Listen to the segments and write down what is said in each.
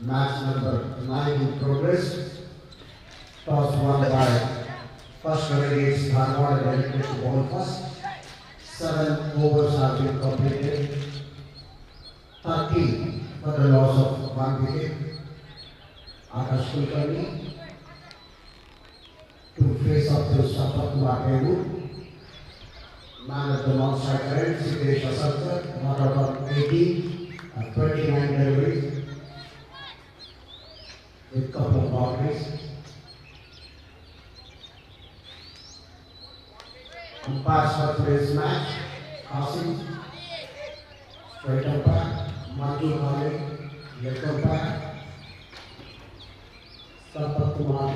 Match number 9 in progress. Toss won by first Renegades, Rajoli elected to ball first. 7 overs have been completed. 30 for the loss of 1 wicket. Akash Kulkarni to face up to Sampath. Man of the non-striker end, Siddesh Asarkar, not out of 18, 29 deliveries with couple of boundaries. Umpires for today's match, Qasim, straight umpire, Manju Khale, left umpire, Sampath Kumar,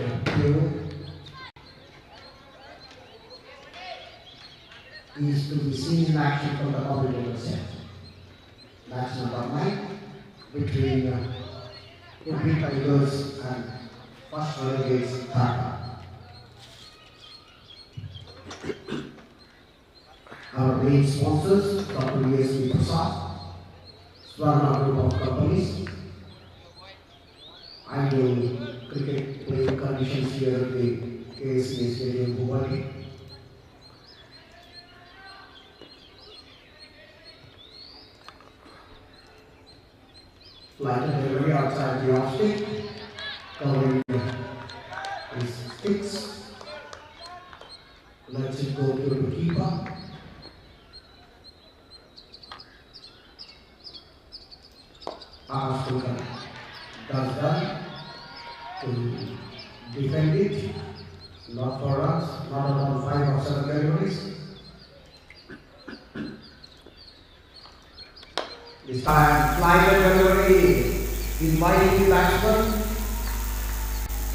is to be seen in action from the commentator set. Match number 9 between Udhi Tigers and first Renegades Dhaka. Our main sponsors, Dr. ESP Prasad, Swarna Group of Companies, ideal cricket playing conditions here at the KSC Stadium, HUBBALI. Flight and delivery outside the off stick, covering his sticks. Let's it go to the keeper. Ashton does that to defend it, not for us, not around 5 or 7 deliveries. This time, flight and delivery, inviting the batsman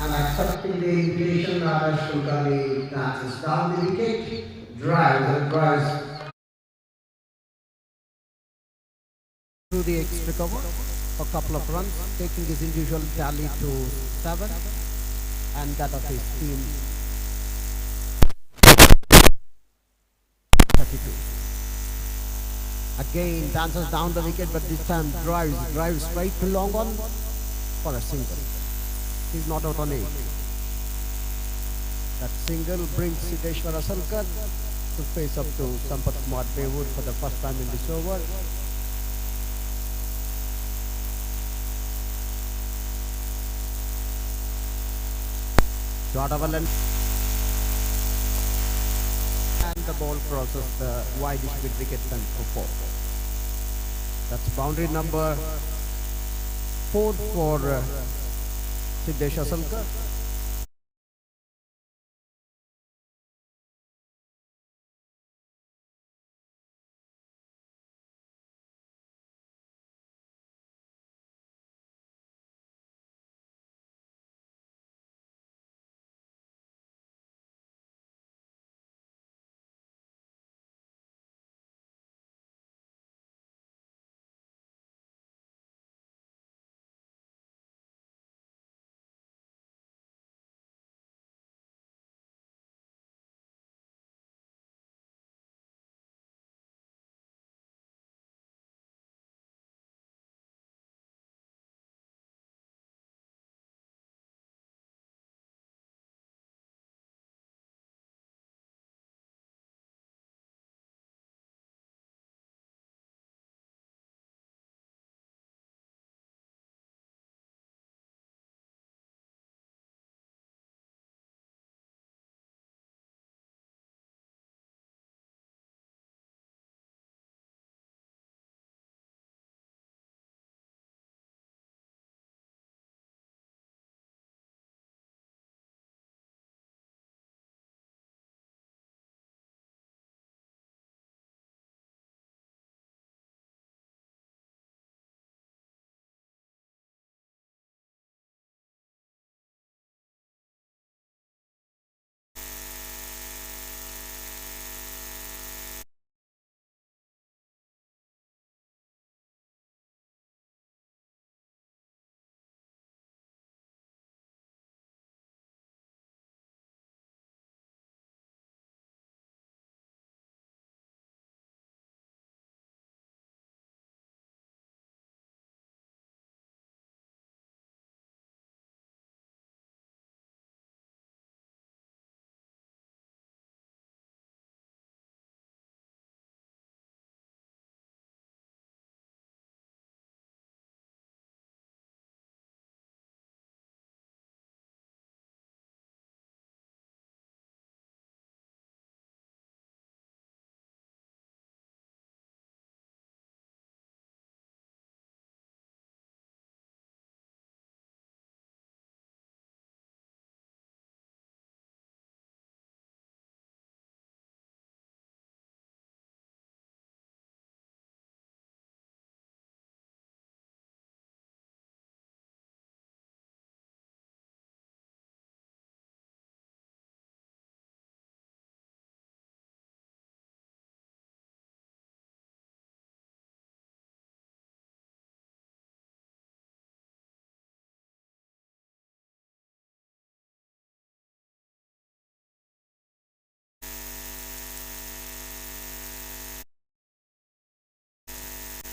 and accepting the invitation. Akash Kulkarni dances down the wicket, drives and drives through the extra cover for a couple of runs, taking his individual tally to 7 and that of his team 32. Again dances down the wicket, but this time drives straight to long on for a single. He's not out on 8. That single brings Siddesh Asarkar to face up to Sampath Kumar for the first time in this over. Short of a length, and the ball crosses the wideish mid wicket length for 4. That's boundary number 4 for Siddesh Asarkar.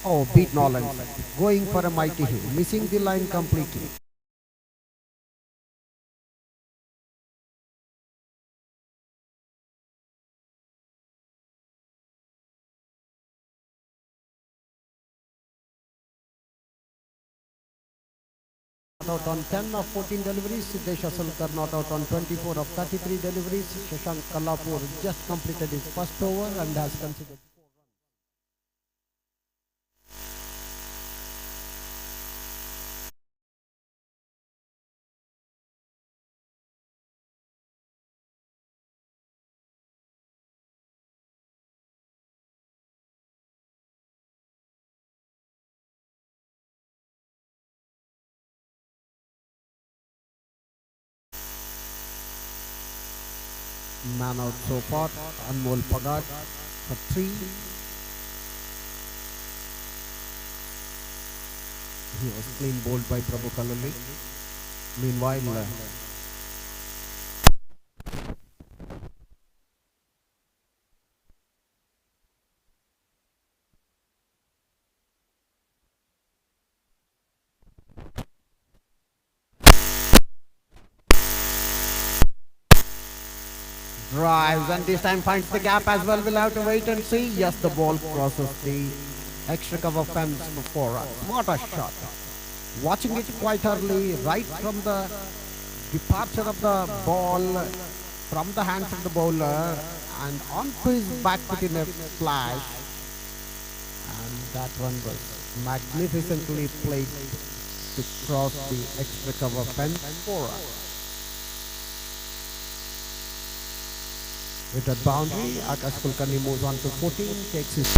Oh, beat Nolan. Going for a mighty hit, missing the line completely. Not out on 10 of 14 deliveries. Siddesh Asalkar not out on 24 of 33 deliveries. Shashank Kalapur just completed his first over and has considered. Man out so far, Anmol Pagad for 3. He was clean bowled by Prabhu Kalali. Meanwhile, drives and this time finds the gap as well. We'll have to wait and see. Yes, the ball crosses the extra cover fence before us. What a shot. Watching it quite early, right from the departure of the ball from the hands of the bowler and onto his back foot in a flash. And that one was magnificently played to cross the extra cover fence for us. With that boundary, Akash Kulkarni moves on to 14, takes his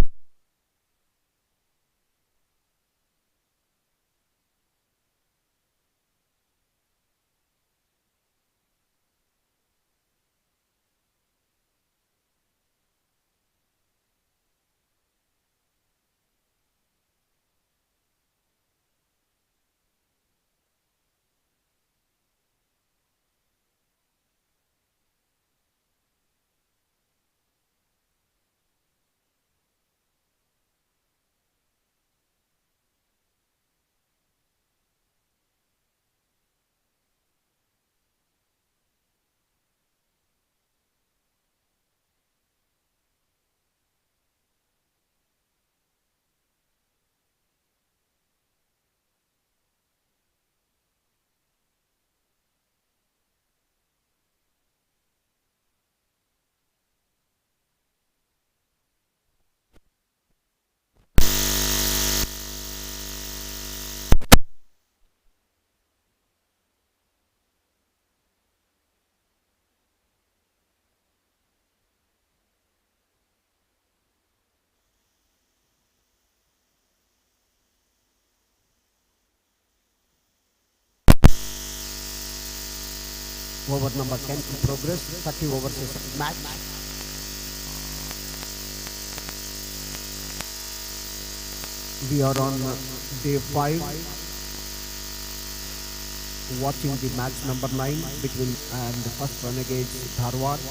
over number 10 in progress, 30 overs is match. We are on day 5, watching the match number 9 between and first Renegades Dharwad.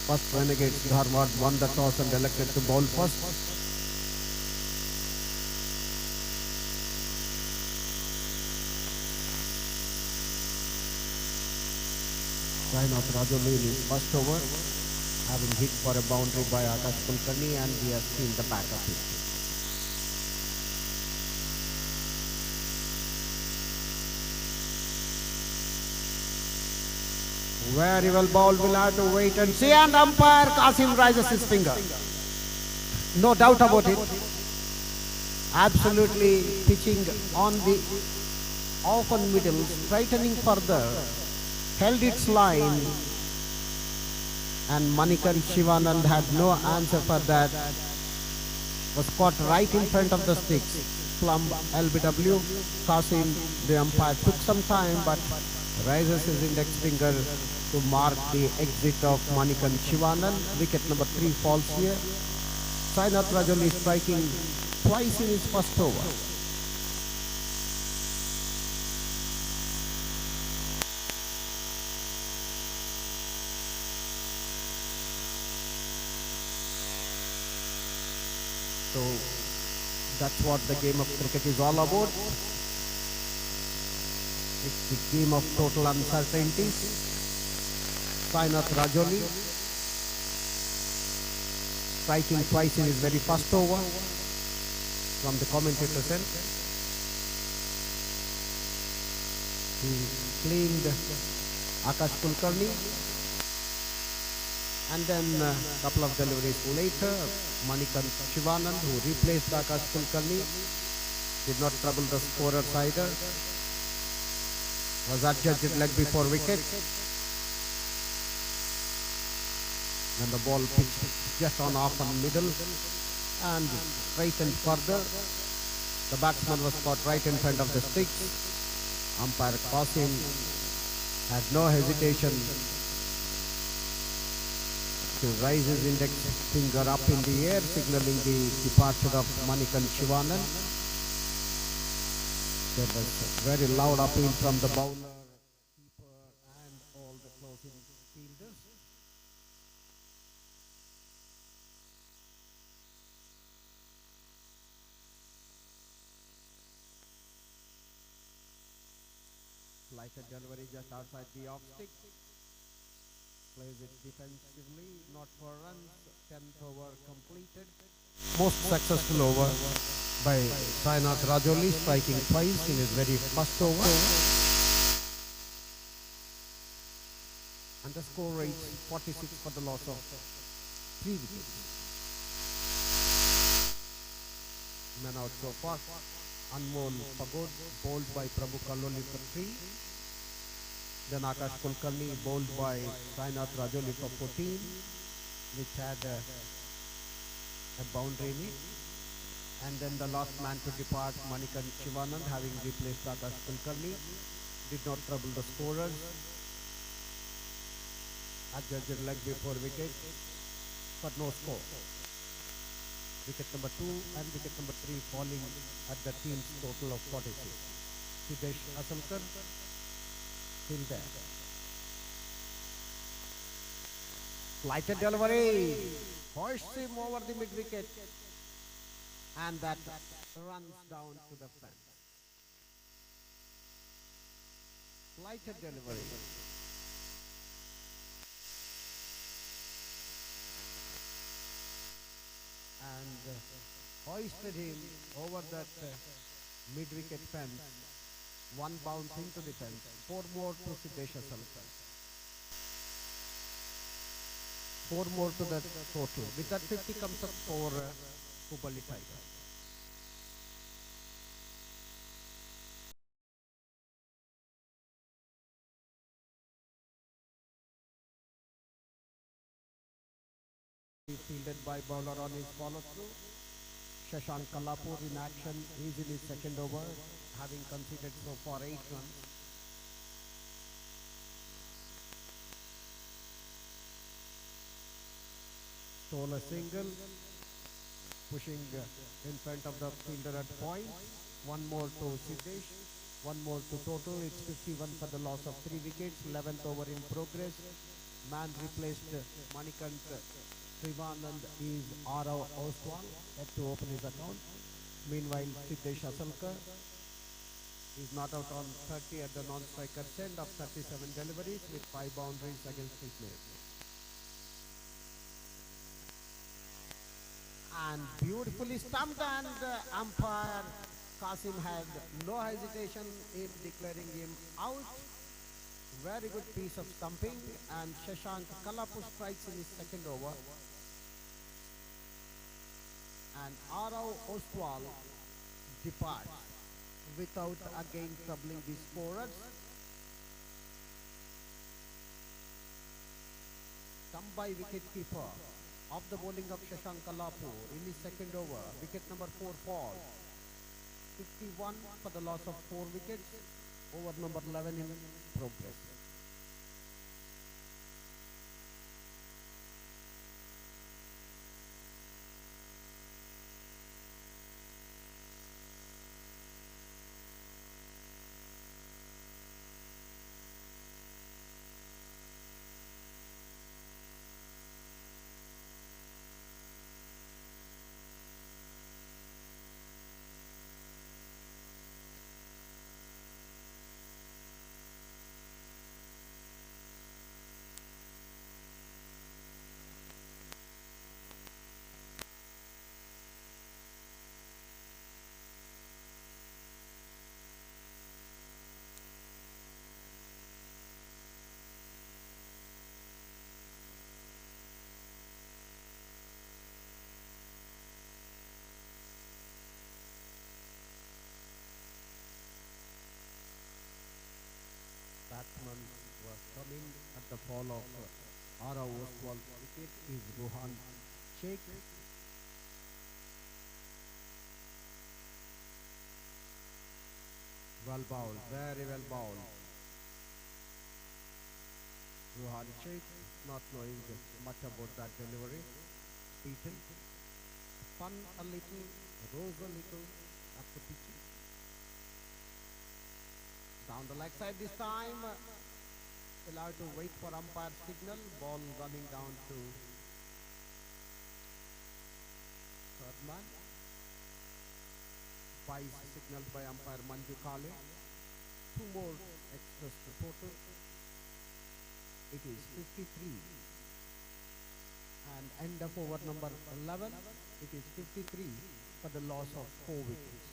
First Renegades Dharwad won the toss and elected to bowl first. Rajoli in his first over, having hit for a boundary by Akash Kulkarni, and we have seen the back of it. Very well bowled, we'll have to wait and see, and umpire Kasim raises his finger. No doubt about it. Absolutely pitching on the off and middle, straightening further. Held its line, and Manikan Shivanand had no answer for that. Was caught right in front of the sticks. Plumb LBW. Kasim, the umpire, took some time but raises his index finger to mark the exit of Manikan Shivanand. Wicket number 3 falls here. Sainath Rajoli striking twice in his first over. So That's what the game of cricket is all about. It's the game of total uncertainties. Rajoli striking twice in his very first over from the commentator's end. He cleaned Akash Kulkarni, and then a couple of deliveries later, Manikant Shivanand, who replaced Akash Kulkarni, did not trouble the scorers either. Was adjudged leg before wicket. And the ball pitched just on off and middle and straightened further. The batsman was caught right in front of the sticks. Umpire Qasim had no hesitation to raise his index finger up in the air, signaling the departure of Manikant Shivanand. There was a very loud appeal from the bowler, keeper and all the closing fielders. Lighter delivery just outside the off stick. Plays it defensively, not for runs. 10th over completed. Most successful over by Rajoli, striking twice in his very first over. And the score reached 46 for the loss of 3 wickets. Men out so far. Anmol Pagod bowled by Prabhu Kalloli for 3. Then Akash Kulkarni bowled by Rajoli for 14, which had a boundary in it. And then the last man to depart, Manikant Shivanand, having replaced Akash Kulkarni, did not trouble the scorers. Adjudged leg before wicket, but no score. Wicket number 2 and wicket number 3 falling at the team's total of 46. Siddesh Asalkar still there. Lighted delivery, hoists him over the mid wicket, and that runs down to the fence. Lighted delivery. And hoisted him over that mid-wicket fence. One bounce into the fence. 4 more to Siddesh Asalkar. 4 more to that total. With that 50 comes up for HUBBALI Tiger. Fielded by bowler on his follow-through. Shashank Kalapur in action. He's in his second over, having conceded so far 8 runs. Stole a single, pushing in front of the fielder at point. 1 more to Siddesh, 1 more to total. It's 51 for the loss of 3 wickets. 11th over in progress. Man replaced Manikant Shivanand is R.O. Oswal, had to open his account. Meanwhile, Siddesh Asalkar is not out on 30 at the non-striker's end of 37 deliveries with 5 boundaries against his name. And beautifully stumped, and umpire Qasim had no hesitation in declaring him out. Very good piece of stumping, and Shashank Kalapur strikes in his second over. And R.O. Oswal departs without again troubling the scorers. Come by wicketkeeper of the bowling of Shashank Kalapur in his second over. Wicket number 4 falls. 51 for the loss of 4 wickets. Over number 11 in progress. ball of Ara Ostwal wicket is Rohan Sheikh. Well bowled, very well bowled. Rohan Sheikh, not knowing much about that delivery. Beaten, spun a little, rose a little after pitching. Down the leg side this time. Allowed to wait for umpire signal. Ball running down to third man. Vice signaled by umpire Manju Kale. 2 more extras to total. It is 53. And end of over number 11. It is 53 for the loss of 4 wickets.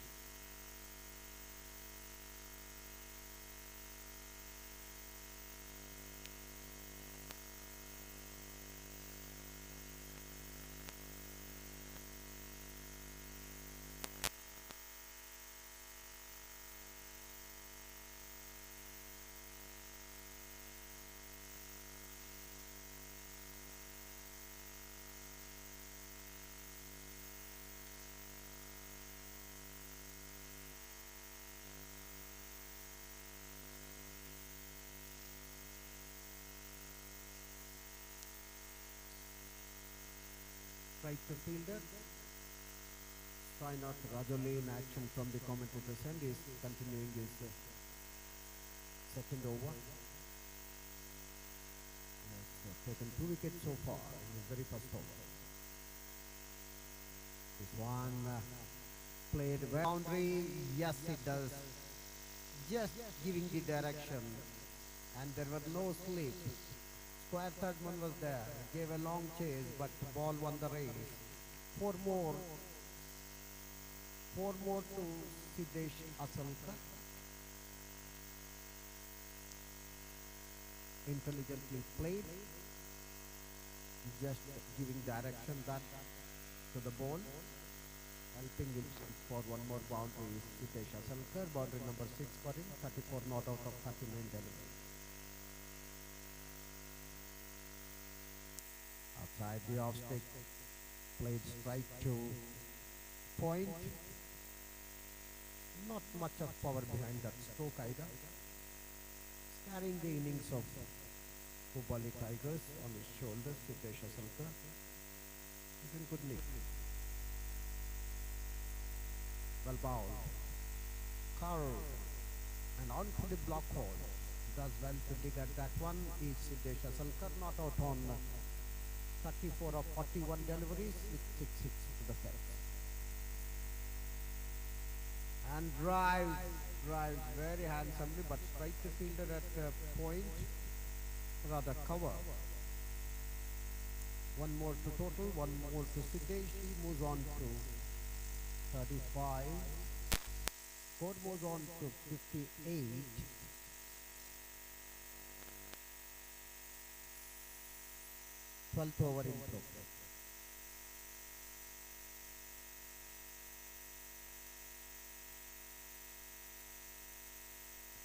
Right to fielder. Try not Rajoli in action from the commentator's end is continuing his second over. Has taken 2 wickets so far in his very first over. This one played well. Boundary, yes it does. Just giving the direction and there were no slips. Square thirdsman was there, gave a long chase, but the ball won the race. 4 more to Siddesh Asalkar. Intelligently played, just giving direction that to the ball, helping him for 1 more boundary is Siddesh Asalkar. Boundary number 6 for him, 34 not out of 39 deliveries. Outside the off stick, played straight to point. Not much of power behind that stroke either. Carrying the innings of HUBBALI Tigers on his shoulders, Siddesh Asalkar. He's in good nick. Well bowled. Curve and onto the block hole. Does well to dig at that one is Siddesh Asalkar, not out on 34 of 41 deliveries with 6 hits to the fence. And drives very handsomely, but straight to fielder at point, rather cover. 1 more to total, 1 more to Siddesh. He moves on to 35. Score moves on to 58. Twelfth over in progress.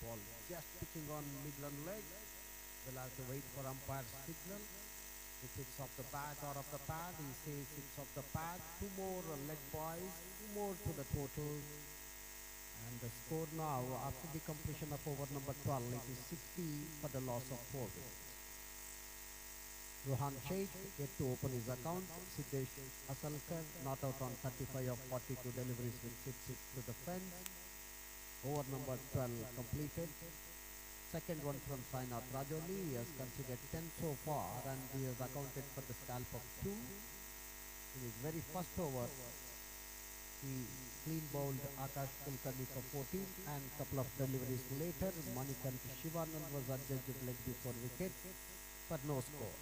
Ball just pitching on Midland leg. We'll have to wait for umpire's signal. If it's off the bat or off the pad, he says it's off the pad. 2 more leg boys, 2 more to the total. And the score now, after the completion of over number 12, it is 60 for the loss of 4 wickets. Rohan Sheikh yet to open his account. Siddesh Asalkar not out on 35 of 42 deliveries with 6 hits to the fence. Over number 12 completed. Second one from Sainath Rajoli. He has considered 10 so far and he has accounted for the scalp of 2. In his very first over, he clean bowled Akash Kulkarni for 14 and couple of deliveries later, Manikant Shivanand was adjudged leg before wicket, but no score.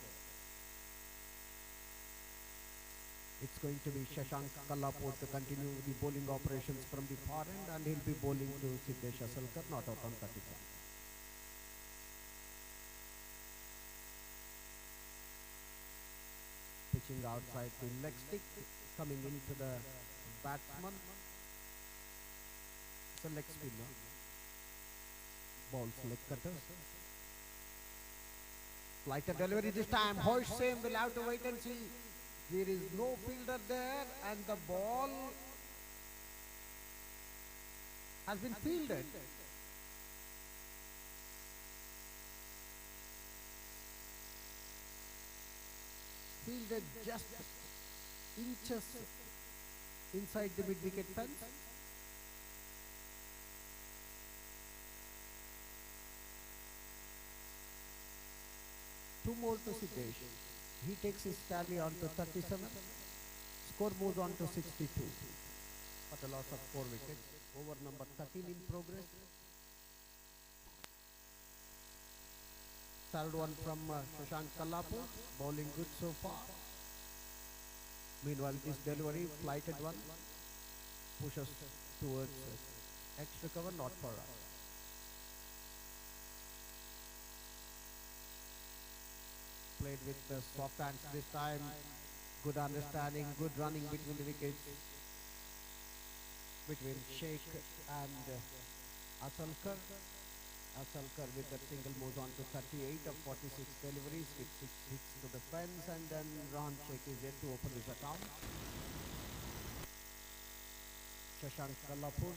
It's going to be Shashank Kallapur to continue the bowling operations from the far end and he'll be bowling to Siddesh Asalkar, not out on 35. Pitching outside the leg stick, coming into the batsman. It's a leg spinner. Bowls leg cutters. Lighter delivery this time. Hoist same. We'll have to wait and see. There is no fielder there, and the ball has been fielded. Fielded just inches inside the mid-wicket fence. Two more to Siddesh. He takes his tally on to 37. Score moves on to 62 for the loss of 4 wickets. Over number 13 in progress. Third one from Shashank Kallapur. Bowling good so far. Meanwhile, this delivery, flighted one, pushes towards extra cover, not for us. Played with the soft hands this time. Good understanding, good running between the wickets. Between Sheikh and Asalkar. Asalkar with that single moves on to 38 of 46 deliveries with 6 hits to the fence, and then Ron Sheikh is yet to open his account. Shashank Kallapur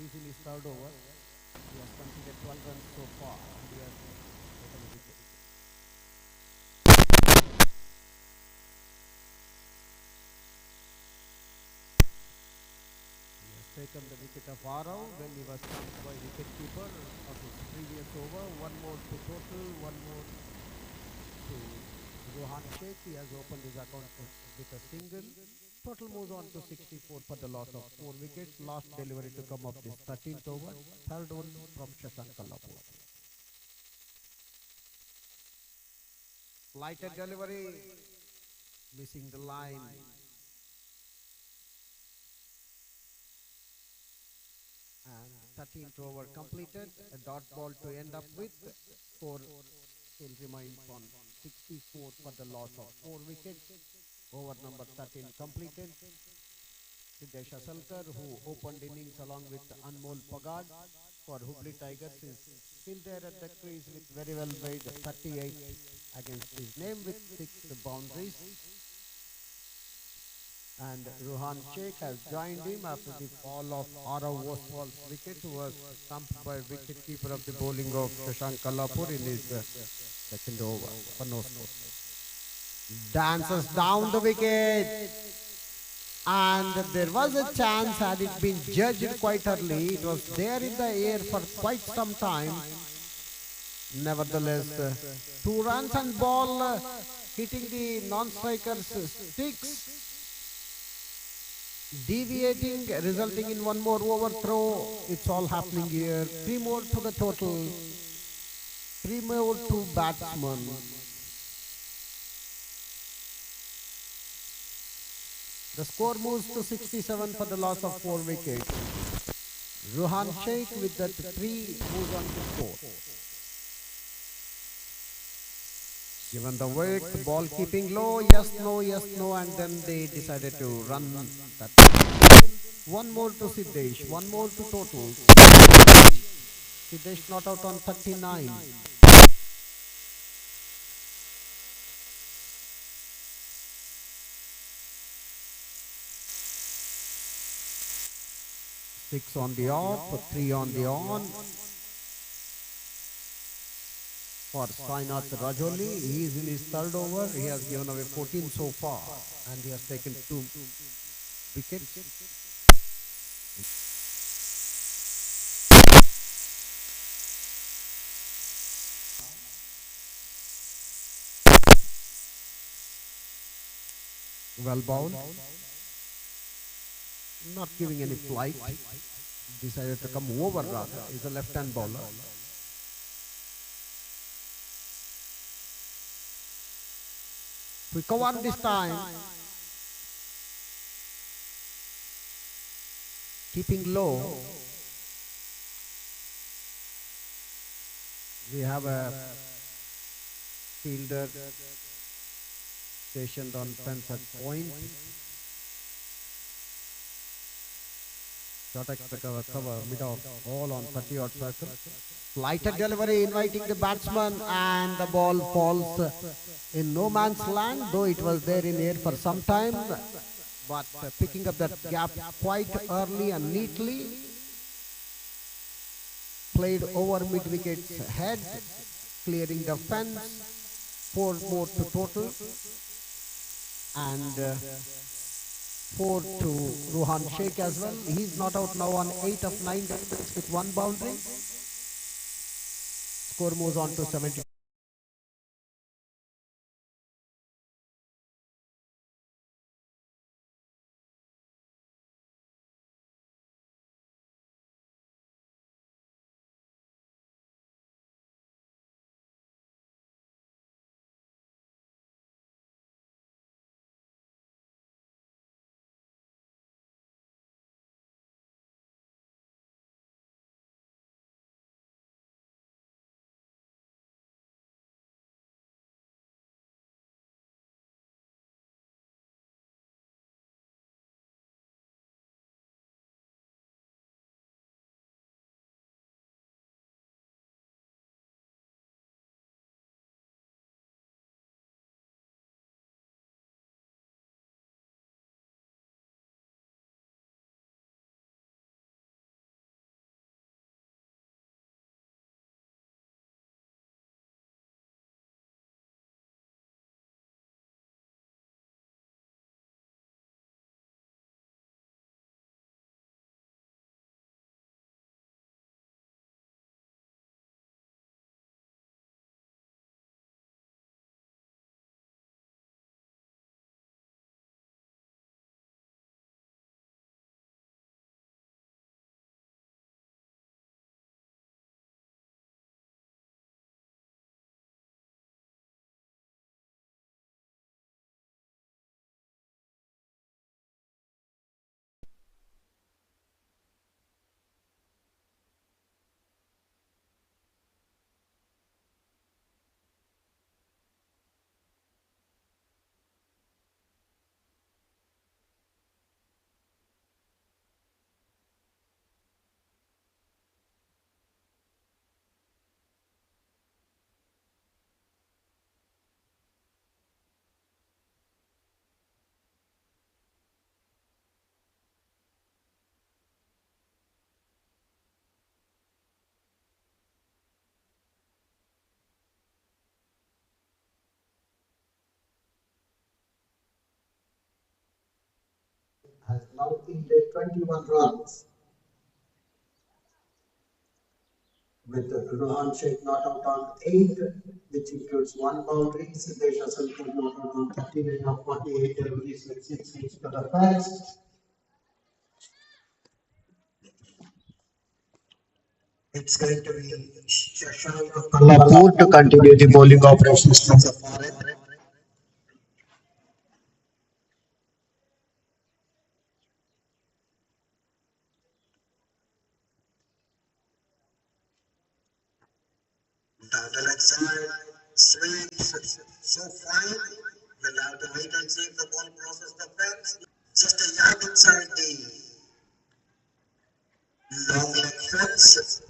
is in his third over. He has completed 12 runs so far, and he has taken a wicket. Taken the wicket of Arrow when he was stumped by wicketkeeper of his previous over. One more to total, one more to Rohan Sheikh. He has opened his account with a single. Total moves on to 64 for the loss of 4 wickets. Last delivery to come of this 13th over. Third one from Shashank Kallapur. Lighter delivery, missing the line. And 13th over completed. A dot ball to end up with. Score still remains on 64 for the loss of 4 wickets. Over number 13 completed. Siddesh Asalkar, who opened innings along with Anmol Pagad for Hubbali Tigers, is still there at the crease with very well weighed 38 against his name with 6 boundaries. And Rohan Sheikh has joined him after the fall of Arav Oswal's wicket, who was stumped by wicket-keeper of the bowling of Shashank Kallapur in his second over for no score. Dances down the wicket, and there was a chance had it been judged quite early. It was there in the air for quite some time. Nevertheless, 2 runs and ball hitting the non-striker's sticks, deviating, resulting in one more overthrow. It's all happening here. 3 more to the total. 3 more to batsman. The score moves to 67 for the loss of 4 wickets. Rohan Sheikh with that 3 moves on to 4. Given the weight, the ball keeping low, yes, no, and then they decided to run that. 1 more to Siddesh, 1 more to total. Siddesh not out on 39. Six on the off, 3 on the on. For Sainath Rajoli, he is in his third over. He has given away 14 so far, and he has taken 2 wickets. Well bowled. Not giving any flight. Decided to come over rather. He's a left-hand bowler. Quick one this time. Keeping low. We have a fielder stationed on fence at point. Short extra cover, mid off, all on 30 odd circle. Lighted delivery, inviting the batsman, and the ball falls in no man's land, though it was there in air for some time. But picking up that gap quite early and neatly, played over mid wicket's head, clearing the fence. 4 more to total, and 4 to Ruhan Sheikh as well. He's not out now on 8 of 9 deliveries with 1 boundary. Score moves on to 70. Has now yielded 21 runs, with Rohan Sheikh not out on 8, which includes 1 boundary. Siddesh Asalkar not out on 39 of 48 deliveries with 6 hits to the fence. It's going to be Shashank Kapoor to continue the bowling operations from the far end. Down the left side, swings so fine. We'll have to wait and see if the ball crosses the fence. Just a yard inside the long leg fence.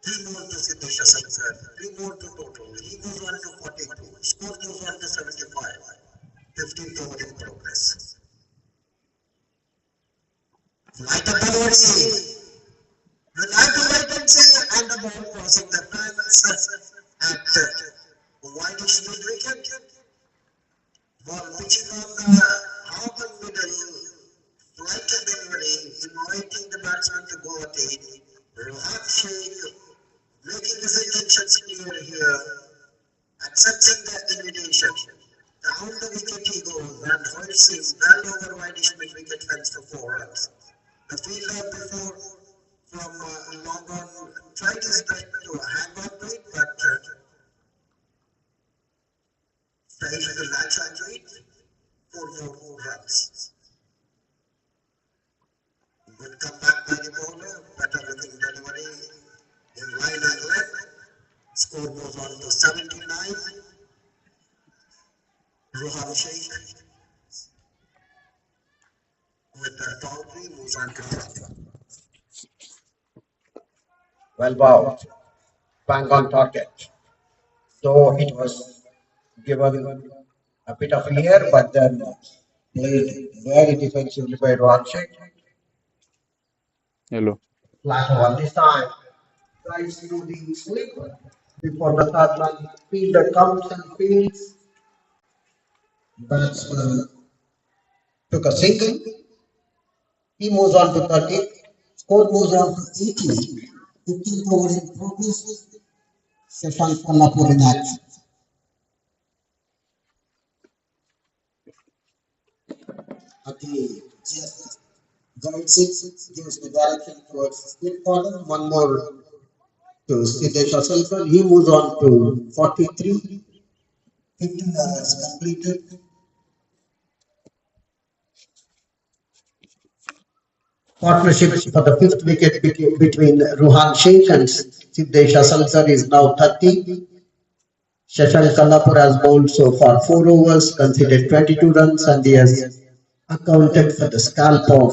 3 more to Siddesh Asalkar, 3 more to total. He goes on to 42. Score goes on to 75. 15th over in progress. Light up delivery. We'll have to wait and see, and the ball crossing the fence at wideish mid wicket. Ball pitching on the half middle. Light up delivery, inviting the batsman to go at it. Rohan Sheikh making his intentions clear here, accepting the invitation. Down the wicket he goes and hoists him well over wideish mid wicket fence for 4 runs. The fielder before from long on tried his best to hang on to it, but failed to latch onto it for 4 runs. Good comeback by the bowler, better looking delivery in line and left. Score goes on to 79. Ruhan Sheikh with the boundary moves on to well bowled, bang on target. Though it was given a bit of air, but then played very defensively by Ruhan Sheikh. Hello. Flash over this time. Tries to the slip before the third man fielder comes and fields. Batsman took a single. He moves on to 30. Score moves on to 18. 15th over in progress. Shashank Kallapur in action. Okay, just guide 6 gives the direction towards split corner. One more to Siddesh Asalkar. He moves on to 43. 15 hours completed. Partnership for the fifth wicket between Ruhan Sheikh and Siddesh Asalkar is now 30. Shashank Kallapur has bowled so far 4 overs, conceded 22 runs, and he has accounted for the scalp of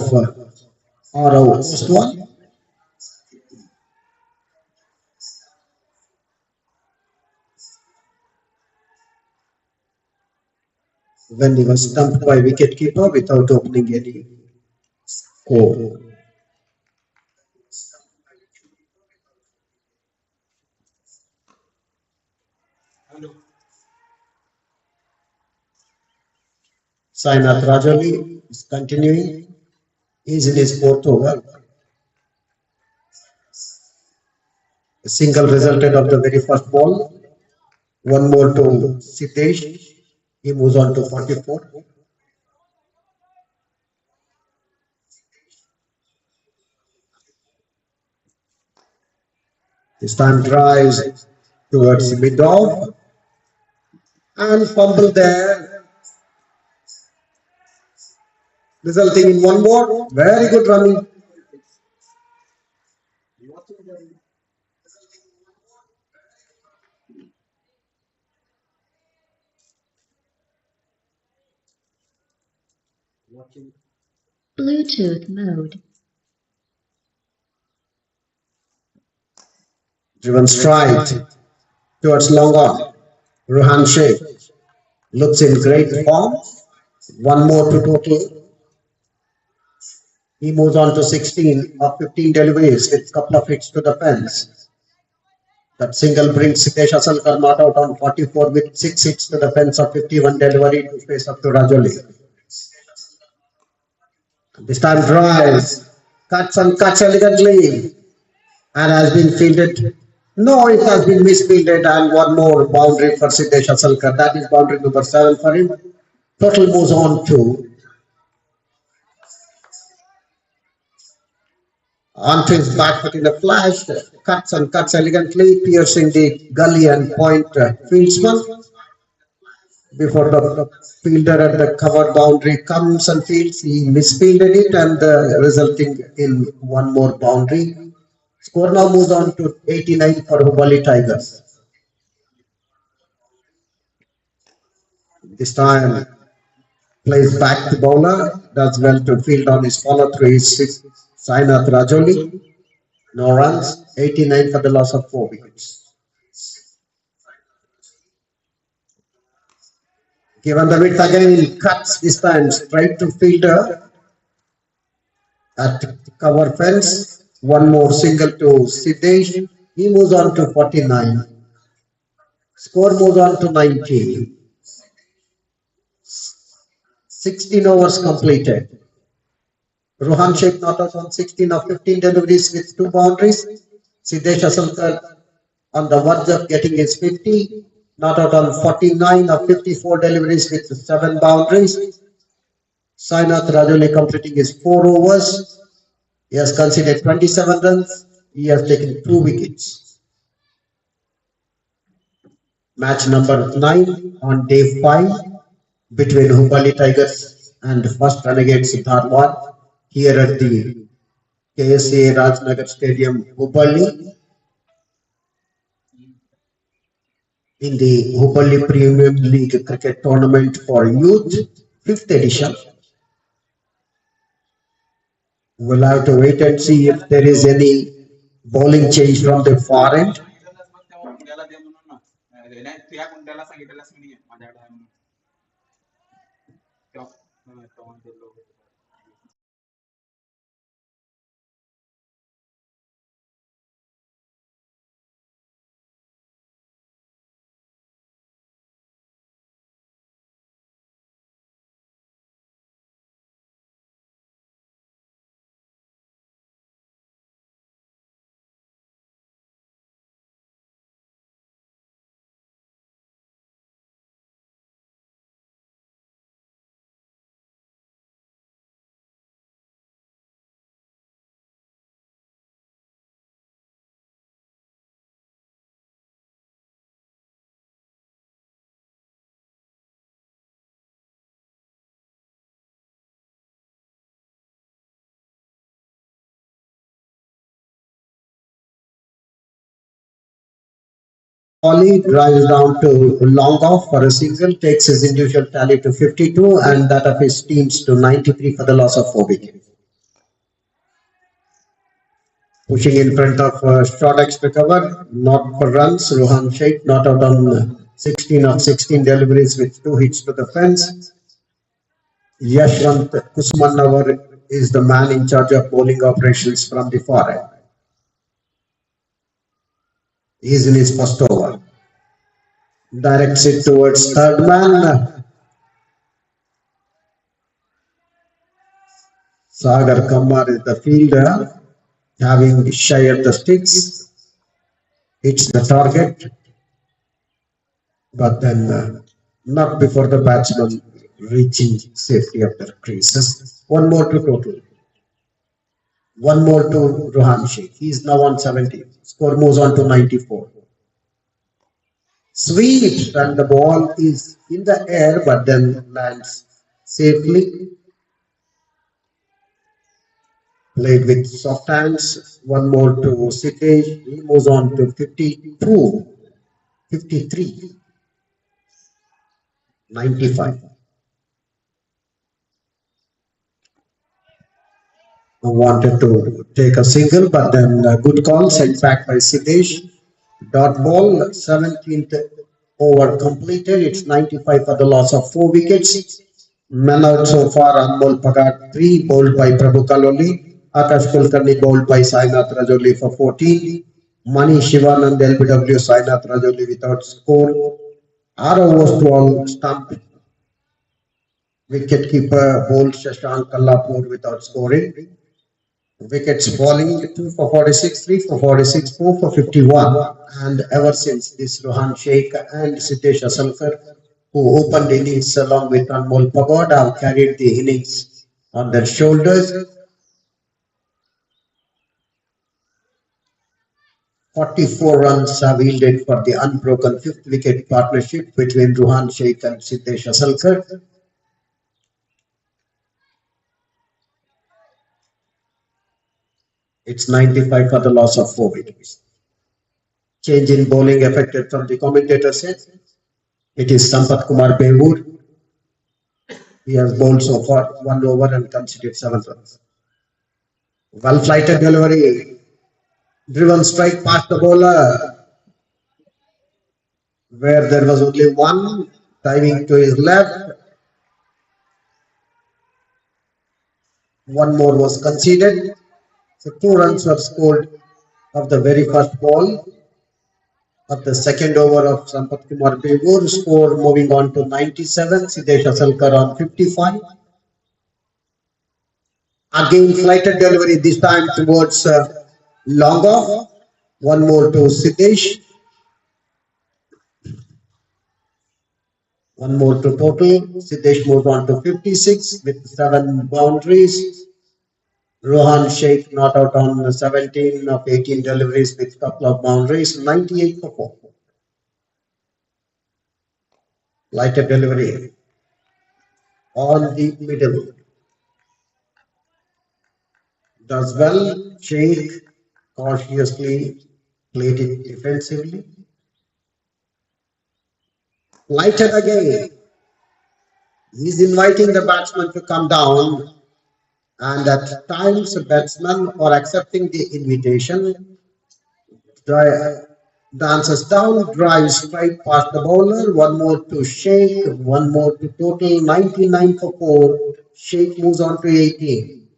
Aro Ostwal. When he was stumped by wicketkeeper without opening any score. Sainath Rajoli is continuing. He's in his fourth over. A single resulted of the very first ball. One more to Siddesh. He moves on to 44. This time drives towards mid-off and fumble there, resulting in one more. Very good running. Bluetooth mode. Driven straight towards long on. Ruhan Sheikh looks in great form. One more to total. He moves on to 16 of 15 deliveries with a couple of hits to the fence. That single brings Siddesh Asalkar not out on 44 with 6 hits to the fence of 51 delivery to face up to Rajoli. This time drives, cuts and cuts elegantly and has been fielded. No, it has been misfielded and one more boundary for Siddesh Asalkar. That is boundary number 7 for him. Total moves on to onto his back foot in a flash, cuts and cuts elegantly, piercing the gully and point fieldsman. Before the fielder at the cover boundary comes and fields, he misfielded it and resulting in one more boundary. Score now moves on to 89 for HUBBALI Tigers. This time plays back to bowler, does well to field on his follow through his Sainath Rajoli. No runs, 89 for the loss of 4 wickets. Given the width again, cuts this time straight to fielder at cover fence. One more single to Siddesh. He moves on to 49. Score moves on to 90. 16 overs completed. Ruhan Sheikh not out on 16 of 15 deliveries with 2 boundaries. Siddesh Asalkar on the verge of getting his 50. Not out on 49 of 54 deliveries with 7 boundaries. Sainath Rajoli completing his 4 overs. He has conceded 27 runs. He has taken 2 wickets. Match number 9 on day 5 between HUBBALI Tigers and first Renegades Dharwad here at the KSA Rajnagar Stadium, HUBBALI. in the HUBBALI Premium League Cricket Tournament for Youth, 5th edition. We'll have to wait and see if there is any bowling change from the far end. Ollie drives down to long off for a single, takes his individual tally to 52 and that of his teams to 93 for the loss of 4 wickets. Pushing in front of short extra cover, not for runs. Rohan Sheikh not out on 16 of 16 deliveries with 2 hits to the fence. Yashwant Kusmanavar is the man in charge of bowling operations from the far end. He is in his first over. Directs it towards third man. Sagar Kammar is the fielder, having shy of the sticks. It's the target, but then not before the batsman reaching safety of the creases. One more to total. One more to Rohan Sheikh. He is now on 70. Score moves on to 94. Sweeps and the ball is in the air but then lands safely. Played with soft hands. One more to Sitesh. He moves on to 52, 53, 95. Wanted to take a single, but then a good call sent back by Sitesh. Dot ball, 17th over completed. It's 95 for the loss of 4 wickets. Men out so far, Anmol Pagat 3, bowled by Prabhu Kaloli. Akash Kulkarni bowled by Sainath Rajoli for 14. Mani Shivanand LBW Sainath Rajoli without score. RO was to all stump. Wicketkeeper bowled Shashank Kallapur without scoring. Wickets falling 2 for 46, 3 for 46, 4 for 51. And ever since this, Rohan Sheikh and Siddesh Asalkar, who opened innings along with Anmol Pagod, have carried the innings on their shoulders. 44 runs have yielded for the unbroken 5th wicket partnership between Rohan Sheikh and Siddesh Asalkar. It's 95 for the loss of 4 wickets. Change in bowling effected from the commentator set. It is Sampath Kumar Behur. He has bowled so far 1 over and conceded 7 runs. Well flighted delivery. Driven strike past the bowler, where there was only one, diving to his left. One more was conceded. So 2 runs were scored of the very first ball of the second over of Sampath Kumar Behur. Score moving on to 97. Siddesh Asalkar on 55. Again flighted delivery, this time towards long off. One more to Siddesh. One more to total. Siddesh moves on to 56 with 7 boundaries. Rohan Sheikh not out on 17 of 18 deliveries with couple of boundaries. 98 for 4. Lighter delivery on the middle. Does well. Sheikh cautiously played it defensively. Lighted again. He's inviting the batsman to come down, and at times the batsmen are accepting the invitation. Dances down, drives straight past the bowler, one more to Sheikh, one more to total 99 for 4. Sheikh moves on to 18.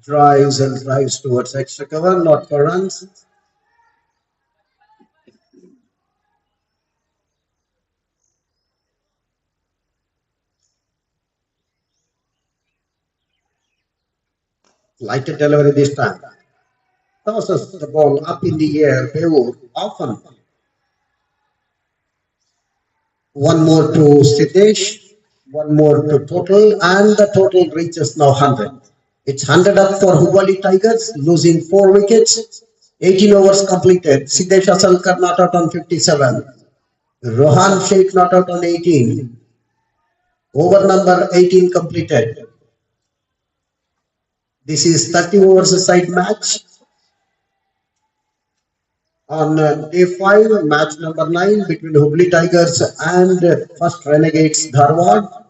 Drives and drives towards extra cover, not for runs. Lighted delivery this time. Tosses the ball up in the air, Beur, often. One more to Siddesh, one more to total, and the total reaches now 100. It's 100 up for HUBBALI Tigers, losing 4 wickets. 18 overs completed. Siddesh Asalkar not out on 57. Rohan Sheikh not out on 18. Over number 18 completed. This is 30 overs a side match. On day 5, match number 9 between Hubli Tigers and first Renegades Dharwad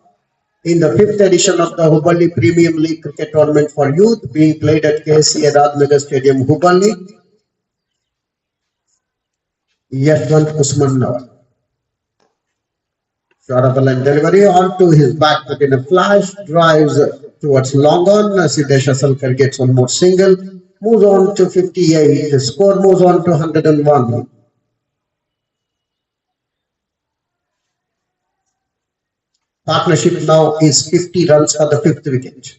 in the 5th edition of the Hubballi Premium League Cricket Tournament for Youth being played at KSC Radnagar Stadium, Hubballi. Yashwant Usmannavar. Shot up and delivery onto his back foot in a flash, drives towards long on. Siddesh Asalkar gets one more single, moves on to 58. The score moves on to 101. Partnership now is 50 runs for the 5th wicket.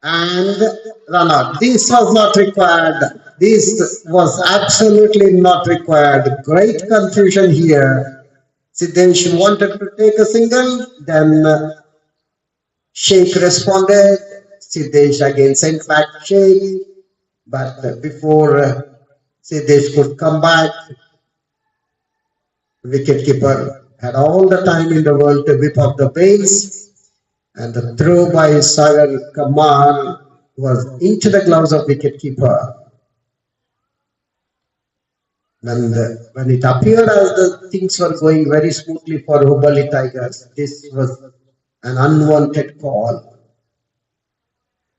And run out. This was not required. This was absolutely not required. Great confusion here. Siddesh wanted to take a single, then Sheikh responded. Siddesh again sent back Sheikh, but before Siddesh could come back, wicketkeeper had all the time in the world to whip up the base. And the throw by Sagar Kamal was into the gloves of wicketkeeper. And when it appeared as the things were going very smoothly for Hubballi Tigers, this was an unwanted call.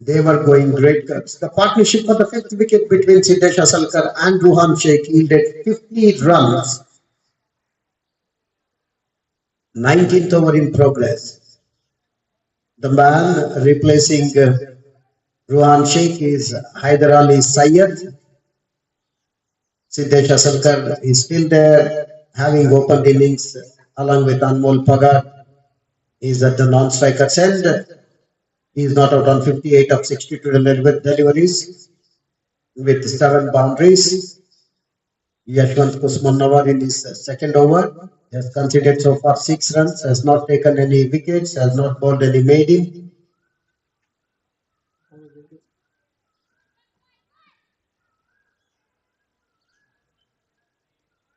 They were going great cuts. The partnership for the 5th wicket between Siddesh Asalkar and Rohan Sheikh yielded 50 runs. 19th over in progress. The man replacing Rohan Sheikh is Haider Ali Syed. Siddesh Asalkar is still there, having opened innings along with Anmol Pagar. He is at the non-striker's end. He is not out on 58 of 62 deliveries with 7 boundaries. Yashwant Usmannavar in his second over has conceded so far 6 runs, has not taken any wickets, has not bowled any maiden.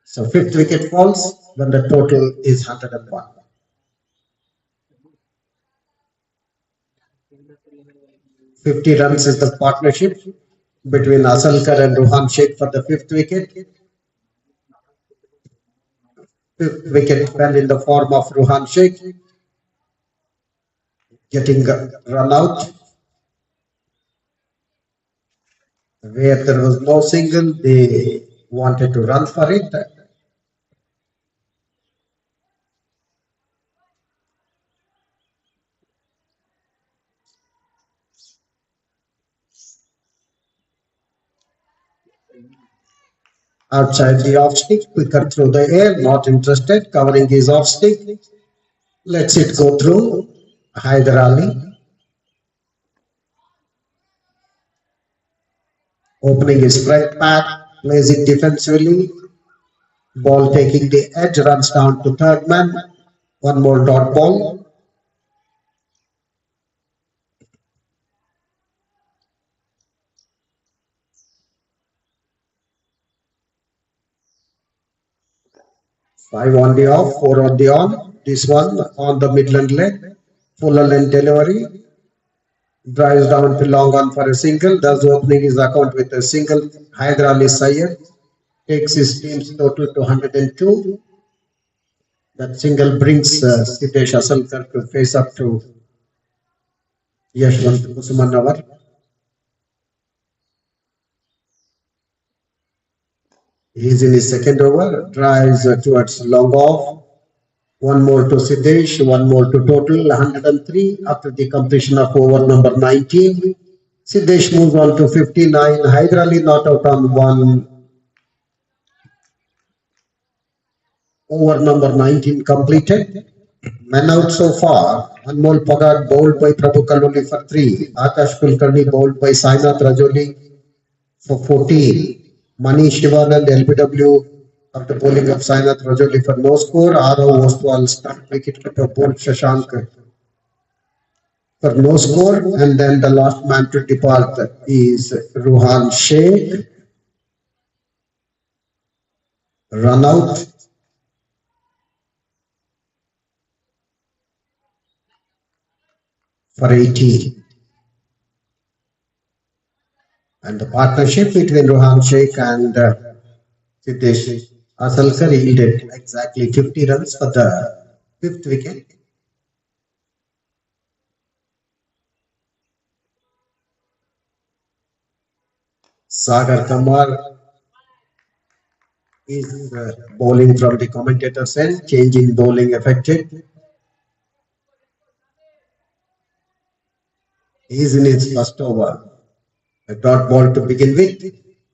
So 5th wicket falls when the total is 101. "50 runs is the partnership between Asalkar and Rohan Sheikh for the 5th wicket. 5th wicket fell in the form of Rohan Sheikh getting run out. Where there was no single, they wanted to run for it. Outside the off stick, quicker through the air, not interested, covering his off stick. Lets it go through. Haider Ali. Opening his right pack, plays it defensively. Ball taking the edge, runs down to third man. One more dot ball. Five on the off, 4 on the on. this one on the Midland leg, fuller length delivery, drives down to long on for a single, thus opening his account with a single. Hyderali Sayyed takes his team's total to 102. That single brings Siddesh Asalkar to face up to Yashwant Kusumanawar. He's in his second over, drives towards long off. One more to Siddesh, one more to total, 103 after the completion of over number 19. Siddesh moves on to 59. Hyderali not out on one. Over number 19 completed. Men out so far. Anmol Pagad bowled by Prabhu Kaluli for 3. Akash Kulkarni bowled by Sainath Rajoli for 14. Mani Shivanand LBW after bowling of Sainath Rajoli for no score. Arav Ostwal stumped wicketkeeper bowled Shashank for no score. And then the last man to depart is Ruhan Sheikh. Run out. For 80. And the partnership between Ruhan Sheikh and Siddesh Asalkar yielded exactly 50 runs for the 5th wicket. Sagar Kamar is bowling from the commentator's end, change in bowling effected. He is in his first over. A dot ball to begin with,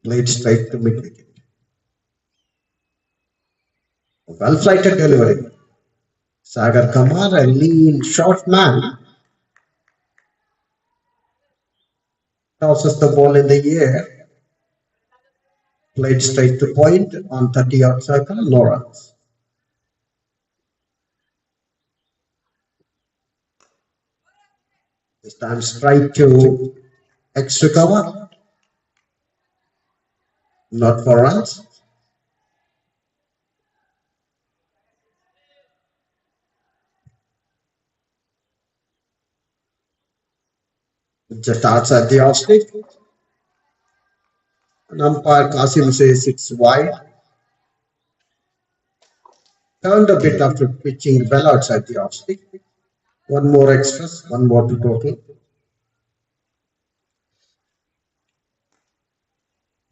played straight to mid wicket. Well flighted delivery. Sagar Kamar, a lean, short man, tosses the ball in the air, played straight to point on 30-yard circle, no runs. This time straight to extra cover, not for runs. Just starts at the off stick. An umpire Qasim says it's wide. Turned a bit after pitching well outside the off stick. One more extras, one more to total.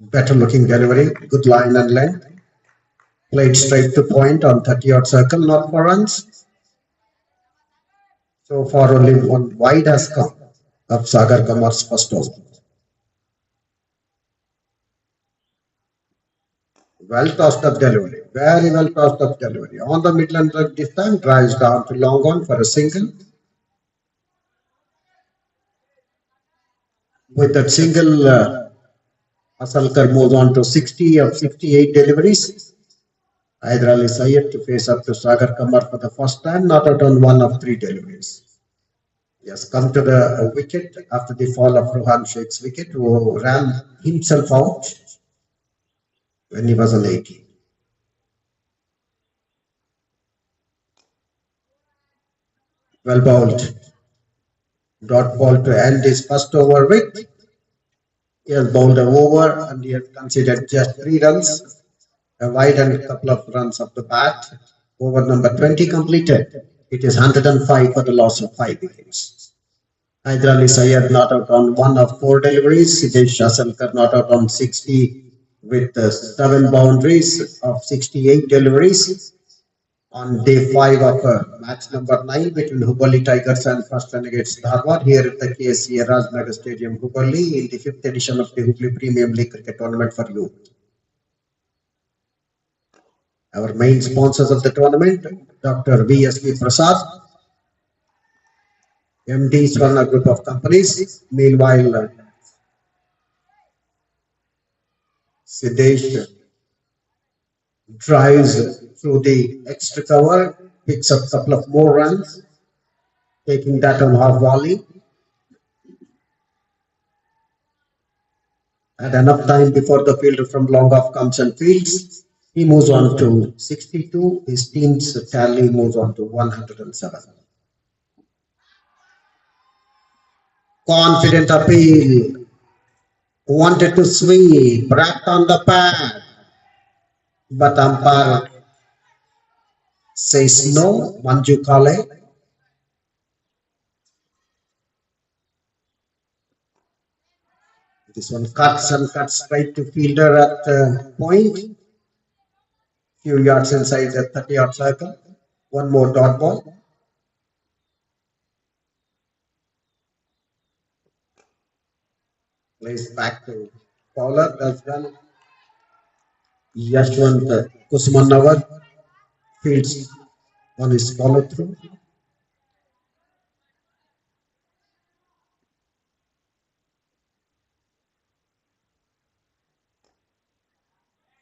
Better looking delivery, good line and length. Played straight to point on 30-yard circle, not for runs. So far only one wide has come of Sagar Kamar's first over. Well tossed up delivery, very well tossed up delivery. On the Midland leg this time, drives down to long on for a single. With that single, Asalkar moves on to 60 of 68 deliveries. Hyderali Sayyed to face up to Sagar Kamar for the first time, not out on one of 3 deliveries. He has come to the wicket after the fall of Ruhan Sheikh's wicket, who ran himself out when he was on 18. Well bowled. Dot ball to end his first over with. He has bowled an over and he has considered just 3 runs. A wide and a couple of runs off the bat. Over number 20 completed. It is 105 for the loss of 5 wickets. Hyderali Sayyed not out on 1 of 4 deliveries. Siddesh Asalkar not out on 60 with 7 boundaries of 68 deliveries. On day 5 of match number 9 between HUBBALLI Tigers and First Renegades Dharwad here at the KSC Rajnagar Stadium, HUBBALLI, in the 5th edition of the Hubballi Premium League Cricket Tournament for Youth. Our main sponsors of the tournament, Dr. V.S.V. Prasad, MDs run a group of companies. Meanwhile, Siddesh drives through the extra cover, picks up a couple of more runs, taking that on half volley. Had enough time before the fielder from long off comes and fields. He moves on to 62. His team's tally moves on to 107. Confident appeal. Wanted to sweep. Wrapped on the pad. But umpire says no. Manju Kale. This one cuts and cuts straight to fielder at point. Few yards inside the 30-yard circle. One more dot ball. Plays back to bowler. That's done. Yashwant Kusmanawar fields on his follow through.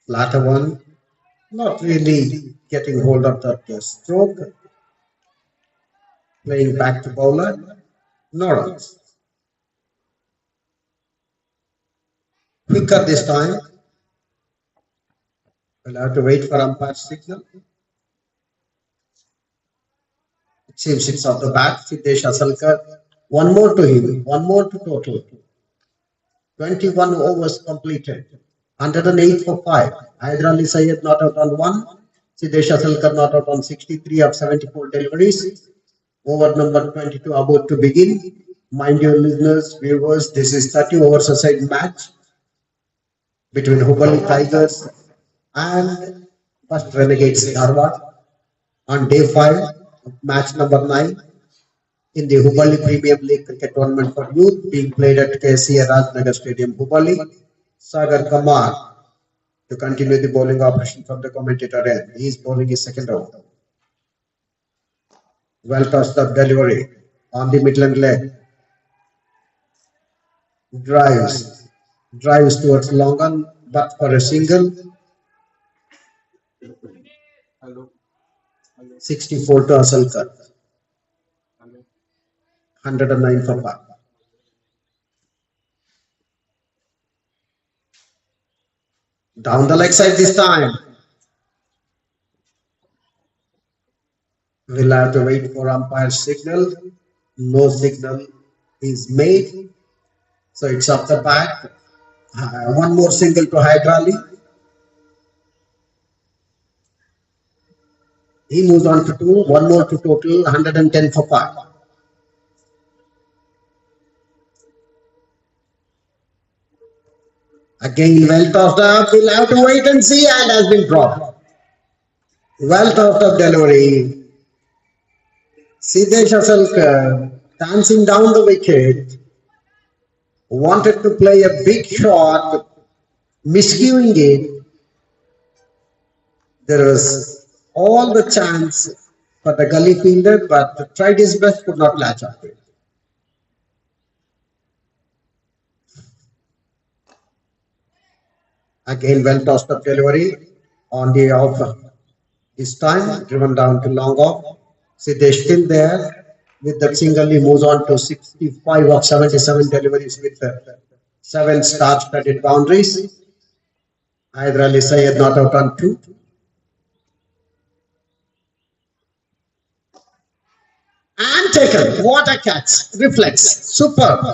Latter one, not really getting hold of that stroke. Playing back to bowler. No runs. Quicker this time. We'll have to wait for umpire's signal. It seems it's off the bat. Siddesh Asalkar. One more to him. One more to total. 21 overs completed. 108 for 5. Hyder Ali Syed not out on 1. Siddesh Asalkar not out on 63 of 74 deliveries. Over number 22 about to begin. Mind you, listeners, viewers, this is 30 overs aside match between Hubballi Tigers and first Renegades Dharwad on day 5 of match number 9 in the Hubballi Premium League Cricket Tournament for Youth being played at KCA Rajnagar Stadium, Hubballi. Sagar Kamar to continue the bowling operation from the commentator end. He is bowling his second over. Well tossed up delivery on the Midland leg. Drives towards long on, but for a single. 64 to Asalkar. 109 for par. Down the leg side this time. We'll have to wait for umpire's signal. No signal is made. So it's up the back. One more single to Hyder Ali. He moves on to 2. One more to total. 110 for par. Again, well tossed up. We'll have to wait and see, and has been dropped. Well tossed up delivery. Siddesh Asalkar dancing down the wicket. Wanted to play a big shot, miscuing it. There was all the chance for the gully fielder, but tried his best, could not latch up to it. Again, well tossed up delivery on the off. This time, driven down to long off. Siddesh still there. With that single, he moves on to 65 of 77 deliveries with 7 star-studded boundaries. Hyder Ali Syed not out on 2. And taken. What a catch. Reflex. Superb.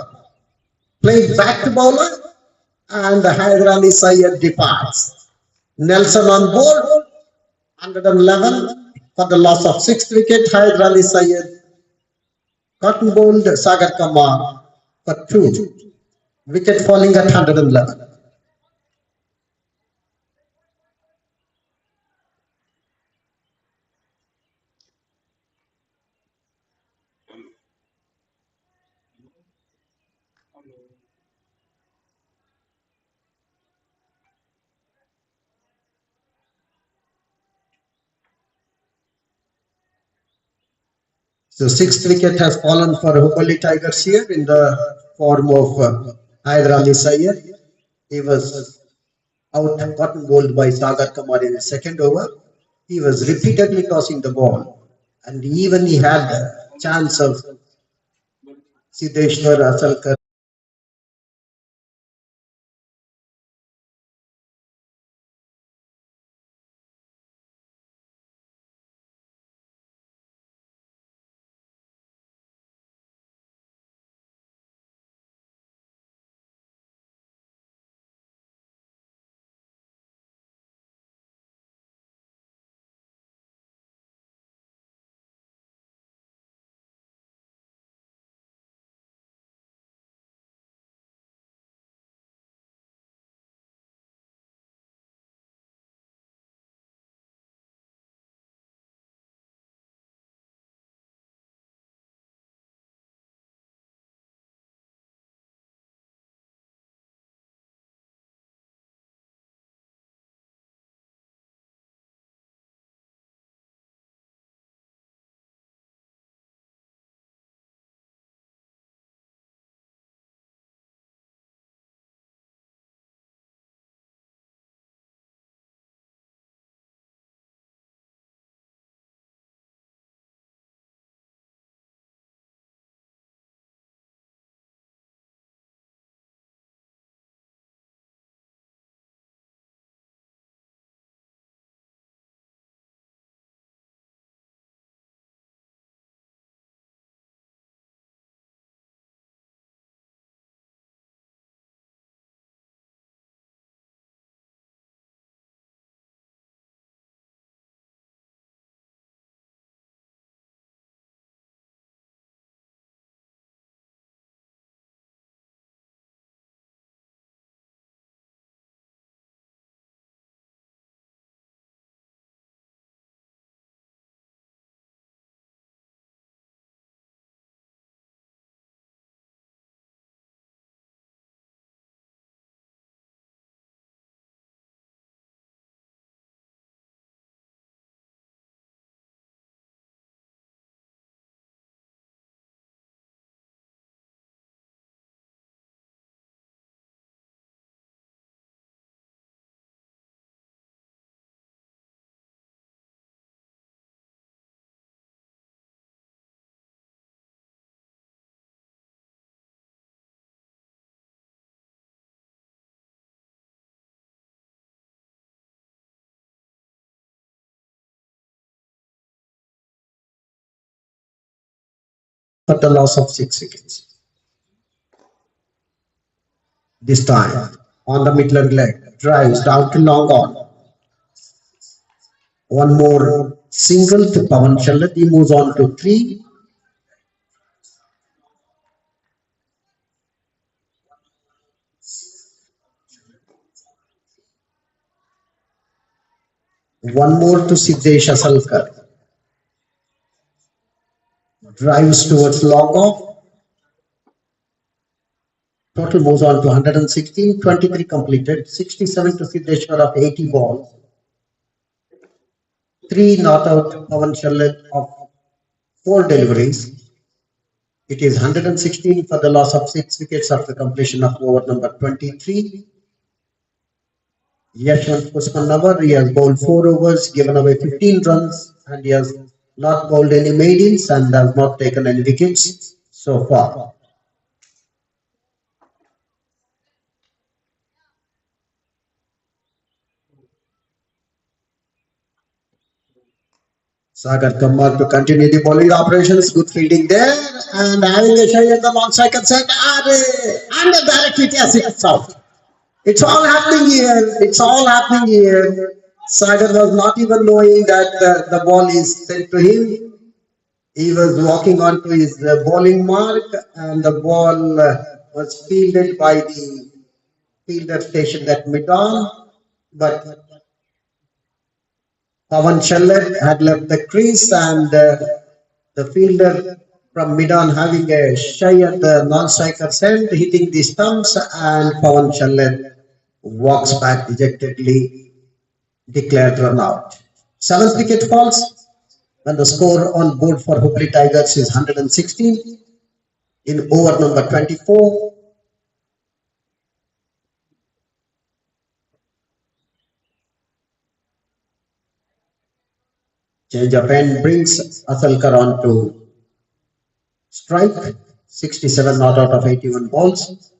Played back to bowler. And Hyder Ali Syed departs. Nelson on board. 111 for the loss of 6th wicket. Hyder Ali Syed cotton bowled Sagar Kamar for 2. Wicket falling at 111. So 6th wicket has fallen for Hubballi Tigers here in the form of Hyder Ali Syed. He was out cotton bowled by Sagar Kamar in the second over. He was repeatedly tossing the ball, and even he had a chance of Siddeshwar Asalkar for the loss of 6 wickets. This time, on the middle leg, drives down to long on. One more single to Pawan Shallat. He moves on to 3. One more to Siddesh Asalkar. Drives towards long off. Total moves on to 116, 23 completed, 67 to Siddeshwar of 80 balls. 3 not out, Pawan Shallat of 4 deliveries. It is 116 for the loss of 6 wickets after completion of over number 23. Yashwant Pushpannavar, he has bowled 4 overs, given away 15 runs, and he has not bowled any maidens and has not taken any wickets so far. Sagar Kamal to continue the bowling operations. Good fielding there. And having a shy at the long second set. And the direct hit, yes, it's out. It's all happening here. It's all happening here. Sagar was not even knowing that the ball is sent to him. He was walking onto his bowling mark, and the ball was fielded by the fielder stationed at mid-on. But Pawan Shallat had left the crease, and the fielder from mid-on having a shy at the non-striker's end, hitting the stumps, and Pawan Shallat walks back dejectedly, declared run out. 7th wicket falls, and the score on board for Hubballi Tigers is 116 in over number 24. Change of end brings Asalkar on to strike. 67 not out of 81 balls.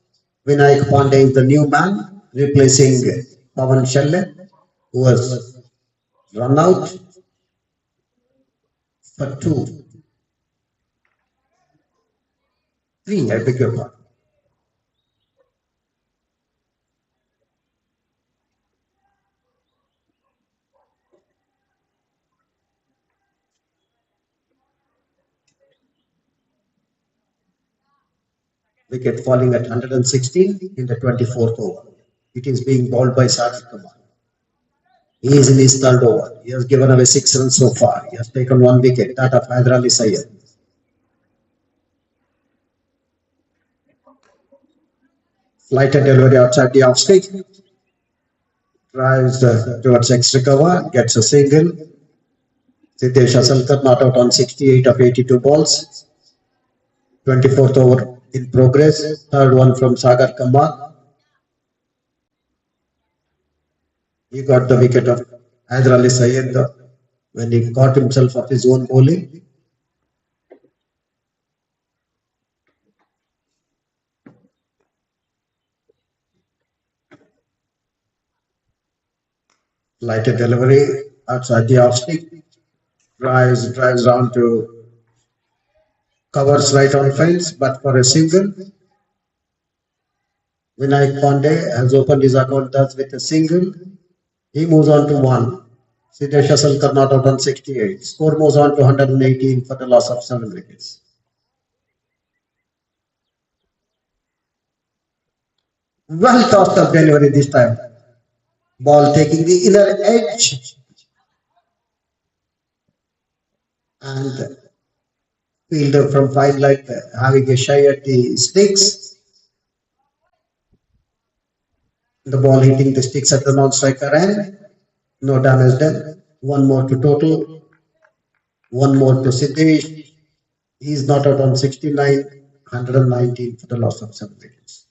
Vinayak Pandey is the new man, replacing Pawan Shallat, who was run out for 2. 3, I beg your pardon. Wicket falling at 116 in the 24th over. It is being bowled by Sagar Kamal. He is in his 3rd over. He has given away 6 runs so far. He has taken 1 wicket, that of HUBBALLI Syed. Flighted delivery outside the off stage. Drives towards extra cover, gets a single. Siddesh Asalkar not out on 68 of 82 balls. 24th over in progress. 3rd one from Sagar Kamal. He got the wicket of HUBBALI Syed when he got himself off his own bowling. Lighted delivery outside the off stick. Drives round to covers right on fence, but for a single. Vinayak Pandey has opened his account thus with a single. He moves on to 1. Siddesh Asalkar not out on 68. Score moves on to 118 for the loss of 7 wickets. Well tossed up delivery this time. Ball taking the inner edge. And fielder from fine leg having a shy at the sticks. The ball hitting the sticks at the non-striker end. No damage done. 1 more to total. 1 more to Siddesh. He is not out on 69. 119 for the loss of 7 wickets.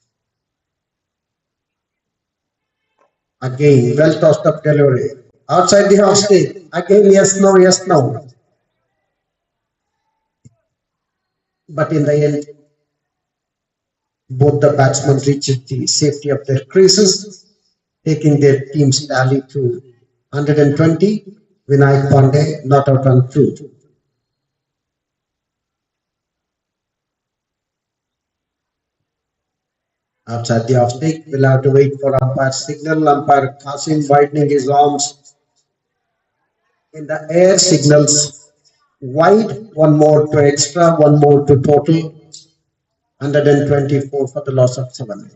Again, well tossed up delivery. Outside the half stage. Again, yes, no, yes, no. But in the end, both the batsmen reached the safety of their creases, taking their team's tally to 120. Vinayak Pandey not out on 2. Outside the off stick, we'll have to wait for umpire signal. Umpire Qasim widening his arms in the air signals wide, one more to extra, one more to total, 124 for the loss of 7.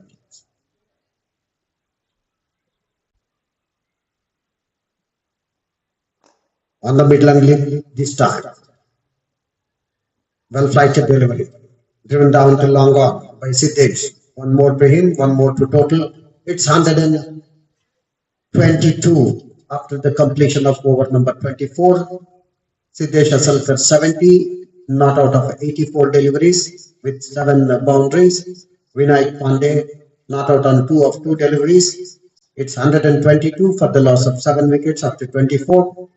On the middle angle this time. Well flighted delivery. Driven down to long on by Siddesh. One more to him, one more to total. It's 122 after the completion of over number 24. Siddesh Asalkar 70, not out of 84 deliveries with 7 boundaries. Vinayak Pandey not out on 2 of 2 deliveries. It's 122 for the loss of 7 wickets after 24.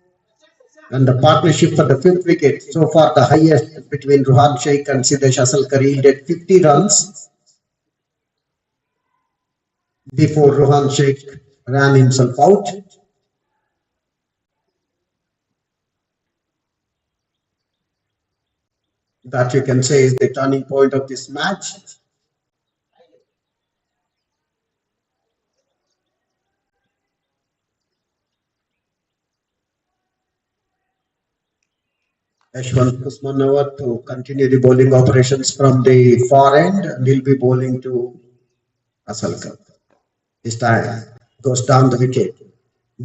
And the partnership for the 5th wicket, so far the highest between Ruhan Sheikh and Siddesh Asalkar yielded 50 runs before Ruhan Sheikh ran himself out. That you can say is the turning point of this match. Yashwant Kusmanawar to continue the bowling operations from the far end, and he'll be bowling to Asalkar. This time goes down the wicket,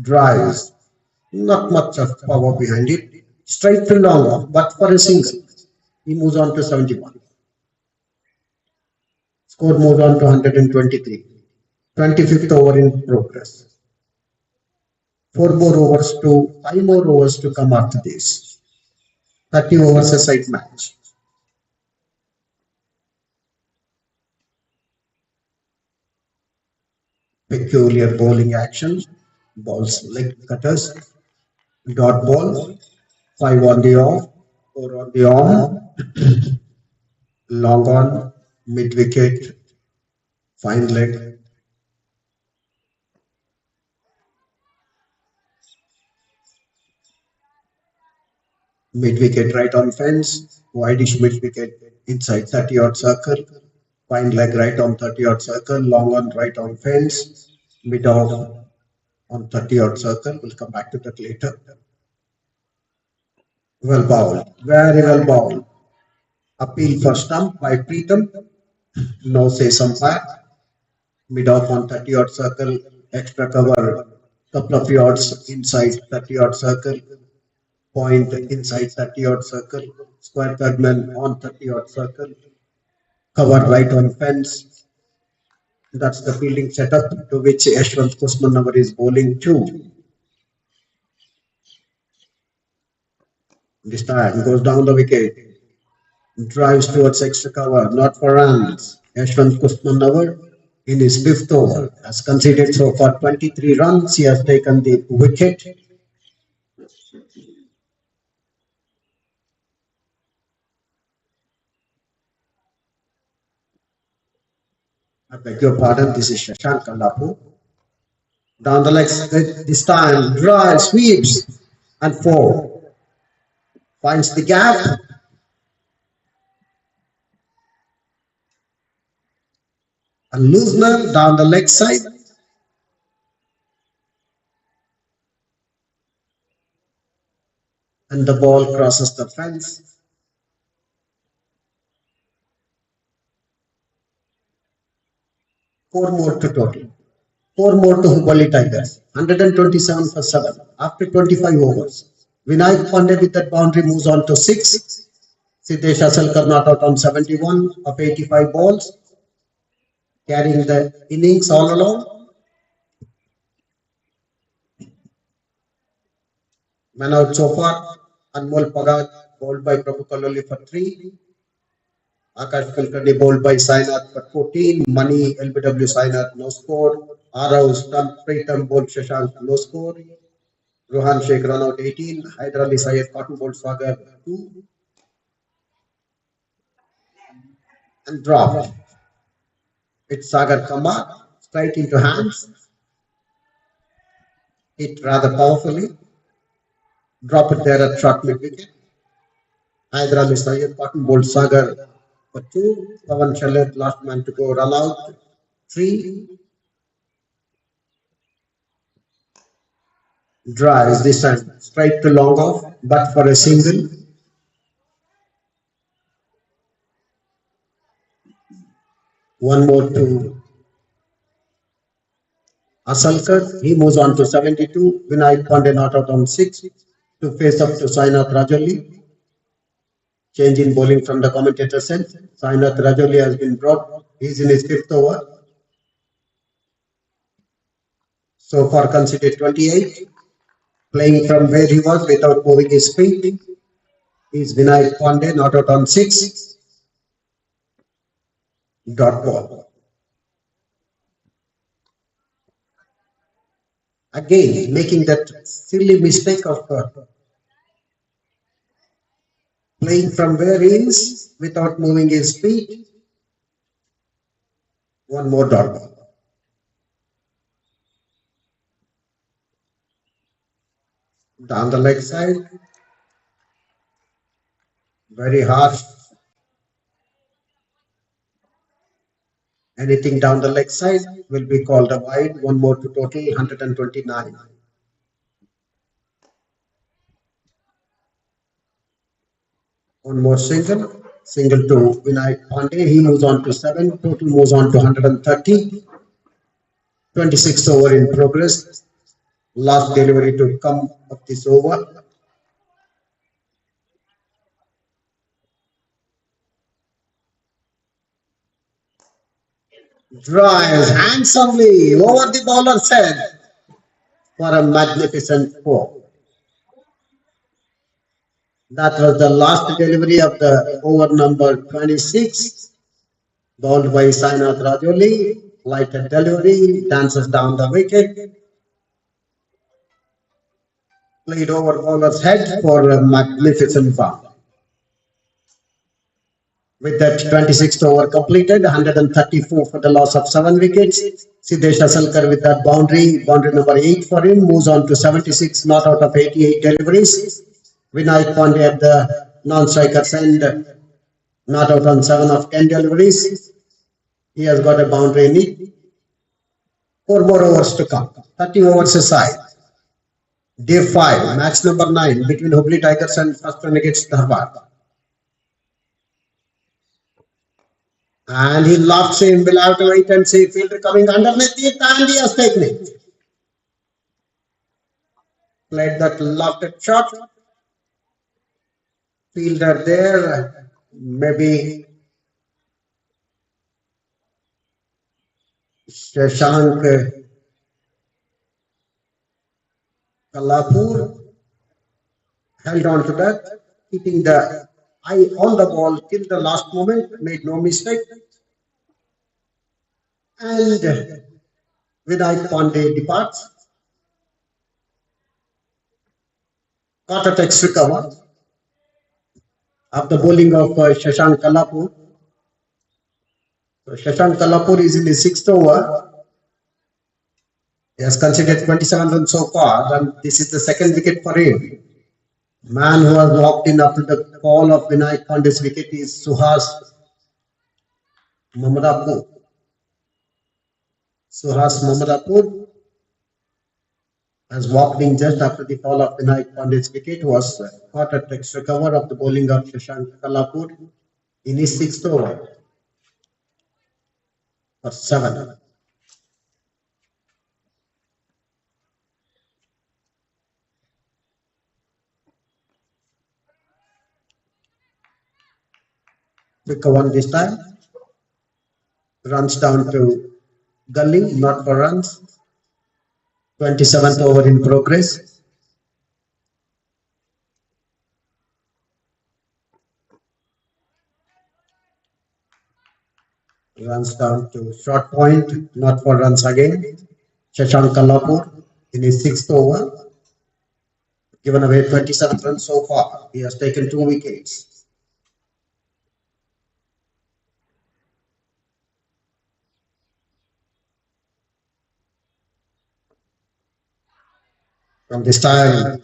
drives, not much of power behind it, straight to long off, but for a single, he moves on to 71. Score moves on to 123. 25th over in progress. 5 more overs to come after this. 30 overs a side match. Peculiar bowling action. Balls leg cutters. Dot ball. 5 on the off. 4 on the on. Long on. Mid wicket. Fine leg. Mid wicket right on fence. Wideish mid wicket inside 30 odd circle. Fine leg right on 30 odd circle. Long on right on fence. Mid off on 30 odd circle. We'll come back to that later. Well bowled. Very well bowled. Appeal for stump by Preetham. No say umpire. Mid off on 30 odd circle. Extra cover. Couple of yards inside 30 odd circle. Point inside 30 odd circle. Square third man on 30 odd circle. Cover right on fence. That's the fielding setup to which Yashwant Kusmanawar is bowling to. This time goes down the wicket. Drives towards extra cover, not for runs. Yashwant Kusmanawar in his 5th over has conceded so far 23 runs. He has taken the wicket. I beg your pardon, this is Shashank Kalapu. Down the legs this time, drives, sweeps, and 4. Finds the gap. A loosener down the leg side. And the ball crosses the fence. Four more to total. 4 more to HUBBALI Tigers. 127 for 7 after 25 overs. Vinayak Pandey with that boundary moves on to 6. Siddesh Asalkar not out on 71 of 85 balls. Carrying the innings all along. Man out so far. Anmol Pagat bowled by Prabhu Kaloli for 3. Akash Kulkarni bowled by Sainath for 14. Mani LBW Sainath no score. Arav Stump Preetham bowled Shashank no score. Ruhan Sheikh run out 18. Hyder Ali Syed cotton bowled Sagar 2. And dropped. It's Sagar Kama straight into hands. Hit rather powerfully. Drop it there at short mid wicket. Hyder Ali Syed cotton bowled Sagar for 2. Pawan Chalet last man to go run out. 3. Drives this time straight to long off, but for a single. One more to Asalkar. He moves on to 72. Vinayak Pandey not out on 6 to face up to Sainath Rajoli. Change in bowling from the commentator said. Sainath Rajoli has been brought. He's in his 5th over. So far conceded 28. Playing from where he was without moving his feet is Vinayak Pandey not out on 6. Dot ball. Again, making that silly mistake of playing from where he is without moving his feet. One more dot ball. Down the leg side. Very harsh. Anything down the leg side will be called a wide. One more to total 129. One more single. Single to Vinayak Pandey. He moves on to 7. Total moves on to 130. 26th over in progress. Last delivery to come of this over. Drives handsomely over the bowler's head for a magnificent 4. That was the last delivery of the over number 26. Bowled by Sainath Rajoli. Lighted delivery. Dances down the wicket. Played over bowler's head for a magnificent 1. With that 26th over completed, 134 for the loss of 7 wickets. Siddesh Asalkar with that boundary number 8 for him, moves on to 76, not out of 88 deliveries. Vinayak Pandey at the non-striker's end, not out on 7 of 10 deliveries. He has got a boundary in it. 4 more overs to come. 30 overs aside. Day 5, match number 9 between Hubballi Tigers and first Renegades Dharwad. And he lofts him, will have to wait and see. Fielder coming underneath it and he has taken it. Played that lofted shot. Fielder there, maybe Shashank Kalapur held on to that, keeping the eye on the ball till the last moment, made no mistake. And Vinayak Pandey departs. Carter takes recover after bowling of Shashank Kalapur. So Shashank Kalapur is in the 6th over. He has conceded 27 runs so far, and this is the 2nd wicket for him. Man who has walked in after the fall of Vinayak Pandey's wicket is Suhas Mamadapur. Suhas Mamadapur has walked in just after the fall of Vinayak Pandey's wicket, was caught at extra cover of the bowling of Shashank Kalapur in his 6th over for 7. Quick one this time. Runs down to Gully, not for runs. 27th over in progress. Runs down to short point, not for runs again. Shashank Kalapur in his 6th over. Given away 27 runs so far. He has taken 2 wickets. From this time,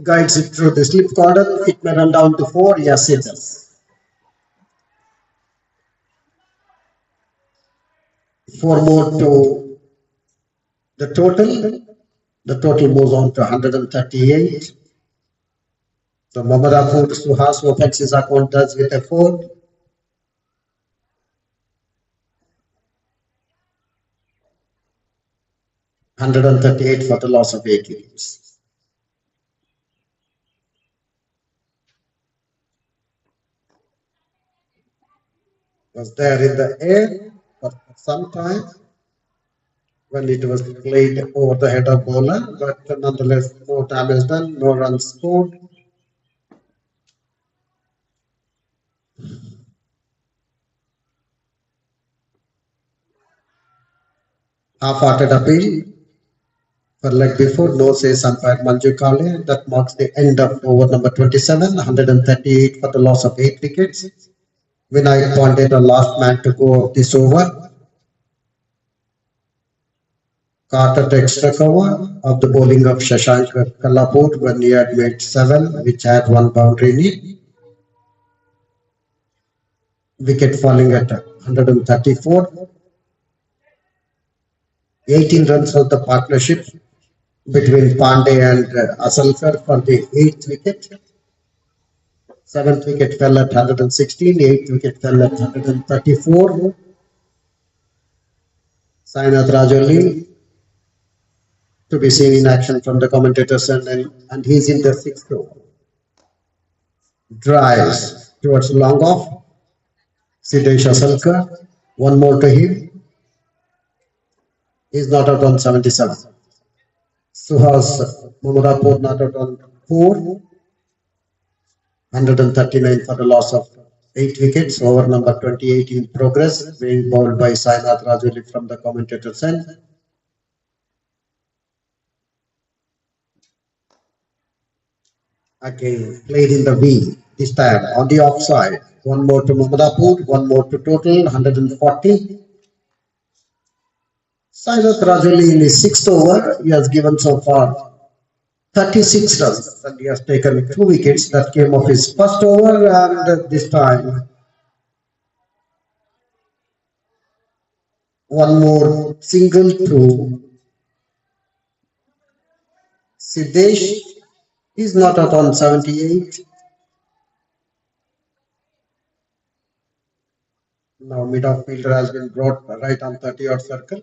guides it through the slip corner. It may run down to 4. Yes, it does. 4 more to the total. The total moves on to 138. So Mamadapur Suhas opens his account with a 4. 138 for the loss of 8 wickets. Was there in the air for some time when it was played over the head of bowler, but nonetheless no damage done, no runs scored. Half-hearted appeal for leg before, no says umpire Manju Kale. That marks the end of over number 27, 138 for the loss of 8 wickets. Vinayak Pandey, the last man to go of this over. Carter to extra cover of the bowling of Shashank Kalapur when he had made 7, which had 1 boundary in it. Wicket falling at 134. 18 runs of the partnership between Pandey and Asalkar for the 8th wicket. 7th wicket fell at 116, 8th wicket fell at 134. Sainath Rajoli to be seen in action from the commentators, and he's in the 6th over. Drives towards long off. Siddesh Asalkar, 1 more to him. He's not out on 77. Suhas Mamadapur not out on 4. 139 for the loss of 8 wickets. Over number 28 in progress, being bowled by Sainath Rajoli from the commentator's end. Again, played in the V, this time on the offside. 1 more to Mamadapur, 1 more to total, 140. Sainath Rajoli in his 6th over, he has given so far 36 runs and he has taken 2 wickets. That came off his first over, and this time 1 more single to Siddesh. He's not out on 78. Now mid-off fielder has been brought right on 30-odd circle.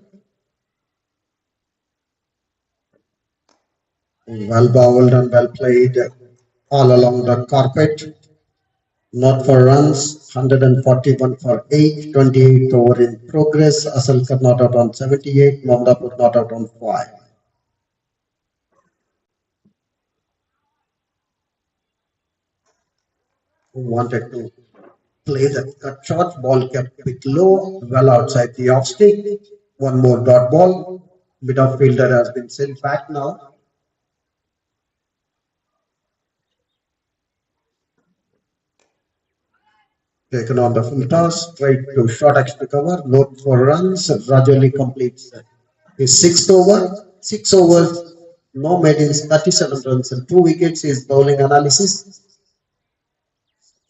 Well bowled and well played all along the carpet. Not for runs, 141 for 8, 28 over in progress. Asalkar not out on 78, Mamadapur not out on 5. Who wanted to play the cut shot, ball kept a bit low, well outside the off stick. 1 more dot ball. Mid-off fielder has been sent back now. Taken on the full toss, straight to short extra cover, note for runs. Rajoli completes his 6th over. 6 overs, no maidens, 37 runs and 2 wickets. His bowling analysis.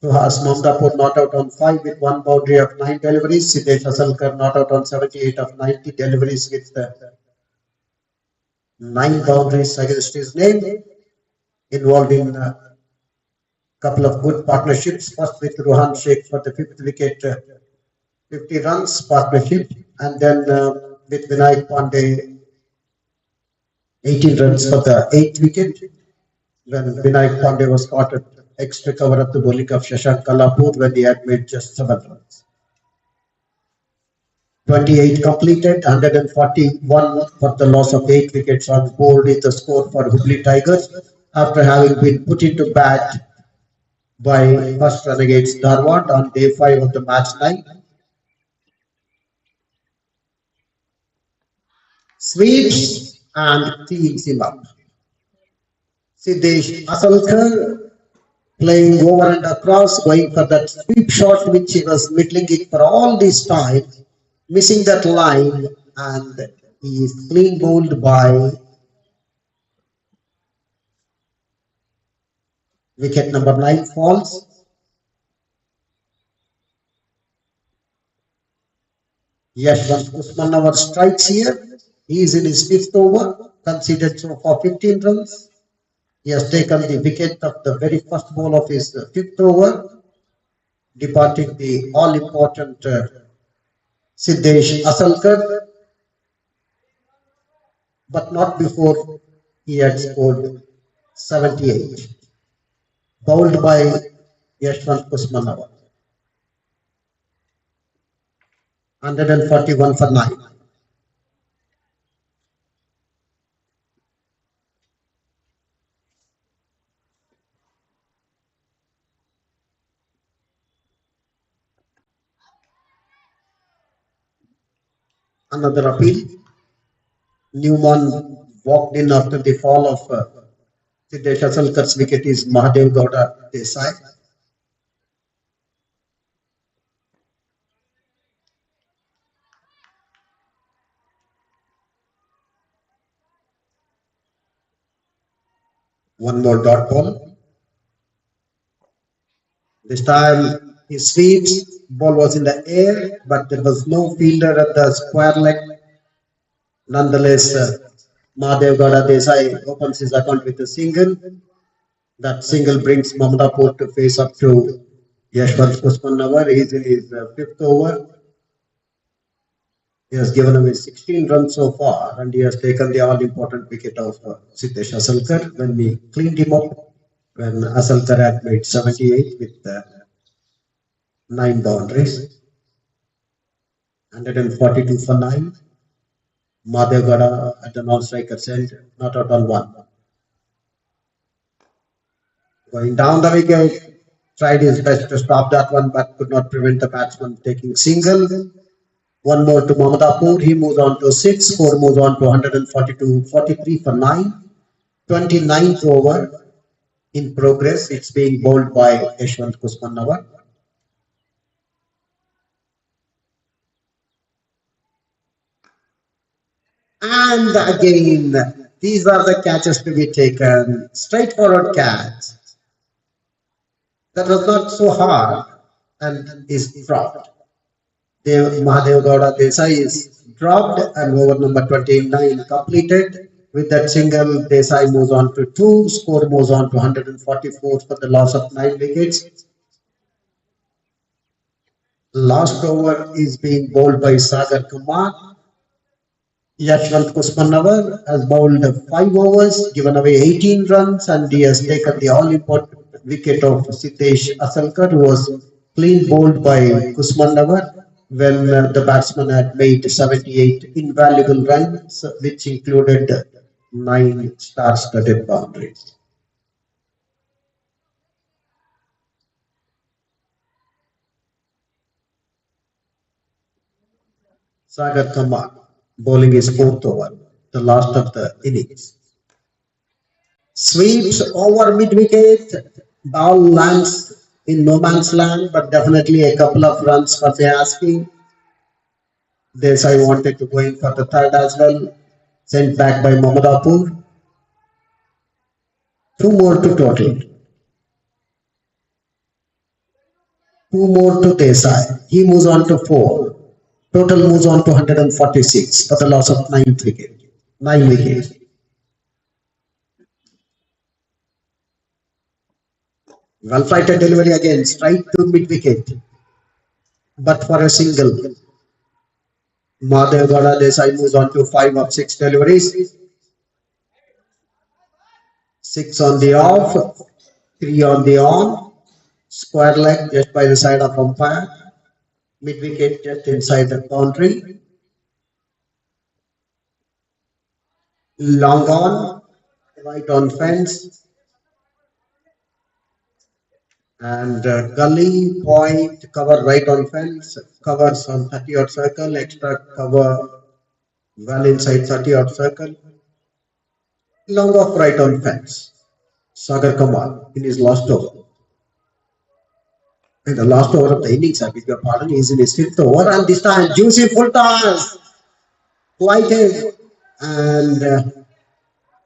Suhas Mamadapur not out on 5 with 1 boundary of 9 deliveries. Siddesh Asalkar not out on 78 of 90 deliveries with 9 boundaries against his name. Involved in a couple of good partnerships. First with Rohan Sheikh for the 5th wicket, 50 runs partnership, and then with Vinayak Pandey, 18 runs for the 8th wicket. When Vinayak Pandey was caught at extra cover of the bowling of Shashank Kalapur when he had made just 7 runs. 28 completed, 141 for the loss of 8 wickets on board is the score for Hubballi Tigers after having been put into bat by first Renegades Dharwad on day 5 of the match night. Sweeps and cleans him up. Siddesh Asalkar playing over and across, going for that sweep shot which he was middling it for all this time, missing that line, and he is clean bowled by wicket number 9 falls. Yashwant Usmanavar strikes here. He is in his fifth over, conceded so far 15 runs. He has taken the wicket of the very first ball of his fifth over, departing the all-important Siddesh Asalkar, but not before he had scored 78, bowled by Yashwant Usmanavar, 141 for 9. Another appeal. Newman walked in after the fall of Siddesh Asalkar's wicket is Mahadev Gowda Desai. One more dot ball. This time he sweeps, ball was in the air, but there was no fielder at the square leg. Nonetheless, Mahadev Gowda Desai opens his account with a single. That single brings Mamadapur to face up to Yashwant Usmanavar. He is in his fifth over. He has given away 16 runs so far, and he has taken the all-important wicket of Siddesh Asalkar when we cleaned him up, when Asalkar had made 78 with 9 boundaries. 142 for 9. Mahadev Gowda at the non-striker's end, not out on 1. Going down the wicket, tried his best to stop that one, but could not prevent the batsman taking single. One more to Mamadapur, he moves on to 6, 4 moves on to 142, 43 for 9. 29th over in progress, it's being bowled by Yashwant Usmanavar. And again, these are the catches to be taken. Straightforward catch. That was not so hard and is dropped. Mahadev Gowda Desai is dropped and over number 29 completed. With that single, Desai moves on to 2, score moves on to 144 for the loss of 9 wickets. Last over is being bowled by Sagar Kumar. Yashwant Usmanavar has bowled 5 overs, given away 18 runs, and he has taken the all-important wicket of Siddesh Asalkar, who was clean bowled by Usmanavar when the batsman had made 78 invaluable runs, which included 9 star-studded boundaries. Sagar Kumar bowling his 4th over, the last of the innings. Sweeps over mid-wicket, ball lands in no man's land, but definitely a couple of runs for the asking. Desai wanted to go in for the third as well, sent back by Mamadapur. 2 more to total. 2 more to Desai. He moves on to 4. Total moves on to 146 for the loss of 9 wickets. Well flighted delivery again, straight to mid-wicket, but for a single. Mahadev Gowda Desai moves on to 5 of 6 deliveries. 6 on the off, 3 on the on. Square leg just by the side of umpire. Mid-wicket just inside the boundary. Long on, right on fence. And gully, point, cover right on fence, covers on 30 odd circle, extra cover well inside 30 odd circle. Long off right on fence. Sagar Kumar in his last over. In the last over of the innings, I beg your pardon, he is in his 5th over, and this time juicy full toss, flighted and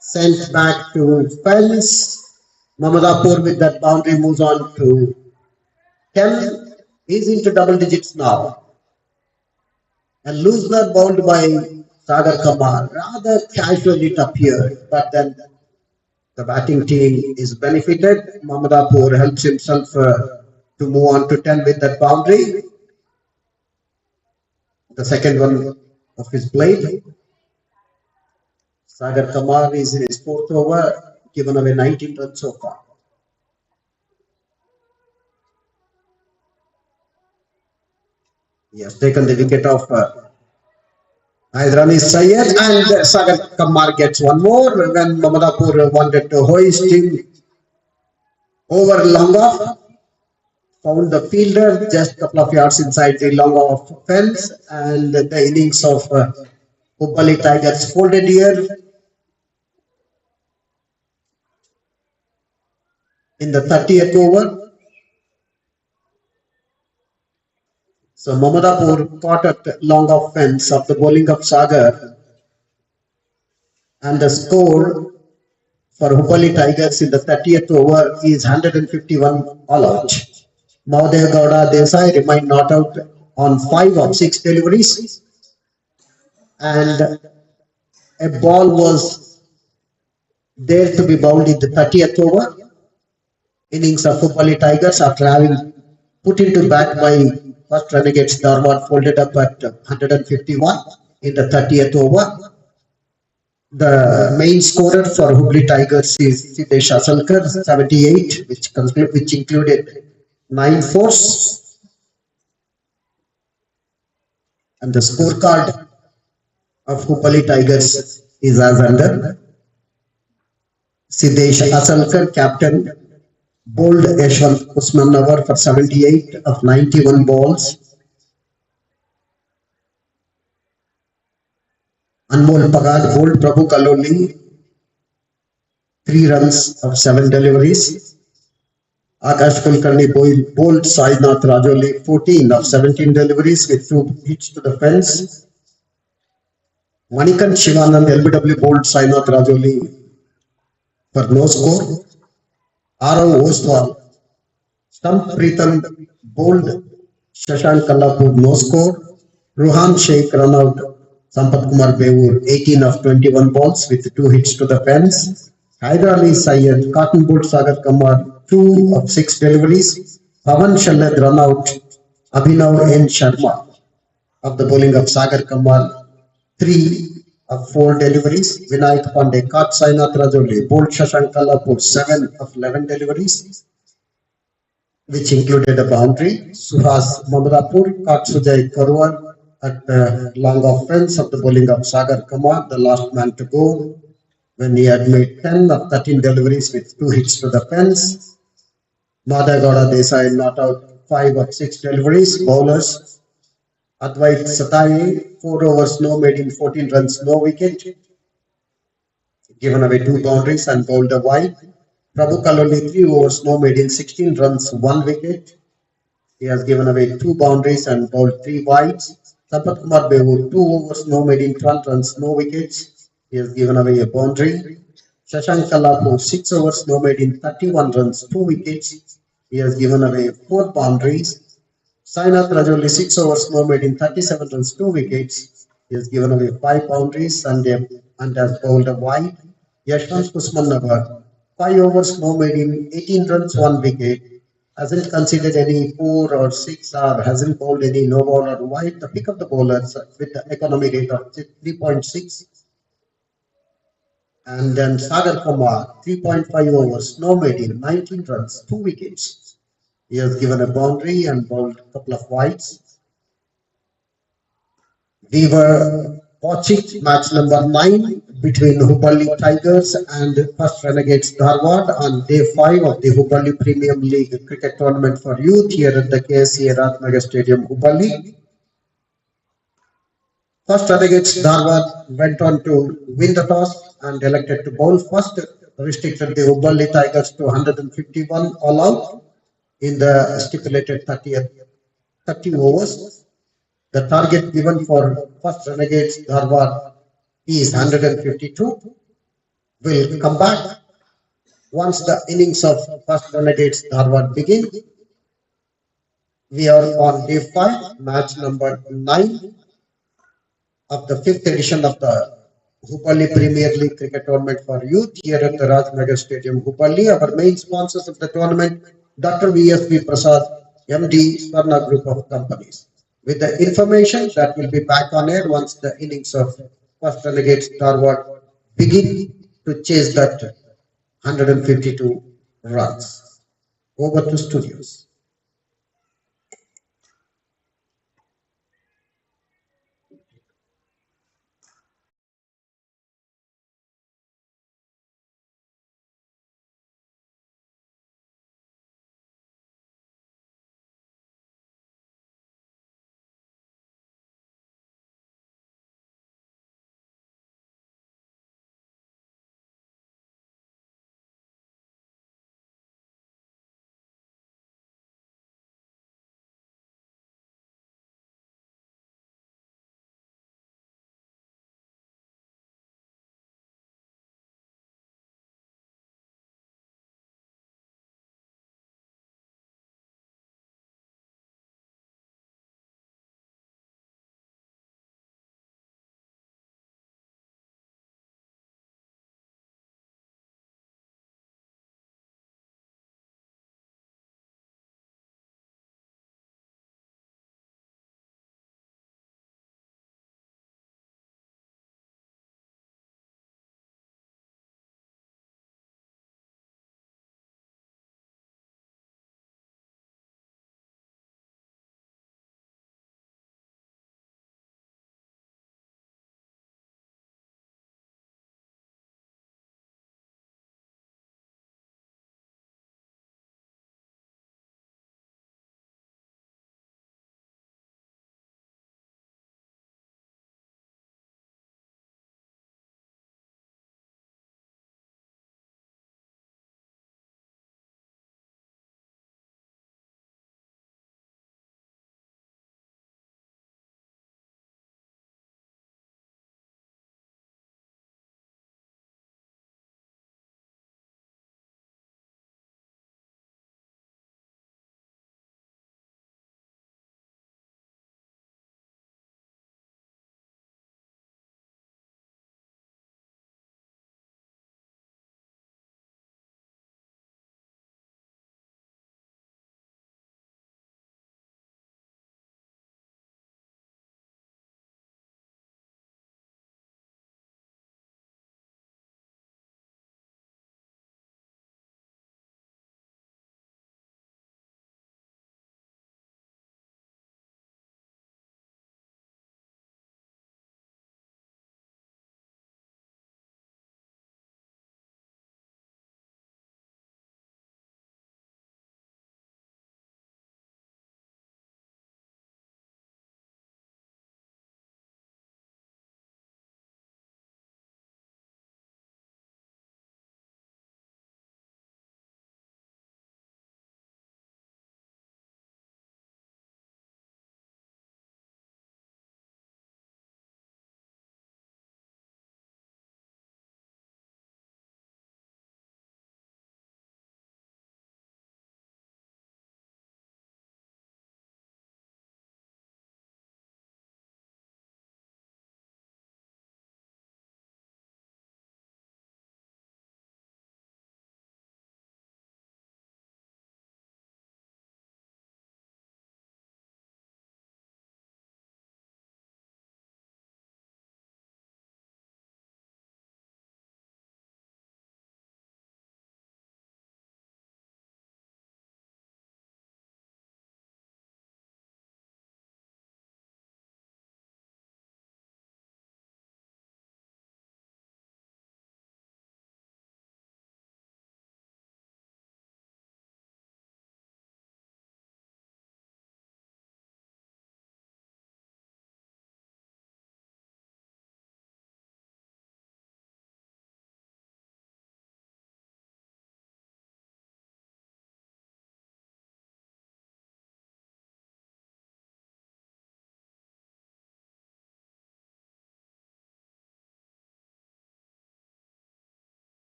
sent back to fence. Mamadapur with that boundary moves on to 10. He's into double digits now. A loosener bowled by Sagar Kamar. Rather casually it appeared, but then the batting team is benefited. Mamadapur helps himself to move on to 10 with that boundary. The second one of his plate. Sagar Kamar is in his fourth over, given away 19 runs so far. He has taken the wicket of Hyderani Syed, and Sagar Kamar gets one more when Mamadapur wanted to hoist him over long off. Found the fielder just a couple of yards inside the long off fence, and the innings of HUBBALI Tigers folded here. In the 30th over, so Mamadapur caught at long off fence of the bowling of Sagar, and the score for HUBBALI Tigers in the 30th over is 151 all out. Mahodaya Gowda Desai remained not out on 5 of 6 deliveries, and a ball was there to be bowled in the 30th over. Innings of HUBBALI Tigers, after having put into bat by first Renegades Dharwad, folded up at 151 in the 30th over. The main scorer for HUBBALI Tigers is Siddesh Asalkar, 78, which included 9 fours. And the scorecard of HUBBALI Tigers is as under. Siddesh Asalkar, captain, bowled Yashwant Usmanavar for 78 of 91 balls. Anmol Pagad bowled Prabhu Kaloli, 3 runs of 7 deliveries. Akash Kulkarni bowled Sainath Rajoli, 14 of 17 deliveries with 2 hits to the fence. Manikant Shivanand LBW bowled Sainath Rajoli for no score. Arav Oswal, Stump Pritham bowled Shashank Kallapur, no score. Ruhan Sheikh run out Sampath Kumar Bevur, 18 of 21 balls with 2 hits to the fence. Hyderali Syed, cotton bowled Sagar Kamar, 2 of 6 deliveries. Pavan Shalad run out Abhinav N. Sharma of the bowling of Sagar Kamar, 3 of 4 deliveries. Vinayak Pandey caught Sainath Rajoli, bowled Shashank Kallapur, 7 of 11 deliveries, which included a boundary. Suhas Mamadapur caught Sujay Karwar at the long off fence of the bowling of Sagar Kamar, the last man to go, when he had made 10 of 13 deliveries with 2 hits to the fence. Mahodaya Gowda Desai not out 5 of 6 deliveries. Bowlers Advait Satai, 4 overs, no made in 14 runs, no wicket. Given away 2 boundaries and bowled a wide. Prabhu Kaloli, 3 overs, no made in 16 runs, 1 wicket. He has given away 2 boundaries and bowled 3 wides. Sampath Kumar Bevur, 2 overs, no made in 12 runs, no wickets. He has given away a boundary. Shashank Kallapur, 6 overs, no made in 31 runs, 2 wickets. He has given away 4 boundaries. Sainath Rajoli, 6 overs, no made in 37 runs, 2 wickets. He has given away 5 boundaries and has bowled a wide. Yashwant Usmanavar, 5 overs, no made in 18 runs, 1 wicket. Hasn't considered any 4 or 6 or hasn't bowled any no ball or wide. The pick of the bowlers with the economy rate of 3.6. And then Sagar Kumar, 3.5 overs, no made in 19 runs, 2 wickets. He has given a boundary and bowled a couple of wides. We were watching match number 9 between HUBBALI Tigers and First Renegades Dharwad on day 5 of the HUBBALI Premium League Cricket Tournament for Youth here at the KSCA Ratnagar Stadium, HUBBALI. First Renegades Dharwad went on to win the toss and elected to bowl first, restricted the HUBBALI Tigers to 151 all out in the stipulated 30 overs. The target given for First Renegades Dharwad is 152. Will come back once the innings of First Renegades Dharwad begin. We are on day 5, match number 9. of the fifth edition of the Hubballi Premier League Cricket Tournament for Youth here at the Rajnagar Stadium, Hubballi. Our main sponsors of the tournament, Dr. V.S.V. Prasad, MD, Swarna Group of Companies. With the information that will be back on air once the innings of first Renegades Starward begin to chase that 152 runs. Over to studios.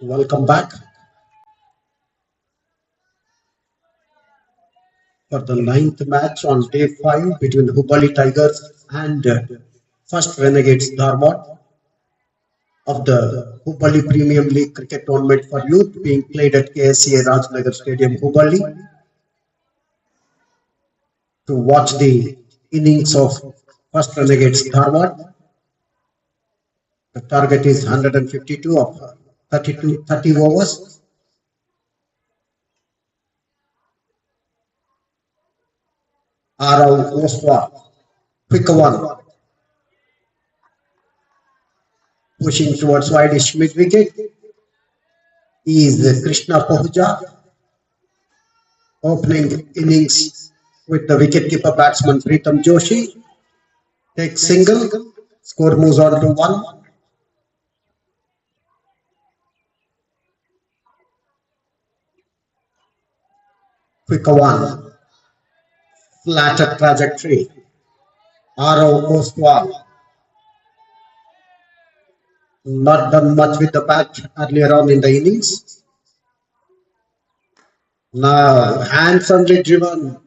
Welcome back for the ninth match on day 5 between Hubballi Tigers and first Renegades Dharwad of the Hubballi Premium League Cricket Tournament for Youth being played at KSCA Rajnagar Stadium, Hubballi. To watch the innings of first Renegades Dharwad. The target is 152 of 30 overs. Arav Oswa, quick one, pushing towards wideish mid wicket is Krishna Pohuja, opening innings with the wicketkeeper batsman Pritam Joshi. Takes single, score moves on to 1. Quick one, flatter trajectory. Arav Oswa not done much with the bat earlier on in the innings. Now handsomely driven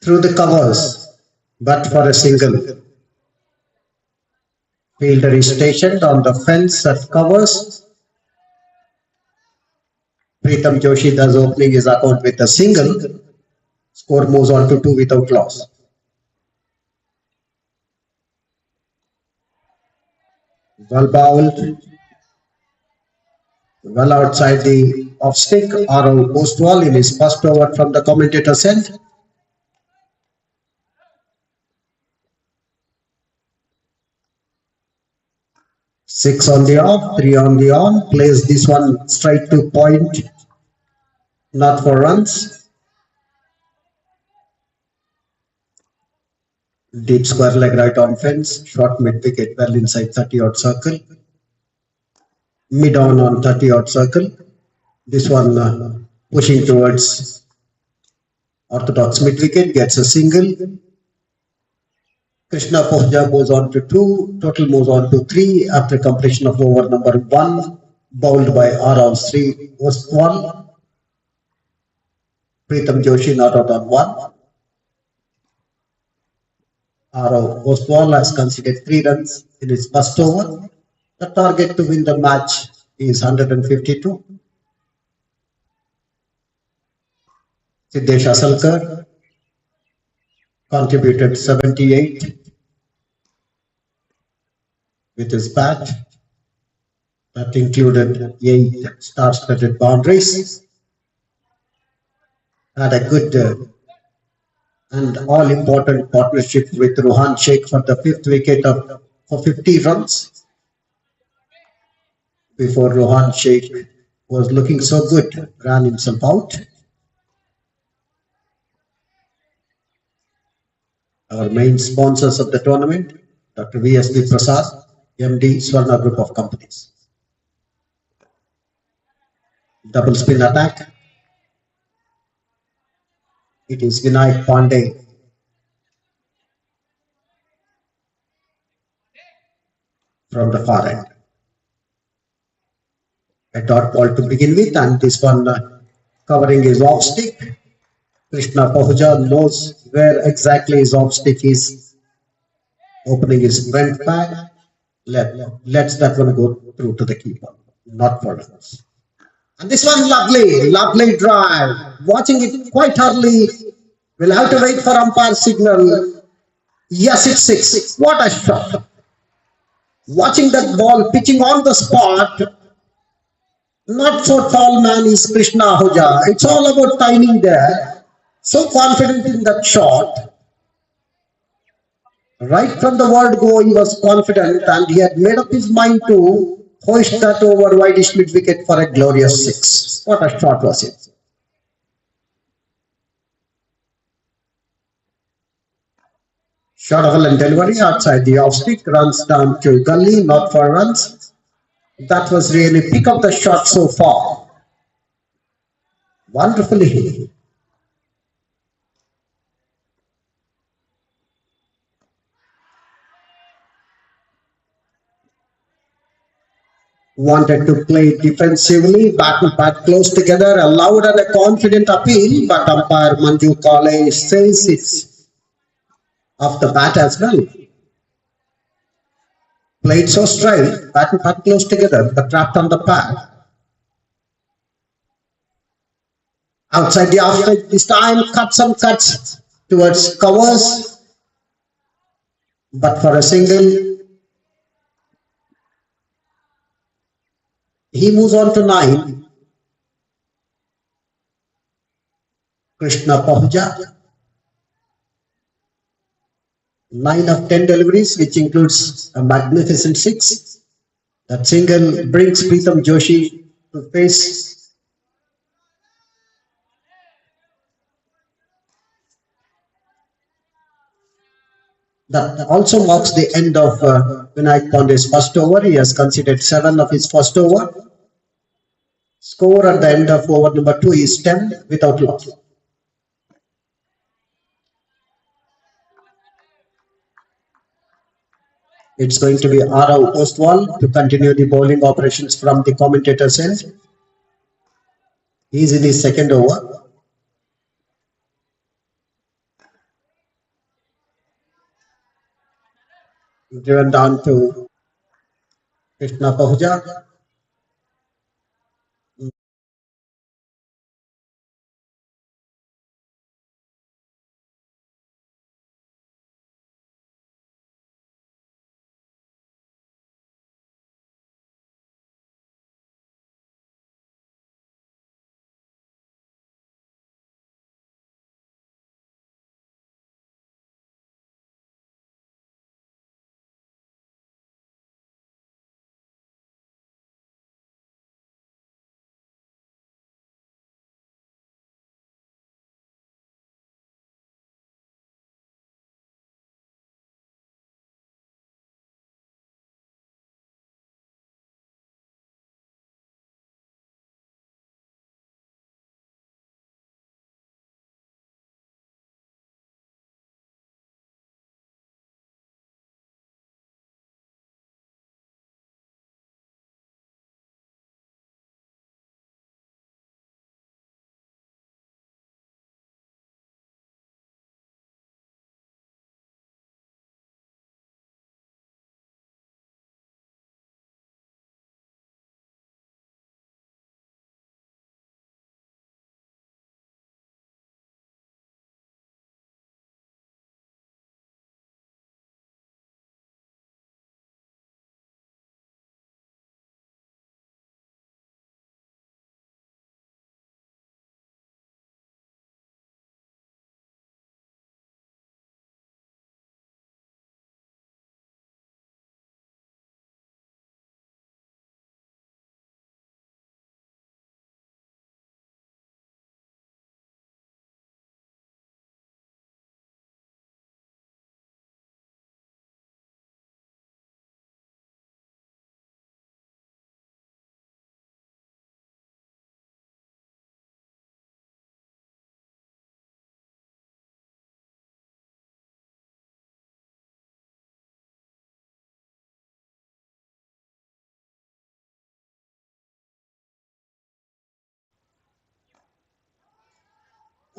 through the covers, but for a single. Fielder is stationed on the fence at covers. Pritam Joshi does opening his account with a single. Score moves on to 2 without loss. Well bowled. Well outside the off stick. Arav Ostwal in his first over from the commentator's end. Six on the off, 3 on the on. Plays this one straight to point. Not for runs. Deep square leg right on fence. Short mid wicket well inside 30 odd circle. Mid on 30 odd circle. This one pushing towards orthodox mid wicket, gets a single. Krishna Pohja goes on to 2, total moves on to 3 after completion of over number 1, bowled by Arav Sri Ostwal. Pritam Joshi not out on 1. Arav Ostwal has conceded 3 runs in his first over. The target to win the match is 152. Siddesh Asalkar contributed 78 with his bat. That included 8 star-studded boundaries. Had a good and all-important partnership with Rohan Sheikh for the 5th wicket for 50 runs. Before Rohan Sheikh was looking so good, ran himself out. Our main sponsors of the tournament, Dr. V.S.D. Prasad, MD, Swarna Group of Companies. Double spin attack. It is Vinayak Pandey from the far end. A dot ball to begin with, and this one covering his off stick. Krishna Pahuja knows where exactly his off stick is. Opening his front pad. Lets that one go through to the keeper. Not for runs. And this one lovely drive. Watching it quite early. We'll have to wait for umpire signal. Yes, it's 6. What a shot. Watching that ball pitching on the spot. Not so tall man is Krishna Ahuja. It's all about timing there. So confident in that shot. Right from the word go, he was confident and he had made up his mind to hoist that over wideish mid wicket for a glorious 6. What a shot was it. Shot of and delivery outside the off stick, runs down to gully, not for runs. That was really pick up the shot so far. Wonderfully hit. wanted to play defensively, bat to bat close together, a loud and a confident appeal, but umpire Manju Kale says it's off the bat as well. Played so straight, bat and bat close together, but trapped on the pad. Outside the offside this time, cuts towards covers, but for a single, he moves on to 9. Krishna Pahuja, 9 of 10 deliveries, which includes a magnificent 6. That single brings Pritham Joshi to face. That also marks the end of Vinayak Pandey's first over. He has conceded 7 of his first over. Score at the end of over number 2 is 10 without loss. It's going to be Arav Ostwal to continue the bowling operations from the commentator's end. He's in his second over. Driven down to Krishna Pahuja.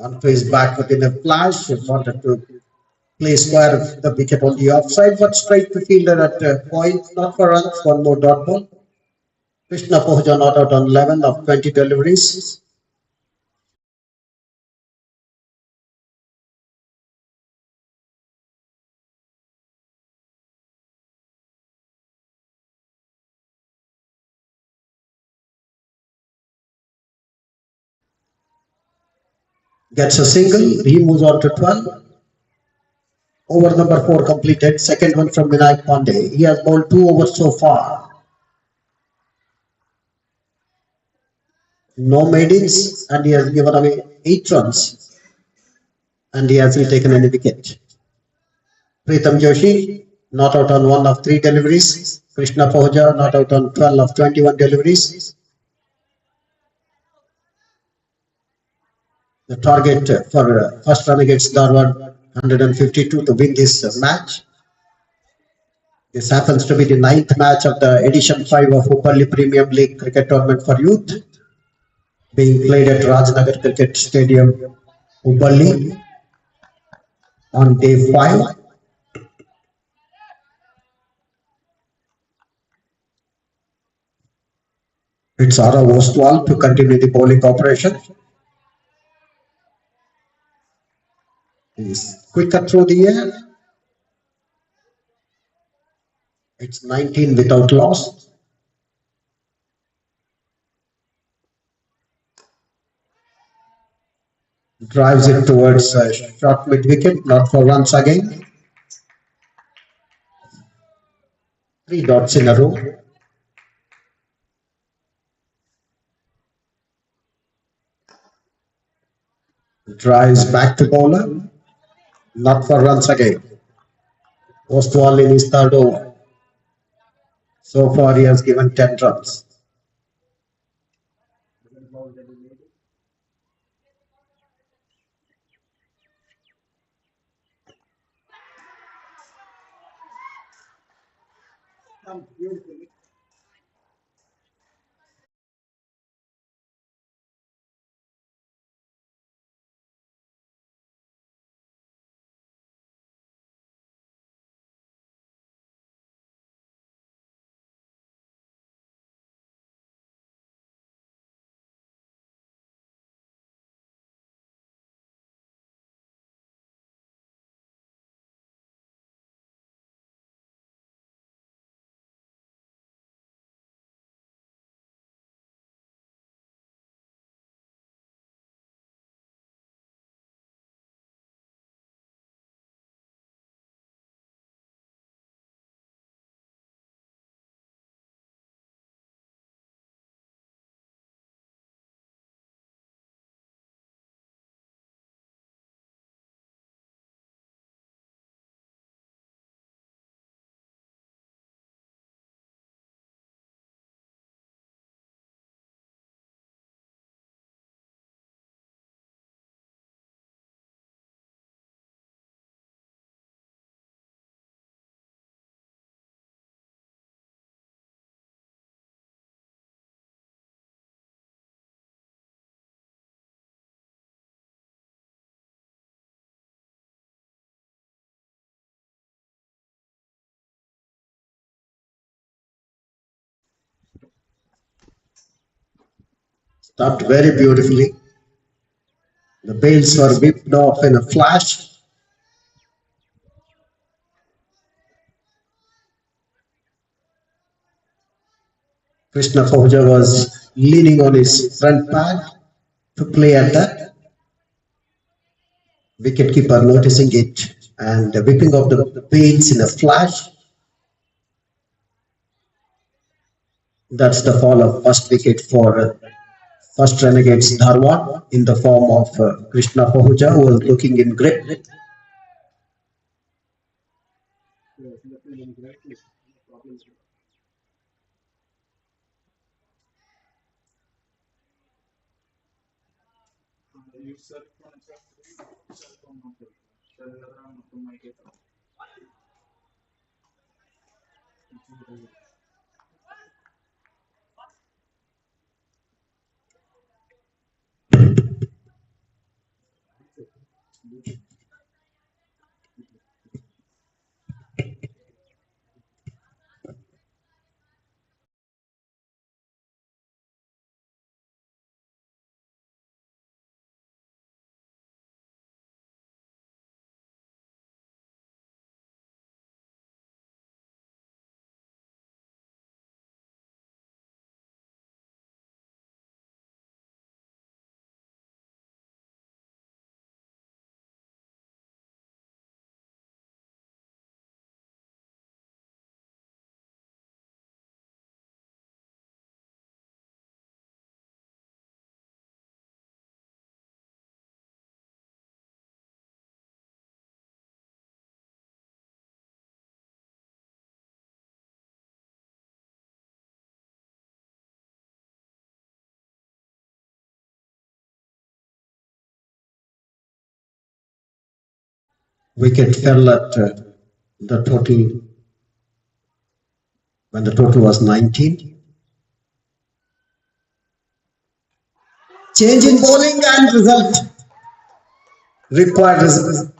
Onto his back foot in a flash. He wanted to play square of the wicket on the offside, but straight to fielder at point, not for runs, one more dot ball. Krishna Pahuja not out on 11 of 20 deliveries. Gets a single, he moves on to 12. Over number 4 completed, second one from Vinayak Pandey. He has bowled 2 overs so far. No maidens, and he has given away 8 runs. And he hasn't taken any wicket. Pritham Joshi not out on 1 of 3 deliveries. Krishna Pahuja not out on 12 of 21 deliveries. The target for first Renegades Dharwad 152 to win this match. This happens to be the ninth match of the Edition 5 of HUBBALLI Premium League Cricket Tournament for Youth, being played at Rajnagar Cricket Stadium, Hubballi, on day 5. It's Ara Ostwal to continue the bowling operation. He's quicker through the air. It's 19 without loss. Drives it towards short mid wicket, not for runs again. 3 dots in a row. Drives back to bowler, not for runs again. Ostwal in his third over. So far he has given 10 runs. Stopped very beautifully. The bails were whipped off in a flash. Krishna Pahuja was leaning on his front pad to play at that. Wicketkeeper noticing it and whipping off the bails in a flash. That's the fall of first wicket for first Renegades Dharwad in the form of Krishna Pahuja, who was looking in grip. Wicket fell at the total when the total was 19. Change in bowling and result required result.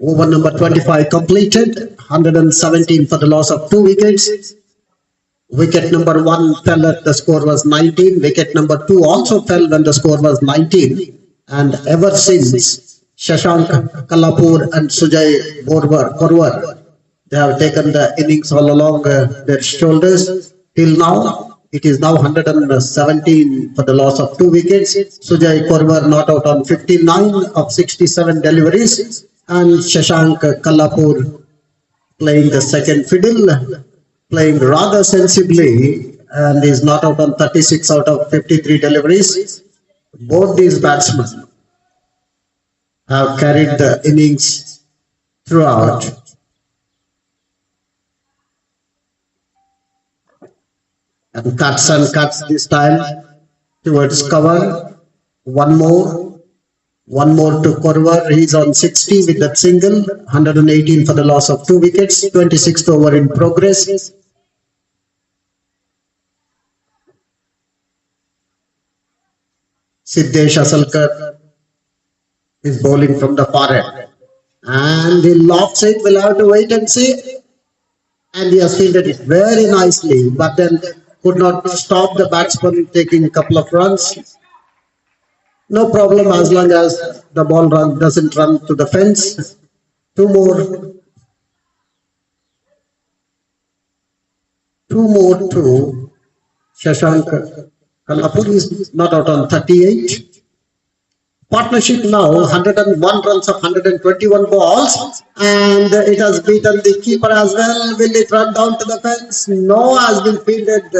Over number 25 completed, 117 for the loss of 2 wickets. Wicket number 1 fell at the score was 19. Wicket number 2 also fell when the score was 19. And ever since, Shashank Kalapur and Sujay Korwar, they have taken the innings all along their shoulders. Till now, it is now 117 for the loss of 2 wickets. Sujay Korwar not out on 59 of 67 deliveries. And Shashank Kalapur playing the second fiddle, playing rather sensibly, and is not out on 36 out of 53 deliveries. Both these batsmen have carried the innings throughout. And cuts this time towards cover. One more to Korwar. He's on 60 with that single. 118 for the loss of 2 wickets. 26th over in progress. Siddesh Asalkar is bowling from the far end. And he lofts it. We'll have to wait and see. And he has fielded it very nicely. But then could not stop the batsman taking a couple of runs. No problem as long as the ball doesn't run to the fence. Two more to Shashank Kalapur is not out on 38. Partnership now 101 runs of 121 balls, and it has beaten the keeper as well. Will it run down to the fence? No, has been fielded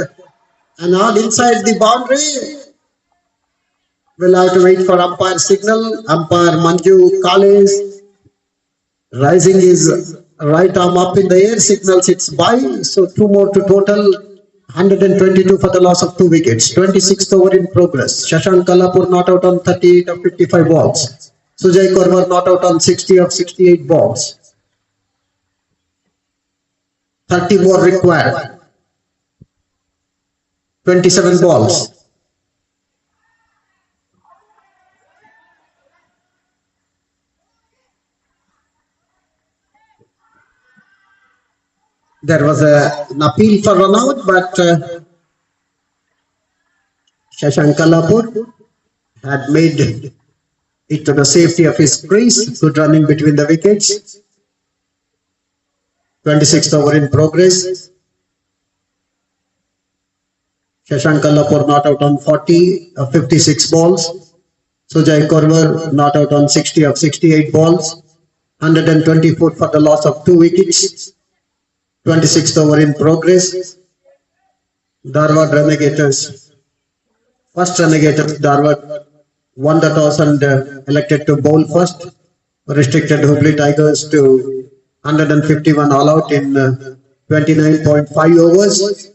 and out inside the boundary. We'll have to wait for umpire signal. Umpire Manju Kales rising his right arm up in the air, signals it's by. So 2 more to total. 122 for the loss of 2 wickets. 26th over in progress. Shashank Kalapur not out on 38 of 55 balls. Sujay Korwar not out on 60 of 68 balls. 30 more required. 27 balls. There was an appeal for run out, but Shashank Kalapur had made it to the safety of his crease. Good running between the wickets. 26th over in progress. Shashank Kalapur not out on 40 of 56 balls. Sujay Korwar not out on 60 of 68 balls. 124 for the loss of 2 wickets. 26th over in progress. Dharwad Renegades. First Renegades Dharwad won the toss and elected to bowl first. Restricted Hubballi Tigers to 151 all out in 29.5 overs.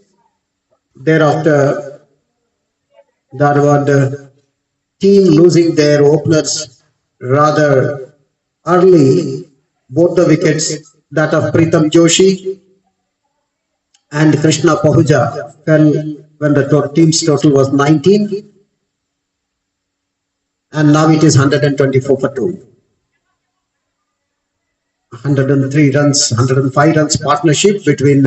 Thereafter, Dharwad team losing their openers rather early. Both the wickets, that of Pritam Joshi and Krishna Pahuja, fell when the team's total was 19. And now it is 124 for 2. 103 runs, 105 runs partnership between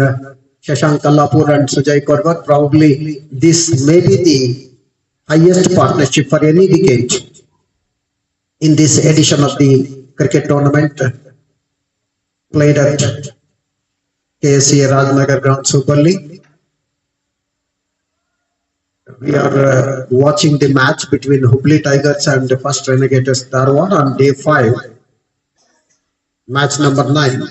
Shashank Kalapur and Sujay Korwar. Probably this may be the highest partnership for any wicket in this edition of the cricket tournament played at KSCA Rajnagar Ground HUBBALLI. We are watching the match between Hubballi Tigers and the first Renegades Dharwad on day 5, match number 9.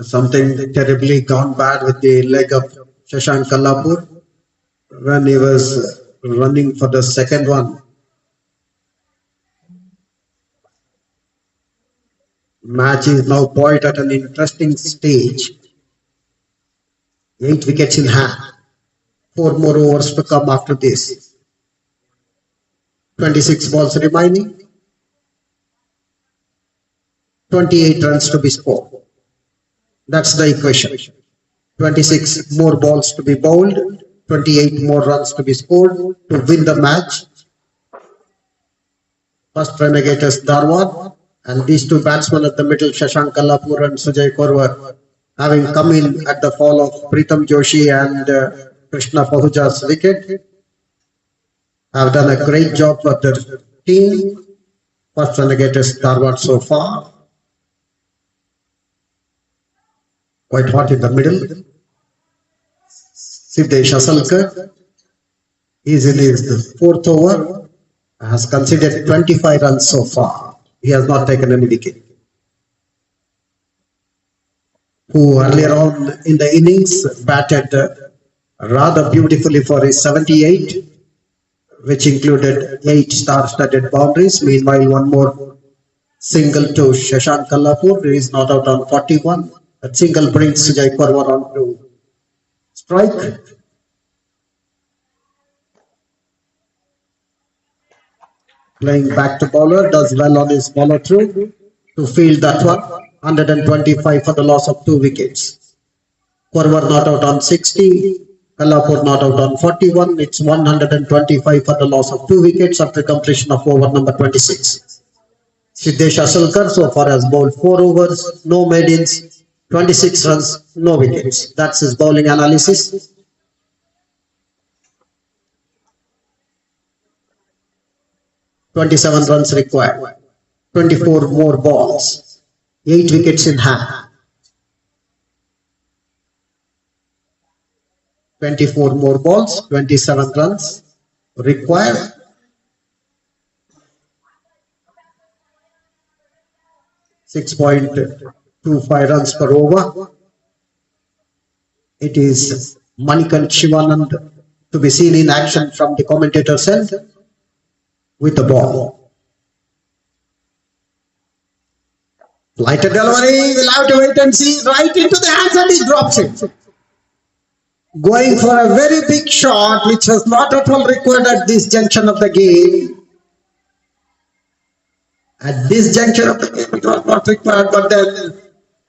Something terribly gone bad with the leg of Shashank Kalapur when he was running for the second one. Match is now poised at an interesting stage. 8 wickets in hand. 4 more overs to come after this. 26 balls remaining. 28 runs to be scored. That's the equation. 26 more balls to be bowled. 28 more runs to be scored to win the match. First Renegades Dharwad, and these two batsmen at the middle, Shashank Kallapur and Sujay Korwar, having come in at the fall of Pritam Joshi and Krishna Pahuja's wicket, have done a great job for their team. First Renegades Dharwad so far. Quite hot in the middle. Siddesh Asalkar is in his fourth over, has conceded 25 runs so far. He has not taken any wicket. Who earlier on in the innings batted rather beautifully for his 78, which included 8 star-studded boundaries. Meanwhile, one more single to Shashank Kallapur. He is not out on 41. That single brings Sujay Korwar on to strike. Playing back to bowler, does well on his follow through to field that one. 125 for the loss of 2 wickets. Korwar not out on 60. Kallapur not out on 41. It's 125 for the loss of 2 wickets after completion of over number 26. Siddesh Asalkar so far has bowled 4 overs, no maidens, 26 runs, no wickets. That's his bowling analysis. "27 runs required, 24 more balls, 8 wickets in hand. 24 more balls, 27 runs required. .25 runs per over. It is Manikant Shivanand to be seen in action from the commentator's end with the ball. Lighter delivery, we'll have to wait and see. Right into the hands and he drops it. Going for a very big shot which was not at all required at this junction of the game. At this juncture of the game it was not required, but then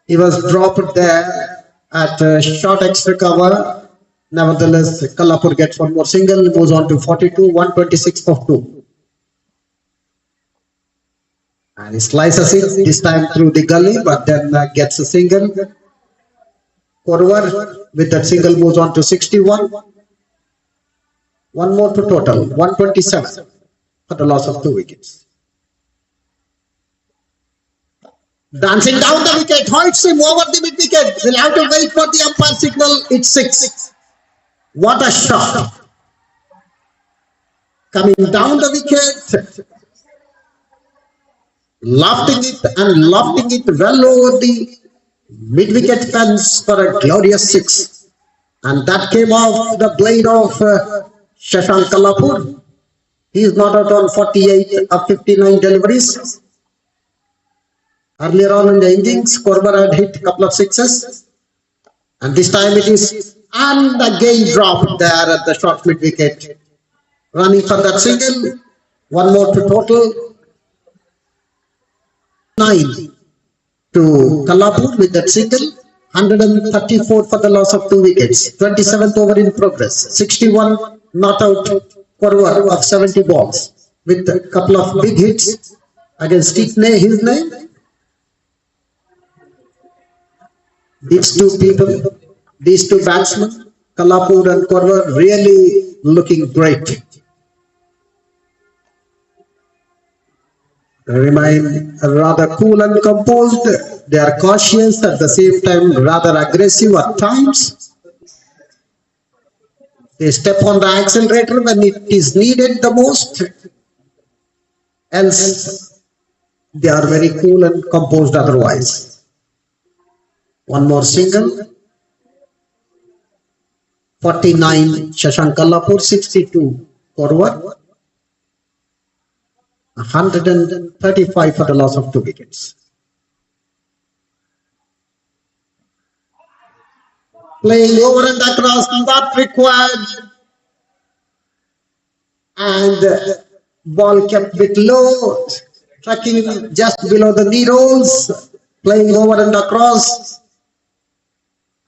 he was dropped there at a short extra cover. Nevertheless, Kallapur gets one more single, moves on to 42, 126 for 2. And he slices it, this time through the gully, but then gets a single. Korwar with that single moves on to 61. One more to total, 127 for the loss of 2 wickets. Dancing down the wicket, hoists him over the mid wicket. We'll have to wait for the umpire signal. It's 6. What a shot. Coming down the wicket, lofting it well over the mid wicket fence for a glorious 6. And that came off the blade of Shashank Kallapur. He is not out on 48 of 59 deliveries. Earlier on in the innings, Korwar had hit a couple of 6s. And this time it is, and again dropped there at the short mid wicket. Running for that single. One more to total. 9 to Kallapur with that single. 134 for the loss of 2 wickets. 27th over in progress. 61 not out Korwar of 70 balls. With a couple of big hits against his name. These two people, these two batsmen, Kallapur and Korwar, really looking great. Remain rather cool and composed. They are cautious, at the same time rather aggressive at times. They step on the accelerator when it is needed the most. Else, they are very cool and composed otherwise. One more single. 49 Shashank Kallapur, 62 Korwar. 135 for the loss of 2 wickets. Playing over and across, not required. And ball kept a bit low, tracking just below the knee rolls. Playing over and across.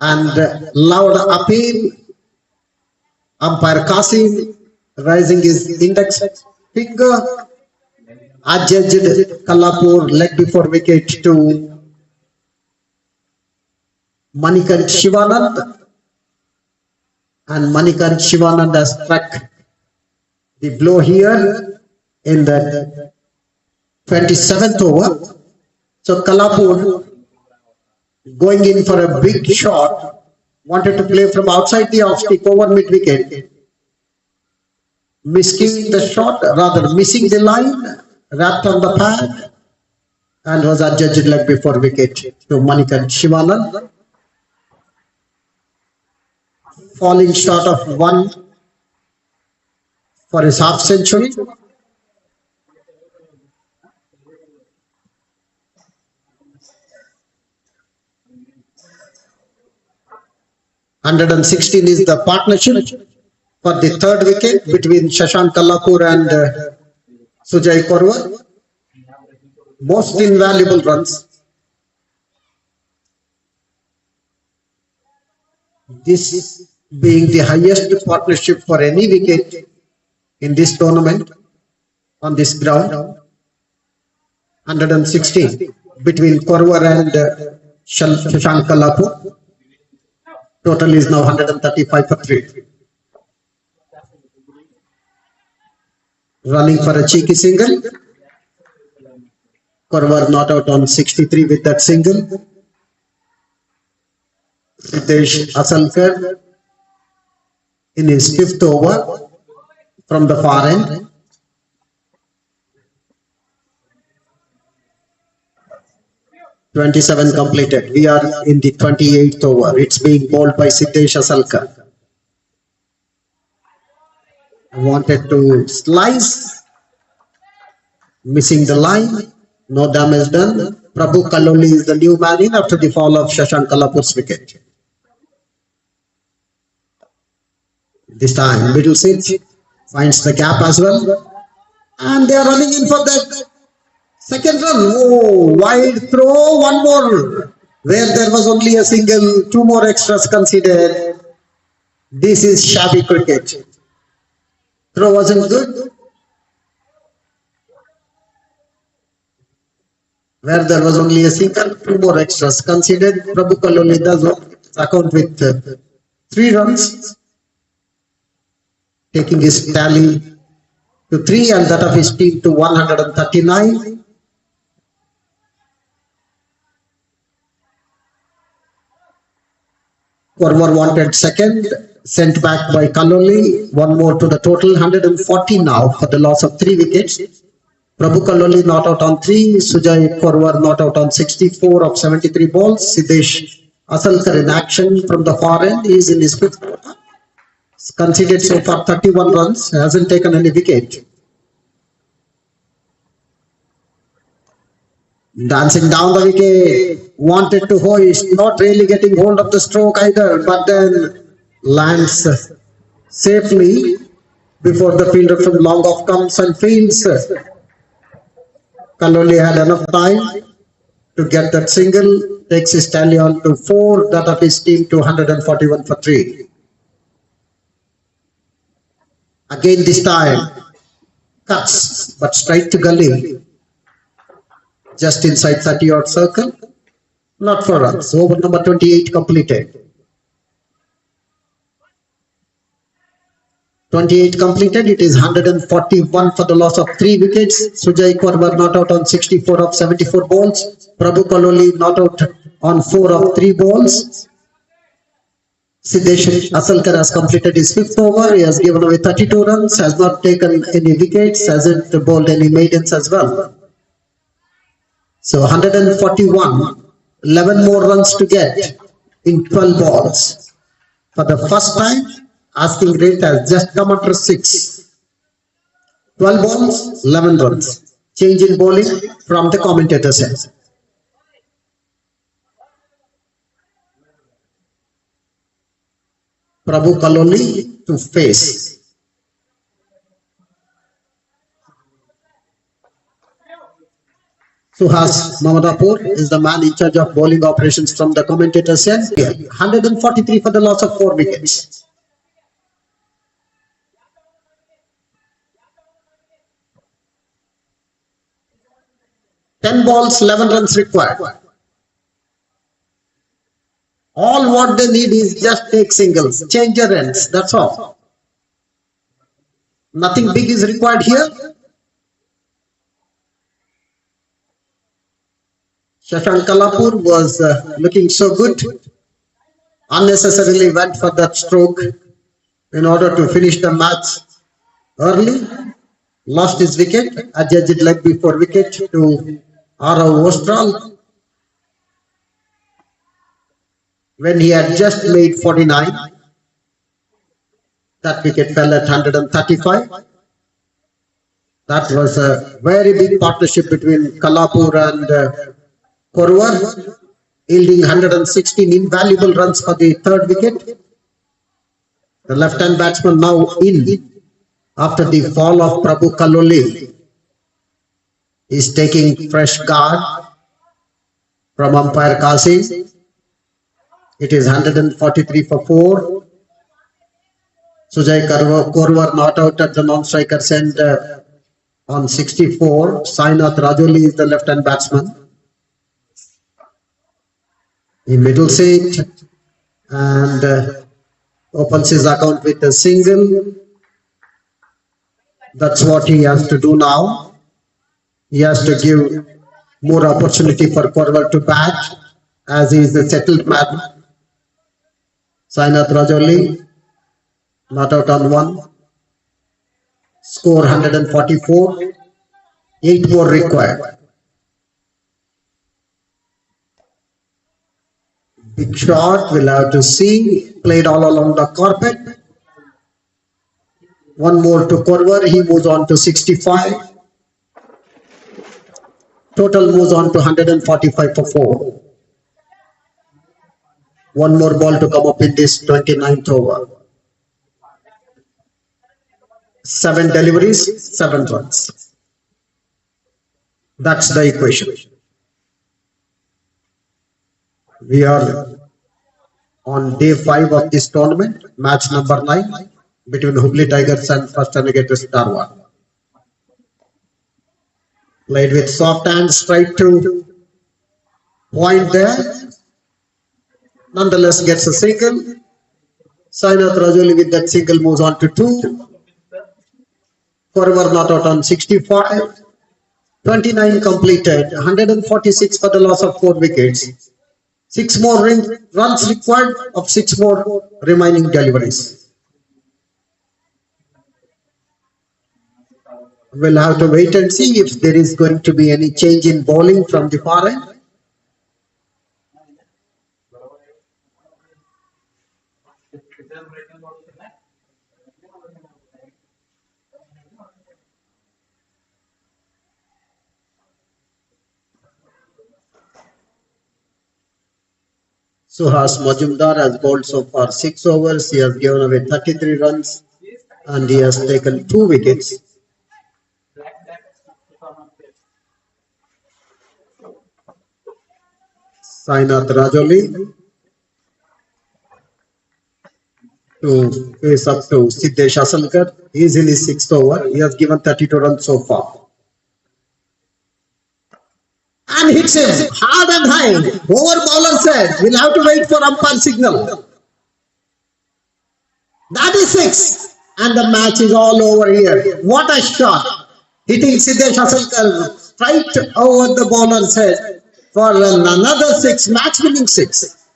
And loud appeal. Umpire Qasim raising his index finger Adjudged Kallapur leg before wicket to Manikant Shivanand, and Manikant Shivanand has struck the blow here in the 27th over. So Kallapur going in for a big shot, wanted to play from outside the off stick over mid wicket, missing the shot, rather missing the line, wrapped on the pad, and was adjudged leg before wicket to Manikant Shivanand. Falling short of one for his half century. (116) is the partnership for the third wicket between Shashank Kallapur and Sujay Korwar. Most invaluable runs. This being the highest partnership for any wicket in this tournament on this ground. 116 between Korwar and Shashank Kallapur. Total is now 135 for 3. Running for a cheeky single. Korwar not out on 63 with that single. Ritesh Asalkar in his 5th over from the far end. (27 completed. We are in the 28th over. It's being bowled by Ritesh Asalkar. Wanted to slice, missing the line. No damage done. Prabhu Kaloli is the new man in after the fall of Shashank Kallapur's wicket. This time middle switch finds the gap as well, and they are running in for that second run. Oh, wide throw, one more, where there was only a single, 2 more extras considered. This is shabby cricket. Throw wasn't good, where there was only a single, 2 more extras considered. Prabhu Kaloli does account with 3 runs, taking his tally to 3 and that of his team to 139. Korwar wanted second, sent back by Kaloli. 1 more to the total, 140 now for the loss of 3 wickets. Prabhu Kaloli not out on 3, Sujay Korwar not out on 64 of 73 balls. Ritesh Asalkar in action from the far end. He is in his 5th over. Conceded so far 31 runs, hasn't taken any wicket. Dancing down the wicket, wanted to hoist, not really getting hold of the stroke either, but then lands safely before the fielder from long off comes and fields. Kaloli had enough time to get that single, takes his tally on to 4, that of his team to 141 for 3. Again this time, cuts, but straight to gully. Just inside 30-odd circle, not for runs. Over number 28 completed. 28 completed, it is 141 for the loss of 3 wickets. Sujay Korwar not out on 64 of 74 balls. Prabhu Kaloli not out on 4 of 3 balls. Ritesh Asalkar has completed his 5th over. He has given away 32 runs, has not taken any wickets, hasn't bowled any maidens as well. So 141, 11 more runs to get in 12 balls. For the first time, asking rate has just come under 6. 12 balls, 11 runs. Change in bowling from the commentator's end. Prabhu Kaloli to face. Suhas Mamadapur is the man in charge of bowling operations from the commentator's end. 143 for the loss of 4 wickets. 10 balls, 11 runs required. All what they need is just take singles, change your ends, that's all. Nothing big is required here. Shashank Kalapur was looking so good, unnecessarily went for that stroke in order to finish the match early, lost his wicket, adjudged leg before wicket to Arav Ostral when he had just made 49. That wicket fell at 135. That was a very big partnership between Kalapur and Korwar, yielding 116 invaluable runs for the third wicket. The left-hand batsman now in after the fall of Prabhu Kaloli is taking fresh guard from umpire Kasi. It is 143 for 4. Sujay Korwar not out at the non-strikers end on 64. Sainath Rajoli is the left-hand batsman. In middle seat and opens his account with a single. That's what he has to do now. He has to give more opportunity for Korwar to bat as he is the settled man. Sainath Rajoli not out on 1. Score 144. 8 more required. Big shot, we'll have to see. Played all along the carpet. One more to Korwar. He moves on to 65. Total moves on to 145 for 4. One more ball to come up in this 29th over. 7 deliveries, 7 runs. That's the equation. We are on day 5 of this tournament, match number 9 between Hubballi Tigers and First Renegades Dharwad. Played with soft hands, tried to point there. Nonetheless gets a single. Sainath Rajoli with that single moves on to 2. Korwar not out on 65. 29 completed. 146 for the loss of 4 wickets. 6 more runs required of 6 more remaining deliveries. We'll have to wait and see if there is going to be any change in bowling from the far end. Suhas Majumdar has bowled so far 6 overs. He has given away 33 runs and he has taken 2 wickets. Sainath Rajoli to face up to Siddesh Asalkar. He is in his 6th over. He has given 32 runs so far. And hits him hard and high. Over bowler said, we'll have to wait for umpire signal. That is 6. And the match is all over here. What a shot. Hitting Siddesh Asalkar straight over the bowler's head for another 6, match winning 6.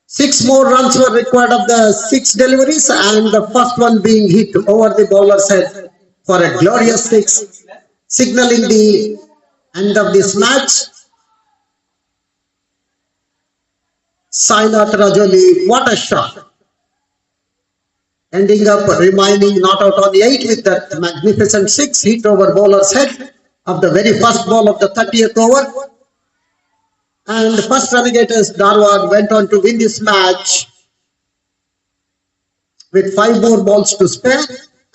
6 more runs were required of the 6 deliveries and the first one being hit over the bowler's head for a glorious 6, signaling the end of this match. Sainath Rajoli, what a shot. Ending up remaining not out on 8 with that magnificent 6 hit over bowler's head of the very first ball of the 30th over. And First Renegades Dharwad went on to win this match with 5 more balls to spare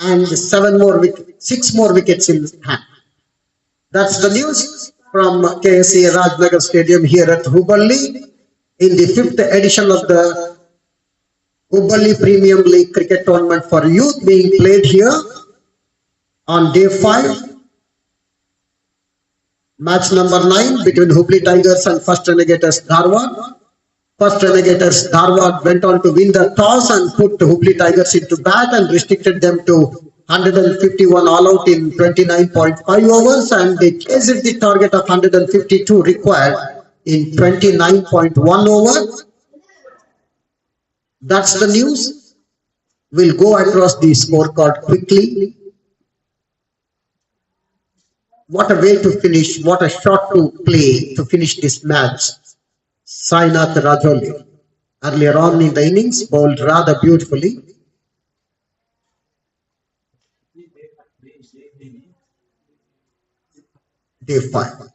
and 6 more wickets in hand. That's the news from KSA Rajnagar Stadium here at Hubballi in the 5th edition of the Hubballi Premium League Cricket Tournament for Youth being played here on day 5. Match number 9 between Hubli Tigers and First Renegades Dharwad. First Renegades Dharwad went on to win the toss and put Hubli Tigers into bat and restricted them to 151 all out in 29.5 overs, and they chased the target of 152 required in 29.1 overs. That's the news. We'll go across the scorecard quickly. What a way to finish, what a shot to play to finish this match. Sainath Rajoli, earlier on in the innings, bowled rather beautifully. Day 5.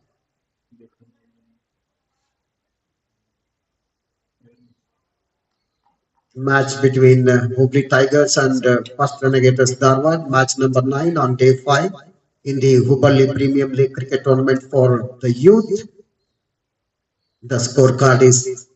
Match between Hubli Tigers and First Renegades Dharwad, match number 9 on day 5 in the HUBBALI Premium League Cricket Tournament for the youth. The scorecard is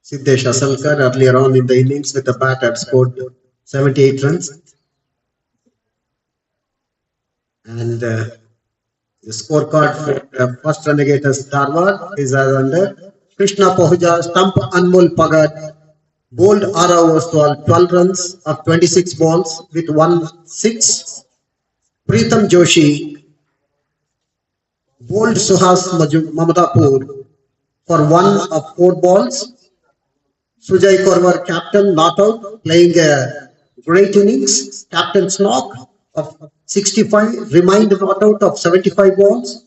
Siddesh Asalkar earlier on in the innings with the bat had scored 78 runs, and the scorecard for First Renegades Dharwad is as under: Krishna Pahuja, stump Anmol Pagat, bowled R. Oswal 12 runs of 26 balls with 1 6. Preetham Joshi bowled Suhas Mamadapur for 1 of 4 balls. Sujay Korwar, captain, not out, playing a great innings. Captain's knock of 65, remained not out of 75 balls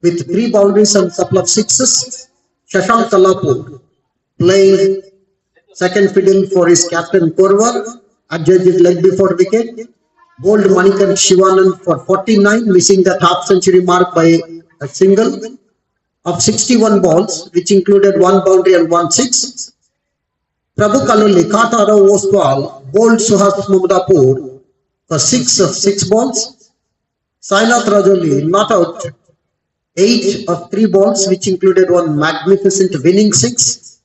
with 3 boundaries and couple of sixes. Shashank Kalapur playing second fiddle for his captain Korwar, adjudged leg before wicket. Bowled Manikan Shivanand for 49, missing that half century mark by a single of 61 balls, which included 1 boundary and 1 6. Prabhu Kaluli caught Ara Oswal, bowled Suhas Mumdapur for 6 of 6 balls. Sainath Rajoli not out 8 of 3 balls, which included 1 magnificent winning 6.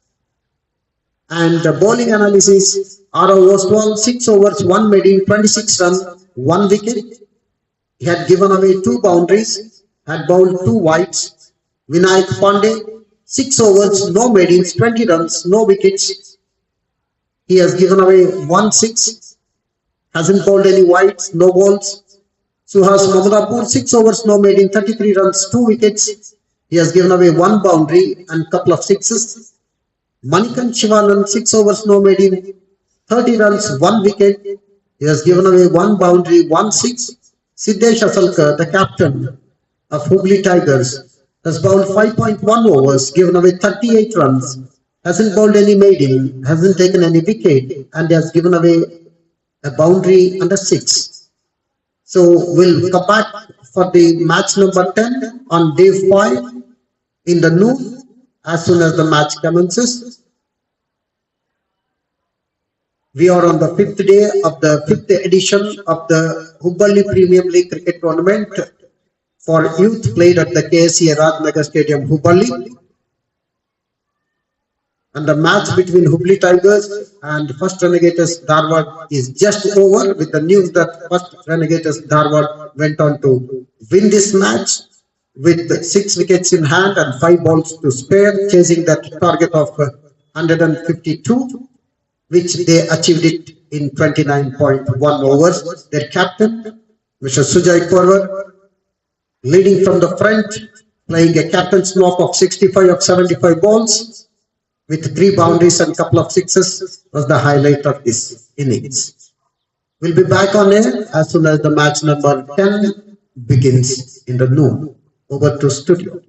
And the bowling analysis: Ara Oswal 6 overs, 1 maiden, 26 runs, 1 wicket. He had given away 2 boundaries, had bowled 2 wides. Vinayak Pandey 6 overs, no maidens, 20 runs, no wickets. He has given away 1 6, hasn't bowled any wides, no balls. Suhas Mamadapur 6 overs, no maiden, 33 runs, 2 wickets. He has given away 1 boundary and couple of sixes. Manikan Shivanand 6 overs, no maiden, 30 runs, 1 wicket. He has given away 1 boundary, 1 6. Siddesh Asalkar, the captain of Hubli Tigers, has bowled 5.1 overs, given away 38 runs, hasn't bowled any maiden, hasn't taken any wicket, and has given away a boundary and a 6. So we'll come back for the match number 10 on day 5 in the noon as soon as the match commences. We are on the 5th day of the 5th edition of the HUBBALI Premium League Cricket Tournament for youth, played at the KSC Rajnagar Stadium, Hubballi. And the match between Hubli Tigers and First Renegades Dharwad is just over, with the news that First Renegades Dharwad went on to win this match with 6 wickets in hand and 5 balls to spare, chasing that target of 152, which they achieved it in 29.1 overs. Their captain, Mr. Sujay Korwar, leading from the front, playing a captain's knock of 65 of 75 balls with 3 boundaries and couple of sixes, was the highlight of this innings. We'll be back on air as soon as the match number 10 begins in the noon. Over to studio.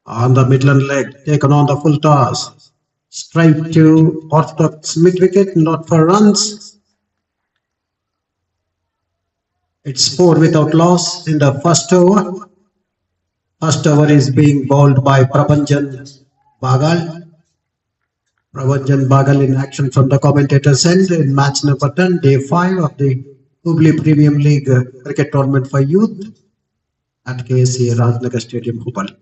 On the Midland leg, taken on the full toss. Straight to orthodox mid wicket, not for runs. It's 4 without loss in the first over. First over is being bowled by Prabhanjan Bagal. Prabhanjan Bagal in action from the commentator's end in match number 10, day 5 of the Hubballi Premium League cricket tournament for youth at KSA Rajnagar Stadium, Hubballi.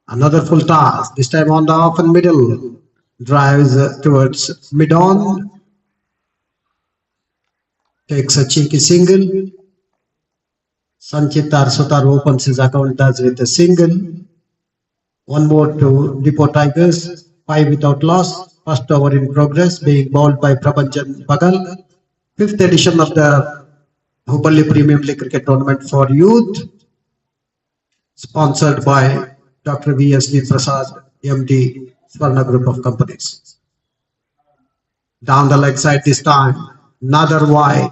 Another full toss, this time on the off and middle. Drives towards mid-on. Takes a cheeky single. Sanchitar Sutar opens his account as with a single. One more to Depot Tigers, 5 without loss. First over in progress, being bowled by Prabhanjan Bagal. 5th edition of the Hubballi Premium League Cricket Tournament for Youth, sponsored by Dr. V.S.V. Prasad, MD, Swarna Group of Companies. Down the leg side this time, another wide.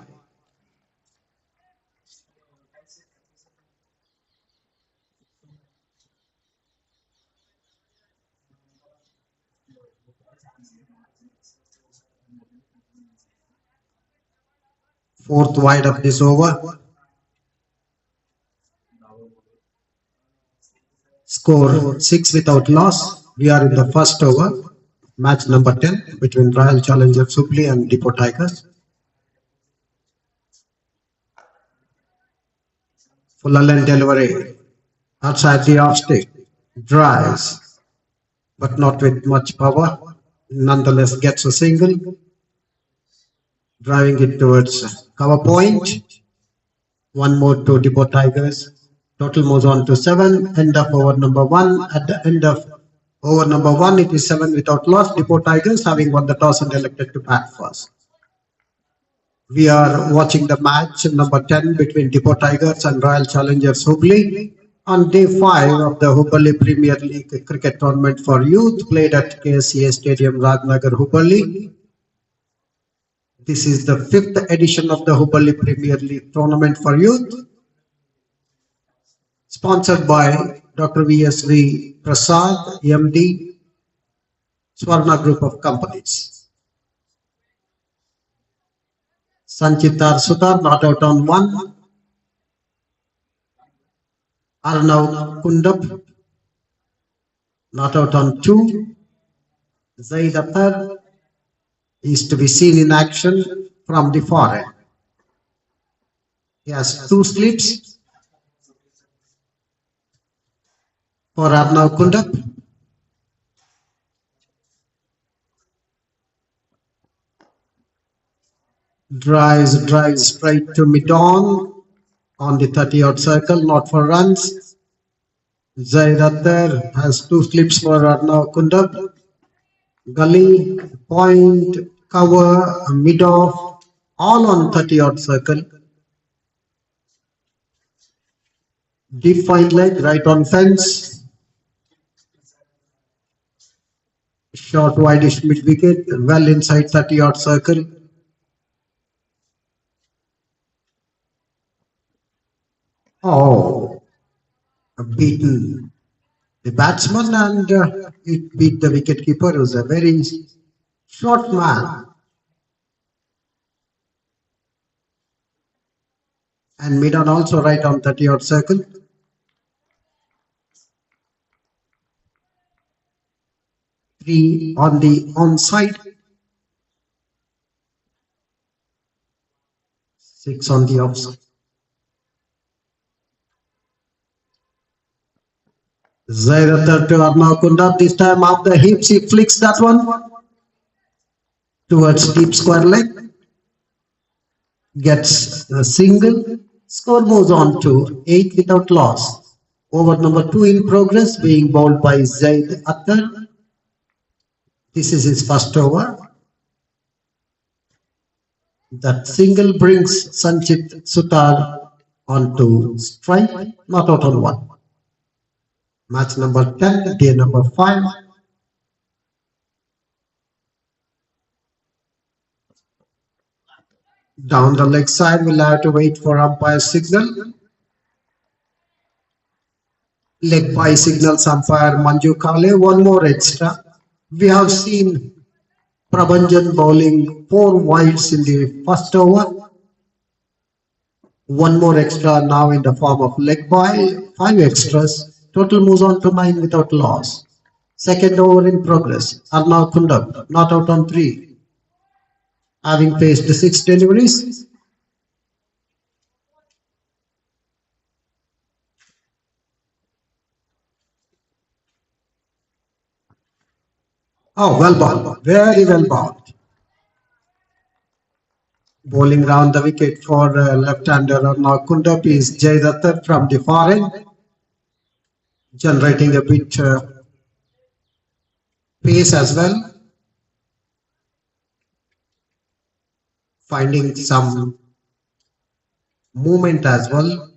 Fourth wide of this over. Score 6 without loss. We are in the first over. Match number 10 between Royal Challengers Hubballi and Depot Tigers. Full length delivery. Outside the off stick. Drives, but not with much power. Nonetheless gets a single. Driving it towards cover point. One more to Depot Tigers. Total moves on to 7. End of over number 1. At the end of over number 1, it is 7 without loss. Depot Tigers having won the toss and elected to bat first. We are watching the match number 10 between Depot Tigers and Royal Challengers Hubballi on day 5 of the Hubballi Premier League Cricket Tournament for Youth played at KSA Stadium, Rajnagar, Hubballi. This is the 5th edition of the Hubballi Premier League Tournament for Youth, sponsored by Dr. V.S.V. Prasad, MD, Swarna Group of Companies. Sanchitar Sutar not out on 1. Arnav Kundap not out on 2. Zaid Akhtar is to be seen in action from the far end. He has 2 slips for Arnav Kundap. Drives straight to mid-on the 30-odd circle, not for runs. Zaid Akhtar has 2 slips for Arnav Kundap. Gully, point, cover, mid-off, all on 30-odd circle. Deep fine leg, right on fence. Short wideish mid-wicket, well inside 30-odd circle. Oh, beaten the batsman and it beat the wicketkeeper, who was a very short man. And mid-on also right on 30-odd circle. Three on the onside. 6 on the offside. Zaid Akhtar to Arnav Kundap. This time off the hips, he flicks that one towards deep square leg. Gets a single. Score moves on to 8 without loss. Over number 2 in progress, being bowled by Zaid Akhtar. This is his first over. That single brings Sanchit Sutar onto strike, not out on 1. Match number 10, day number 5. Down the leg side, we'll have to wait for umpire signal. Leg by signals umpire Manju Kale, one more extra. We have seen Prabhanjan bowling 4 wides in the first over. One more extra now in the form of leg by, 5 extras. Total moves on to 9 without loss. Second over in progress. Arnav Kundab not out on 3. Having faced 6 deliveries. Oh, well bowled. Very well bowled. Bowling round the wicket for left-hander Arnav Kundab is Jay Datta from the far end. Generating a bit pace as well. Finding some movement as well.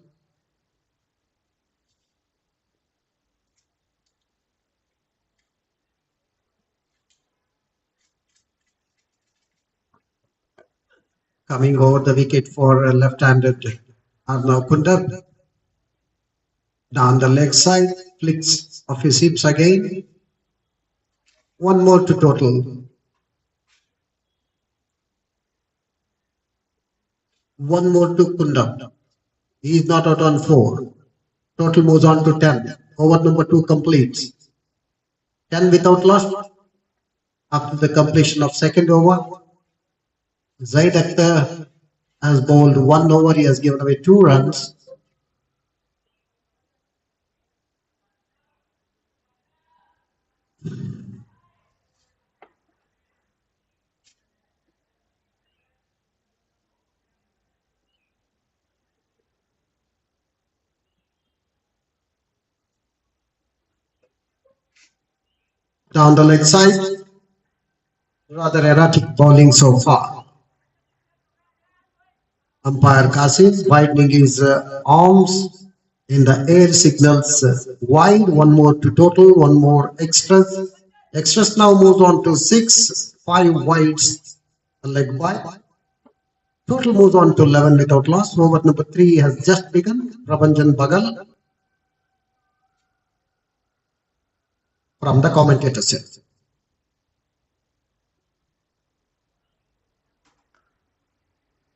Coming over the wicket for left-handed Arnav Kundab. Down the leg side, flicks of his hips again. One more to total. One more to Kundab. He is not out on 4. Total moves on to 10. Over number 2 completes. 10 without loss. After the completion of second over, Zaid Akhtar has bowled 1 over. He has given away 2 runs. Down the leg side, rather erratic bowling so far. Umpire Qasim widening his arms in the air signals wide. One more to total, one more extras. Extras now moves on to 6, 5 wides, a leg by. Total moves on to 11 without loss. Over number 3 has just begun. Prabhanjan Bagal from the commentator set.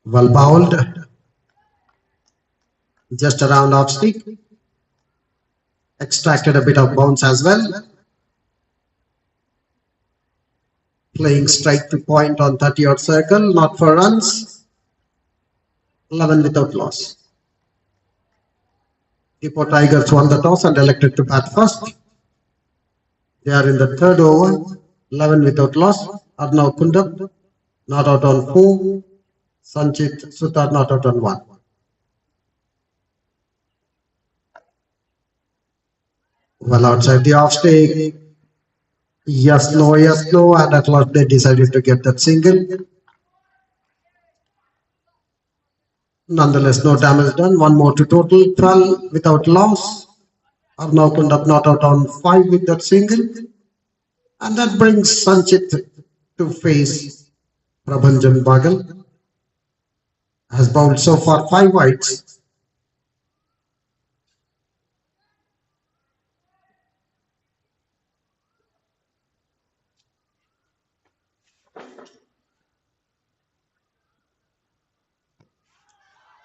Well bowled. Just around off stick. Extracted a bit of bounce as well. Playing straight to point on 30-odd circle, not for runs. 11 without loss. Ipoh Tigers won the toss and elected to bat first. They are in the third over. 11 without loss. Arnav Kundab not out on 4. Sanchit Sutar not out on 1. Well outside the off stick. Yes, no, and at last they decided to get that single. Nonetheless, no damage done. One more to total, 12 without loss. Arnav Kundab not out on 5 with that single. And that brings Sanchit to face Prabhanjan Bagal. Has bowled so far 5 wides.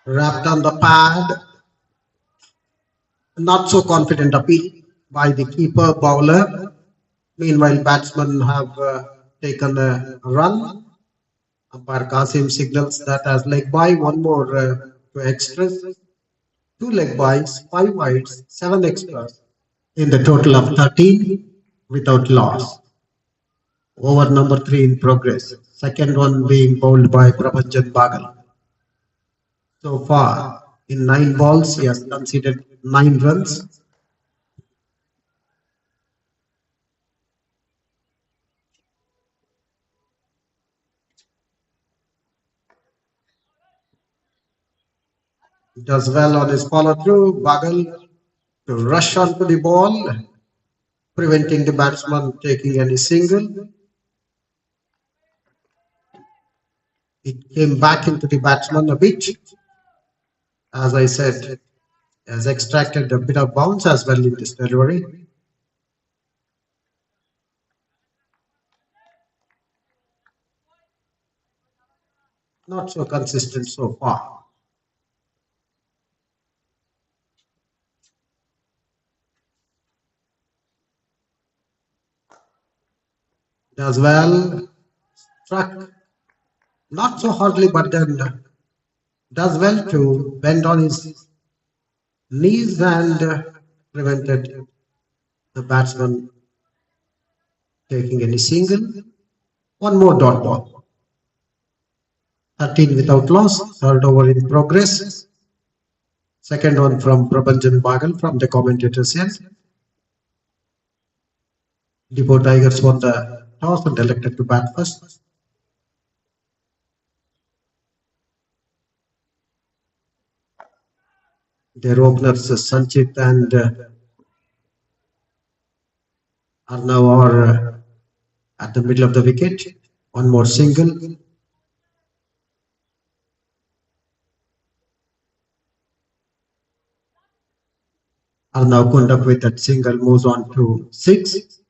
Wrapped on the pad. Not so confident appeal by the keeper bowler. Meanwhile, batsmen have taken a run. Umpire Qasim signals that as leg by. One more to extras. 2 leg bys, 5 wides, 7 extras. In the total of 13 without loss. Over number 3 in progress. Second one being bowled by Prabhanjan Bagal. So far, in 9 balls, he has conceded 9 runs. Does well on his follow through. Bagal to rush onto the ball, preventing the batsman taking any single. It came back into the batsman a bit. As I said, Has extracted a bit of bounce as well in this delivery. Not so consistent so far. Does well, struck not so hardly, but then does well to bend on his knees and prevented the batsman taking any single. One more dot ball. 13 without loss, third over in progress. Second one from Prabhanjan Bagal from the commentator's end. Depot Tigers won the toss and elected to bat first. Their openers Sanchit and Arnav are at the middle of the wicket. One more single. Arnav Kundak with that single moves on to 6.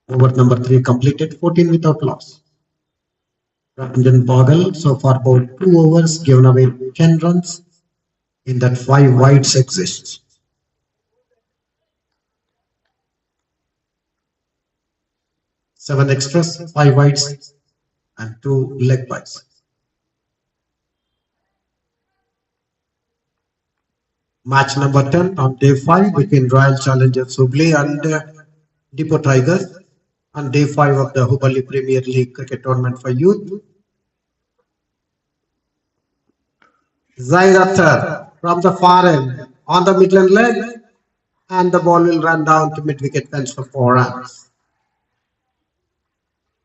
Over number 3 completed, 14 without loss. Ranjan Bagal so far bowled 2 overs, given away 10 runs. In that 5 wides exist. Seven extras, 5 wides, and 2 leg bytes. Match number 10 on day 5 between Royal Challengers HUBBALI and Depot Tigers on day 5 of the HUBBALI Premier League cricket tournament for youth. Zaid Akhtar from the far end on the Midland leg, and the ball will run down to mid-wicket fence for 4 runs.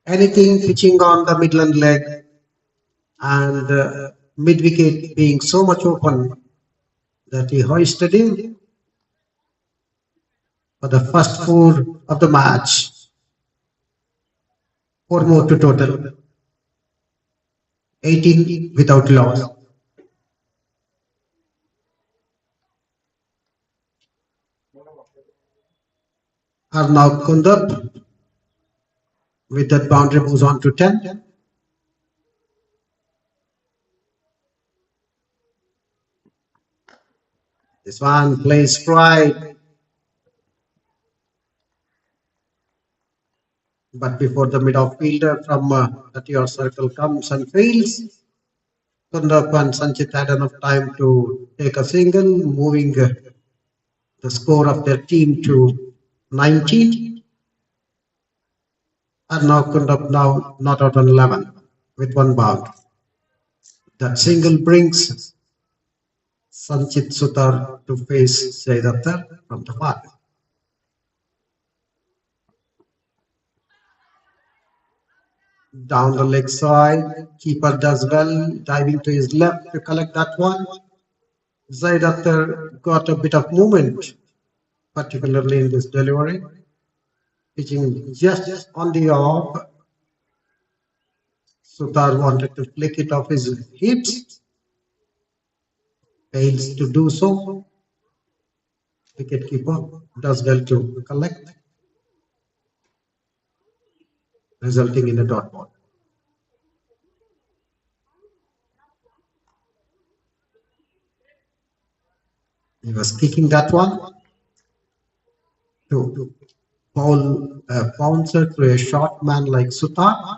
Anything pitching on the Midland leg and mid-wicket being so much open that he hoisted in for the first 4 of the match. 4 more to total. 18 without loss. Arnav Kundak with that boundary moves on to 10. This one plays stride. But before the mid-off fielder from that your circle comes and fails, Kundak and Sanchit had enough time to take a single, moving the score of their team to 19. And now Kundak now not out on 11 with 1 bound. That single brings Sanchit Sutar to face Zaid Akhtar from the far. Down the leg side, keeper does well, diving to his left to collect that one. Zaid Akhtar got a bit of movement, particularly in this delivery, pitching just on the off. Sutar wanted to flick it off his hips, fails to do so. Wicketkeeper does well to collect, resulting in a dot ball. He was kicking that one to bowl a bouncer to a short man like Sutar.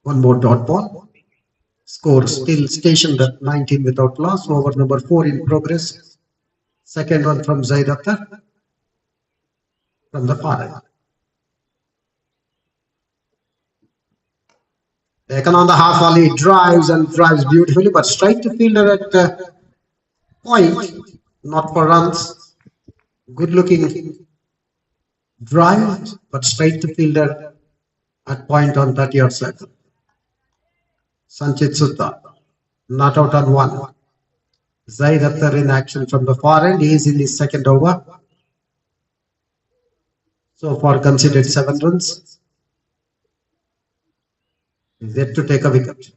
One more dot ball. Score still stationed at 19 without loss. Over number 4 in progress. Second one from Zaid Akhtar from the far end. Taken on the half volley, drives and drives beautifully, but straight to fielder at point, not for runs. Good looking drive, but straight to fielder at point on 30-yard circle. Sanchit Sutar not out on 1. Zaid Akhtar in action from the far end. He is in his second over. So far considered 7 runs. Is yet to take a wicket.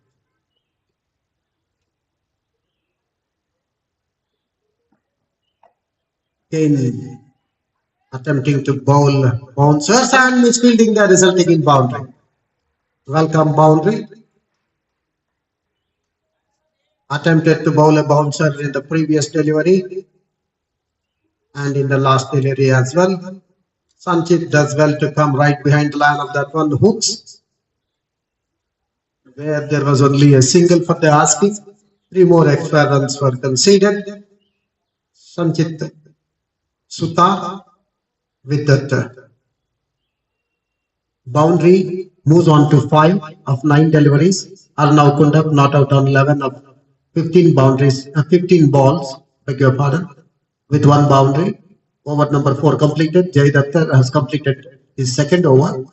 Kane attempting to bowl bouncers and misfielding the resulting in boundary. Welcome boundary. Attempted to bowl a bouncer in the previous delivery and in the last delivery as well. Sanchit does well to come right behind the line of that one hooks, where there was only a single for the asking. 3 more extra runs were conceded. Sanchit Sutar with that boundary moves on to 5 of 9 deliveries. Arnav Kundap not out on 11 of 15 boundaries, 15 balls, beg your pardon, with 1 boundary. Over number 4 completed. Jay Dattar has completed his second over.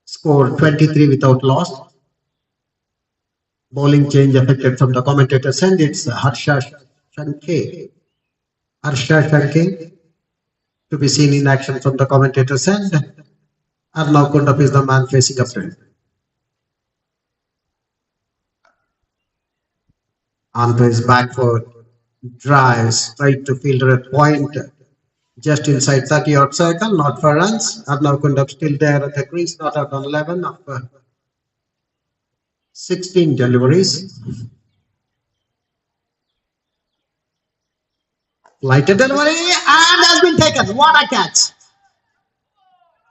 Score 23 without loss. Bowling change affected from the commentators end. It's Harsha Shanke. Harsha Shanke to be seen in action from the commentators end. Arnav Kundap is the man facing upfield. Onto his back foot. Drives straight to fielder at point. Just inside 30 odd circle, not for runs. Arnav Kundap still there at the crease, not out on 11 of 16 deliveries. Lighted delivery and has been taken. What a catch!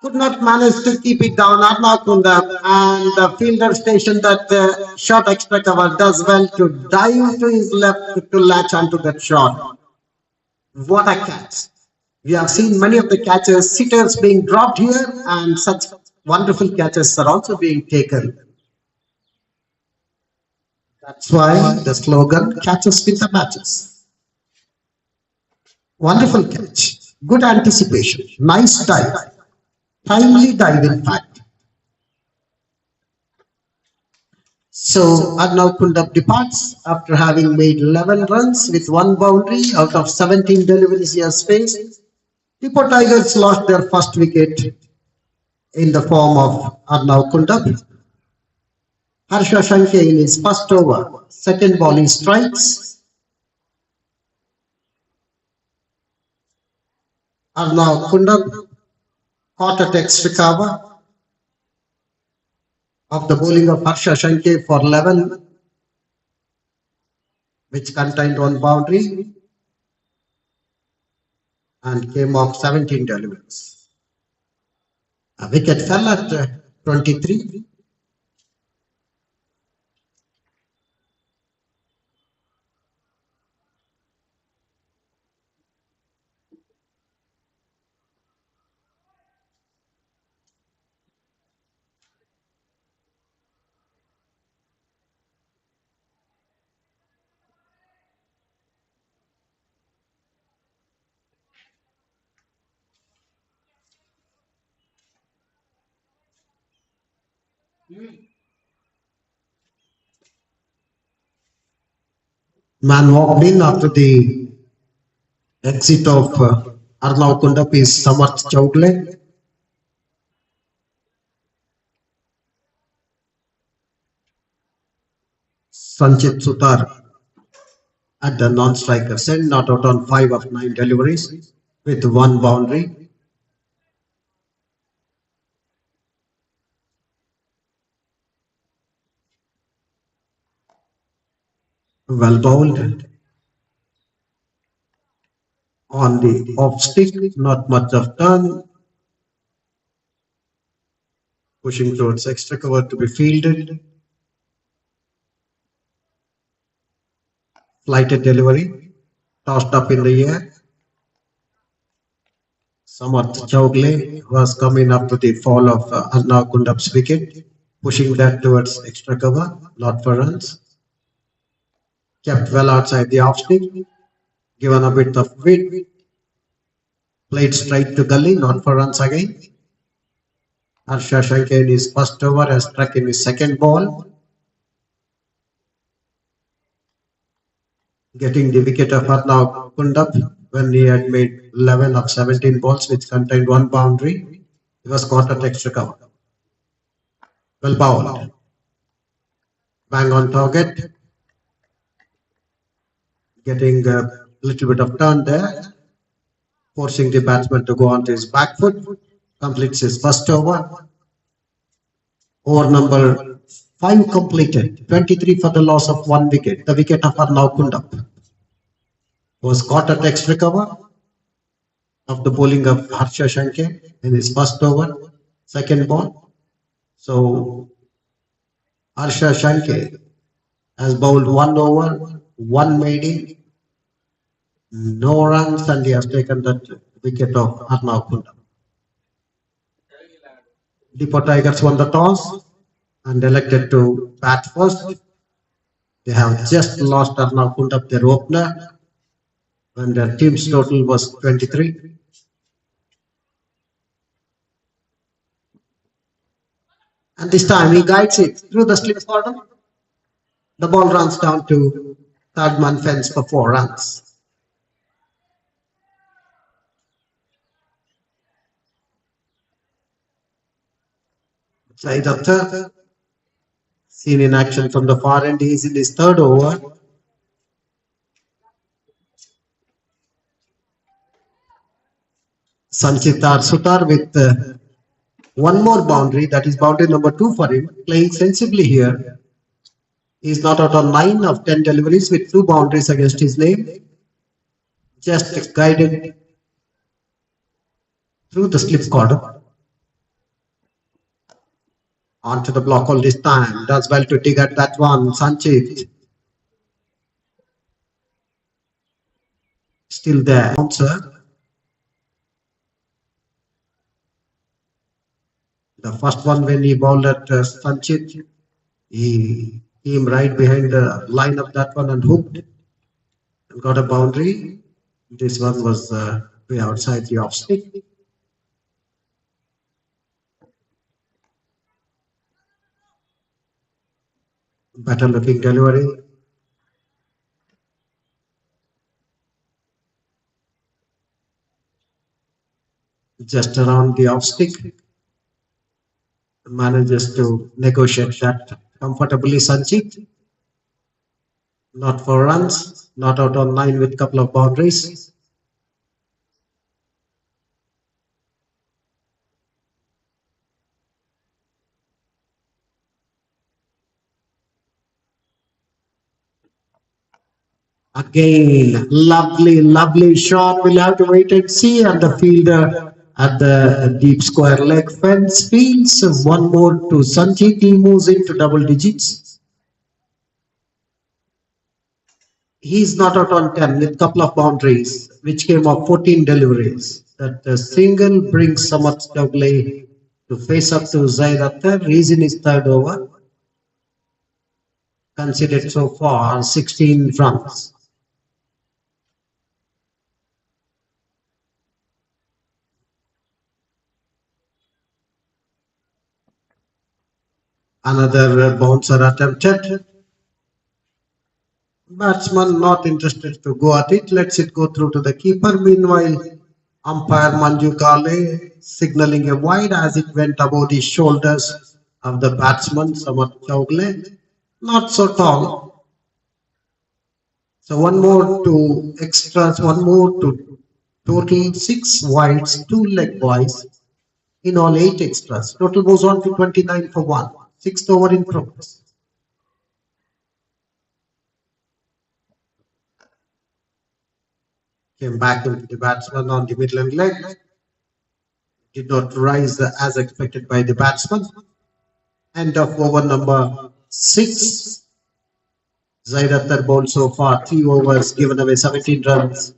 Could not manage to keep it down. Arnav Kundap and the fielder stationed that short extra cover does well to dive to his left to latch onto that shot. What a catch! We have seen many of the catches, sitters being dropped here, and such wonderful catches are also being taken. That's why the slogan catches with the matches. Wonderful catch. Good anticipation. Nice dive. Timely dive, in fact. So Arnav Kundap departs after having made 11 runs with 1 boundary out of 17 deliveries he has faced. Tipo Tigers lost their first wicket in the form of Arnav Kundap. Harsha Shanke in his first over, second ball he strikes. Arnav Kundap caught at extra cover of the bowling of Harsha Shanke for 11, which contained 1 boundary and came off 17 deliveries. A wicket fell at 23. Man walked in after the exit of Arnav Kundap is Samarth Chowdhury. Sanchit Sutar at the non-strikers end, not out on 5 of 9 deliveries with 1 boundary. Well bowled. On the off stick, not much of turn. Pushing towards extra cover to be fielded. Flighted delivery, tossed up in the air. Samarth Chowdhury was coming up to the fall of Arnav Kundap's wicket, pushing that towards extra cover, not for runs. Kept well outside the off stick, given a bit of width, played straight to gully, not for runs again. Harsha Shanke in his first over has struck in his second ball, getting the wicket of Arnav Kundap when he had made 11 of 17 balls which contained one boundary. He was caught at extra cover. Well bowled. Bang on target. Getting a little bit of turn there. Forcing the batsman to go onto his back foot. Completes his first over. Over number 5 completed. 23 for the loss of 1 wicket. The wicket of Arnav Kundap was caught at extra cover of the bowling of Harsha Shanke in his first over, second ball. So Harsha Shanke has bowled 1 over, 1 maiden, no runs, and he has taken that wicket of Arnav Kundap. Depot Tigers won the toss and elected to bat first. They have just lost Arnav Kundap, their opener, when their team's total was 23. And this time he guides it through the slip corner. The ball runs down to third man fence for 4 runs. Zaid Akhtar, seen in action from the far end, he is in his third over. Sanchitar Sutar with one more boundary, that is boundary number 2 for him, playing sensibly here. He is not out on 9 of 10 deliveries with 2 boundaries against his name. Just guided through the slip corner. Onto the block all this time. Does well to dig at that one. Sanchit. Still there. Bouncer. The first one when he bowled at Sanchit, he came right behind the line of that one and hooked and got a boundary. This one was way outside the off stick. Better looking delivery. Just around the off stick. Manages to negotiate that comfortably. Sanchit. Not for runs. Not out on 9 with couple of boundaries. Again, lovely shot. We'll have to wait and see. And the fielder at the deep square leg fence fields. One more to Sanchit. He moves into double digits. He's not out on 10 with couple of boundaries, which came off 14 deliveries. That single brings Samarth Dogle to face up to Zaid Akhtar. He's in his third over. Considered so far 16 runs. Another bouncer attempted. Batsman not interested to go at it. Lets it go through to the keeper. Meanwhile, umpire Manju Kale signaling a wide as it went above the shoulders of the batsman Samarth Chowgle. Not so tall. So one more to extras, one more to total 6 wides, 2 leg boys. In all 8 extras. Total goes on to 29 for 1. 6th over in progress. Came back into the batsman on the middle leg. Did not rise as expected by the batsman. End of over number 6. Zaid Akhtar bowled so far 3 overs, given away 17 runs,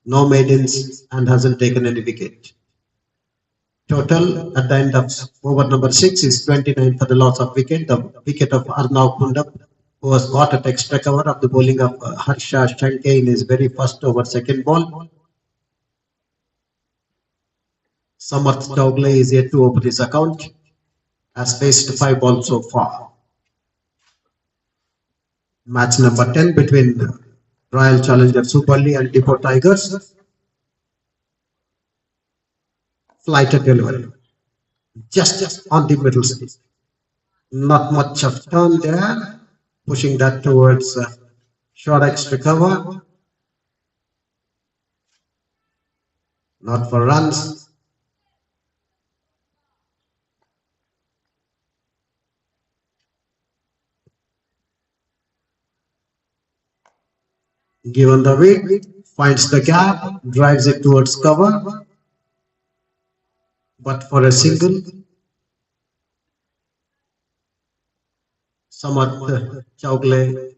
no maidens, and hasn't taken any wicket. Total at the end of over number 6 is 29 for the loss of wicket. The wicket of Arnav Kundap, who was caught at extra cover of the bowling of Harsha Shanke in his very first over, second ball. Samarth Dogle is yet to open his account. Has faced 5 balls so far. Match number 10 between Royal Challengers HUBBALLI and Depot Tigers. flighted delivery, just on the middle stick. Not much of turn there, pushing that towards short extra cover, not for runs. Given the weight, finds the gap, drives it towards cover, but for a single, Samarth Chowgle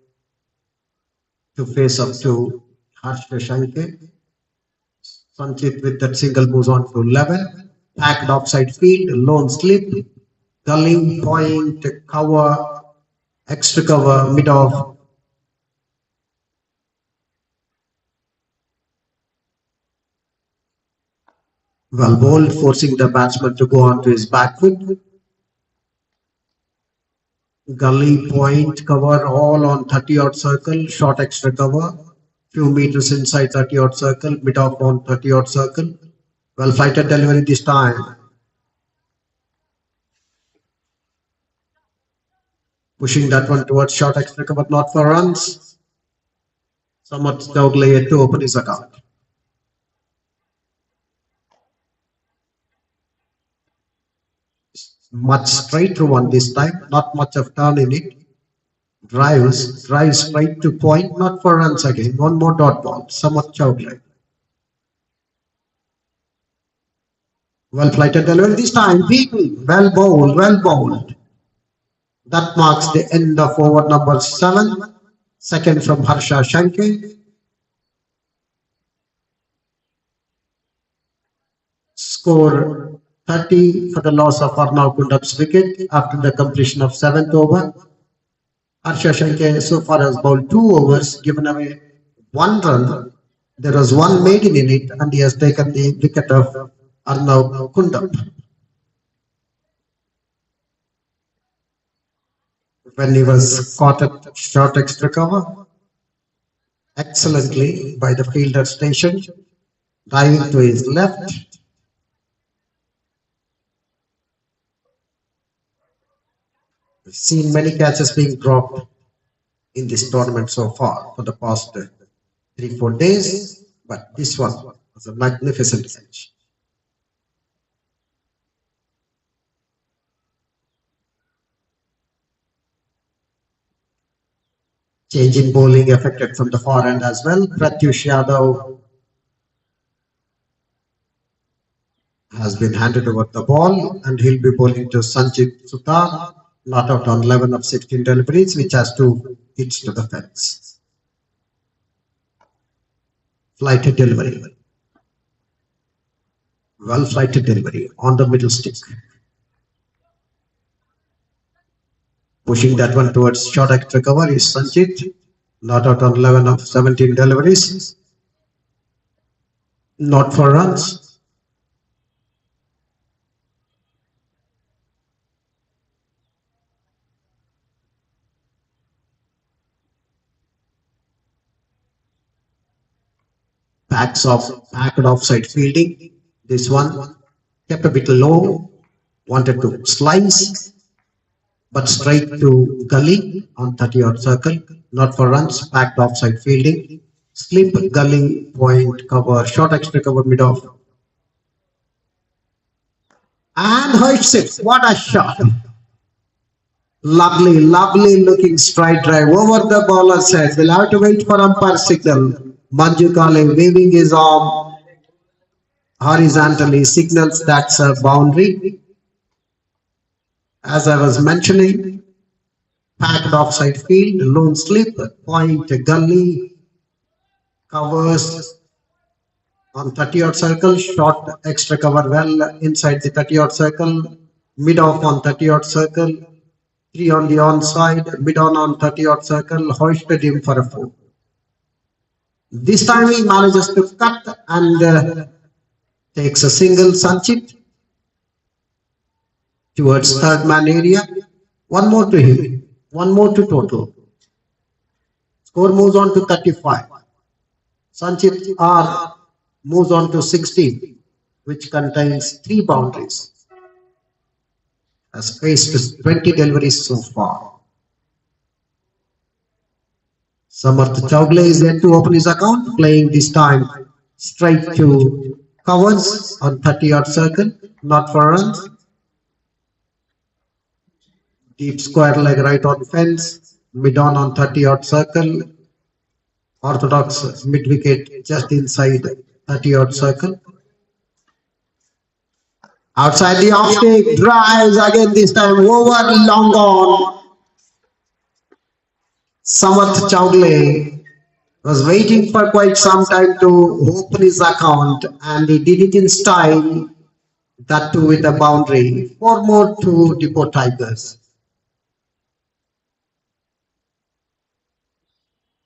to face up to Harsh Shanke. Sanchit with that single moves on to 11. Packed offside field, lone slip, gully, point, cover, extra cover, mid off. Well bowled, forcing the batsman to go on to his back foot. Gully, point, cover, all on 30 odd circle, short extra cover, few meters inside 30 odd circle, mid off on 30 odd circle. Well flighted delivery this time. Pushing that one towards short extra cover, not for runs. Somewhat Stokely yet to open his account. Much straighter one this time, not much of turn in it. Drives straight to point, not for runs again. One more dot ball, somewhat Stokely. Well flighted delivery this time, beaten, well bowled, well bowled. That marks the end of over number 7. Second from Harsha Shanke. Score 30 for the loss of Arnav Kundap's wicket after the completion of 7th over. Harsha Shanke so far has bowled 2 overs, given away 1 run. There was 1 maiden in it, and he has taken the wicket of Arnav Kundap. When he was caught at short extra cover, excellently by the fielder station, diving to his left. We've seen many catches being dropped in this tournament so far for the past 3-4 days, but this one was a magnificent catch. Change in bowling affected from the far end as well. Pratyush Yadav has been handed over the ball, and he'll be bowling to Sanchit Sutar, not out on 11 of 16 deliveries, which has 2 hits to the fence. Flighted delivery. Well flighted delivery on the middle stick. Pushing that one towards short extra cover is Sanchit, not out on 11 of 17 deliveries. Not for runs. Packed offside fielding. This one kept a bit low, wanted to slice, but straight to gully on 30 odd circle, not for runs, packed offside fielding, slip, gully, point, cover, short extra cover, mid off. And hoists it. What a shot! Lovely, lovely looking straight drive over the bowler's head. We'll have to wait for umpire signal. Manju Kale waving his arm horizontally signals that's a boundary. As I was mentioning, packed offside field, lone slip, point, gully, covers on 30 odd circle, short extra cover well inside the 30 odd circle, mid off on 30 odd circle, 3 on the onside, mid on 30 odd circle, hoisted him for a 4. This time he manages to cut and takes a single. Sanchit towards third man area. 1 more to him, 1 more to total. Score moves on to 35. Sanchit R moves on to 16 which contains 3 boundaries, has faced 20 deliveries so far. Samarth Chowgule is yet to open his account, playing this time straight to covers on 30-yard circle, not for runs. Deep square leg right on fence, mid on 30-yard circle, orthodox mid wicket just inside 30-yard circle. Outside the off stick, drives again this time over long on. Samarth Chowgule was waiting for quite some time to open his account and he did it in style, that too with a boundary. 4 more to Depot Tigers.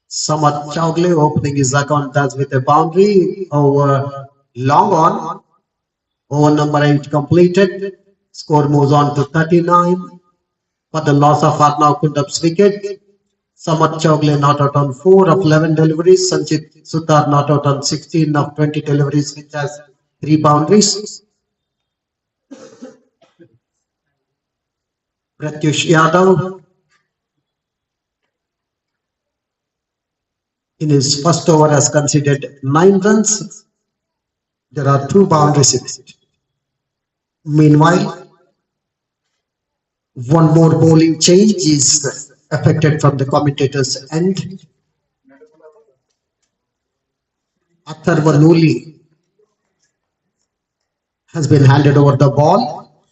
Samarth Chowgule opening his account thus with a boundary over long on. Over number 8 completed. Score moves on to 39 for the loss of Arnav Kundap's wicket. Samarth Chowgule not out on 4 of 11 deliveries. Sanchit Sutar not out on 16 of 20 deliveries, which has 3 boundaries. Pratyush Yadav in his first over has conceded 9 runs. There are 2 boundaries in it. Meanwhile, one more bowling change is affected from the commentator's end. Atharvanuli has been handed over the ball.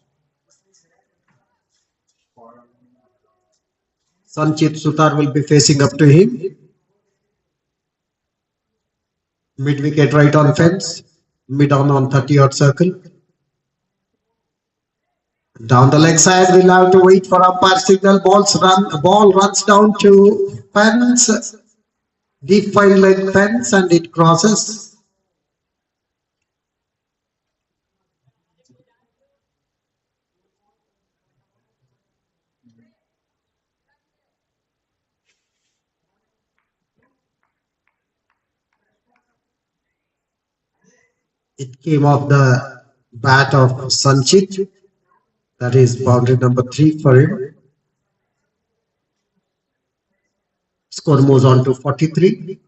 Sanchit Sutar will be facing up to him. Mid wicket right on fence. Mid on 30-yard circle. Down the leg side, we'll have to wait for umpire signal. Ball runs down to fence. Deep fine leg fence and it crosses. It came off the bat of Sanchit. That is boundary number 3 for him. Score moves on to 43.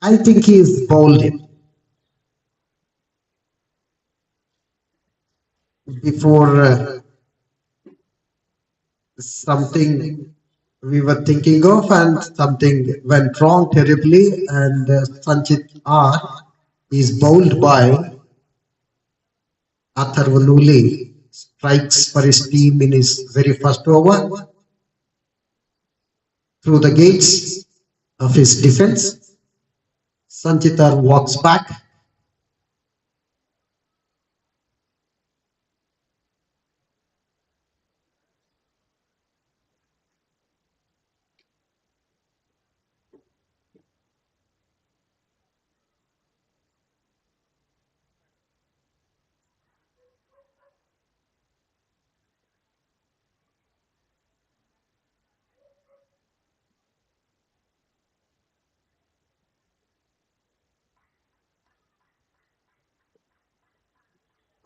I think he is bowled in. Before something we were thinking of and something went wrong terribly and Sanchit R is bowled by Atharvanuli, strikes for his team in his very first over through the gates of his defense. Sanchitar walks back.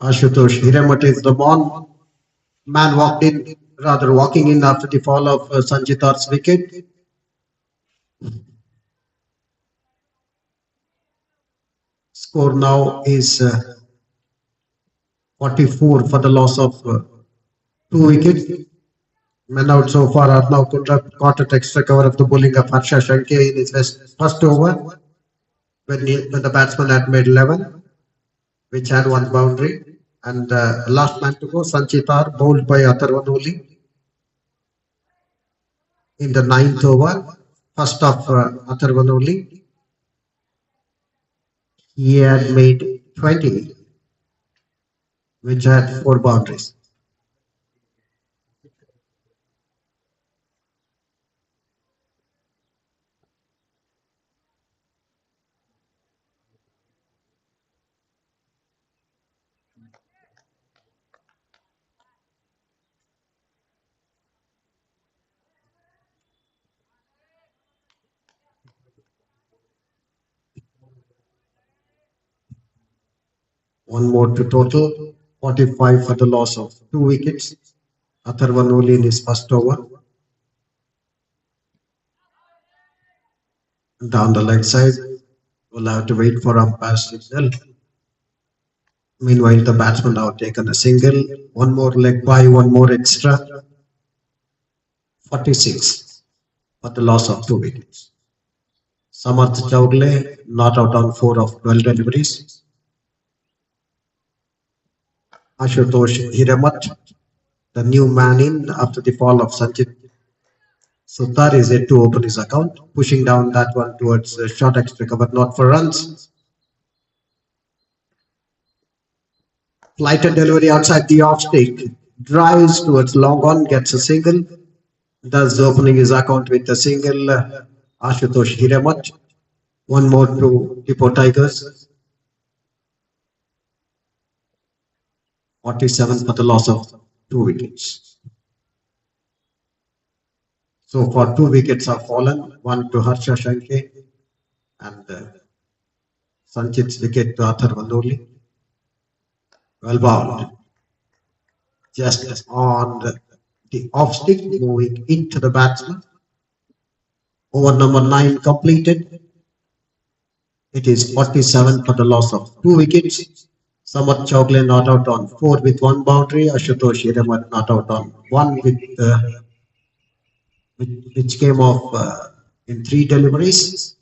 Ashutosh Hiramati is the man walking in after the fall of Sanchitar's wicket. Score now is 44 for the loss of 2 wickets. Men out so far are now caught at extra cover of the bowling of Harsha Shanke in his first over when the batsman had made 11, which had 1 boundary. And last man to go, Sanchitar, bowled by Atharvanuli in the 9th over. First of Atharvanuli, he had made 20, which had 4 boundaries. One more to total, 45 for the loss of 2 wickets. Atharvanoli in his first over. Down the leg side, we'll have to wait for umpire signal. Meanwhile, the batsman now taken a single. One more leg by, one more extra. 46 for the loss of 2 wickets. Samarth Chowdhury not out on 4 of 12 deliveries. Ashutosh Hiramat, the new man in after the fall of Sanchit Sutar, is yet to open his account, pushing down that one towards short extra cover, not for runs. Flighted delivery outside the off stick, drives towards long on, gets a single, thus opening his account with a single. Ashutosh Hiramat. One more to Hippo Tigers. 47 for the loss of 2 wickets. So far, 2 wickets have fallen, one to Harsha Shanke and Sanchit's wicket to Atharvanoli. Well bowled. Just on the off stick, moving into the batsman. Over number 9 completed. It is 47 for the loss of 2 wickets. Samarth Chowdhury not out on 4 with 1 boundary. Ashutosh Hiramat not out on 1 with which came off in 3 deliveries.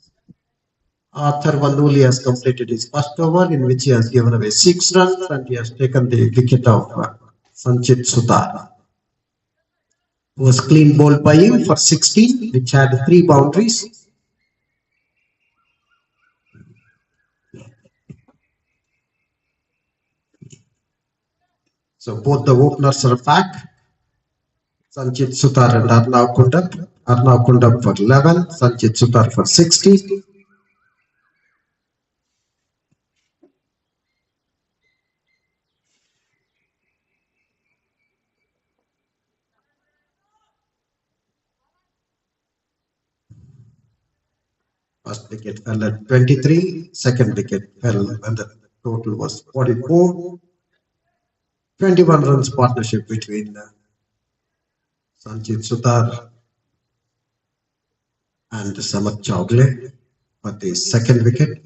Atharvanoli has completed his first over, in which he has given away 6 runs, and he has taken the wicket of Sanchit Sutar. Was clean bowled by him for 16, which had 3 boundaries. So both the openers are back. Sanchit Sutar and Arnav Kundap. Arnav Kundap for 11, Sanchit Sutar for 60. First wicket fell at 23, second wicket fell when the total was 44. 21 runs partnership between Sanchit Sutar and Samarth Chowdhury for the second wicket.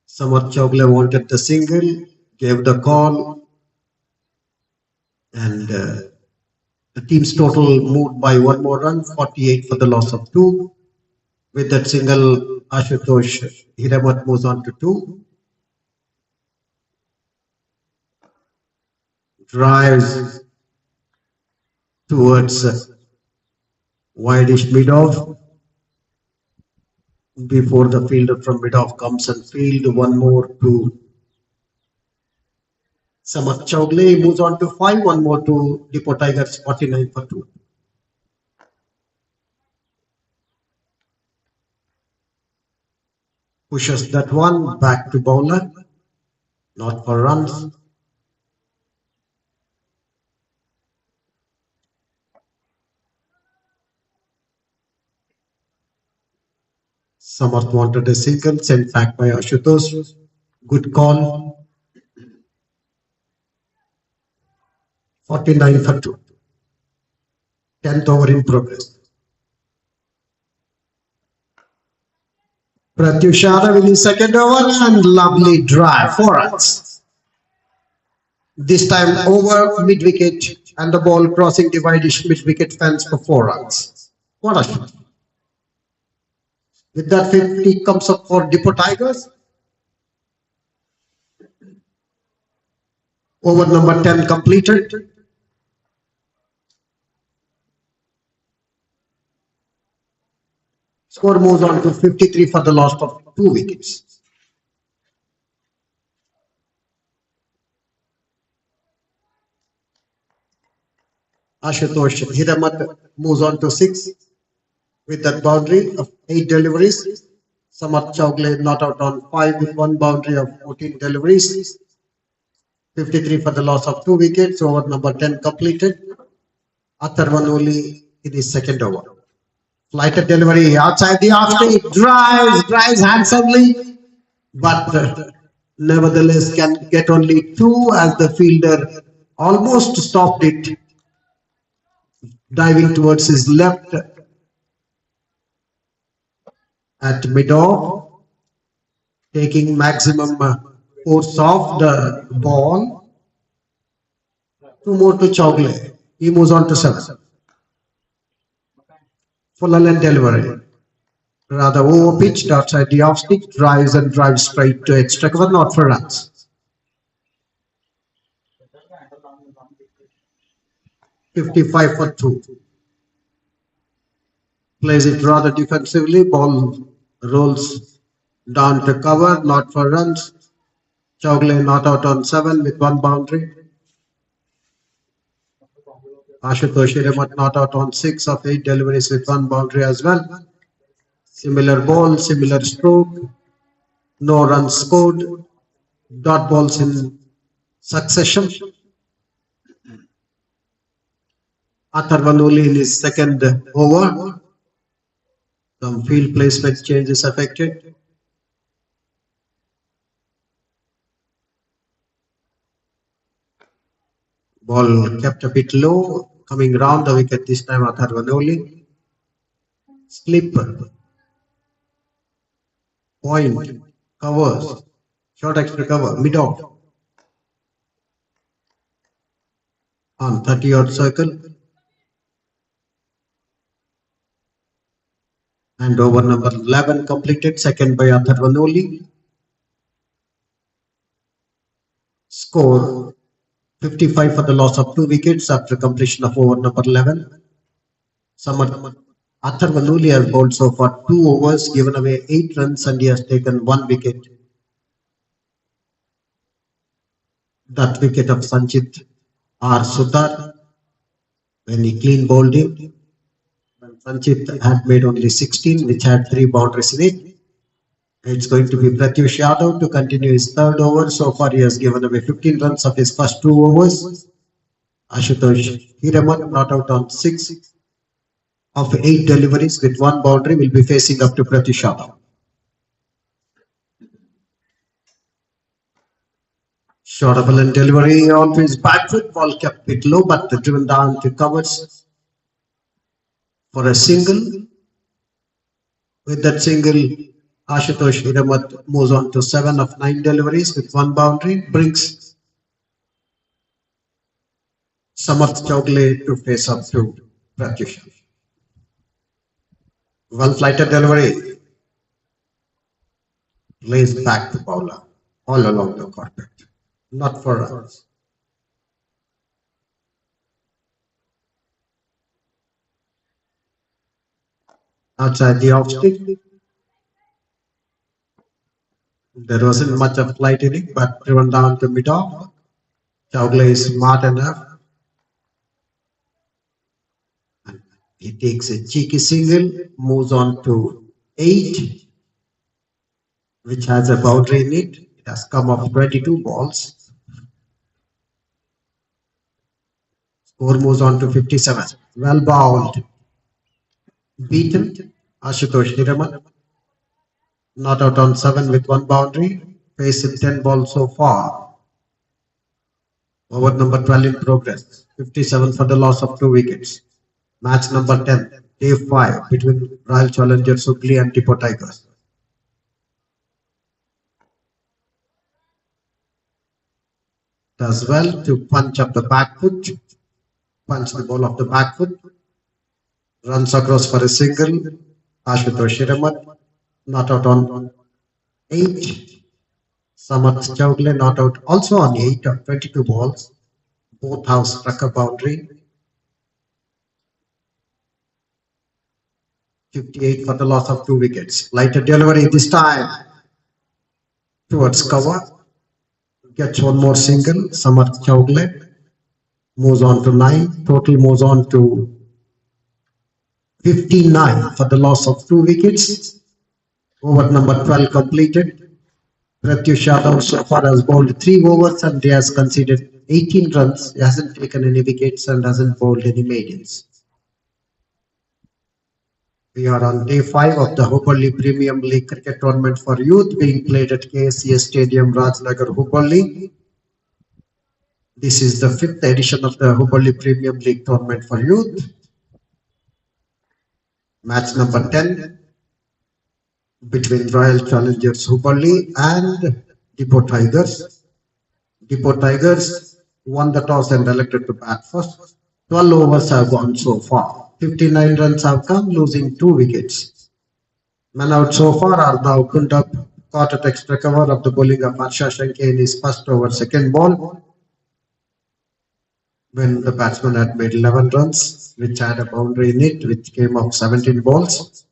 Samarth Chowdhury wanted the single, gave the call, and the team's total moved by 1 more run, 48 for the loss of 2. With that single, Ashutosh Hiramat moves on to 2. Drives towards wideish mid-off. Before the fielder from mid-off comes and field, 1 more to Samarth Chowdhury, moves on to 5, 1 more to Hippo Tigers, 49 for 2. Pushes that one back to bowler, not for runs. Samarth wanted a single, sent back by Ashutosh. Good call. 49 for 2. 10th over in progress. Pratyush with his second over and lovely drive, 4 runs. This time over mid-wicket and the ball crossing the wideish mid-wicket fence for 4 runs. What a shot. With that 50 comes up for Hippo Tigers. Over number 10 completed. Score moves on to 53 for the loss of 2 wickets. Ashutosh Hiramat moves on to 6 with that boundary of 8 deliveries. Samarth Chowdhury not out on 5 with 1 boundary of 14 deliveries. 53 for the loss of 2 wickets. Over number 10 completed. Atharvanoli in his second over. Flighted delivery outside the off state, drives handsomely, but nevertheless can get only two as the fielder almost stopped it, diving towards his left at mid-off, taking maximum force off the ball. Two more to Chowgle. He moves on to 7. Full and delivery. Rather over pitched outside the off stick, drives straight to extra cover, not for runs. 55 for 2. Plays it rather defensively, ball rolls down to cover, not for runs. Chowgle not out on 7 with 1 boundary. Ashutosh Hiremat not out on 6 of 8 deliveries with 1 boundary as well. Similar ball, similar stroke, no runs scored, dot balls in succession. Atharvanuli in his second over. Some field placement changes affected. Ball kept a bit low, coming round the wicket this time. Atharvanuli. Slipper. Point. Covers. Short extra cover. Mid-off. On 30-odd circle. And over number 11 completed, second by Atharvanoli. Score 55 for the loss of 2 wickets after completion of over number 11. Atharvanoli has bowled so far 2 overs, given away 8 runs, and he has taken 1 wicket. That wicket of Sanchit R. Sudar, when he clean bowled him. Sanchit had made only 16, which had 3 boundaries in it. It's going to be Pratyush Yadav to continue his 3rd over. So far, he has given away 15 runs of his first 2 overs. Ashutosh Hiremat not out on 6 of 8 deliveries with 1 boundary, will be facing up to Pratyush Yadav. Short of a delivery onto his back foot, ball kept a bit low, but driven down to covers for a single. With that single, Ashutosh Hiremat moves on to 7 of 9 deliveries with 1 boundary, brings Samarth Chowgle to face up to Pratyush. Well flighted delivery. Lays back to bowler all along the carpet. Not for runs. Outside the off stick. There wasn't much of flight in it, but driven down to mid-off. Chowgle is smart enough. He takes a cheeky single, moves on to 8, which has a boundary in it. It has come off 22 balls. Score moves on to 57. Well bowled. Beaten. Ashutosh Hiremat not out on 7 with 1 boundary. Facing 10 balls so far. Over number 12 in progress. 57 for the loss of 2 wickets. Match number 10, day 5 between Royal Challengers HUBBALLI and Tipo Tigers. Does well to punch up the back foot. Punch the ball off the back foot. Runs across for a single. Ashutosh Hiremat not out on 8. Samarth Chowgle not out also on 8 of 22 balls. Both have struck a boundary. 58 for the loss of 2 wickets. Lighter delivery this time towards cover. Gets 1 more single. Samarth Chowgle moves on to 9. Total moves on to 59 for the loss of 2 wickets. Over number 12 completed. Pratyush Yadav so far has bowled 3 overs and he has conceded 18 runs. He hasn't taken any wickets and hasn't bowled any maidens. We are on day 5 of the HUBBALI Premium League cricket tournament for youth being played at KSCS Stadium, Rajnagar, HUBBALI. This is the 5th edition of the HUBBALI Premium League tournament for youth. Match number 10 between Royal Challengers HUBBALI and Depot Tigers. Depot Tigers won the toss and elected to bat first. 12 overs have gone so far. 59 runs have come, losing 2 wickets. Men out so far are now Kundap caught at extra cover of the bowling of Harsha Shanke in his first over second ball, when the batsman had made 11 runs, which had a boundary in it, which came off 17 balls.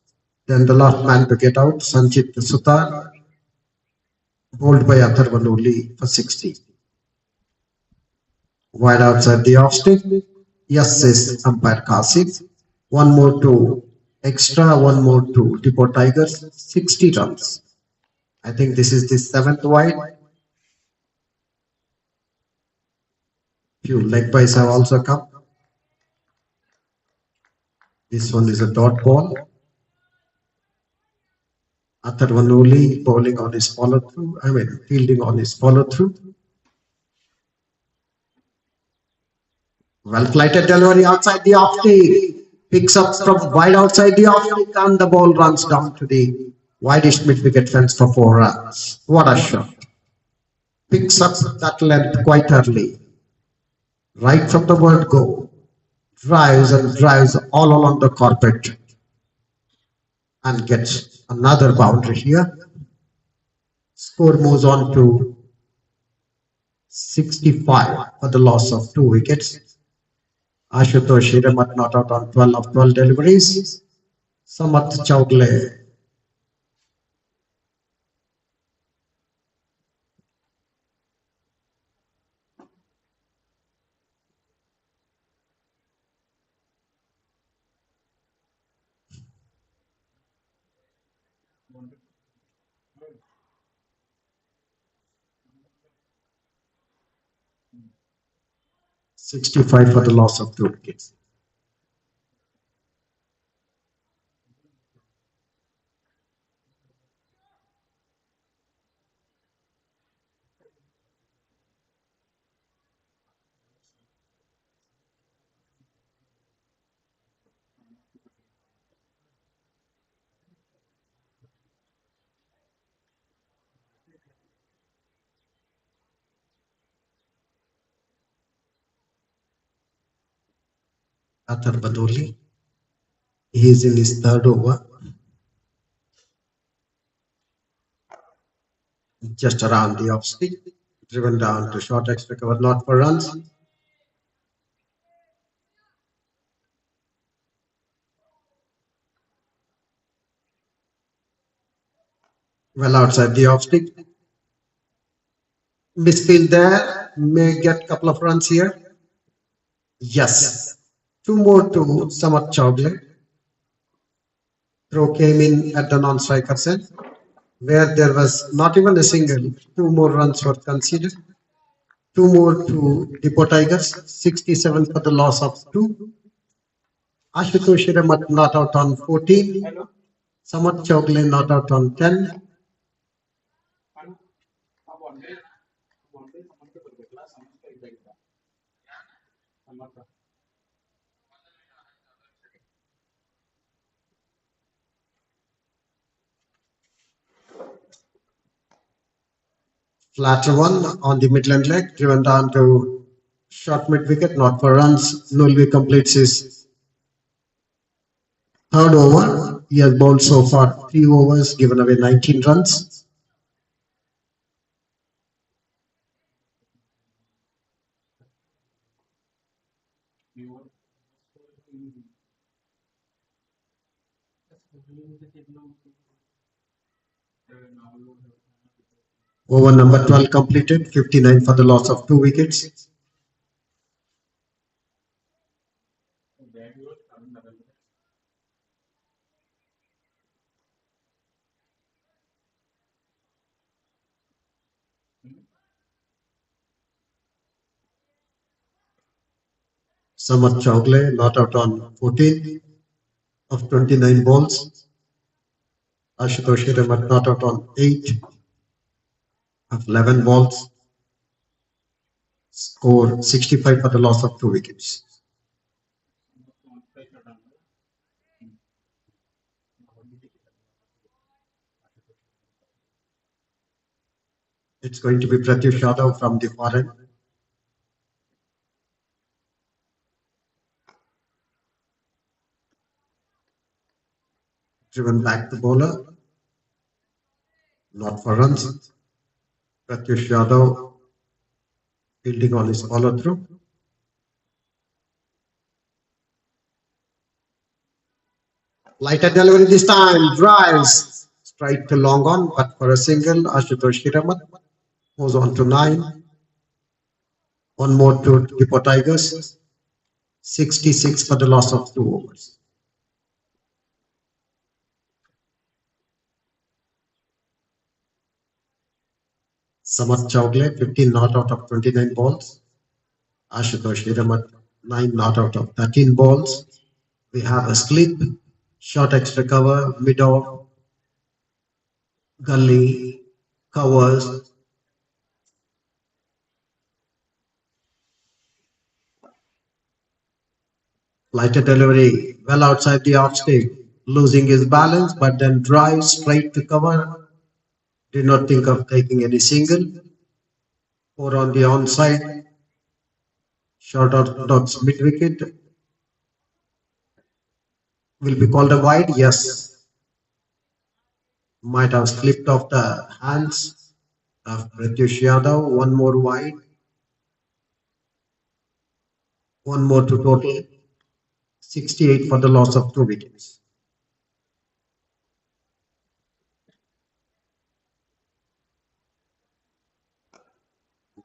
Then the last man to get out, Sanchit Sutar, bowled by Atharvanoli for 60. Wide outside the off stick, yes, says umpire Kasim. One more to extra, one more to Depot Tigers, 60 runs. I think this is the 7th wide. Few leg byes have also come. This one is a dot ball. Atharvanoli bowling on his follow through, fielding on his follow through. Well flighted delivery outside the off stick. Picks up from wide outside the off stick and the ball runs down to the wideish mid wicket fence for 4 runs. What a shot. Picks up that length quite early. Right from the word go. Drives and drives all along the carpet. And gets another boundary here. Score moves on to 65 for the loss of 2 wickets. Ashutosh Hiramat not out on 12 of 12 deliveries. Samat Chowdhury 65 for the loss of 2 wickets. Atharvanoli, he is in his 3rd over. Just around the off stick, driven down to short extra cover, not for runs. Well outside the off stick. Misfield there, may get a couple of runs here. Yes. 2 more to Samat Chowdhury. Throw came in at the non-striker's end, where there was not even a single. 2 more runs were conceded. 2 more to Depot Tigers, 67 for the loss of 2. Ashutosh Hiramat not out on 14. Samat Chowdhury not out on 10. Flatter one on the Midland leg, driven down to short mid wicket, not for runs. Nulvi completes his 3rd over. He has bowled so far 3 overs, given away 19 runs. Over number 12 completed, 59 for the loss of 2 wickets. Samat Chowdhury not out on 14. of 29 balls. Ashutosh Hiramat not out on 8 of 11 balls. Score 65 for the loss of 2 wickets. It's going to be Pratyush Yadav from the far end. Driven back the bowler. Not for runs. Pratyush Yadav fielding on his follow through. Lighter delivery this time. Drives. Straight to long on, but for a single, Ashutosh Hiramat moves on to 9. One more to Depot Tigers. 66 for the loss of 2 overs. Samat Chowdhury, 15 not out of 29 balls. Ashutosh Hiramat, 9 not out of 13 balls. We have a slip, short extra cover, mid-off, gully, covers. Lighter delivery, well outside the off stick, losing his balance, but then drives straight to cover. Did not think of taking any single. 4 on the onside. Short orthodox mid wicket. Will be called a wide? Yes. Might have slipped off the hands of Pratyush Yadav. One more wide. One more to total. 68 for the loss of 2 wickets.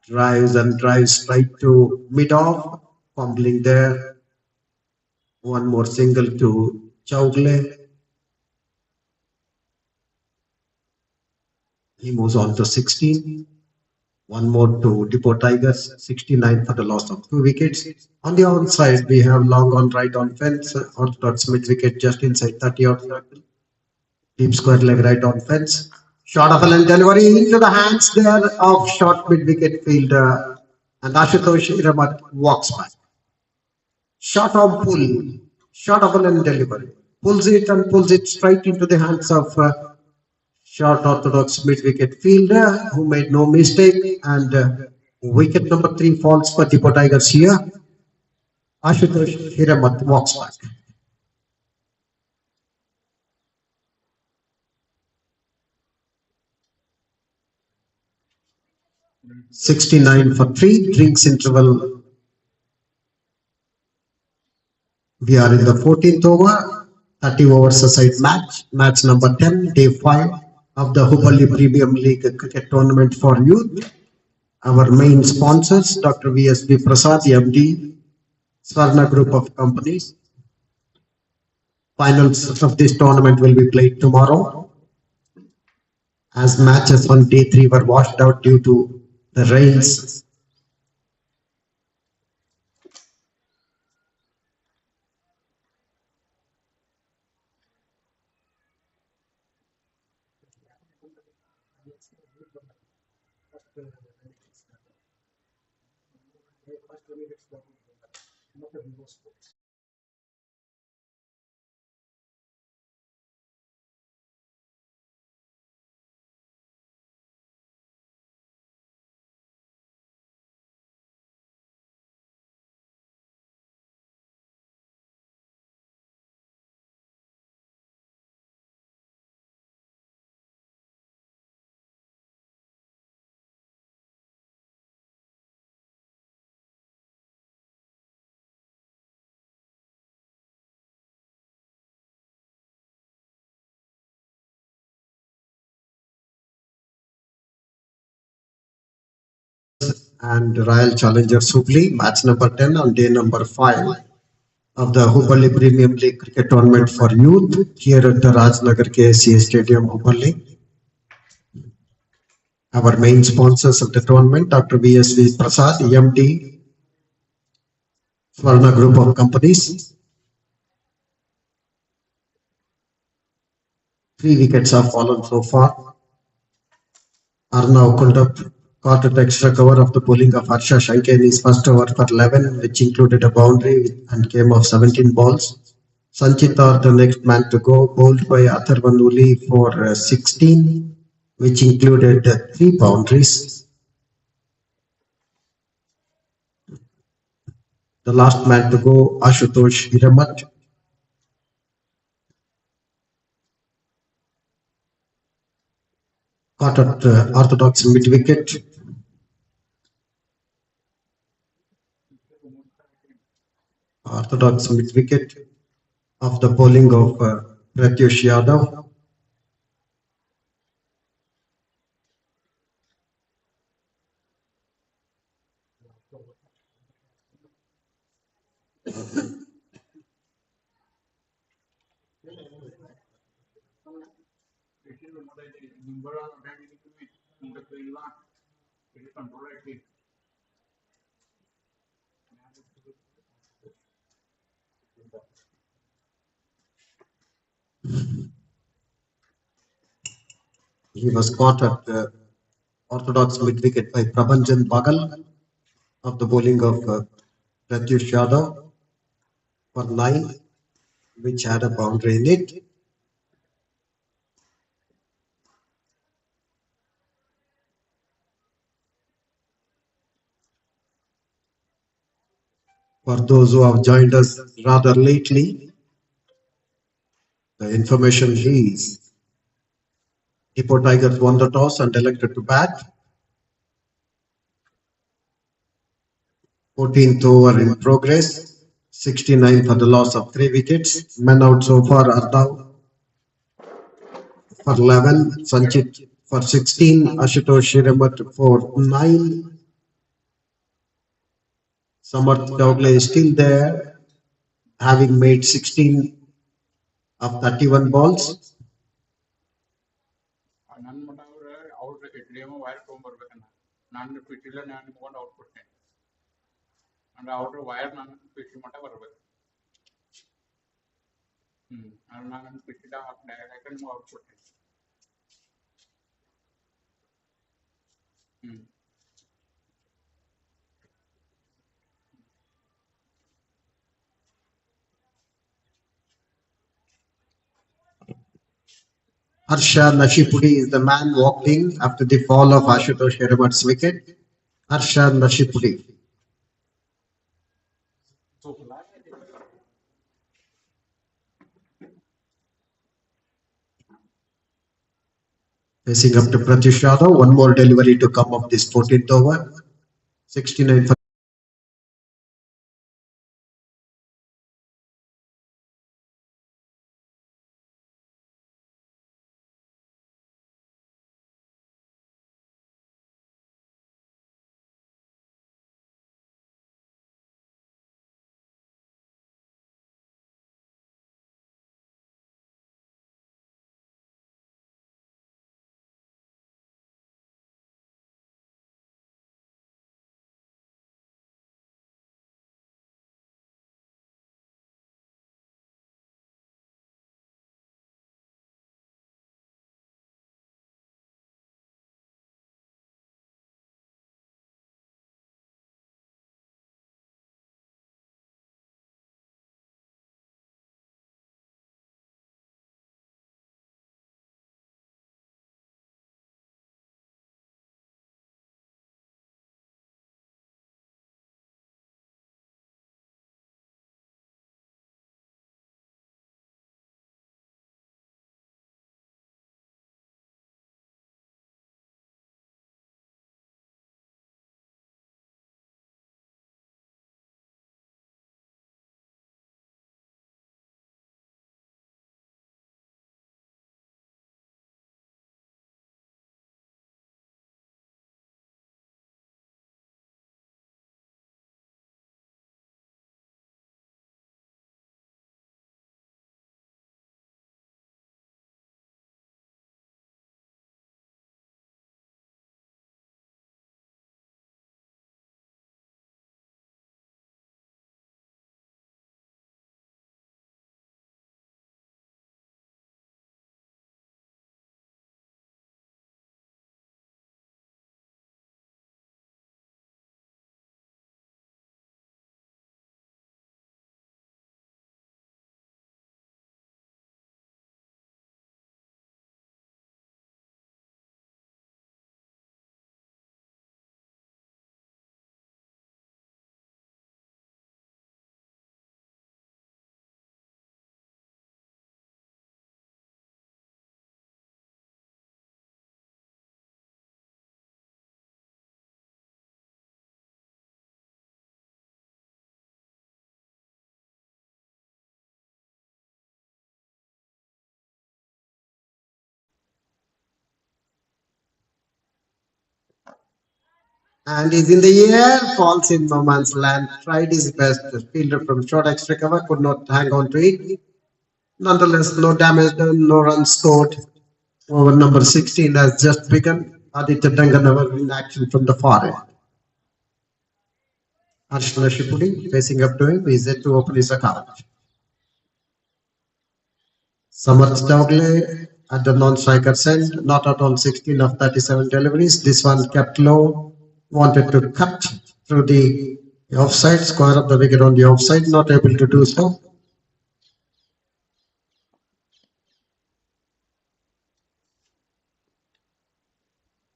Drives and drives straight to mid-off. Fumbling there. One more single to Chowdhury. He moves on to 16. One more to Depot Tigers, 69 for the loss of 2 wickets. On the onside, we have long on right on fence, orthodox mid wicket just inside 30 odd circle. Deep square leg right on fence. Short of a length delivery into the hands there of short mid wicket fielder. And Ashutosh Hiramat walks back. Short of pull, short of a length delivery. Pulls it and pulls it straight into the hands of short orthodox mid-wicket fielder who made no mistake, and wicket number 3 falls for Depot Tigers here. Ashutosh Hiramat walks back. $69 for 3, drinks interval. We are in the 14th over, 30 overs aside match number 10, day 5 of the HUBBALLI Premium League Cricket Tournament for Youth. Our main sponsors, Dr. V.S.B. Prasad, MD, Swarna Group of Companies. Finals of this tournament will be played tomorrow, as matches on day 3 were washed out due to the rains. And Royal Challengers HUBBALI, match number 10 on day number 5 of the HUBBALLI Premium League Cricket Tournament for Youth here at the Rajnagar KSCA Stadium, HUBBALLI. Our main sponsors of the tournament, Dr. V.S.V. Prasad, MD, Swarna Group of Companies. Three wickets have fallen so far. Arnav Kundup caught at the extra cover of the bowling of Harsha Shankar in his first over for 11, which included a boundary and came off 17 balls. Sanchitar, the next man to go, bowled by Atharvan Uli for 16, which included three boundaries. The last man to go, Ashutosh Hiramat, caught at orthodox mid-wicket. Orthodox mid-wicket of the bowling of Pratyush Yadav. He was caught at orthodox mid-wicket by Prabhanjan Bagal of the bowling of Pratyush Yadav for 9, which had a boundary in it. For those who have joined us rather lately, the information is Hippo Tigers won the toss and elected to bat. 14th over in progress. 69 for the loss of 3 wickets. Men out so far are now for 11, Sanchit for 16, Ashutosh Shiramat for 9. Samarth Chowdhury is still there, having made 16 of 31 balls. Harsha Nashipudi is the man walking after the fall of Ashutosh Shiramat's wicket. Harsha Nashipudi. Facing up to Pratyush Yadav, one more delivery to come of this 14th over. 69 for and is in the air, falls in no man's land, tried his best. The fielder from short extra cover could not hang on to it. Nonetheless, no damage done, no runs scored. Over number 16 has just begun. Aditya Danganawar in action from the far end. Arshana Shipudi facing up to him is yet to open his account. Samarth Chowgle at the non-striker's end, not out on 16 of 37 deliveries. This one kept low, wanted to cut through the offside, square up the wicket on the offside, not able to do so.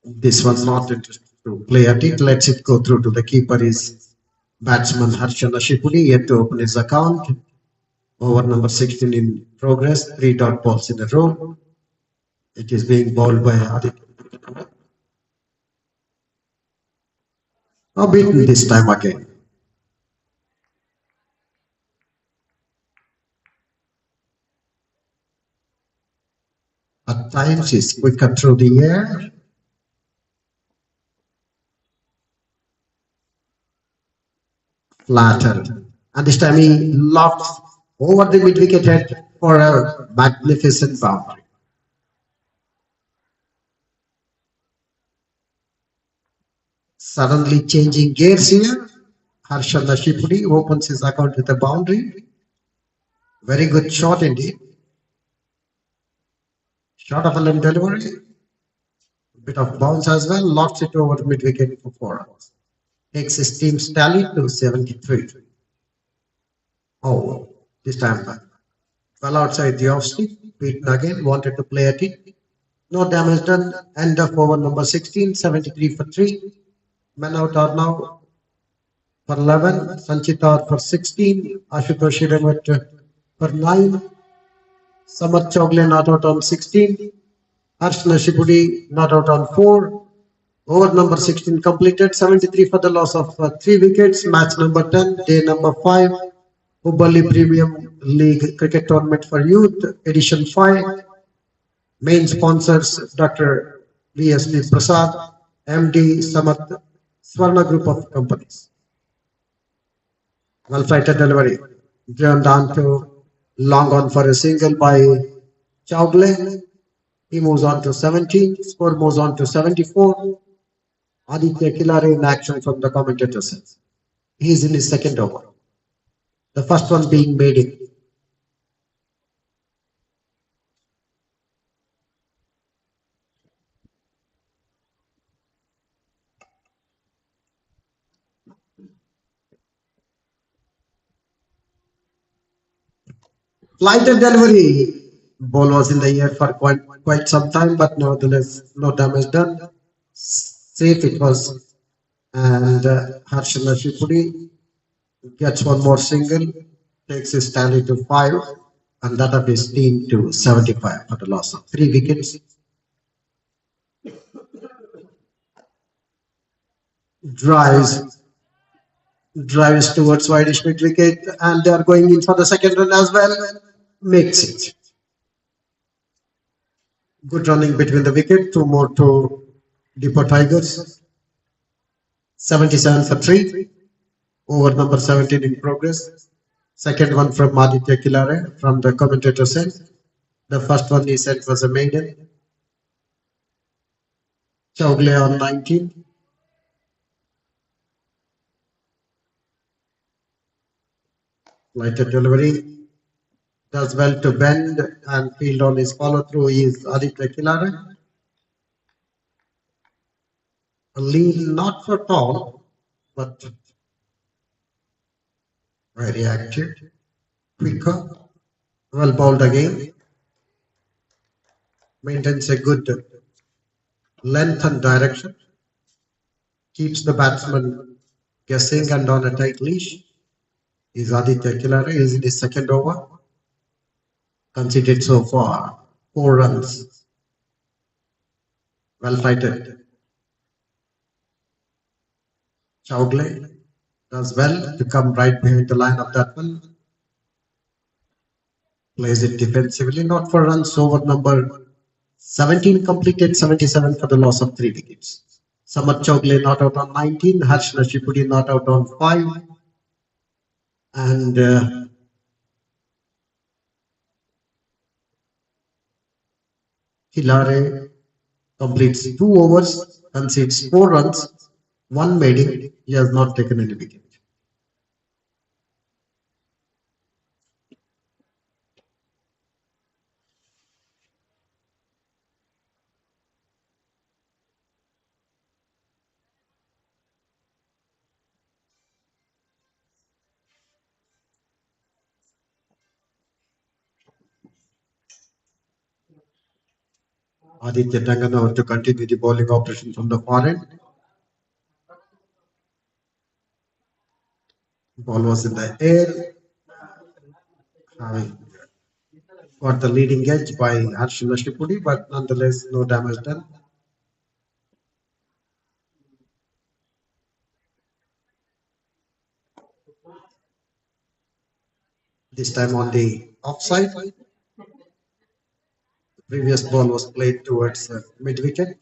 This one not interested to play at it, lets it go through to the keeper is batsman Harshana Shipudi, yet to open his account. Over number 16 in progress, 3 dot balls in a row. It is being bowled by Aditya. Now beaten this time again. At times is quicker through the air. Flatter. And this time he lofts over the mid-wicket head for a magnificent boundary. Suddenly changing gears here. Harshana Shipudi opens his account with a boundary. Very good shot indeed. Shot of a limb delivery. A bit of bounce as well. Lofts it over mid-wicket for 4 runs. Takes his team's tally to 73. Oh, this time back. Well outside the off stick. Beaten again. Wanted to play at it. No damage done. End of over number 16. 73 for 3. Men out are now for 11. Sanchit out for 16. Ashutosh Hiremat for 9. Samarth Chowgle not out on 16. Arshana Shipudi not out on 4. Over number 16 completed. 73 for the loss of 3 wickets. Match number 10. Day number 5. HUBBALLI Premium League Cricket Tournament for Youth. Edition 5. Main sponsors Dr. V.S.D. Prasad. MD Samarth Swarna Group of Companies. Well-fighted delivery. Driven down to long on for a single by Chowgle. He moves on to 17. Score moves on to 74. Aditya Kilare in action from the commentators. He is in his second over. The first one being made in. Flighted delivery. Ball was in the air for quite some time, but nevertheless, no damage done. Safe it was. And Harshana Shipudi gets one more single, takes his tally to 5, and that of his team to 75 for the loss of 3 wickets. Drives towards wideish mid wicket, and they are going in for the second run as well. Makes it. Good running between the wicket, 2 more to Depot Tigers. 77 for 3. Over number 17 in progress. Second one from Aditya Kilare from the commentator end. The first one he said was a maiden. Chowgle on 19. Lighted delivery. Does well to bend and field on his follow through is Aditya Kilare. A lean not for tall, but very active, quicker, well bowled again. Maintains a good length and direction. Keeps the batsman guessing and on a tight leash. Is Aditya Kilare. Is in his second over. Conceded so far 4 runs. Well fighted. Chowgle does well to come right behind the line of that one. Plays it defensively, not for runs. Over number 17 completed. 77 for the loss of 3 wickets. Samat Chogle not out on 19, Harsh Nashipudi not out on 5, and Hilare completes 2 overs, concedes 4 runs, 1 maiden. He has not taken any wicket. Aditya Danganawar to continue the bowling operation from the far end. Ball was in the air, having got the leading edge by Harsh Nashipudi, but nonetheless no damage done. This time on the offside. The previous ball was played towards mid wicket.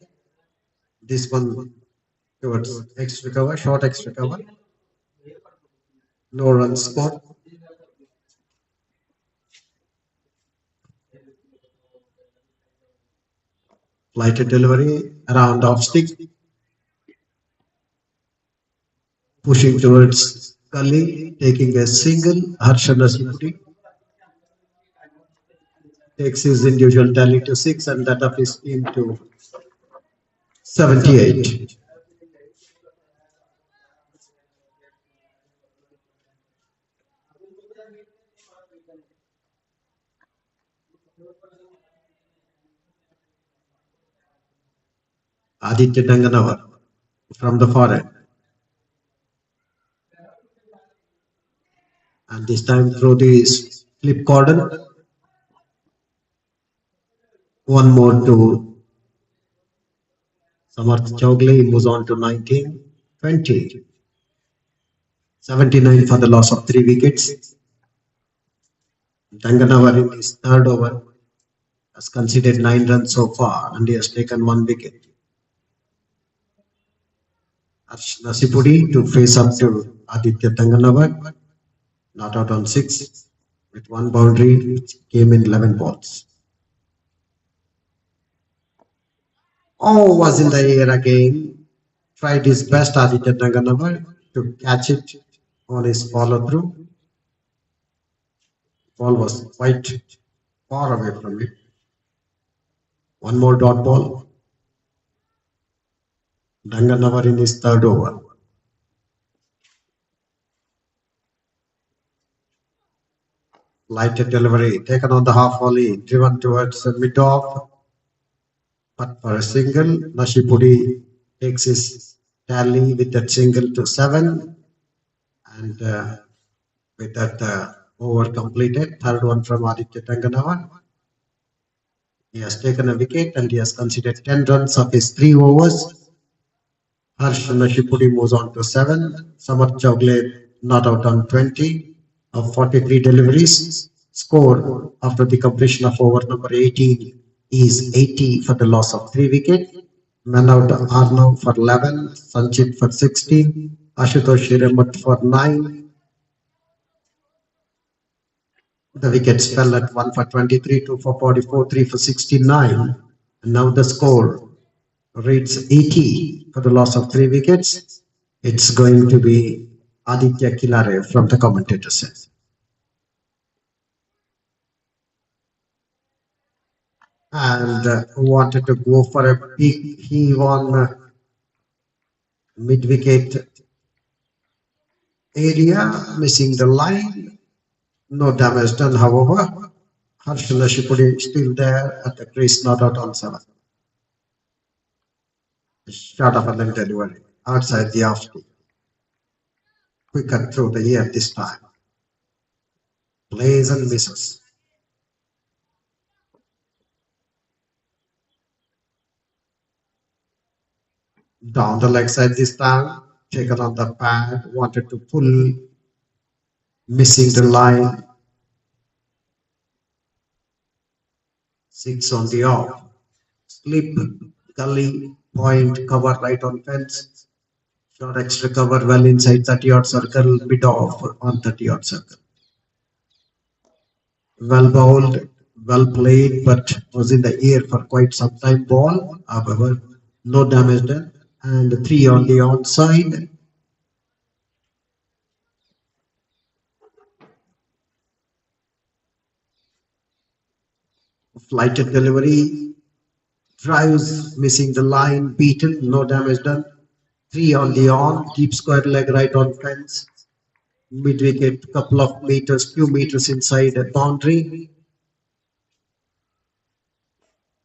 This one towards extra cover, short extra cover. No runs scored. Flighted delivery around off stick. Pushing towards Gully, taking a single. Harsha Nasipudi takes his individual tally to 6 and that of his team to 78. Aditya Danganawar from the far end. And this time through the flip cordon. One more to Samarth Chowgle, moves on to 19, 20. 79 for the loss of 3 wickets. Danganawar in his third over has conceded 9 runs so far and he has taken 1 wicket. Harsh Nasipudi to face up to Aditya Danganawar, not out on 6 with 1 boundary which came in 11 balls. Oh, was in the air again. Tried his best Aditya Danganawar to catch it on his follow through. Ball was quite far away from it. One more dot ball. Danganawar in his third over. Lighted delivery taken on the half volley, driven towards the mid off. But for a single, Nashipudi takes his tally with that single to 7. And with that over completed, third one from Aditya Danganawar. He has taken a wicket and he has conceded 10 runs of his 3 overs. Harsh Nashipudi moves on to 7. Samarth Chowgle not out on 20 of 43 deliveries. Score after the completion of over number 18 is 80 for the loss of 3 wickets. Men out Arnav for 11, Sanchit for 16, Ashutosh Hiremat for 9. The wickets fell at 1 for 23, 2 for 44, 3 for 69. And now the score reads 80 for the loss of 3 wickets. It's going to be Aditya Kilare from the commentator set. And wanted to go for a big heave on mid-wicket area, missing the line. No damage done, however. Harsh Nashipudi still there at the crease, not out on 7. Shot of a leg delivery outside the off speed. Quicker through the air this time. Plays and misses. Down the leg side this time. Taken on the pad. Wanted to pull. Missing the line. 6 on the off. Slip. Gully. point cover right on fence. Short extra cover well inside 30-yard circle, mid off on 30-yard circle. Well bowled, well played, but was in the air for quite some time. Ball, however, no damage done. And 3 on the onside. Flighted delivery. Drives missing the line, beaten, no damage done. 3 on the on, deep square leg right on fence. Mid wicket, couple of meters, few meters inside the boundary.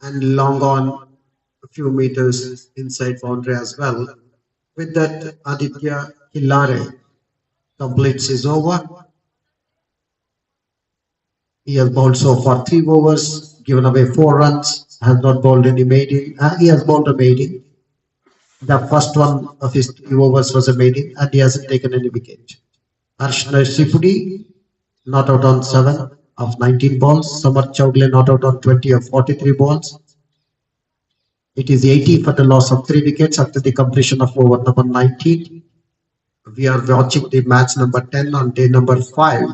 And long on, a few meters inside boundary as well. With that, Aditya Hilare completes his over. He has bowled so far 3 overs, given away 4 runs, has not bowled any maiden. He has bowled a maiden. The first one of his 3 overs was a maiden, and he hasn't taken any wicket. Arshna Sipudi not out on 7 of 19 balls. Samar Chowgle not out on 20 of 43 balls. It is 80 for the loss of 3 wickets after the completion of over number 19. We are watching the match number 10 on day number 5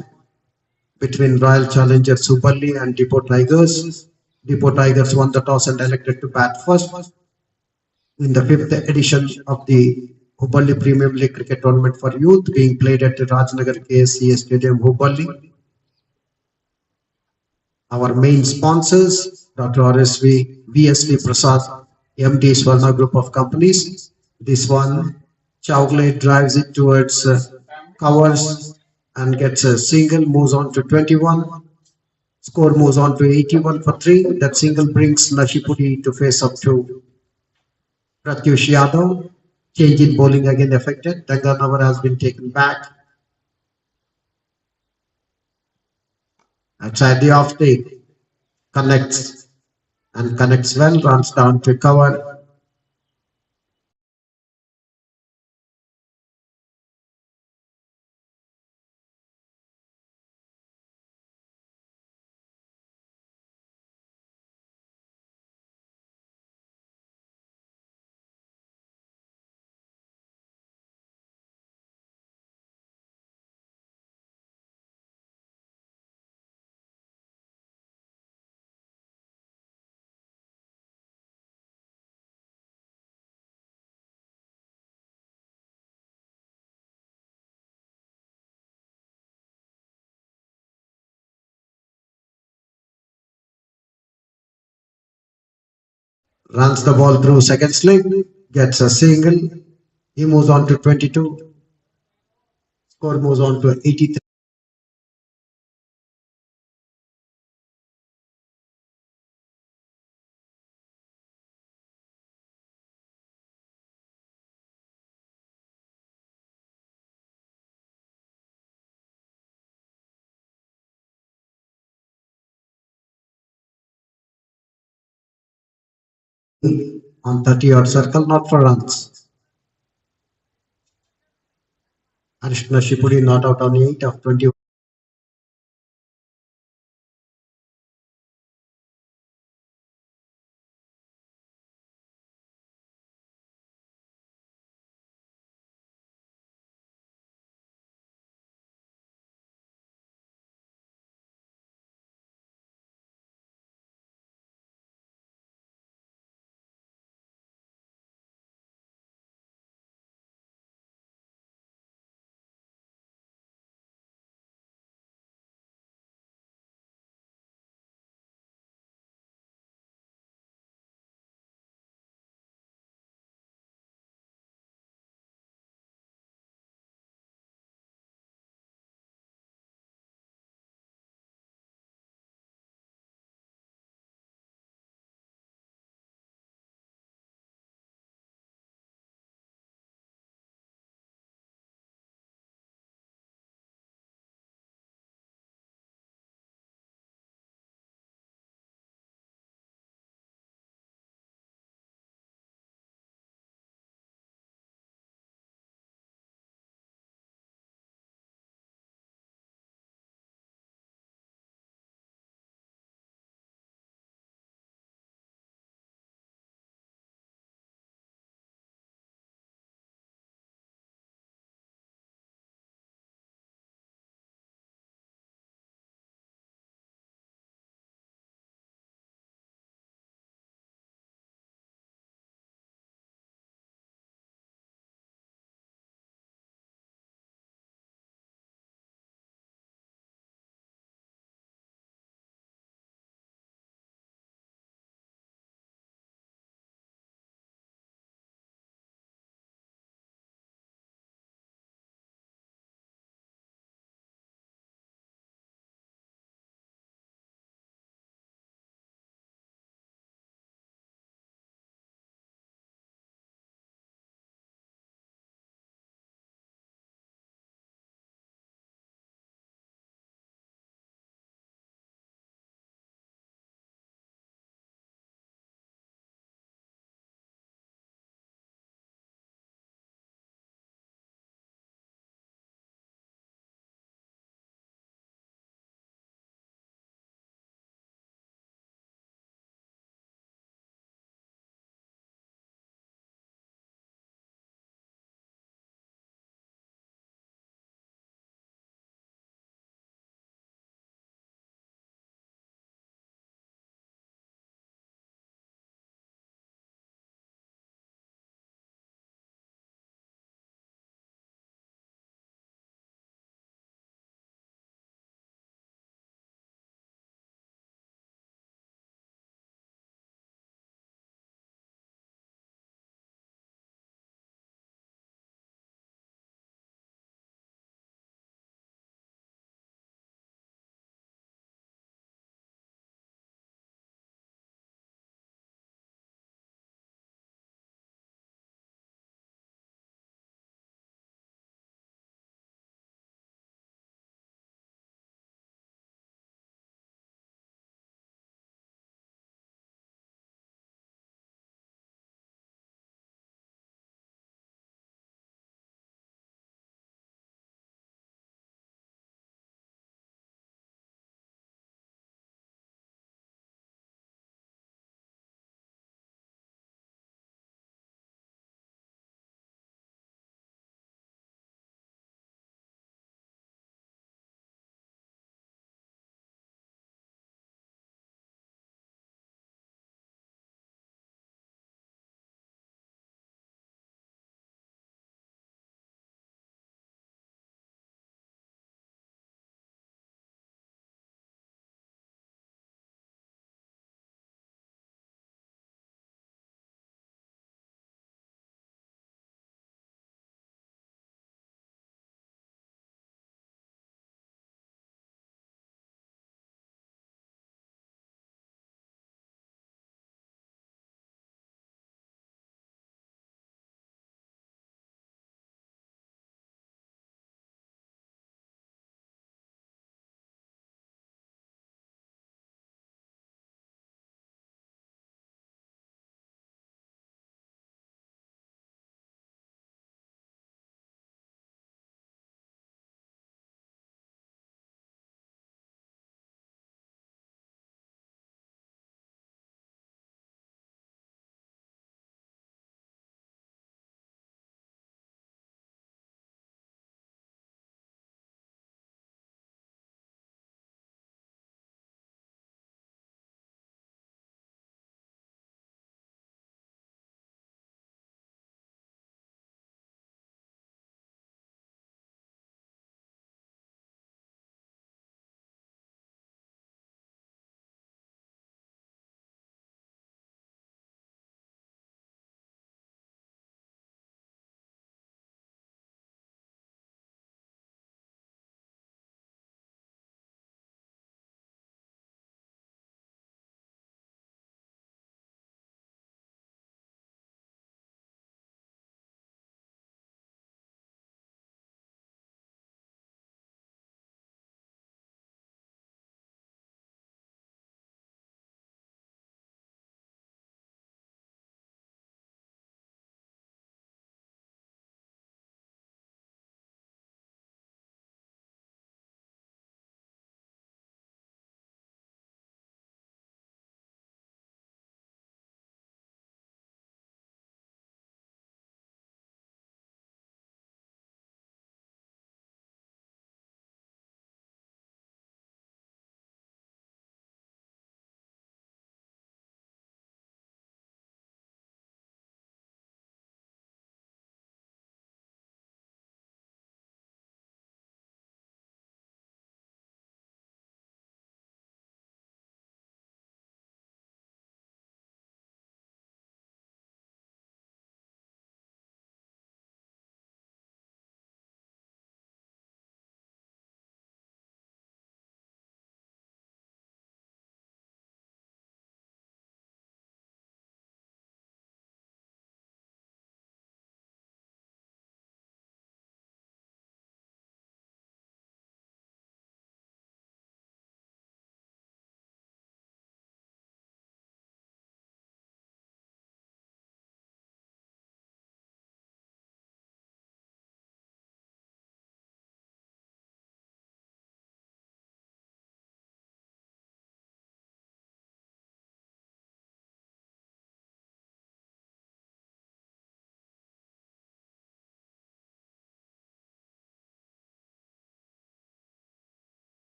between Royal Challengers HUBBALLI and Depot Tigers. Depot Tigers won the toss and elected to bat first. In the 5th edition of the HUBBALI Premium League Cricket Tournament for Youth being played at the Rajnagar KSCA Stadium, HUBBALI. Our main sponsors, Dr. RSV, VSV Prasad, MD Swarna Group of Companies. This one, Chowgle drives it towards covers and gets a single, moves on to 21. Score moves on to 81 for 3. That single brings Nashipudi to face up to Pratyush Yadav. Change in bowling again affected. Danganawar has been taken back. Outside the off take. Connects and connects well, runs down to cover. Runs the ball through second slip, gets a single. He moves on to 22. Score moves on to 83. On 30-yard circle, not for runs. Arishna Shipudi not out on 8 of 20.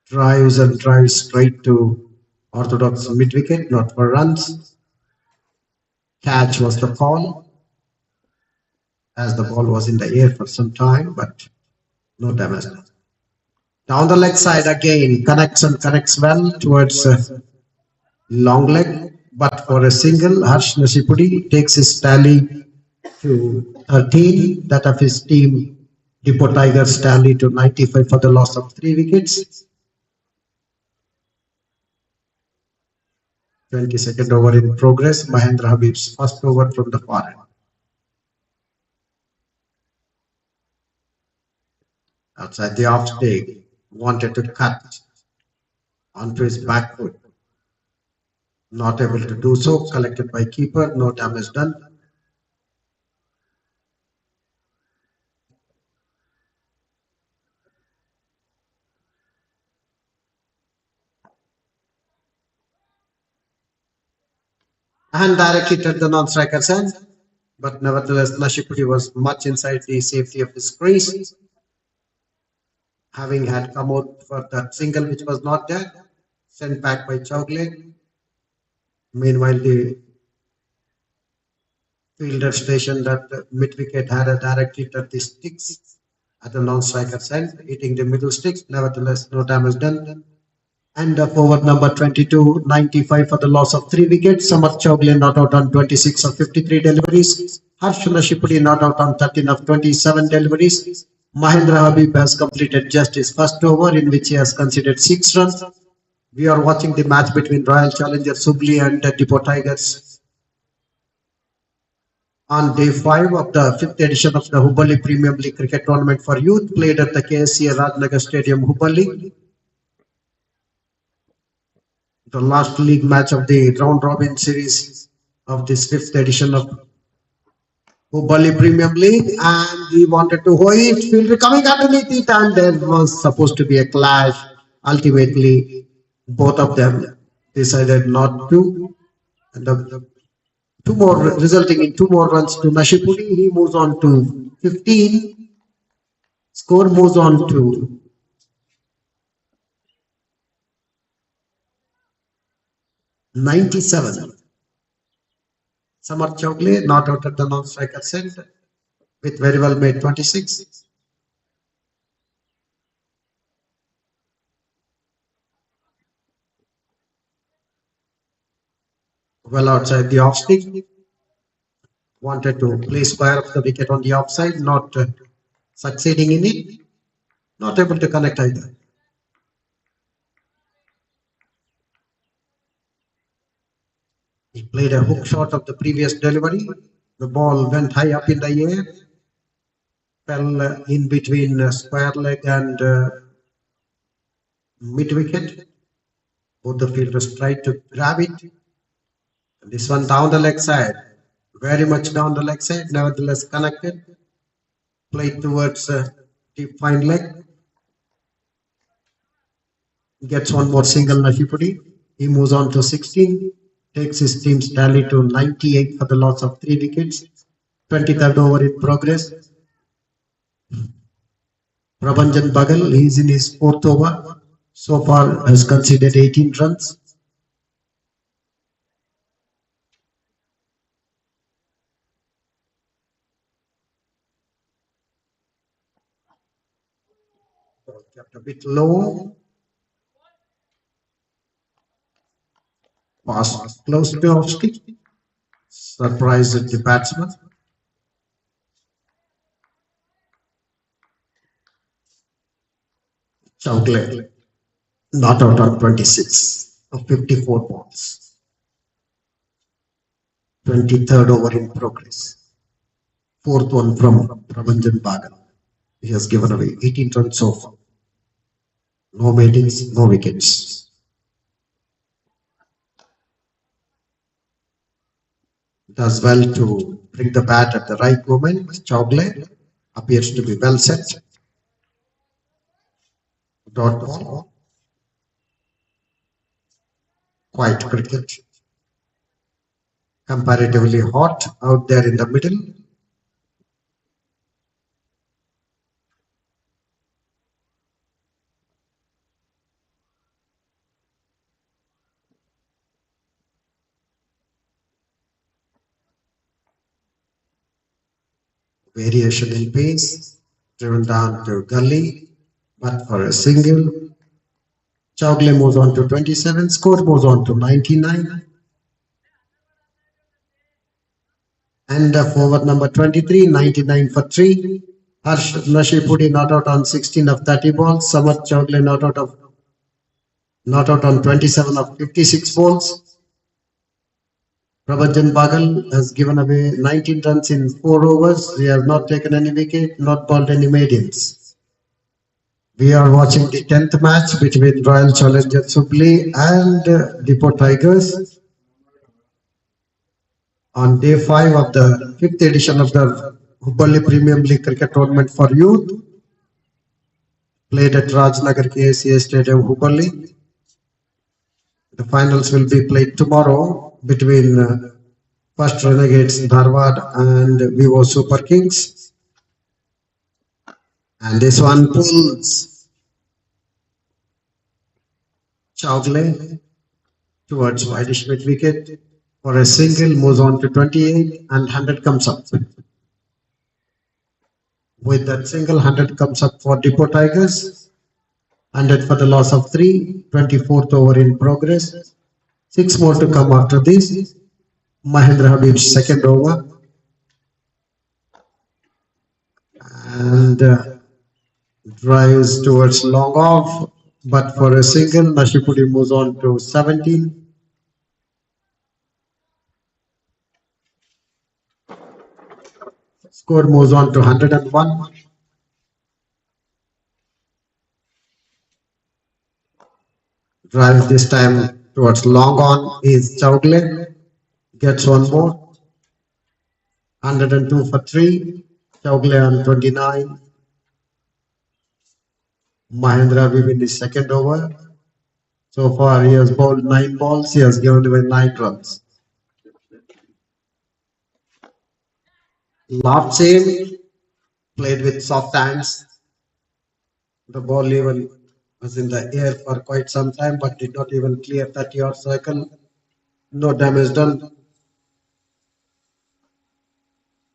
drives and drives straight to orthodox mid-wicket, not for runs. Catch was the call, as the ball was in the air for some time, but no damage. Down the leg side again, connects and connects well towards long leg, but for a single, Harsh Nasipudi takes his tally to 13, that of his team, Depot Tigers tally to 95 for the loss of 3 wickets. 22nd over in progress, Mahendra Habib's first over from the far end. Outside the off stake, wanted to cut onto his back foot. Not able to do so, collected by keeper, no damage done. And directly to the non-striker's end. But nevertheless, Nashipudi was much inside the safety of his crease, having had come out for that single which was not there, sent back by Chowgle. Meanwhile, the fielder stationed at mid-wicket had a direct hit at the sticks at the non-striker's end, hitting the middle sticks. Nevertheless, no damage done. End of over number 22, 95 for the loss of 3 wickets. Samarth Chowgle not out on 26 of 53 deliveries. Harsh Nashipudi not out on 13 of 27 deliveries. Mahendra Habib has completed just his first over, in which he has conceded 6 runs. We are watching the match between Royal Challengers HUBBALI and Depot Tigers on day 5 of the 5th edition of the HUBBALI Premium League Cricket Tournament for Youth, played at the KSCA Rajnagar Stadium, HUBBALI. The last league match of the round robin series of this 5th edition of HUBBALI Premium League, and he wanted to hoist, fielder coming underneath it, and there was supposed to be a clash. Ultimately, both of them decided not to, and the two more, resulting in 2 more runs to Nashipudi. He moves on to 15. Score moves on to 97. Samarth Chowgle not out at the non-striker's end with very well made 26. Well outside the off stick. Wanted to place square of the wicket on the offside, not succeeding in it. Not able to connect either. He played a hook shot of the previous delivery. The ball went high up in the air, fell in between square leg and mid wicket. Both the fielders tried to grab it. This one down the leg side, very much down the leg side, nevertheless connected. Played towards deep fine leg. Gets one more single, Nashipudi. He moves on to 16. Takes his team's tally to 98 for the loss of 3 wickets. 23rd over in progress. Prabhanjan Bagal, he is in his 4th over. So far has conceded 18 runs. Kept a bit low. Pass close to off stick. Surprised the batsman. Chowgle not out on 26 of 54 balls. 23rd over in progress. 4th one from Prabhanjan Bagal. He has given away 18 runs so far. No matings, no wickets. Does well to bring the bat at the right moment. Chowgle appears to be well set. Dot ball. Quiet cricket. Comparatively hot out there in the middle. variation in pace, driven down to gully, but for a single. Chowgle moves on to 27, score moves on to 99. And forward number 23, 99 for 3. Harsh Nashipudi not out on 16 of 30 balls. Samarth Chowgle not out on 27 of 56 balls. Prabhajan Bagal has given away 19 runs in 4 overs. He has not taken any wicket, not bowled any maidens. We are watching the 10th match between Royal Challengers HUBBALI and Depot Tigers on day 5 of the 5th edition of the HUBBALI Premium League Cricket Tournament for Youth, played at Rajnagar KSCA Stadium, HUBBALI. The finals will be played tomorrow between first Renegades Dharwad and Vivo Super Kings. And this one pulls Chowgle towards Whitish mid wicket for a single, moves on to 28 and 100 comes up. With that single, 100 comes up for Depot Tigers. 100 for the loss of 3, 24th over in progress. 6 more to come after this. Mahendra Habib's second over. And drives towards long off, but for a single, Nashipudi moves on to 17. Score moves on to 101. Drives this time towards long on is Chowgle. Gets one more. 102 for 3. Chowgle on 29. Mahendra Habib in his second over. So far he has bowled 9 balls. He has given away 9 runs. Loft same, played with soft hands. The ball even was in the air for quite some time, but did not even clear 30-yard circle. No damage done.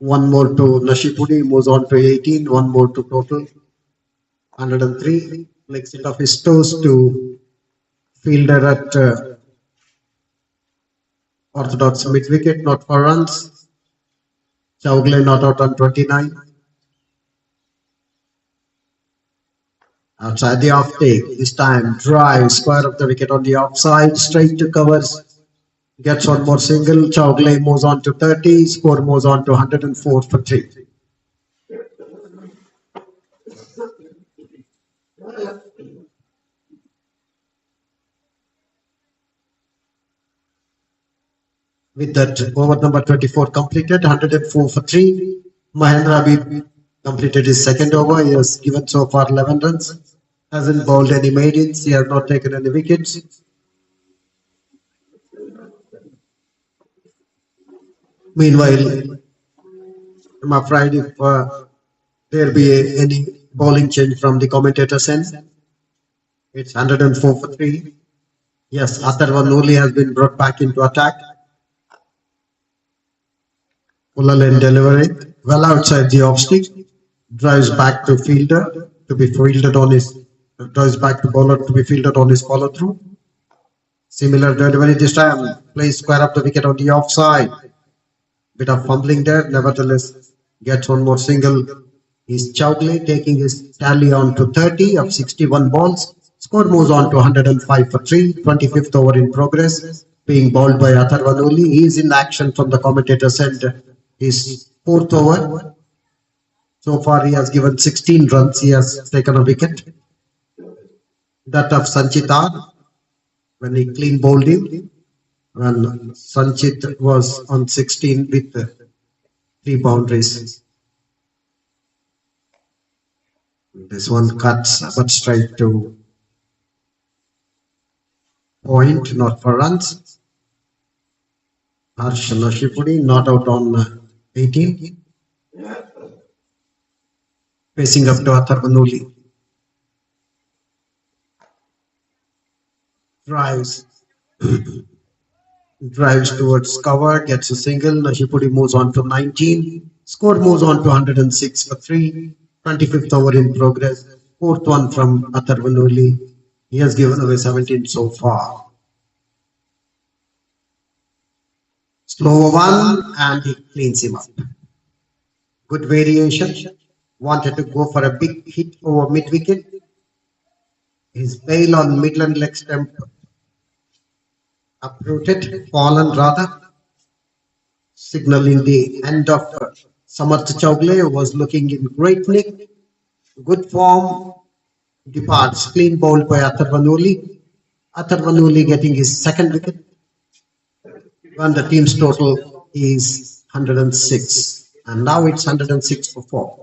One more to Nashipudi, moves on to 18. One more to total. 103. Flicks it off his toes to fielder at orthodox mid wicket, not for runs. Chowgle not out on 29. Outside the off take, this time drive, square of the wicket on the offside, straight to covers, gets one more single. Chowgle moves on to 30, score moves on to 104 for 3. With that, over number 24 completed, 104 for 3. Mahendra Habib completed his second over. He has given so far 11 runs. Hasn't bowled any maidens. He has not taken any wickets. Meanwhile, I'm afraid if there be any bowling change from the commentator's end, it's 104 for 3. Yes, Atharva Noli has been brought back into attack. Fuller lane delivery, well outside the off stick, drives back to fielder to be fielded on his, drives back to bowler to be fielded on his follow through. Similar delivery this time, plays square up the wicket on the offside. Bit of fumbling there, nevertheless gets one more single. Is Chowgle taking his tally on to 30 of 61 balls. Score moves on to 105 for 3, 25th over in progress, being bowled by Atharva Noli. He is in action from the commentator's end. His 4th over. So far he has given 16 runs. He has taken a wicket. That of Sanchita when he clean bowled him. When Sanchit was on 16 with 3 boundaries. This one cuts but straight to point, not for runs. Harsh Nashipudi not out on 18. Facing up to Atharva Noli. Drives towards cover, gets a single. Nashipudi moves on to 19. Score moves on to 106 for 3. 25th over in progress. Fourth one from Atharvanuli. He has given away 17 so far. Slow one and he cleans him up. Good variation. Wanted to go for a big hit over mid wicket. His bail on Midland leg stump uprooted, fallen rather, signaling the end of Samarth Chowgle, was looking in great nick. Good form, departs, clean bowled by Atharvanuli. Atharvanuli getting his second wicket. And the team's total is 106. And now it's 106 for 4.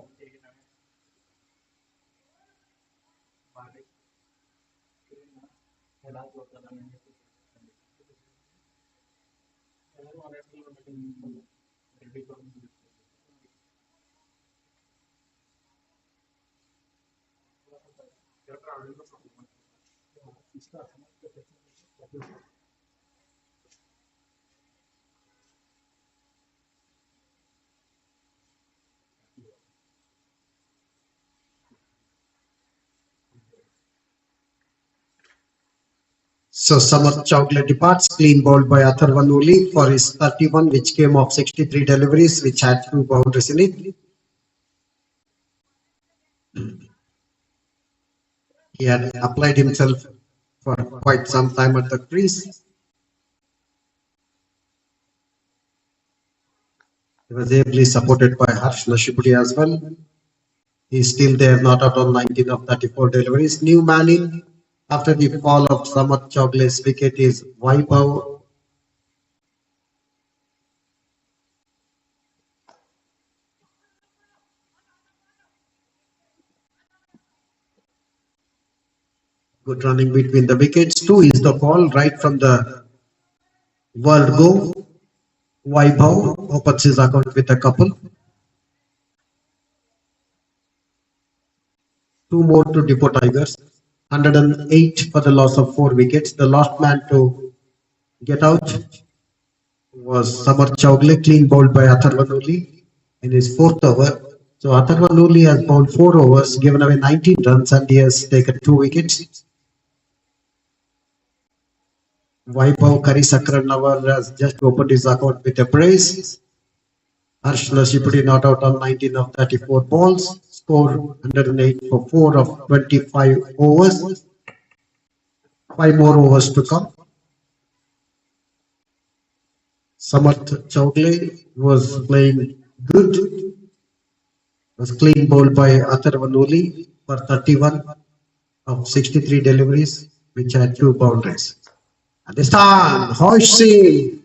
So Samarth Chowgle departs, clean bowled by Atharvanuli for his 31, which came off 63 deliveries, which had 2 boundaries in it. He had applied himself for quite some time at the crease. He was ably supported by Harsh Nashipudi as well. He's still there, not out on 19 of 34 deliveries. New man in after the fall of Samarth Chowgle's wicket is Vaibhav. Good running between the wickets. 2 is the ball right from the world go. Vaibhav opens his account with a couple. 2 more to Depot Tigers. 108 for the loss of 4 wickets. The last man to get out was Samarth Chowgle, clean bowled by Atharvanuli in his 4th over. So Atharvanuli has bowled 4 overs, given away 19 runs, and he has taken 2 wickets. Vaibhav Karisakranawar has just opened his account with a brace. Harsh Nashipudi not out on 19 of 34 balls. Score 108 for 4 of 25 overs. 5 more overs to come. Samarth Chowgle was playing good. Was clean bowled by Atharvanuli for 31 of 63 deliveries, which had 2 boundaries. And this time, Hoshi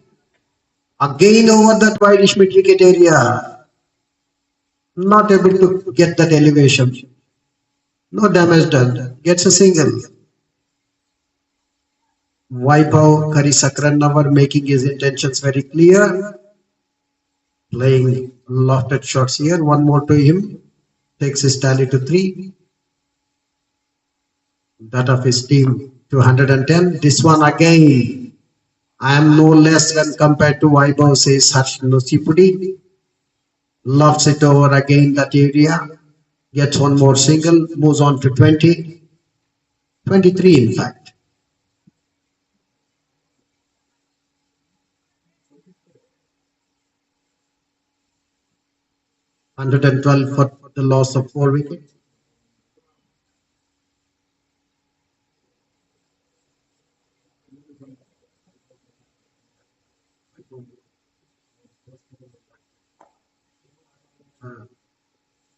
again over that wideish mid-wicket area. Not able to get that elevation. No damage done. Gets a single. Vaibhav Karisakranawar making his intentions very clear. Playing lofted shots here. 1 more to him. Takes his tally to 3. That of his team to 110. This one again. I am no less when compared to Vaibhav, says Harsh Nashipudi. Lofts it over again that area. Gets 1 more single. Moves on to 20. 23 in fact. $112 for the loss of 4 wickets.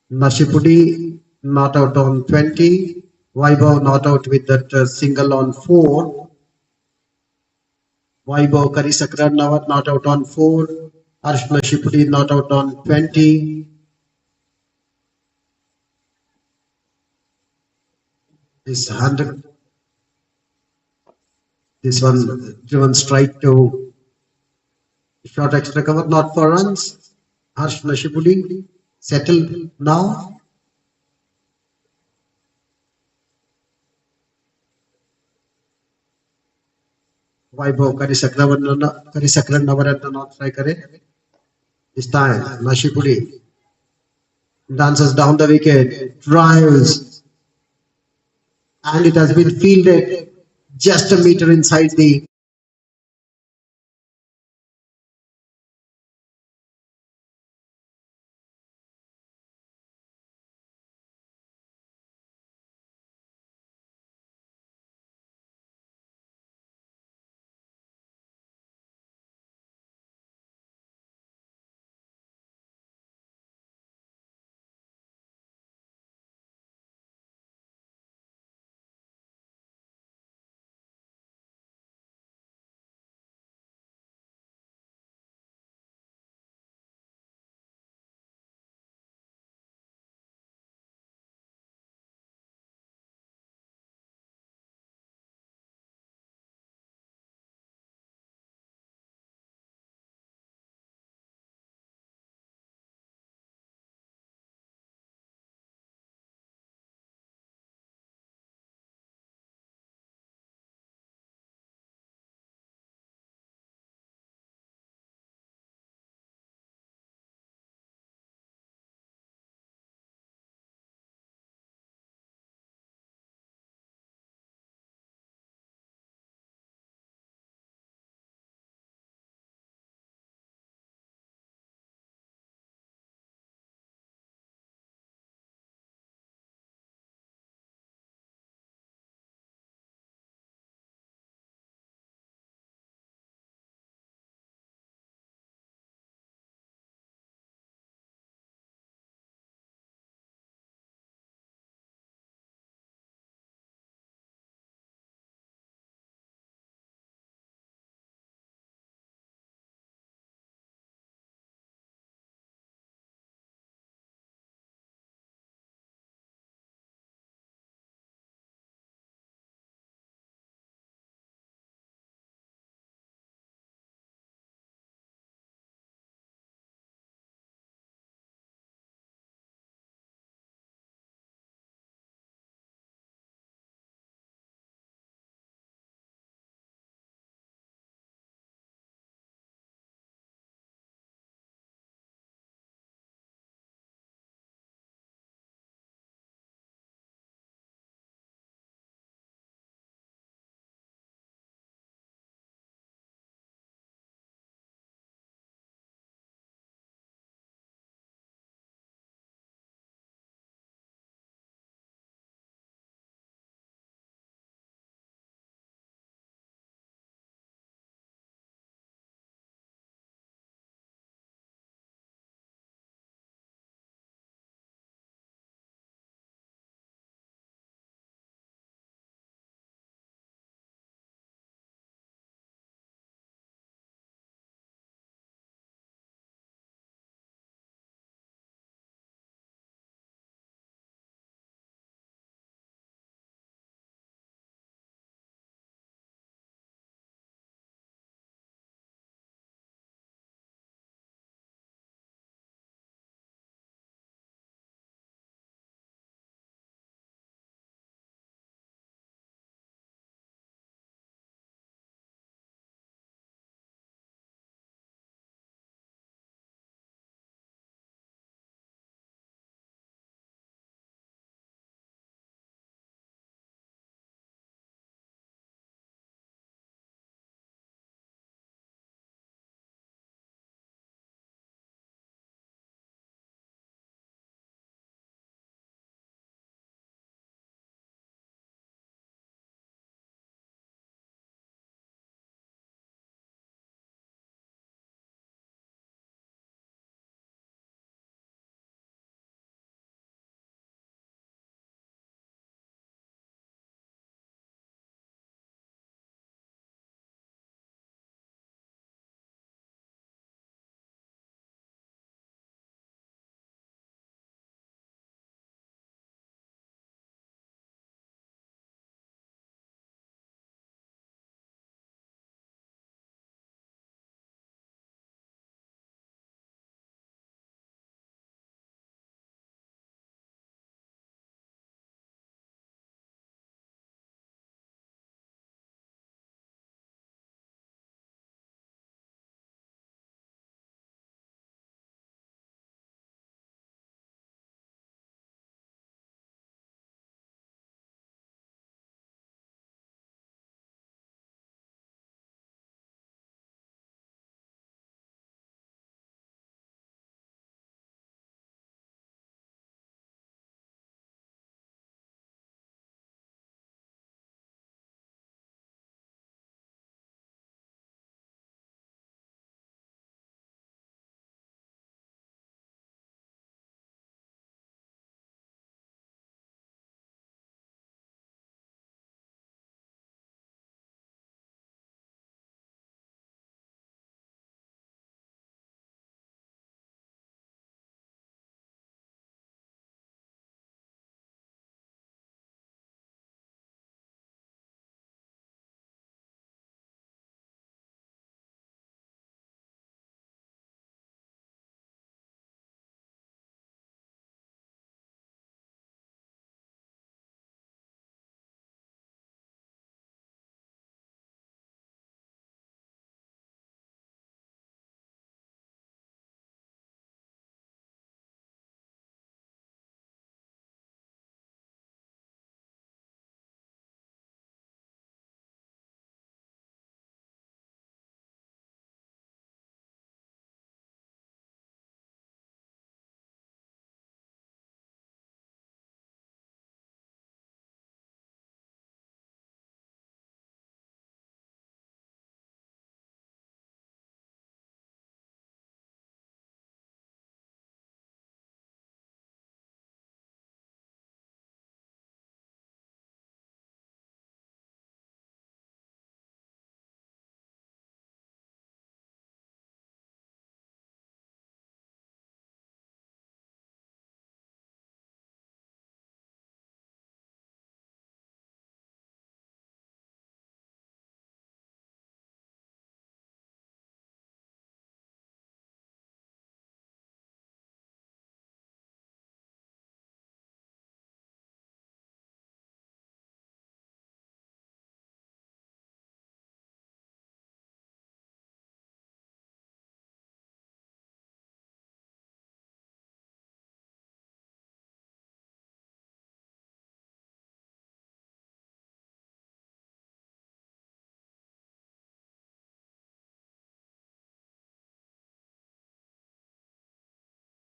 Nashipudi not out on 20. Vaibhav not out with that single on 4. Vaibhav Karisakranawar not out on 4. Harsh Nashipudi not out on 20. This 100. This one driven straight to short extra cover, not for runs. Harsh Nashipudi settled now. Vaibhav Karisakranawar and the non-striker. This time Nashipudi dances down the wicket, drives, and it has been fielded just a meter inside the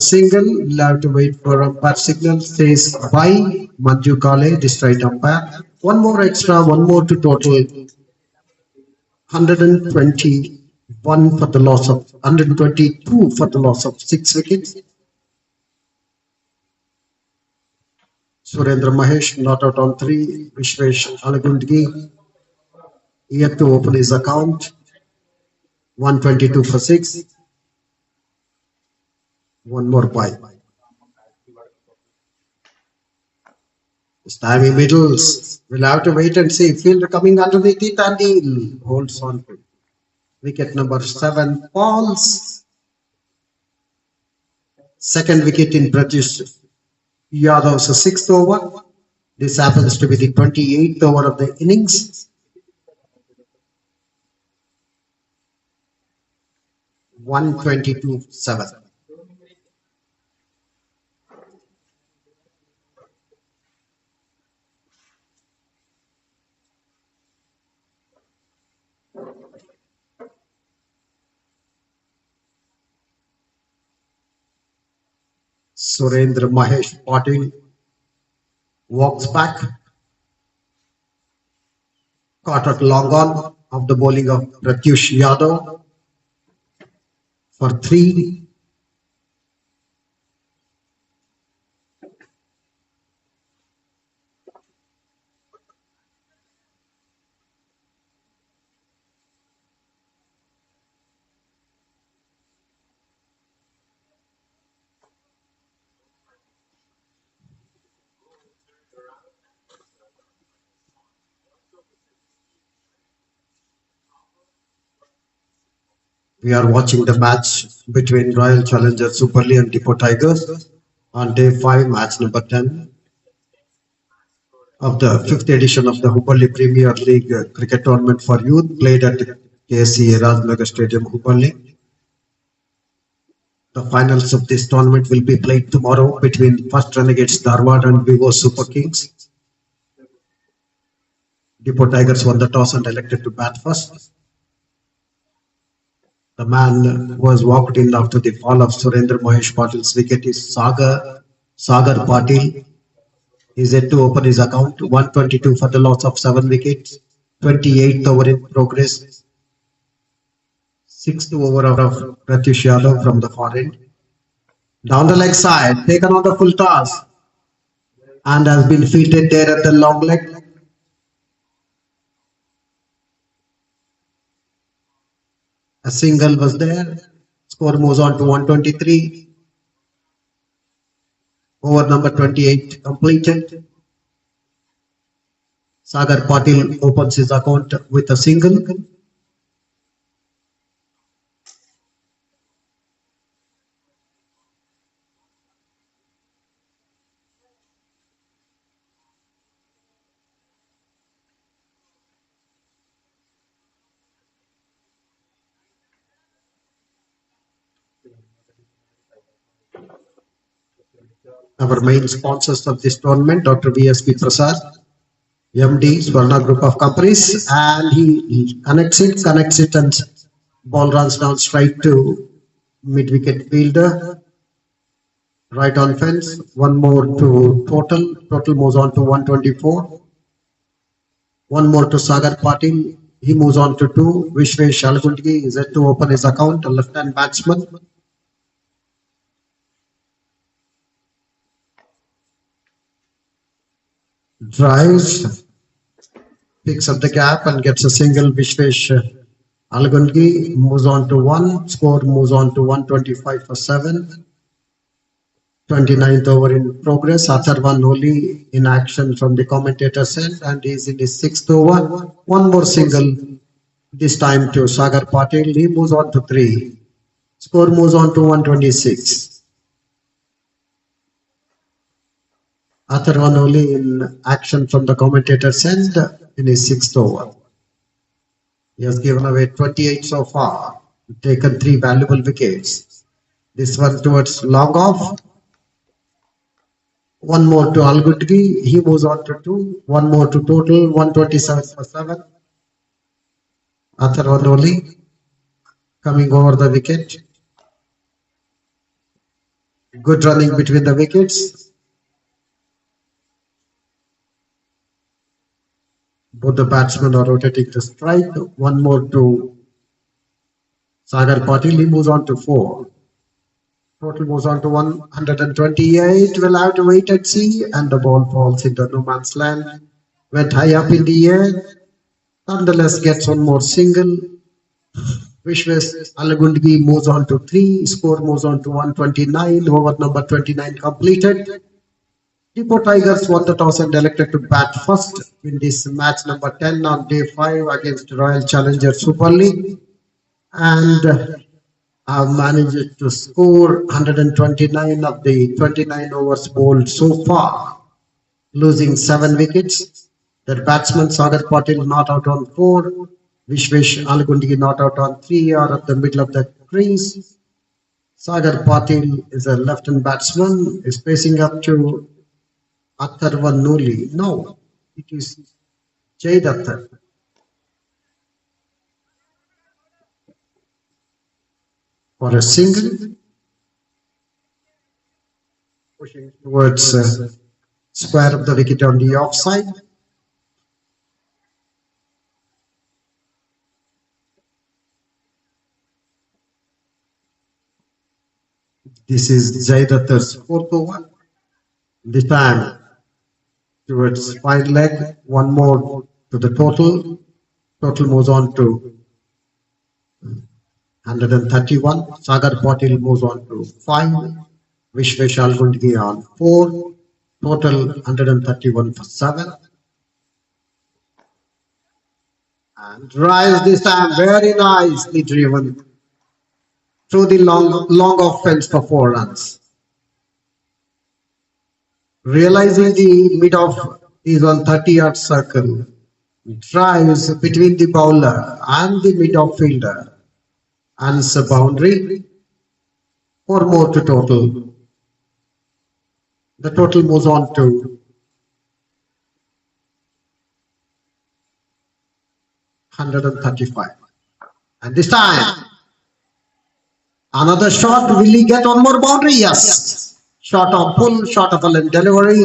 single. We'll have to wait for umpire signal. Says by Manju Kale, the straight umpire. One more extra, one more to total 121 for the loss of 122 for the loss of 6 wickets. Surendra Mahesh not out on 3. Vishwesh Alagundgi yet to open his account. 122 for 6. One more bye. This time he middles. We'll have to wait and see. Fielder coming underneath it and he holds on to it. Wicket number 7 falls. Second wicket in Pratyush Yadav's 6th over. This happens to be the 28th over of the innings. 122-7. Surendra Mahesh Patil walks back, caught at long on of the bowling of Pratyush Yadav for 3. We are watching the match between Royal Challengers HUBBALLI and Depot Tigers on day 5, match number 10 of the 5th edition of the HUBBALLI Premier League cricket tournament for youth played at KSC Rajnagar Stadium, HUBBALLI. The finals of this tournament will be played tomorrow between first Renegades Dharwad and Vivo Super Kings. Depot Tigers won the toss and elected to bat first. The man who was walked in after the fall of Surendra Mahesh Patil's wicket is Sagar Patil. He's yet to open his account. 122 for the loss of 7 wickets. 28th over in progress. 6th over of Pratyush Yadav from the far end. Down the leg side, taken on the full toss and has been fielded there at the long leg. A single was there. Score moves on to 123. Over number 28 completed. Sagar Patil opens his account with a single. Our main sponsors of this tournament, Dr. VSP Prasad, MD, Swarna Group of Companies, and he connects it, and ball runs down straight to mid-wicket fielder, right on fence. One more to total moves on to 124. One more to Sagar Patil, he moves on to 2. Vishwesh Alagundgi is yet to open his account, a left-hand batsman. Drives, picks up the gap and gets a single. Vishwesh Alagundgi moves on to 1. Score moves on to 125 for 7. 29th over in progress. Atharvan Holi in action from the commentator's end, and he's in his 6th over. One more single, this time to Sagar Patil. He moves on to 3. Score moves on to 126. Atharvan Holi in action from the commentator's end in his 6th over. He has given away 28 so far, taken 3 valuable wickets. This one towards long off. One more to Alagundgi, he moves on to 2. One more to total, 127 for 7. Atharvan Holi. coming over the wicket. Good running between the wickets. Both the batsmen are rotating to strike. One more to Sagar Patil. He moves on to 4. Total moves on to 128. We'll have to wait and see. And the ball falls into no man's land. Went high up in the air. Nonetheless, gets one more single. Vishwas Alagundgi moves on to 3. Score moves on to 129. Over number 29 completed. Depot Tigers won the toss and elected to bat first in this match number 10 on day 5 against Royal Challengers HUBBALLI, and have managed to score 129 of the 29 overs bowled so far, losing 7 wickets. Their batsman Sagar Patil not out on 4, Vishwesh Alagundgi not out on 3, are at the middle of the crease. Sagar Patil is a left-hand batsman, is facing up to Atharvanuli. No, it is Jay Dattar. For a single, pushing towards square of the wicket on the offside. This is Jay Dattar's 4th over. This time towards fine leg, one more to the total. Total moves on to 131. Sagar Patil moves on to 5. Vishwesh Alagundgi on 4. Total 131 for 7. And drives this time very nicely driven through the long off fence for 4 runs. Realizing the mid-off is on 30-yard circle, drives between the bowler and the mid-off fielder, and it's a boundary. 4 more to total. The total moves on to 135. And this time, another shot. Will he get one more boundary? Yes. Shot of pull, shot of a length delivery.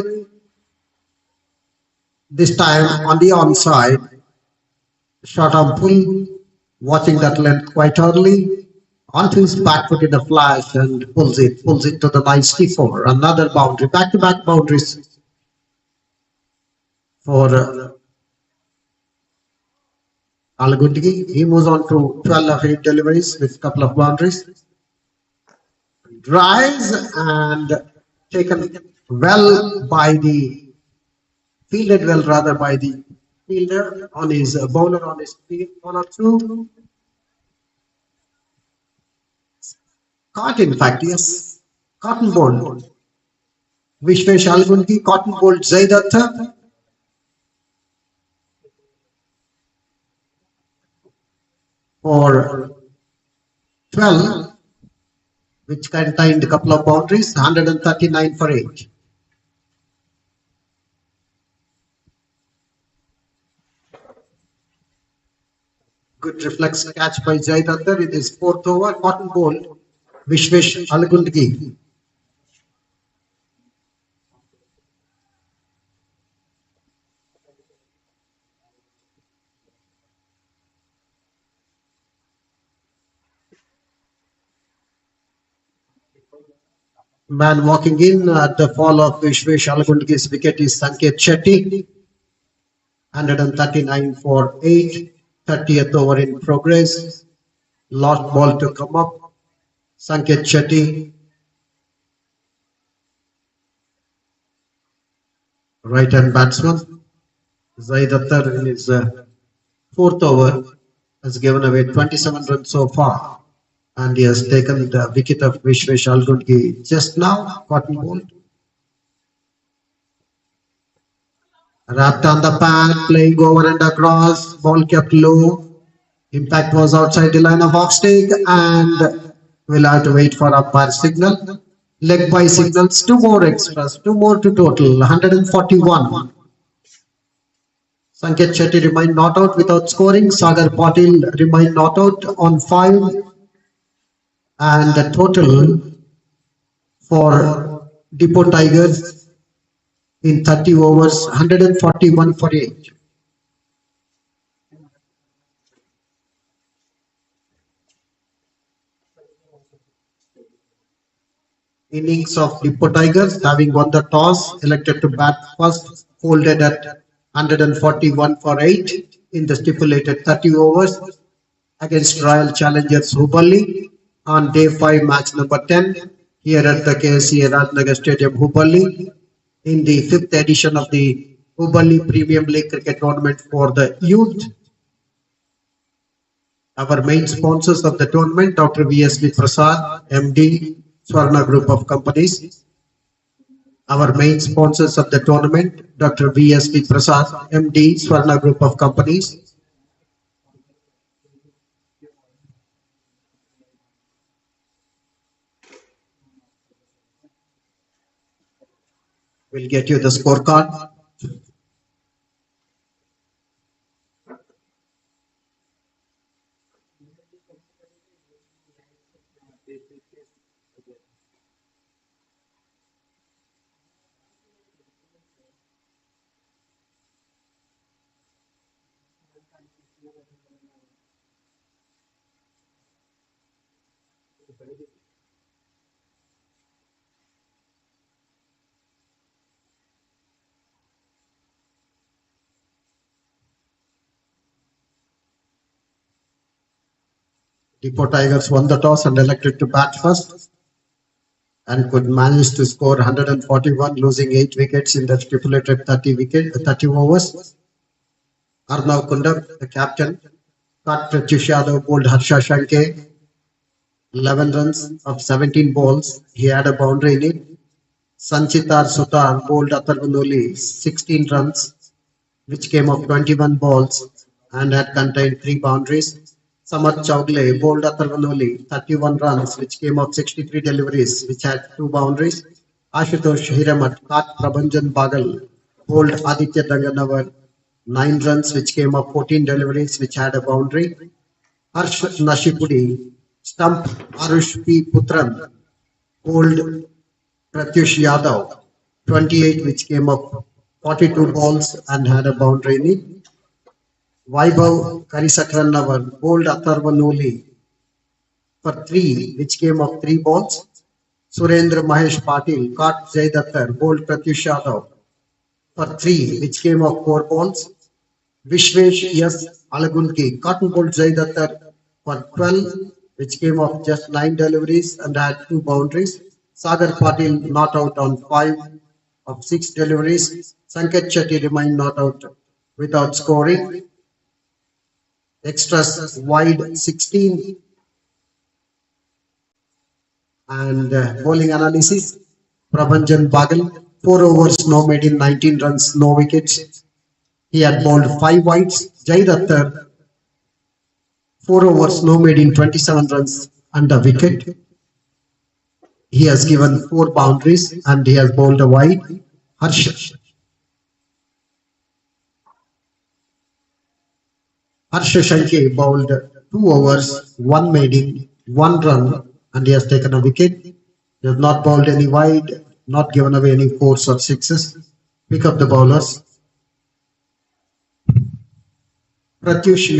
This time on the onside. Shot of pull, watching that length quite early. Onto his back foot in a flash and pulls it to the nice T4. Another boundary, back-to-back boundaries for Alagundgi. He moves on to 12 of 8 deliveries with a couple of boundaries. Drives and taken well by the fielded well rather by the fielder on his bowler on his feet, 1 or 2. Caught, in fact, yes. Cotton ball. Vishwesh Alagundgi, cotton ball Jay Dattar. For 12, which contained a couple of boundaries, 139 for 8. Good reflex catch by Jay Dattar in his 4th over, cotton ball, Vishwesh Alagundgi. Man walking in at the fall of Vishwesh Alagundgi's wicket is Sanket Shetty. 139 for 8. 30th over in progress. Lost ball to come up. Sanket Shetty. Right-hand batsman. Jay Dattar in his 4th over has given away 27 runs so far. And he has taken the wicket of Vishwesh Alagundgi just now, cotton ball. Wrapped on the pad, playing over and across, ball kept low. Impact was outside the line of off-stick, and we'll have to wait for umpire signal. Leg by signals, 2 more extras, 2 more to total, 141. Sanket Shetty remained not out without scoring. Sagar Patil remained not out on 5. And the total for Depot Tigers in 30 overs, 141 for 8. Innings of Depot Tigers, having won the toss, elected to bat first, folded at 141 for 8 in the stipulated 30 overs against Royal Challengers HUBBALLI on day 5 match number 10 here at the KSCA Rajnagar Stadium HUBBALI in the 5th edition of the HUBBALI Premium League Cricket Tournament for the youth. Our main sponsors of the tournament, Dr. VSB Prasad, MD, Swarna Group of Companies. Our main sponsors of the tournament, Dr. VSB Prasad, MD, Swarna Group of Companies. We'll get you the scorecard. Depot Tigers won the toss and elected to bat first and could manage to score 141, losing 8 wickets in the stipulated 30 overs. Arnav Kundak, the captain, caught Pratyush Yadav, bowled Harsha Shanke, 11 runs of 17 balls. He had a boundary in it. Sanchitar Sutar bowled Atharvanoli, 16 runs, which came of 21 balls and had contained 3 boundaries. Samarth Chowgle bowled Atharvanoli, 31 runs, which came of 63 deliveries, which had 2 boundaries. Ashutosh Hiramat caught Prabhanjan Bagal, bowled Aditya Danganawar, 9 runs, which came of 14 deliveries, which had a boundary. Harsh Nashipudi stumped Arush P. Putran, bowled Pratyush Yadav, 28, which came of 42 balls and had a boundary in it. Vaibhav Karisakrannavar bowled Atharvanoli for 3, which came of 3 balls. Surendra Mahesh Patil caught Jay Dattar, bowled Pratyush Yadav for 3, which came of 4 balls. Vishwesh S. Alagunki caught and bowled Jay Dattar for 12, which came of just 9 deliveries and had 2 boundaries. Sagar Patil not out on 5 of 6 deliveries. Sanket Chetty remained not out without scoring. Extras wide 16 and bowling analysis. Prabhanjan Bagal, 4 overs, no made in 19 runs, no wickets. He had bowled 5 wides. Jay Dattar, 4 overs, no made in 27 runs and a wicket. He has given 4 boundaries and he has bowled a wide. Harsha Shanke bowled 2 overs, 1 made in, 1 run and he has taken a wicket. He has not bowled any wide, not given away any 4s or 6s. Pick up the bowlers. Pratyush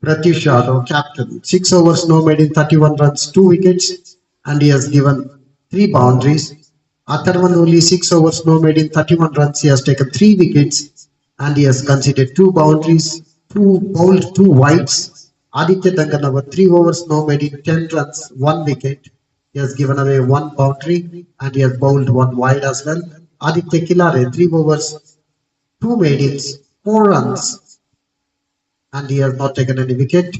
Yadav, captain. 6 overs, no made in 31 runs, 2 wickets and he has given 3 boundaries. Atharvanoli, 6 overs, no made in 31 runs. He has taken 3 wickets and he has conceded 2 boundaries, bowled 2 wides. Aditya Danganawar, 3 overs, no made in 10 runs, 1 wicket. He has given away 1 boundary and he has bowled 1 wide as well. Aditya Kilare, 3 overs, 2 made-ins, 4 runs and he has not taken any wicket.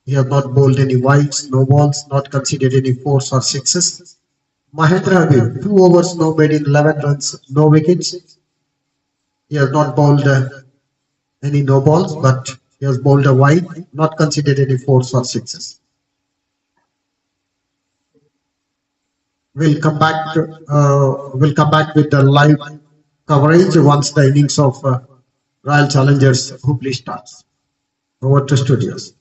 He has not bowled any wides, no balls, not conceded any 4s or 6s. Mahendra Abid, 2 overs, no made in 11 runs, no wickets. He has not bowled any no balls, but he has bowled a wide, not conceded any 4s or 6s. We'll come back with the live coverage once the innings of Royal Challengers Hubballi starts. Over to studios.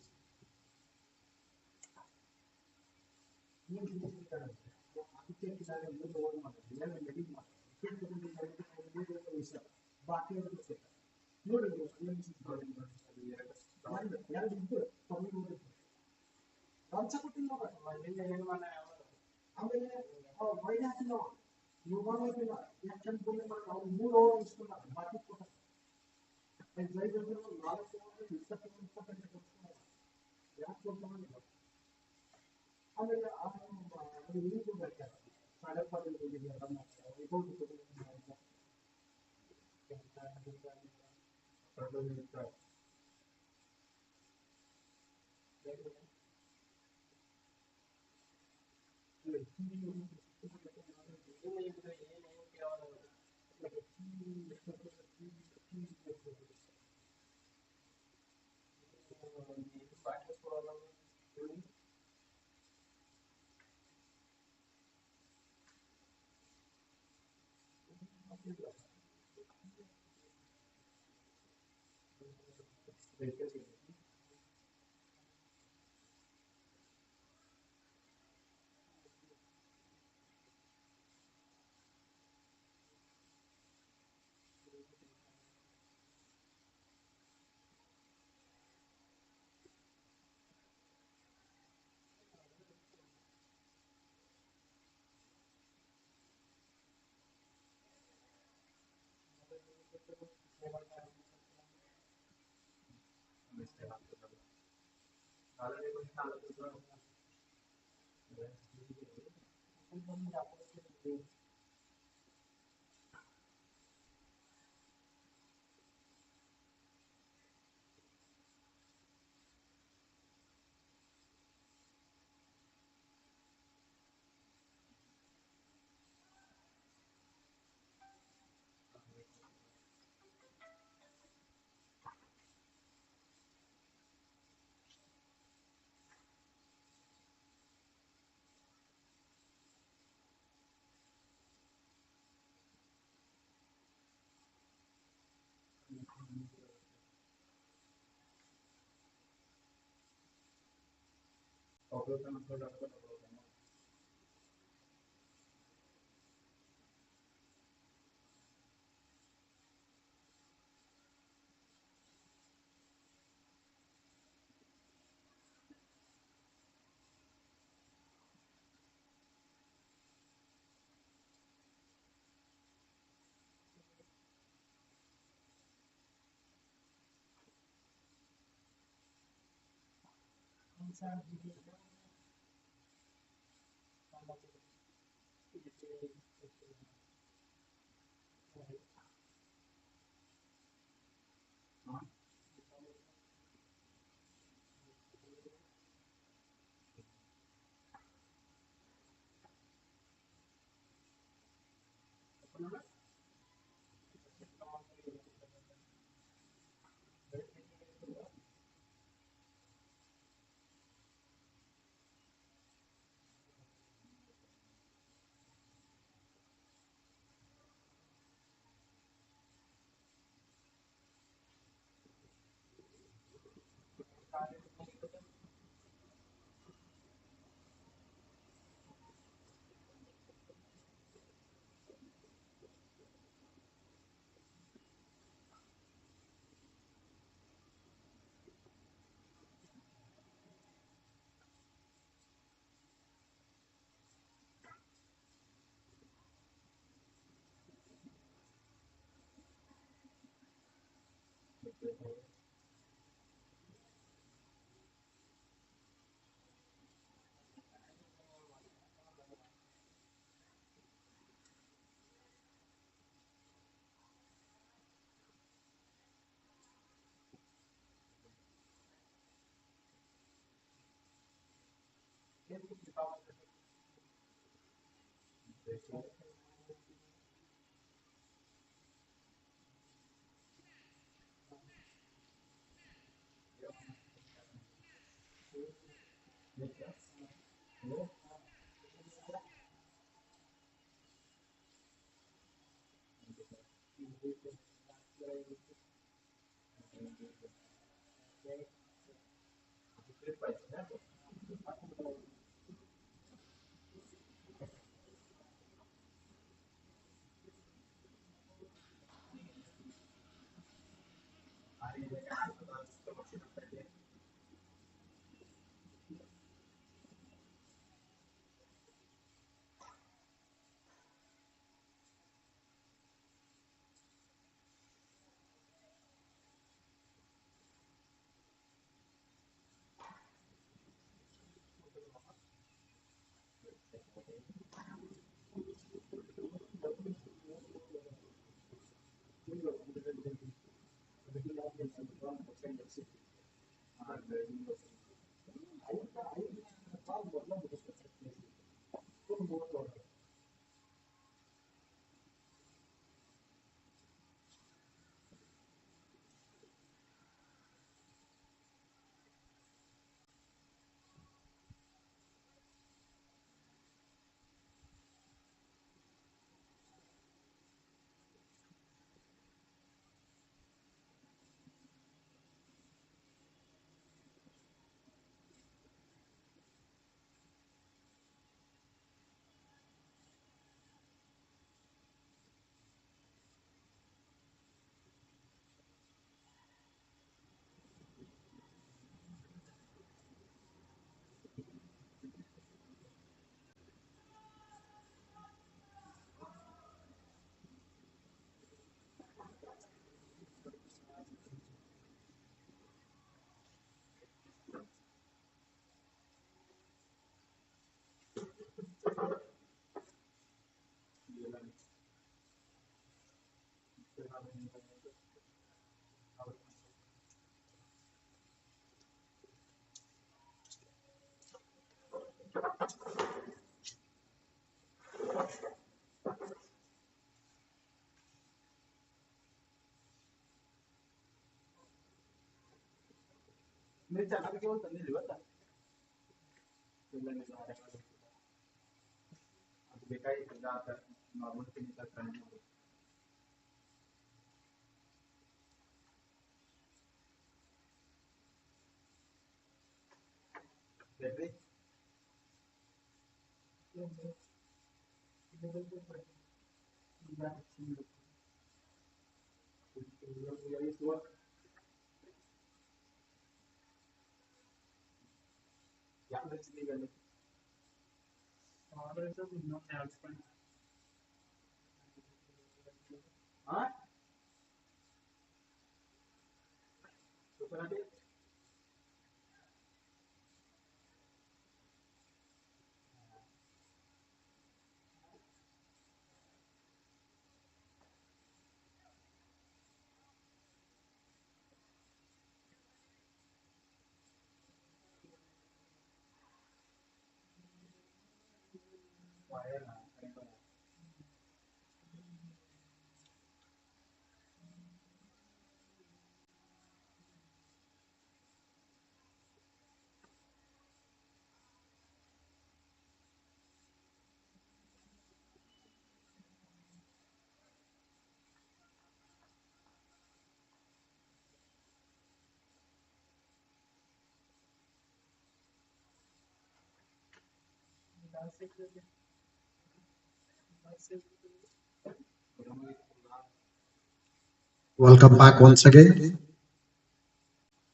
Welcome back once again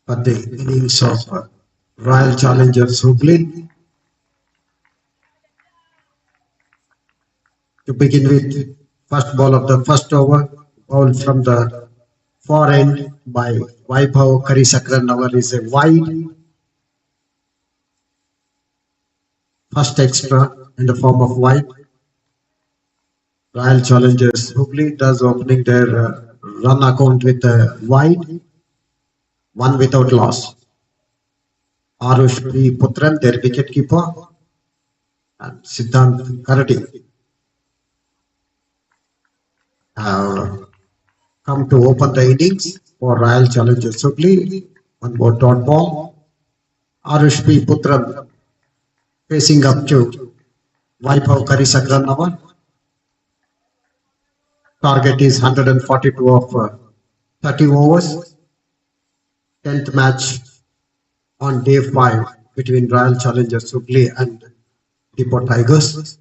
for the innings of Royal Challengers Hubli. To begin with, first ball of the first over, ball from the far end by Vaibhav Karisakran is a wide, first extra in the form of wide. Royal Challengers Hubli does opening their run account with a wide, one without loss. Arush P. Putran, their wicket keeper, and Siddhant Karati have come to open the innings for Royal Challengers Hubli. One more dot ball. Arush P. Putran facing up to Vaibhav Karisakran. Target is 142 of 30 overs. 10th match on day 5 between Royal Challengers Hubli and Depot Tigers.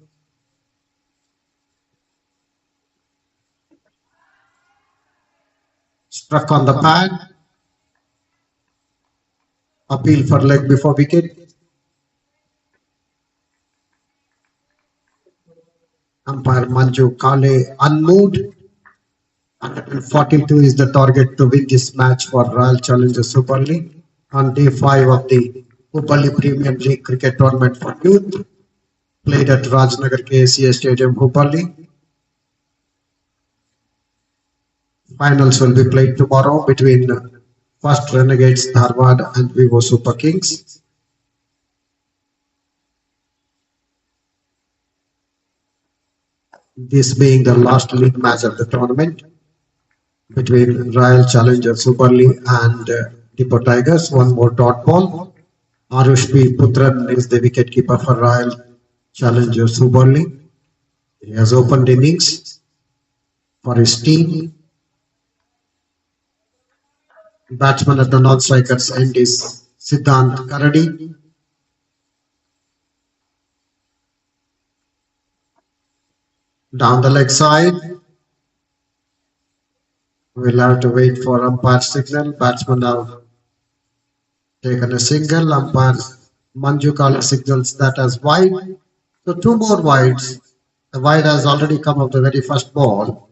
Struck on the pad. Appeal for leg before wicket. Umpire Manju Kale unmoved. 142 is the target to win this match for Royal Challengers Super League on day 5 of the HUBBALI Premier League cricket tournament for youth, played at Rajnagar KCA Stadium, HUBBALI. Finals will be played tomorrow between first Renegades Dharwad and Vivo Super Kings. This being the last league match of the tournament between Royal Challengers Super League and Depot Tigers. One more dot ball. Arush P. Putran is the wicketkeeper for Royal Challengers Super League. He has opened innings for his team. Batsman at the non-strikers end is Siddhant Karadi. Down the leg side, we'll have to wait for umpire signal. Batsman have taken a single. Umpire Manju Kala signals that as wide. So two more wides. The wide has already come of the very first ball.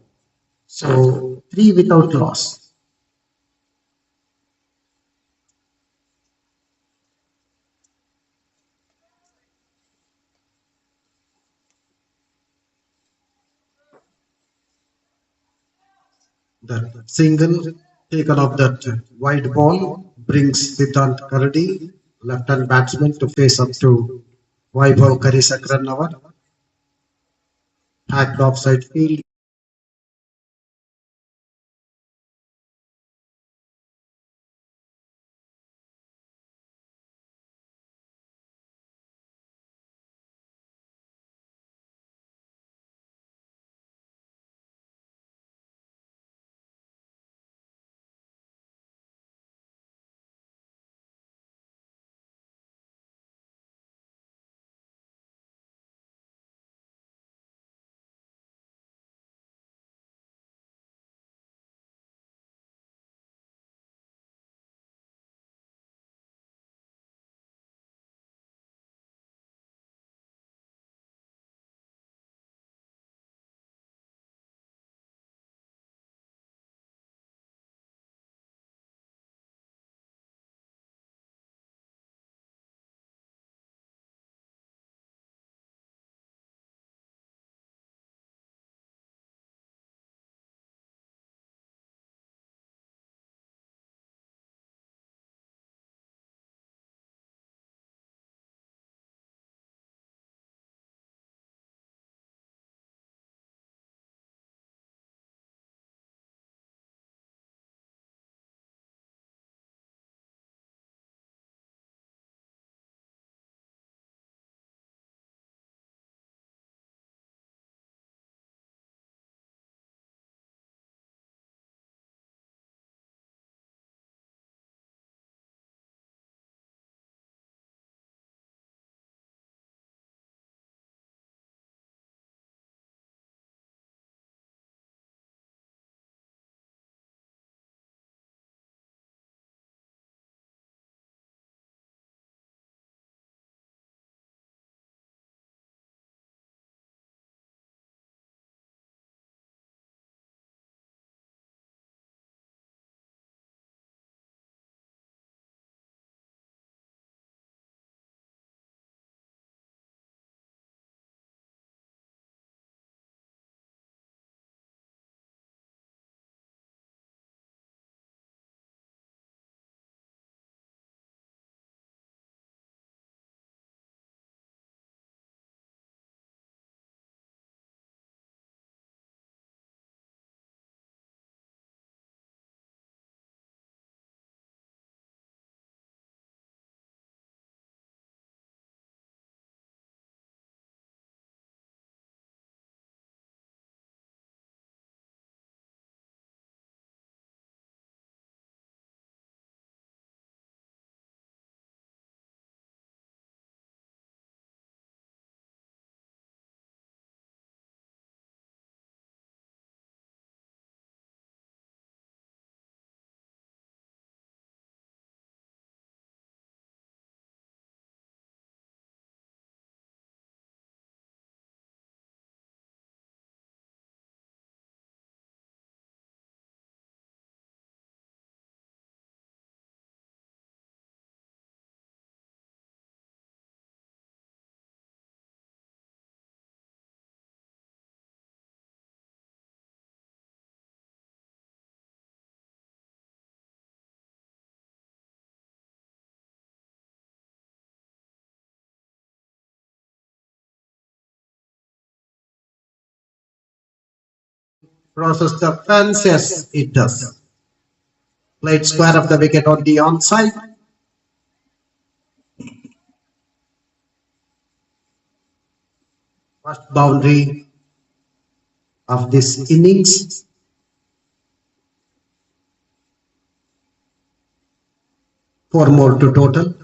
So three without loss. That single taken off that wide ball brings Siddhant Karadi, left-hand batsman, to face up to Vaibhav Karisakranawar. Hacked offside field. crosses the fence. Yes, it does. Played square of the wicket on the onside. First boundary of this innings. Four more to total.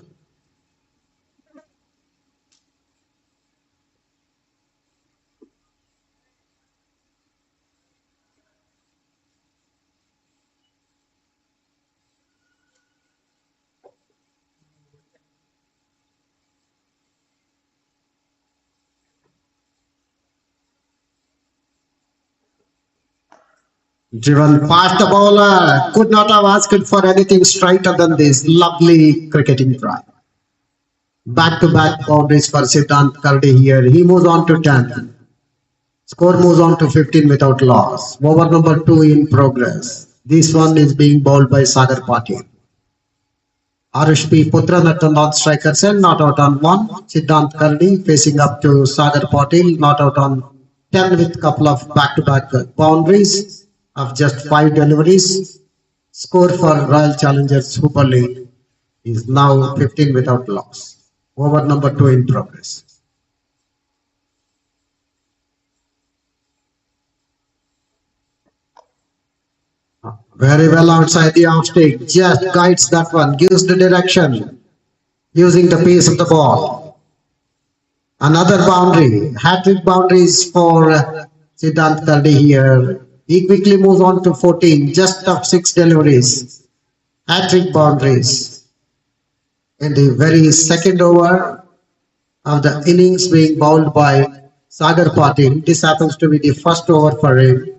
Driven past the bowler. Could not have asked for anything straighter than this. Lovely cricketing try. Back-to-back boundaries for Siddhant Kardi here. He moves on to 10. Score moves on to 15 without loss. Over number 2 in progress. This one is being bowled by Sagar Patil. RSP Putran at the non-striker end, not out on 1. Siddhant Kardi facing up to Sagar Patil, not out on 10 with couple of back-to-back boundaries of just 5 deliveries. Score for Royal Challengers HUBBALI is now 15 without loss. Over number 2 in progress. Very well outside the off stick, just guides that one, gives the direction, using the pace of the ball. Another boundary, hat-trick boundaries for Siddhant Kardi here. He quickly moves on to 14, just of 6 deliveries. Hat-trick boundaries. In the very second over of the innings being bowled by Sagar Patil, this happens to be the first over for him.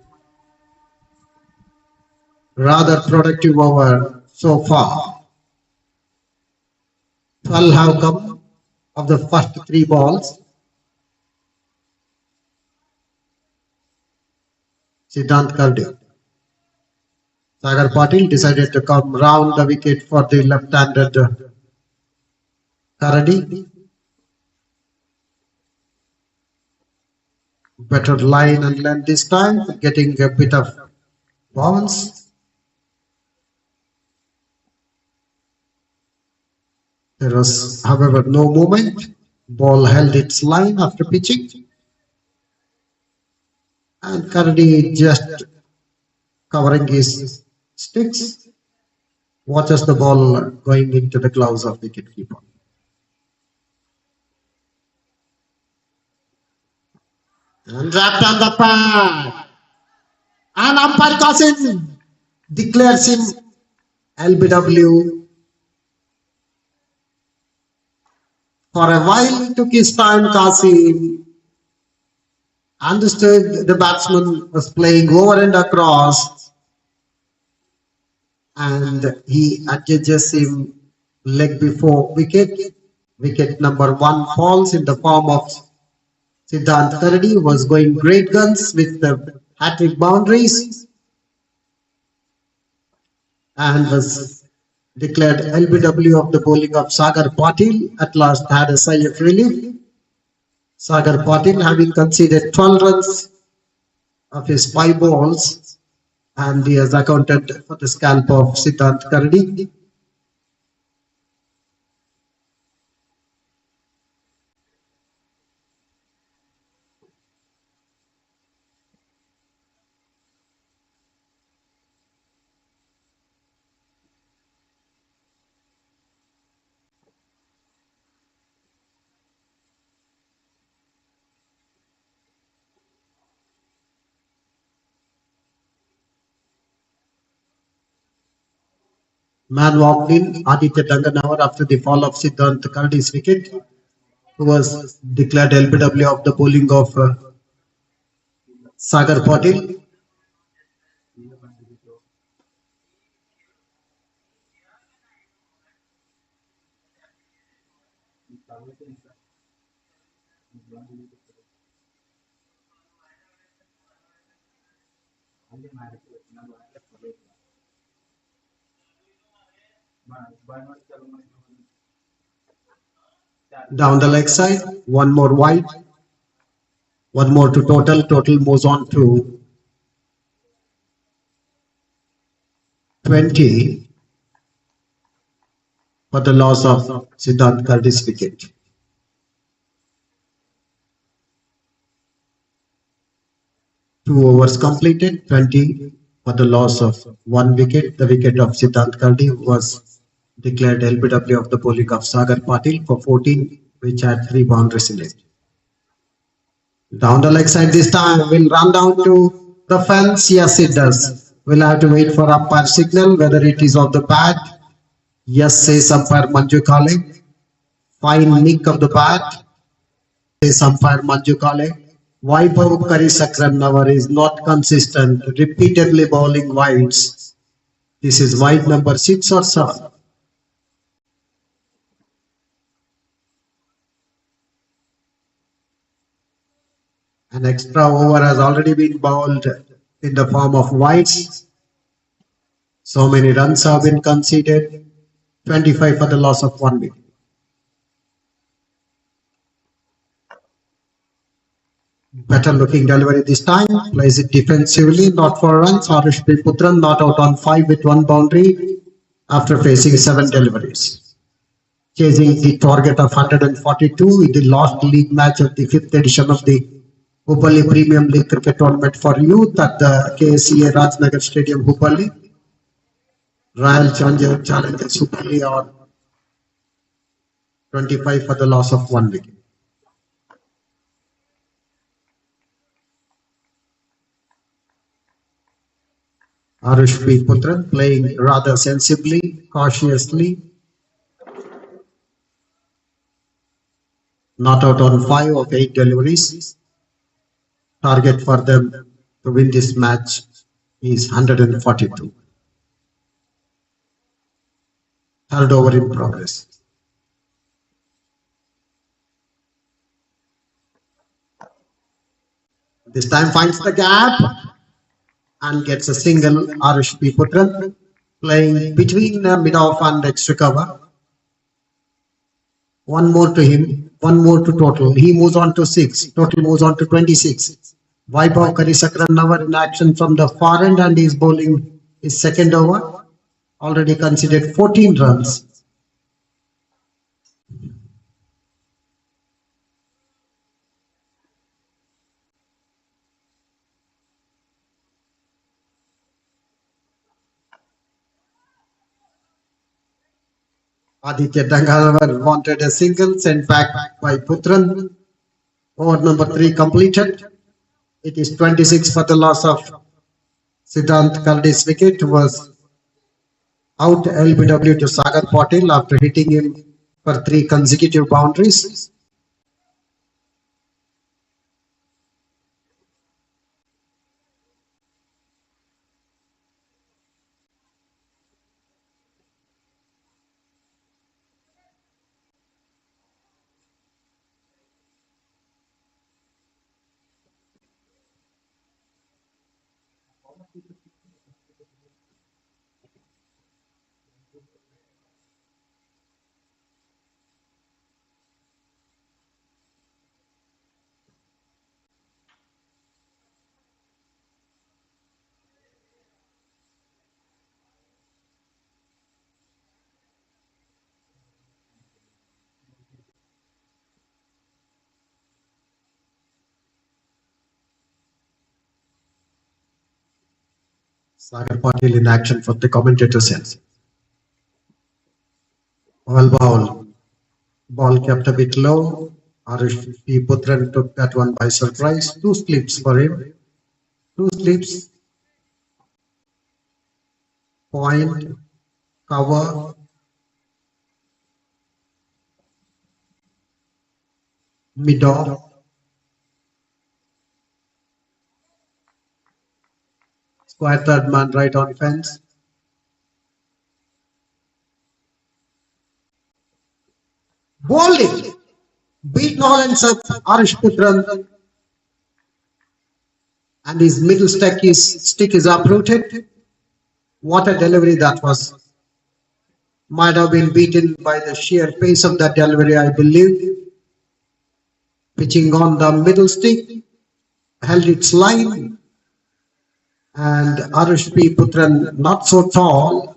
Rather productive over so far. 12 have come of the first 3 balls. Siddhant Kardi. Sagar Patil decided to come round the wicket for the left-handed Kardi. Better line and length this time, getting a bit of bounce. There was, however, no movement. Ball held its line after pitching. And Kardi just covering his sticks, watches the ball going into the gloves of the wicketkeeper. And wrapped on the pad. And umpire Qasim declares him LBW. For a while, it took his time. Qasim understood the batsman was playing over and across, and he adjusts him leg before wicket. Wicket number 1 falls in the form of Siddhant Kardi, who was going great guns with the hat-trick boundaries and was declared LBW of the bowling of Sagar Patil. At last had a sigh of relief. Sagar Patil having conceded 12 runs of his 5 balls, and he has accounted for the scalp of Siddhant Kardi. Man walked in, Aditya Danganawar, after the fall of Siddhant Kardi's wicket, who was declared LBW of the bowling of Sagar Patil. Down the leg side, 1 more wide, 1 more to total. Total moves on to 20 for the loss of Siddharth Kardi's wicket. Two overs completed, 20 for the loss of one wicket. The wicket of Siddharth Kardi was declared LBW of the bowling of Sagar Patil for 14, which had 3 boundaries in it. Down the leg side this time, will run down to the fence. Yes, it does. We'll have to wait for umpire signal, whether it is of the bat. Yes, says umpire Manju Kale. Fine nick of the bat, says umpire Manju Kale. Vaibhav Karisakrannavar is not consistent, repeatedly bowling wides. This is wide number 6 or 7. An extra over has already been bowled in the form of wides. So many runs have been conceded. 25 for the loss of 1 wicket. Better looking delivery this time. Plays it defensively, not for runs. Arush P. Putran not out on 5 with 1 boundary after facing 7 deliveries. Chasing the target of 142 in the last league match of the 5th edition of the HUBBALLI Premium League Cricket Tournament for Youth at the KSEA Rajnagar Stadium, HUBBALLI. Royal Challengers HUBBALLI on 25 for the loss of 1 wicket. Arush P. Putran playing rather sensibly, cautiously. Not out on 5 of 8 deliveries. Target for them to win this match is 142. Third over in progress. This time finds the gap and gets a single. Arush P. Putran playing between mid-off and extra cover. One more to him, one more to total. He moves on to 6. Total moves on to 26. Vaibhav Karisakrannavar in action from the far end and is bowling his second over. Already considered 14 runs. Aditya Dangavar wanted a single, sent back by Putran. Over number 3 completed. It is 26 for the loss of Siddharth Kardi's wicket, who was out LBW to Sagar Patil after hitting him for 3 consecutive boundaries. Sagar Patil in action for the commentator sense. Well ball. Ball kept a bit low. Arush P. Putran took that one by surprise. 2 slips for him. 2 slips. Point. Cover. Mid-off. Square third man right on fence. Bowling. Beaten all ends up Arush Putran. And his middle stick is uprooted. What a delivery that was. Might have been beaten by the sheer pace of that delivery, I believe. Pitching on the middle stick. Held its line. And Arush P. Putran, not so tall,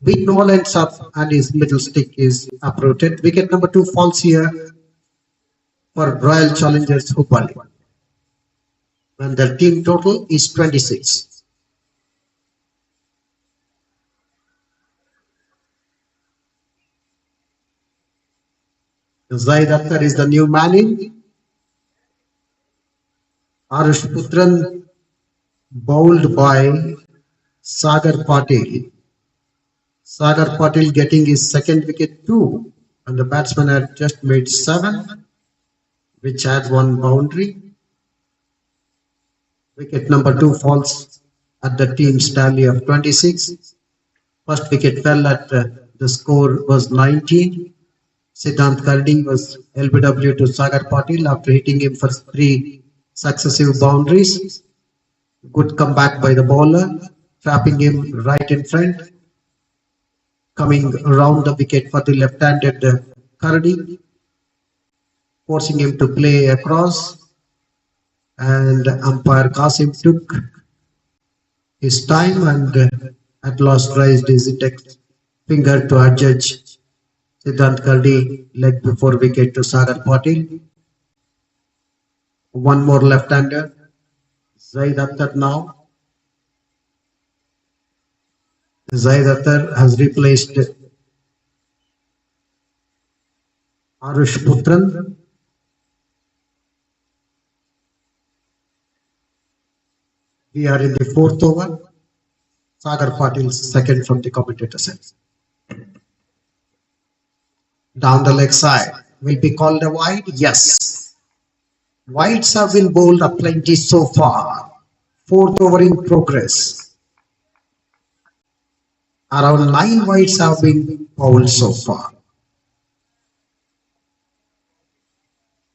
big no ends up and his middle stick is uprooted. Wicket number 2 falls here for Royal Challengers HUBBALI. And their team total is 26. Zaid Akhtar is the new man in. Arush Putran bowled by Sagar Patil. Sagar Patil getting his second wicket too. And the batsman had just made 7, which had 1 boundary. Wicket number 2 falls at the team's tally of 26. First wicket fell at the score was 19. Siddhant Kardi was LBW to Sagar Patil after hitting him for 3 successive boundaries. Good comeback by the bowler, trapping him right in front. Coming around the wicket for the left-handed Kardi, forcing him to play across. And umpire Qasim took his time and at last raised his index finger to adjudge Siddhant Kardi leg before wicket to Sagar Patil. One more left-hander, Zaid Akhtar now. Zaid Akhtar has replaced Arush Putran. We are in the 4th over. Sagar Patil's second from the commentator set. Down the leg side. Will be called a wide? Yes. Wides have been bowled a plenty so far. 4th over in progress. Around 9 wides have been bowled so far.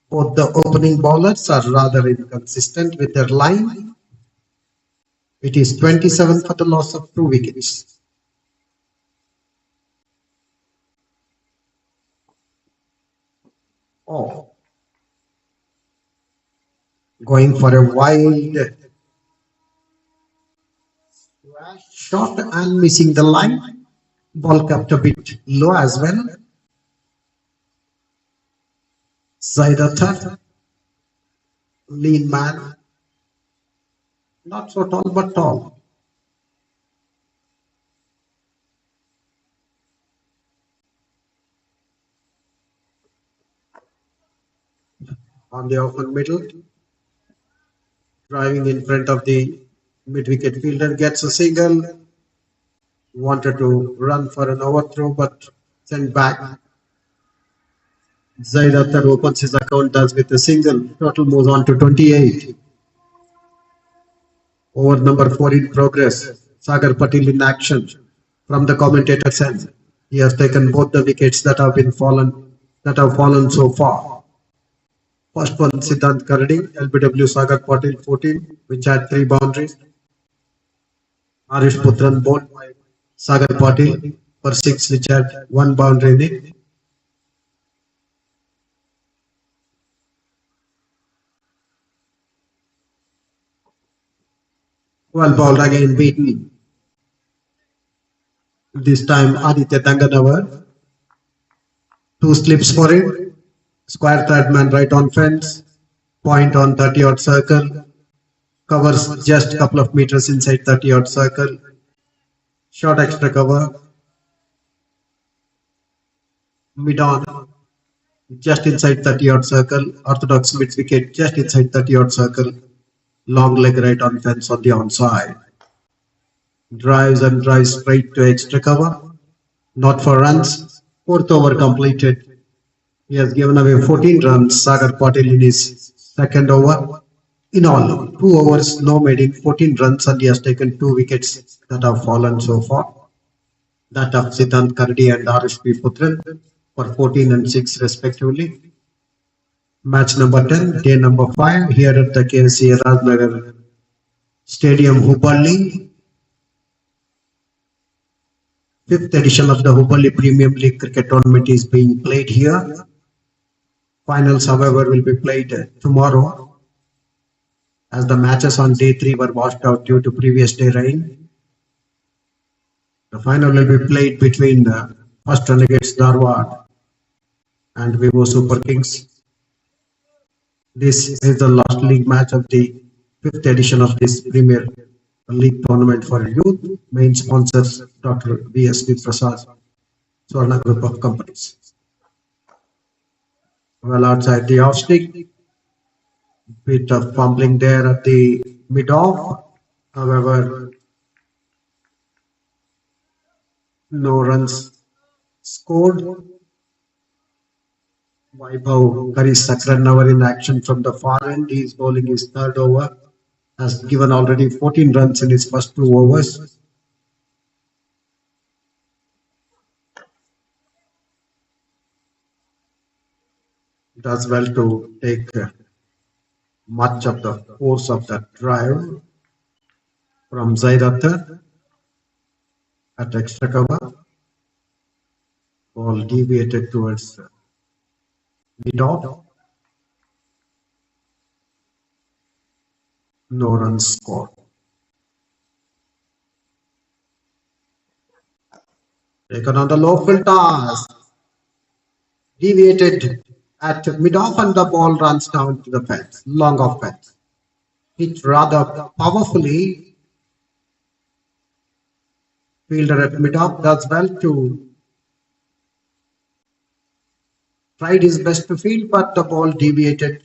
Both the opening bowlers are rather inconsistent with their line. It is 27 for the loss of 2 wickets. Oh. Going for a wild shot and missing the line. Ball kept a bit low as well. Zaid Akhtar, lean man. Not so tall, but tall. On the open middle, driving in front of the mid-wicket fielder, gets a single. Wanted to run for an overthrow, but sent back. Zaid Akhtar opens his account as with a single. Total moves on to 28. Over number 4 in progress. Sagar Patil in action from the commentator's end. He has taken both the wickets that have fallen so far. First one, Siddhant Kardi, LBW Sagar Patil 14, which had 3 boundaries. Arush Putran bowled by Sagar Patil for 6, which had 1 boundary in it. Well bowled again, beaten. This time Aditya Tanganawar. 2 slips for it. Square third man right on fence. Point on 30-odd circle. Covers just a couple of meters inside 30-odd circle. Short extra cover. Mid on. Just inside 30-odd circle. Orthodox mid wicket just inside 30-odd circle. Long leg right on fence on the onside. Drives and drives straight to extra cover. Not for runs. 4th over completed. He has given away 14 runs. Sagar Patil in his 2nd over. In all, 2 overs, no maiden, 14 runs, and he has taken 2 wickets that have fallen so far. That of Siddhant Kardi and Arush P. Putran for 14 and 6 respectively. Match number 10, day number 5, here at the KSC Rajnagar Stadium, Hubballi. 5th edition of the Hubballi Premium League cricket tournament is being played here. Finals, however, will be played tomorrow. as the matches on day 3 were washed out due to previous day rain. The final will be played between the first Renegades Dharwad and Vivo Super Kings. This is the last league match of the 5th edition of this Premier League tournament for youth. Main sponsors Dr. B.S.V. Prasad, Swarna Group of Companies. Well outside the off stick, bit of fumbling there at the mid-off. However, no runs scored. Vaibhav Karisakran now in action from the far end. He is bowling his third over. Has given already 14 runs in his first 2 overs. Does well to take much of the force of that drive from Zaid Akhtar at extra cover. Ball deviated towards mid-off. No runs scored. Taken on the low field toss. Deviated at mid-off and the ball runs down to the fence. Long off fence. Hit rather powerfully. Fielder at mid-off does well to tried his best to field, but the ball deviated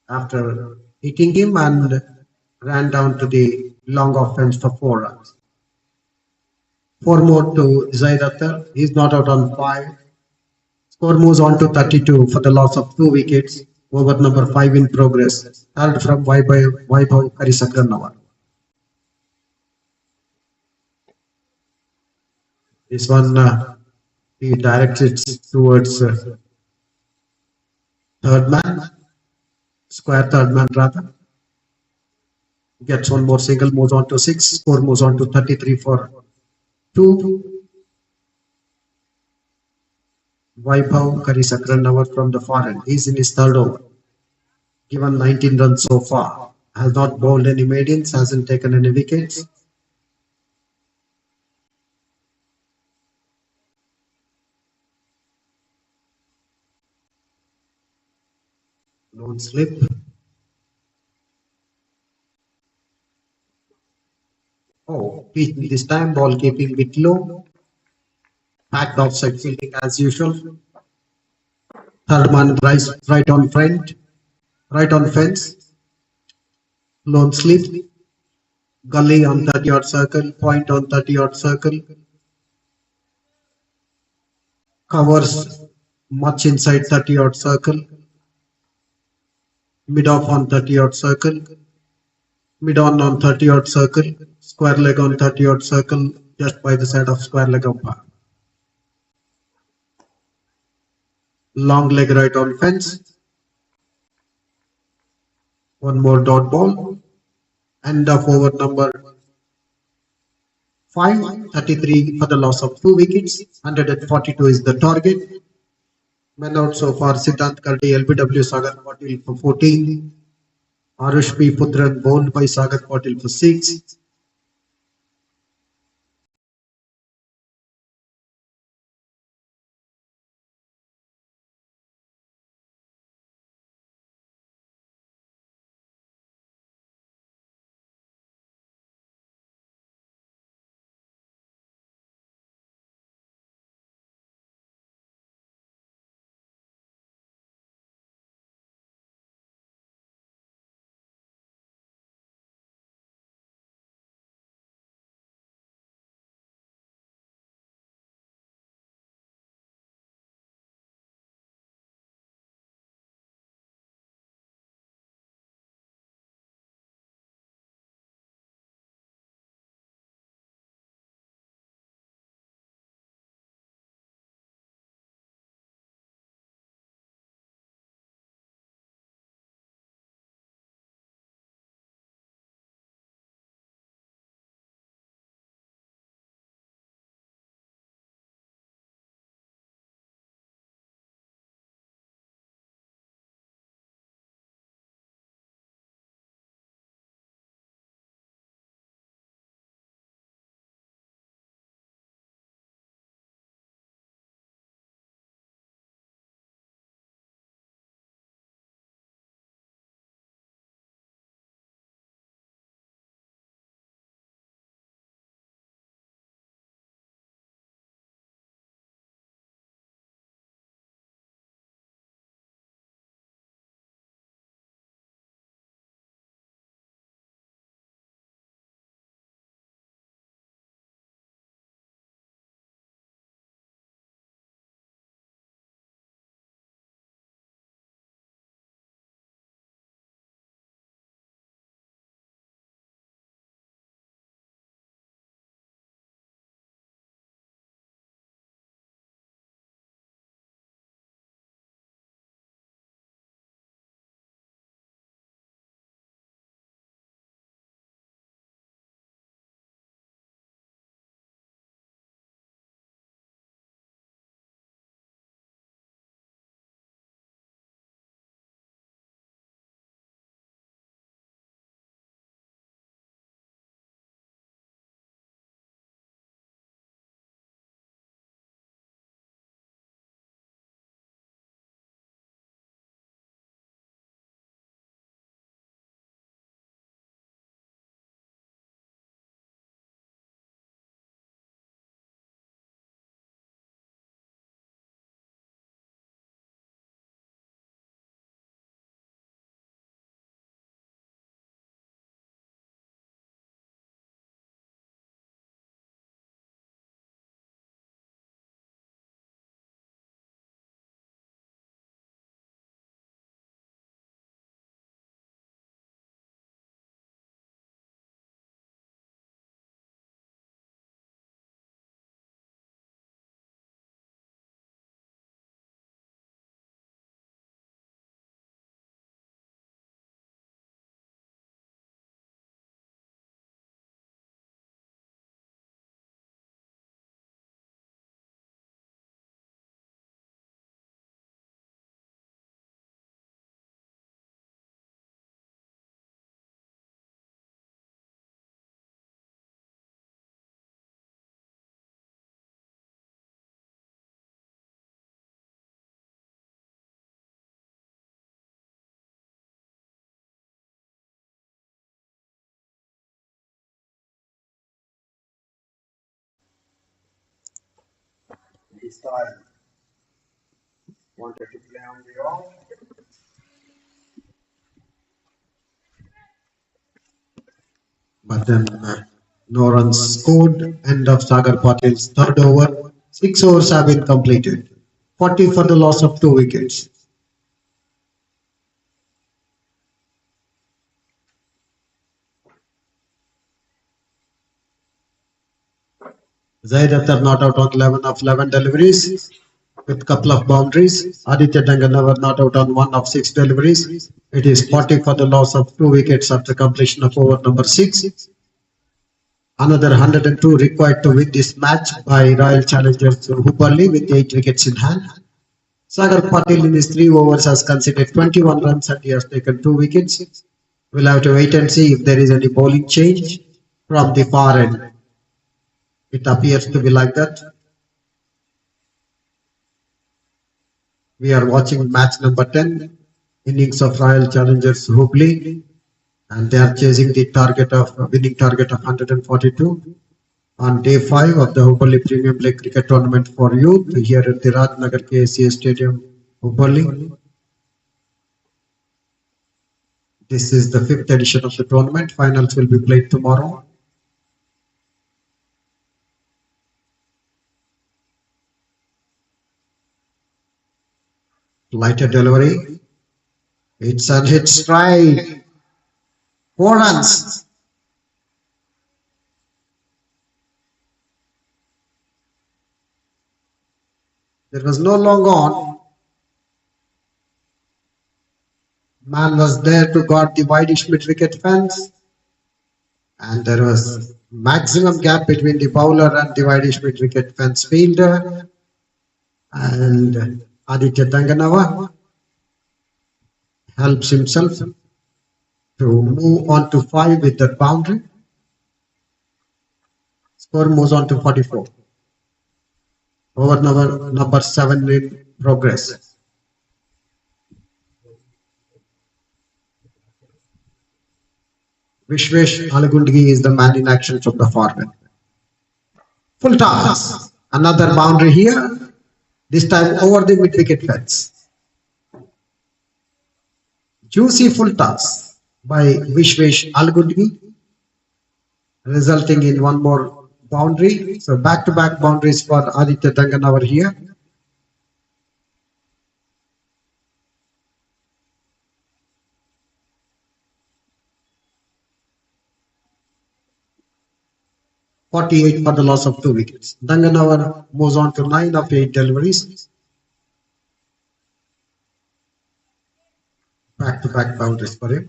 after hitting him and ran down to the long offense for 4 runs. 4 more to Zaid Akhtar. He's not out on 5. Score moves on to 32 for the loss of 2 wickets. Over number 5 in progress. Third from Vaibhav Karisakran. This one he directs it towards third man. Square third man rather. Gets one more single, moves on to 6. Score moves on to 33 for 2. Vaibhav Karisakran from the far end. He's in his third over. Given 19 runs so far. Has not bowled any maidens, hasn't taken any wickets. Lone slip. Oh, this time ball keeping bit low. Packed offside fielding as usual. Third man right on front. Right on fence. Lone slip. Gully on 30-yard circle. Point on 30-yard circle. Covers much inside 30-yard circle. Mid-off on 30-yard circle. Mid-on 30-yard circle. Square leg on 30-yard circle. Just by the side of square leg umpire. Long leg right on fence. One more dot ball. End of over number 5. 33 for the loss of 2 wickets. 142 is the target. Men out so far Siddhant Kardi, LBW Sagar Patil for 14. Arush P. Putran bowled by Sagar Patil for 6. his style. Wanted to play on the off. But then no runs scored. End of Sagar Patil's third over. 6 overs have been completed. 40 for the loss of 2 wickets. Zaid Akhtar not out on 11 of 11 deliveries with couple of boundaries. Aditya Danganawar not out on 1 of 6 deliveries. It is 40 for the loss of 2 wickets after completion of over number 6. Another 102 required to win this match by Royal Challengers HUBBALLI with 8 wickets in hand. Sagar Patil in his 3 overs has conceded 21 runs and he has taken 2 wickets. We'll have to wait and see if there is any bowling change from the far end. It appears to be like that. We are watching match number 10, innings of Royal Challengers HUBBALI, and they are chasing the winning target of 142 on day 5 of the HUBBALI Premium League Cricket Tournament for Youth here at the Rajnagar KSCA Stadium, HUBBALI. This is the 5th edition of the tournament. Finals will be played tomorrow. Lighter delivery. It's a hit strike. 4 runs. There was no long on. Man was there to guard the wideish mid-wicket fence. And there was maximum gap between the bowler and the wideish mid-wicket fence fielder. And Aditya Danganawar helps himself to move on to 5 with that boundary. Score moves on to 44. Over number 7 in progress. Vishwesh Alagundgi is the man in action from the forward. Full toss. Another boundary here. This time over the mid-wicket fence. Juicy full toss by Vishwesh Alagundgi, resulting in one more boundary. So back-to-back boundaries for Aditya Danganawar here. .48 for the loss of 2 wickets. Danganawar moves on to 9 of 8 deliveries. Back-to-back boundaries for him.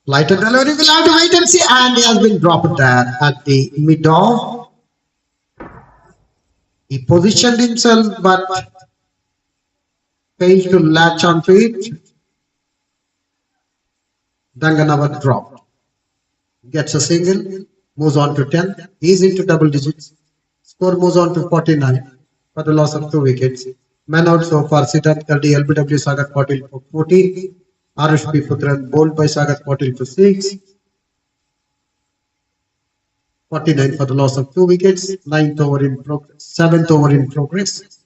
Lighter delivery, we'll have to wait and see. And he has been dropped there at the mid-off. He positioned himself but failed to latch onto it. Danganawar dropped. Gets a single, moves on to 10. He's into double digits. Score moves on to 49 for the loss of 2 wickets. Man out so far, Siddharth Kardi, LBW Sagar Patil for 14. RSP Putran bowled by Sagar Patil for 6. 49 for the loss of 2 wickets. 9th over in progress. 7th over in progress.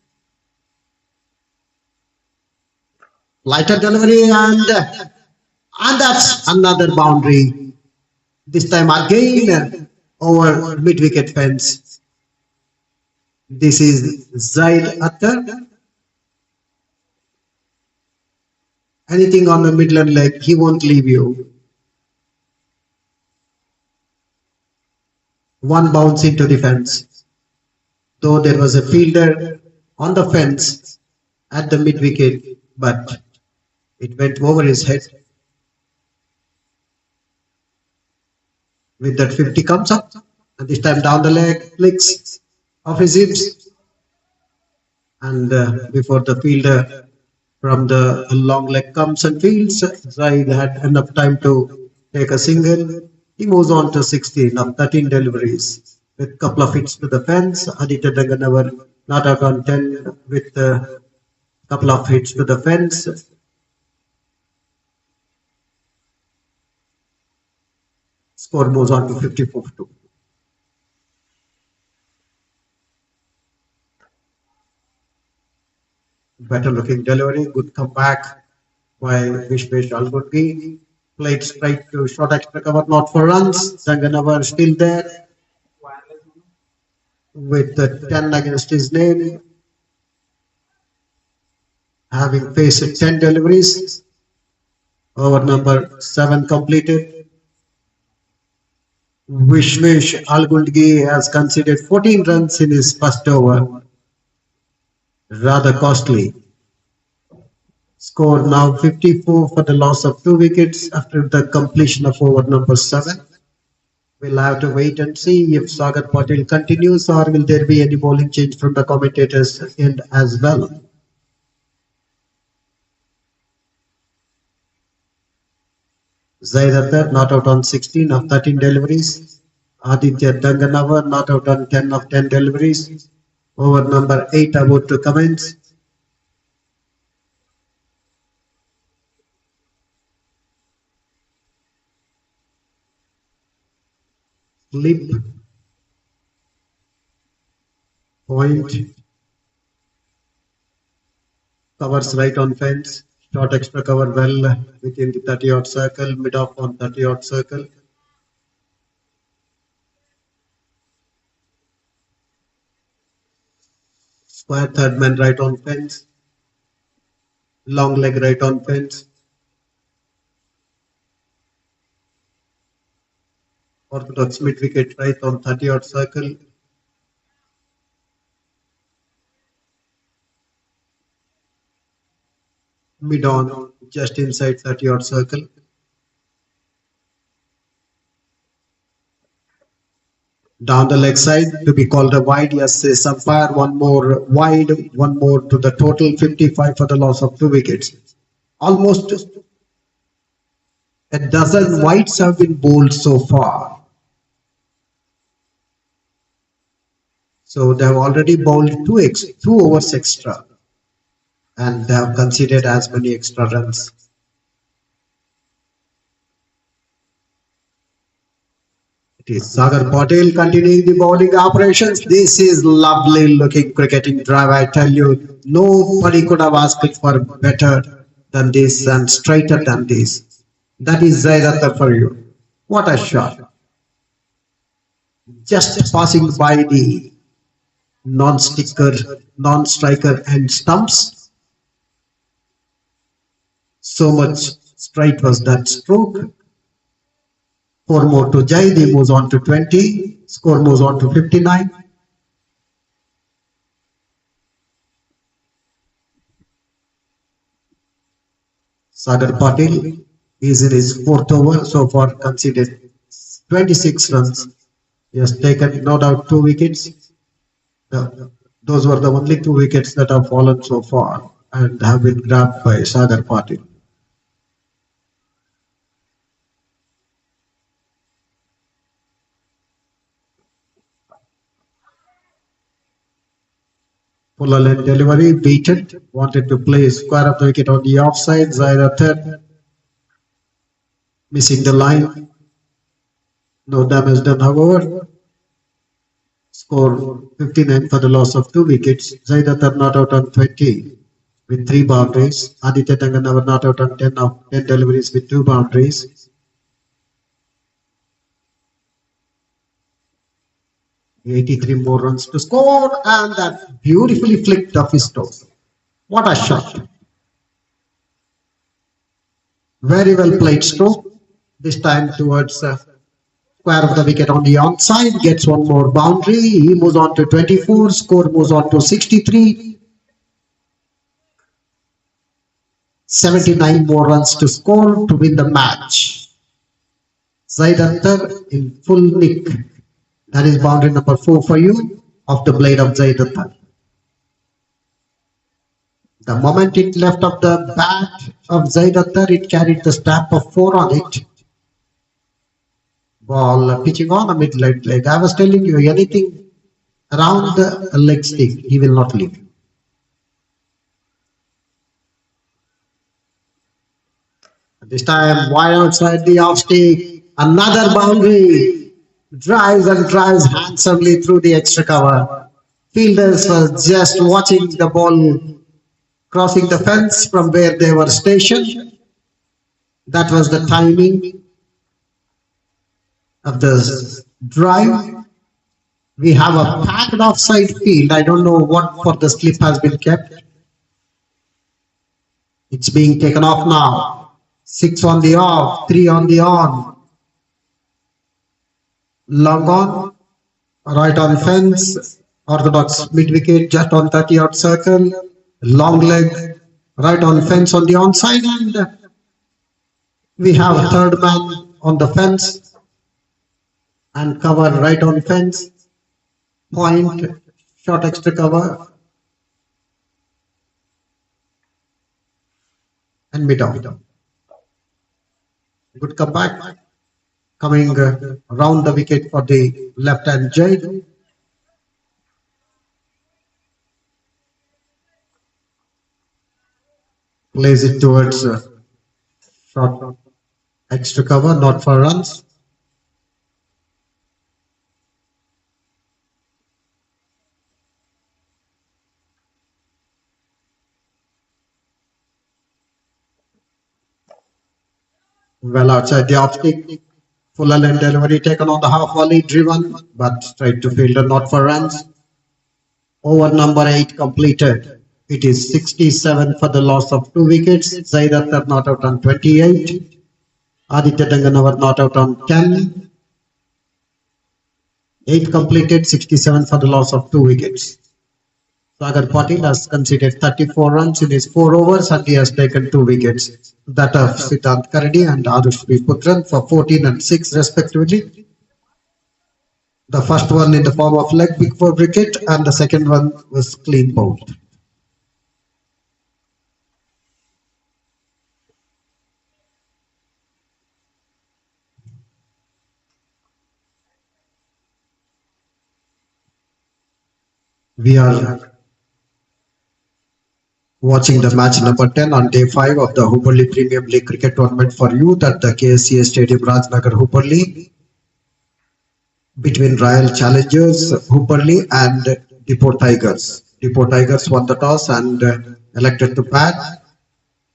Lighter delivery and that's another boundary. This time again over mid-wicket fence. This is Zaid Akhtar. Anything on the Midland leg, he won't leave you. One bounce into the fence. Though there was a fielder on the fence at the mid-wicket, but it went over his head. With that 50 comes up, and this time down the leg, flicks off his hips. And before the fielder from the long leg comes and fields, Zaid had enough time to take a single. He moves on to 16 of 13 deliveries with a couple of hits to the fence. Aditya Danganawar not out on 10 with a couple of hits to the fence. Score moves on to 54-2. Better looking delivery, good comeback by Vishwesh Algutgi. Played straight to short extra cover, not for runs. Danganava still there with the 10 against his name, having faced 10 deliveries. Over number 7 completed. Vishwesh Algundgi has conceded 14 runs in his first over. Rather costly. Score now 54 for the loss of 2 wickets after the completion of over number 7. We'll have to wait and see if Sagar Patel continues or will there be any bowling change from the commentators end as well. Zaid Akhtar not out on 16 of 13 deliveries. Aditya Danganava not out on 10 of 10 deliveries. Over number 8 about to commence. Flip. Point. Covers right on fence. Short extra cover well within the 30-odd circle. Mid off on 30-odd circle. Square third man right on fence. Long leg right on fence. Orthodox mid wicket right on 30-odd circle. Mid on just inside 30-odd circle. Down the leg side to be called a wide. Yes, says umpire. One more wide, one more to the total 55 for the loss of 2 wickets. Almost a dozen wides have been bowled so far. So they have already bowled two overs extra and they have conceded as many extra runs. It is Sagar Patel continuing the bowling operations. This is lovely looking cricketing drive. I tell you, nobody could have asked for better than this and straighter than this. That is Zaid Akhtar for you. What a shot. Just passing by the non-striker and stumps. So much straight was that stroke. 4 more to Jaid, he moves on to 20, score moves on to 59. Sagar Patel is in his 4th over, so far conceded 26 runs. He has taken no doubt 2 wickets. Those were the only 2 wickets that have fallen so far and have been grabbed by Sagar Patel. Full length delivery, beaten, wanted to play square of the wicket on the offside. Zaid Akhtar missing the line. No damage done, however. Score 59 for the loss of 2 wickets. Zaid Akhtar not out on 20 with 3 boundaries. Aditya Danganava not out on 10 of 10 deliveries with 2 boundaries. 83 more runs to score, and that beautifully flicked off his toes. What a shot. Very well played stroke. This time towards square of the wicket on the onside. Gets one more boundary. He moves on to 24. Score moves on to 63. 79 more runs to score to win the match. Zaid Akhtar in full nick. That is boundary number 4 for you of the blade of Zaid Akhtar. The moment it left of the bat of Zaid Akhtar, it carried the stamp of 4 on it. Ball pitching on a mid-leg leg. I was telling you, anything around the leg stick, he will not leave. This time, wide outside the off stick. Another boundary. Drives and drives handsomely through the extra cover. Fielders were just watching the ball crossing the fence from where they were stationed. That was the timing of the drive. We have a packed offside field. I don't know what for the slip has been kept. It's being taken off now. 6 on the off, 3 on the on. Long on, right on fence. Orthodox mid wicket just on 30-yard circle. Long leg, right on fence on the onside, and we have third man on the fence and cover right on fence. Point, short extra cover, and mid off. Good comeback. Coming round the wicket for the left hand Jade. Plays it towards short extra cover, not for runs. Well outside the off stick. Full length delivery taken on the half volley, driven, but straight to fielder, not for runs. Over number 8 completed. It is 67 for the loss of 2 wickets. Zaid Akhtar not out on 28. Aditya Danganawar not out on 10. 8 completed, 67 for the loss of 2 wickets. Sagar Patil has conceded 34 runs in his 4 overs and he has taken 2 wickets. That of Siddhant Karadi and Arush V. Putran for 14 and 6 respectively. The first one in the form of leg pick for wicket and the second one was clean bowled. We are watching the match number 10 on day 5 of the HUBBALLI Premium League Cricket Tournament for youth at the KSCA Stadium, Rajnagar, HUBBALLI, between Royal Challengers, HUBBALLI and Depot Tigers. Depot Tigers won the toss and elected to bat.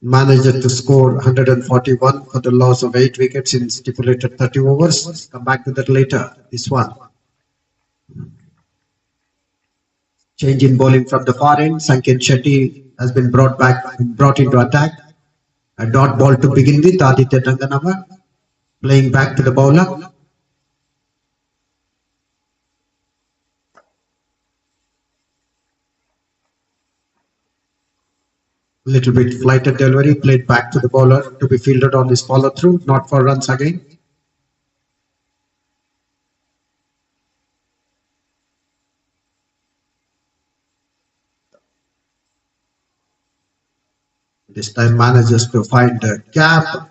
Managed to score 141 for the loss of 8 wickets in stipulated 30 overs. Come back to that later. This one. Change in bowling from the far end. Sanket Shetty has been brought into attack. A dot ball to begin with. Aditya Danganawar playing back to the bowler. Little bit flighted delivery, played back to the bowler to be fielded on his follow through, not for runs again. This time manages to find a gap,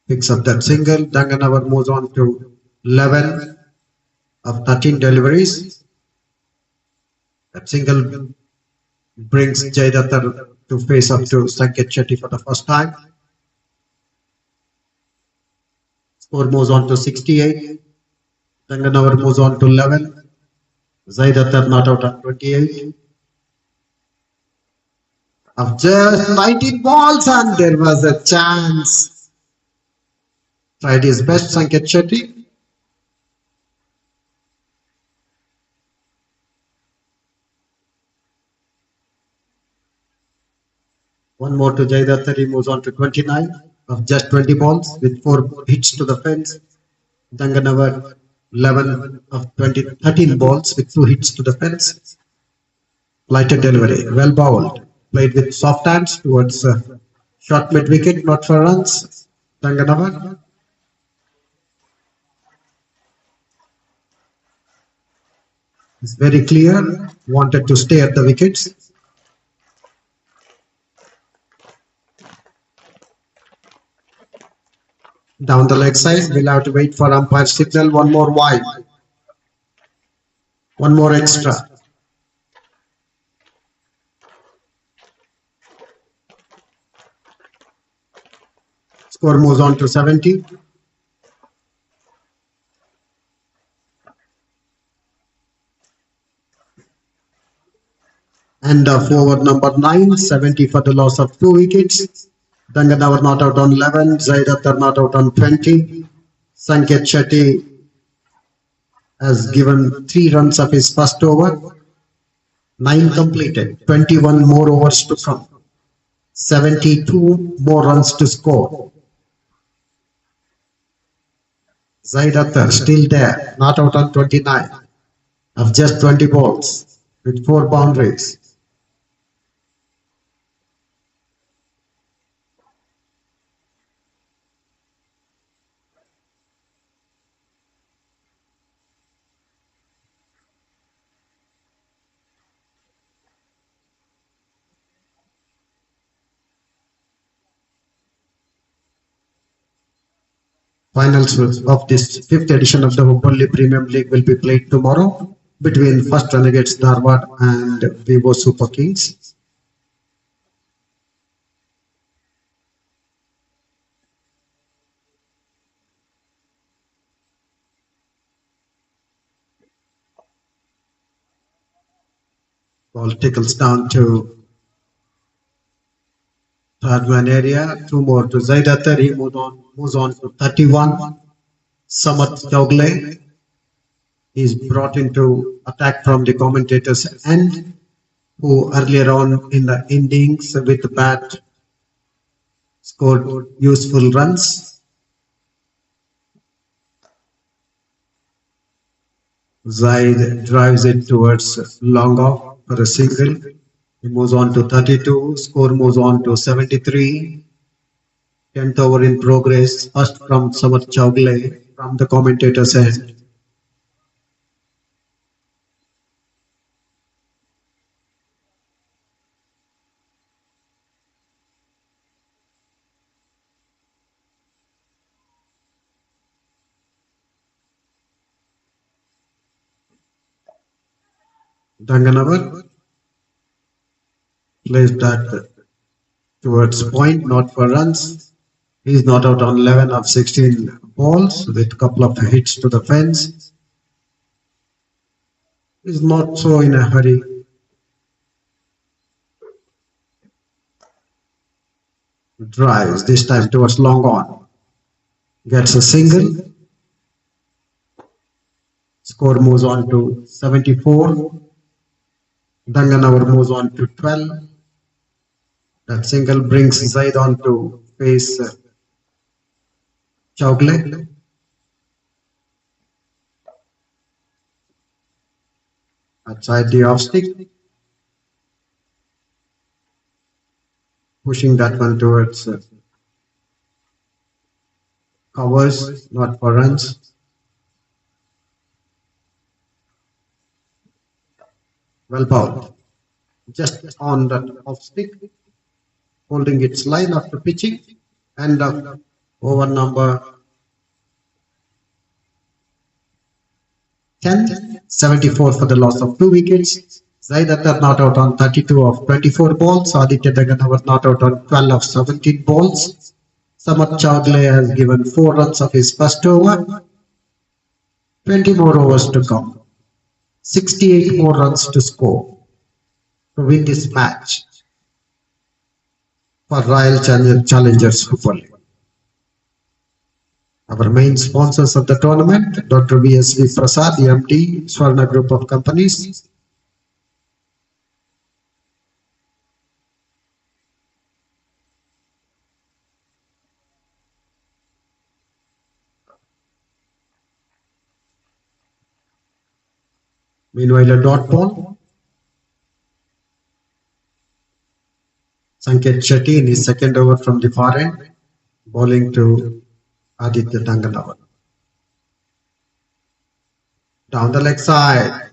picks up that single. Danganawar moves on to 11 of 13 deliveries. That single brings Jaidatar to face up to Sanket Shetty for the first time. Score moves on to 68. Danganawar moves on to 11. Jaidatar not out on 28. Of just 19 balls and there was a chance. Tried his best, Sanket Shetty. One more to Jaidatar, he moves on to 29 of just 20 balls with 4 hits to the fence. Danganawar 11 of 13 balls with 2 hits to the fence. Lighted delivery, well bowled. Played with soft hands towards short mid wicket, not for runs. Danganawar. It's very clear, wanted to stay at the wickets. Down the leg side, we'll have to wait for umpire signal. One more wide. One more extra. Score moves on to 70. End of over number 9, 70 for the loss of 2 wickets. Danganawar not out on 11, Zaid Akhtar not out on 20. Sanket Shetty has given 3 runs of his first over. 9 completed, 21 more overs to come. 72 more runs to score. Zaid Akhtar still there, not out on 29 of just 20 balls with 4 boundaries. Finals of this 5th edition of the HUBBALLI Premium League will be played tomorrow between first Renegades Dharwad and Vivo Super Kings. Ball tickles down to third man area, 2 more to Zaid Akhtar. He moves on to 31. Samat Chowgle is brought into attack from the commentator's end, who earlier on in the innings with the bat scored useful runs. Zaid drives it towards long off for a single. He moves on to 32. Score moves on to 73. 10th over in progress. First from Samat Chowgle from the commentator's end. Danganawar plays that towards point, not for runs. He's not out on 11 of 16 balls with a couple of hits to the fence. He's not so in a hurry. Drives this time towards long on. Gets a single. Score moves on to 74. Danganawar moves on to 12. That single brings Zaid on to face Chowgle. Outside the off stick. Pushing that one towards covers, not for runs. Well bowled. Just on that off stick. Holding its line after pitching. And over number 10, 74 for the loss of 2 wickets. Zaid Akhtar not out on 32 of 24 balls. Aditya Danganawar not out on 12 of 17 balls. Samat Chowgle has given 4 runs of his first over. 20 more overs to come. 68 more runs to score to win this match for Royal Challengers HUBBALLI. Our main sponsors of the tournament, Dr. VSV Prasad, MD, Swarna Group of Companies. Meanwhile, a dot ball. Sanket Shetty in his second over from the far end, bowling to Aditya Danganawar. Down the leg side.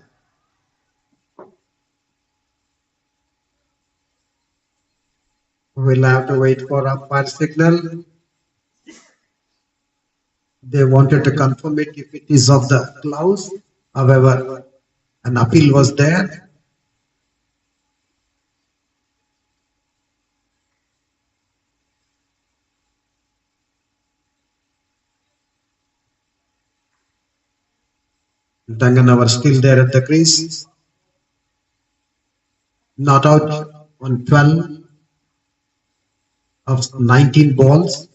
We'll have to wait for umpire signal. They wanted to confirm it if it is of the gloves. However, an appeal was there. Danganawar still there at the crease. not out on 12 of 19 balls.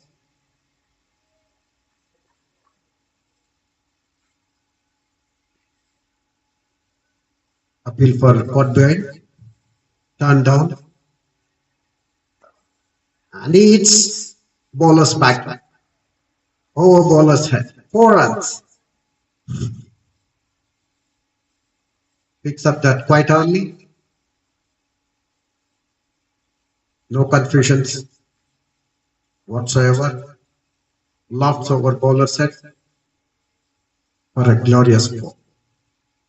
Appeal for caught behind, turned down, and it's bowler's back. Over bowler's head. 4 runs. Picks up that quite early. No confusions whatsoever. Lofts over bowler's head for a glorious ball.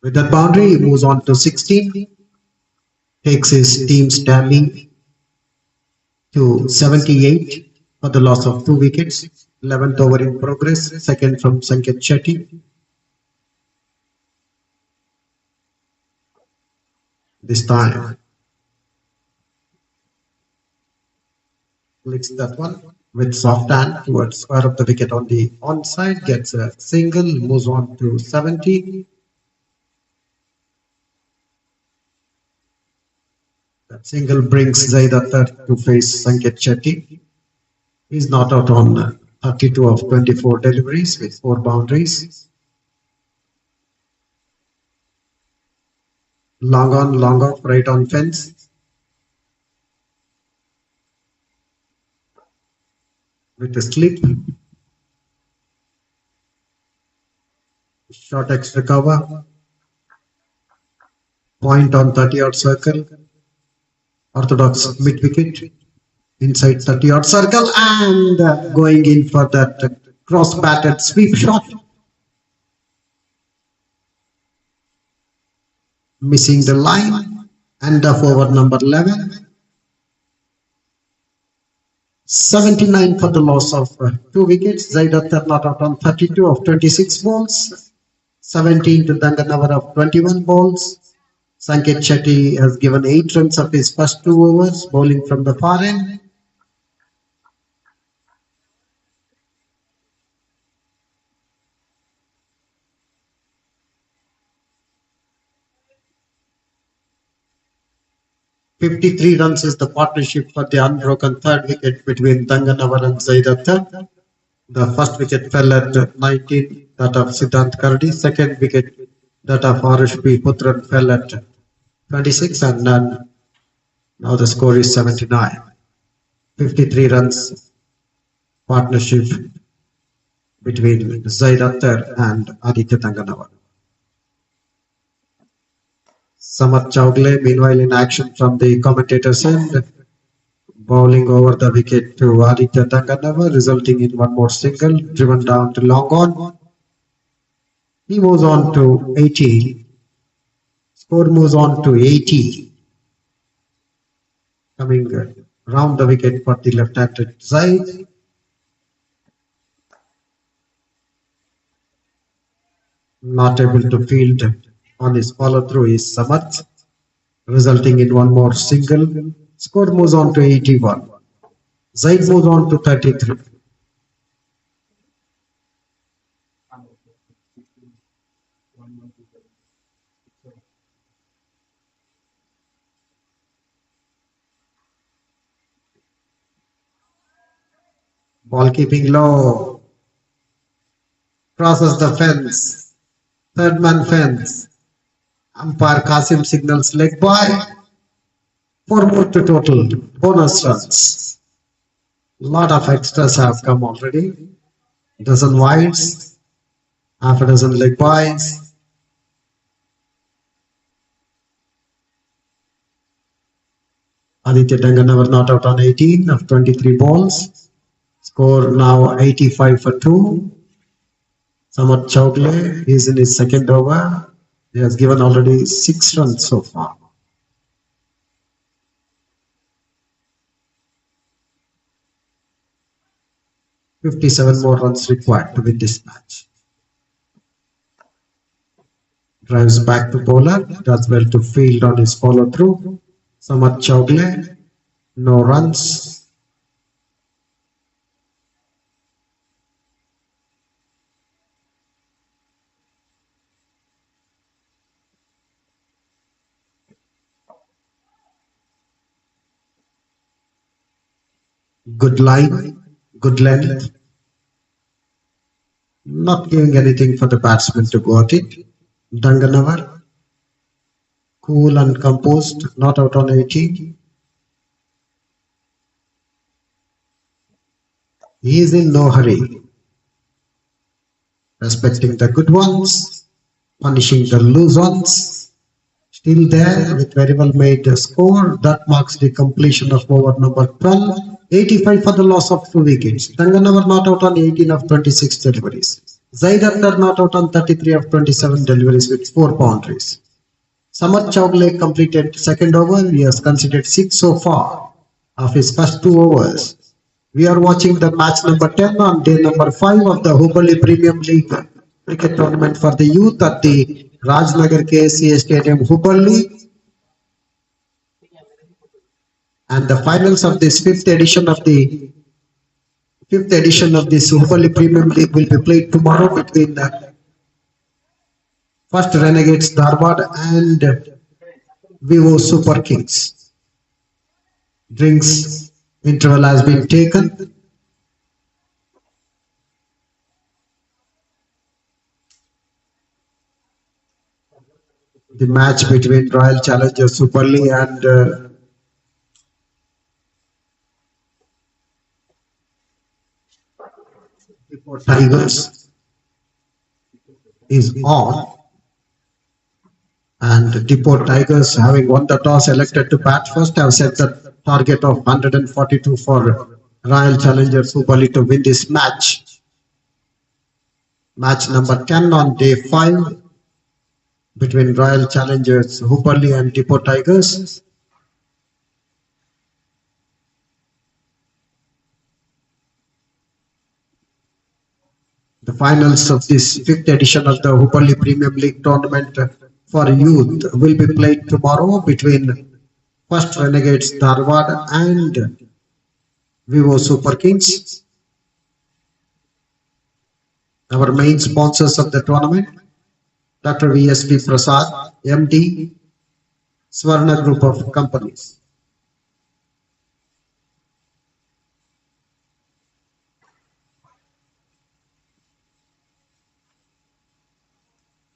With that boundary, he moves on to 16. Takes his team standing to 78 for the loss of 2 wickets. 11th over in progress. Second from Sanket Shetty. This time flicks that one with soft hand towards square of the wicket on the onside, gets a single, moves on to 70. That single brings Zaid Akhtar to face Sanket Shetty. He's not out on 32 of 24 deliveries with 4 boundaries. Long on, long off, right on fence. With a slip. Short extra cover. Point on 30-yard circle. Orthodox mid-wicket. Inside 30-yard circle and going in for that cross-batted sweep shot. Missing the line. End of over number 11. 79 for the loss of 2 wickets. Zaid Akhtar not out on 32 of 26 balls. 17 to Danganawar of 21 balls. Sanket Shetty has given 8 runs of his first 2 overs, bowling from the far end. "53 runs is the partnership for the unbroken third wicket between Danganawar and Zaid Akhtar. The first wicket fell at 19, that of Siddhant Kardi. Second wicket, that of Harish P. Putran, fell at 26, and now the score is 79. 53 runs partnership between Zaid Akhtar and Aditya Danganawar. Samarth Chowgule, meanwhile, in action from the commentator's end, bowling over the wicket to Aditya Danganawar, resulting in one more single, driven down to long on. He moves on to 80. Score moves on to 80. Coming round the wicket for the left-handed Zaid. Not able to field on his follow-through is Samarth, resulting in one more single. Score moves on to 81. Zaid moves on to 33. Ball keeping low. Crosses the fence. Third man fence. Umpire Qasim signals leg by. 4 more to total. Bonus runs. Lot of extras have come already. Dozen wides. Half a dozen leg bys. Aditya Danganawar not out on 18 of 23 balls. Score now 85 for 2. Samarth Chowgule is in his second over. He has given already 6 runs so far. "57 more runs required to win this match." Drives back to bowler, does well to field on his follow-through. Samarth Chowgule, no runs. Good line, good length, not giving anything for the batsman to go at it. Danganavar, cool and composed, not out on 18. He is in no hurry, respecting the good ones, punishing the loose ones. Still there with very well made score. That marks the completion of over number 12. 85 for the loss of 2 wickets. Danganavar not out on 18 of 26 deliveries. Zaid Akhtar not out on 33 of 27 deliveries with 4 boundaries. Samar Chowgule completed second over. He has conceded 6 so far of his first 2 overs. We are watching the match number 10 on day number 5 of the Hubballi Premium League cricket tournament for the youth at the Rajnagar KSCA Stadium, Hubballi. And the finals of this fifth edition of this Hubballi Premium League will be played tomorrow between the first Renegades Dharwad and Vivo Super Kings. Drinks interval has been taken. The match between Royal Challengers Hubballi and Tigers is on. And Depot Tigers, having won the toss, elected to bat first, have set the target of 142 for Royal Challengers Hubballi to win this match. Match number 10 on day 5 between Royal Challengers Hubballi and Depot Tigers. The finals of this fifth edition of the Hubballi Premium League tournament for youth will be played tomorrow between first Renegades Dharwad and Vivo Super Kings. Our main sponsors of the tournament, Dr. V.S.P. Prasad, MD, Swarna Group of Companies.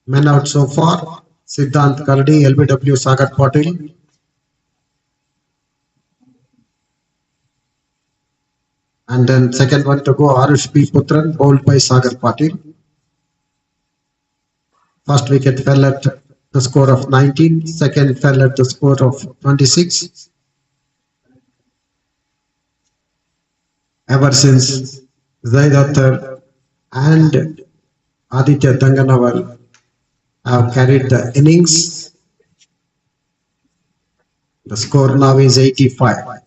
Men out so far, Siddhant Kardi, LBW Sagar Patil. And then second one to go, Arush P. Putran, bowled by Sagar Patil. First wicket fell at the score of 19, second fell at the score of 26. Ever since Zaid Akhtar and Aditya Danganavar have carried the innings, the score now is 85.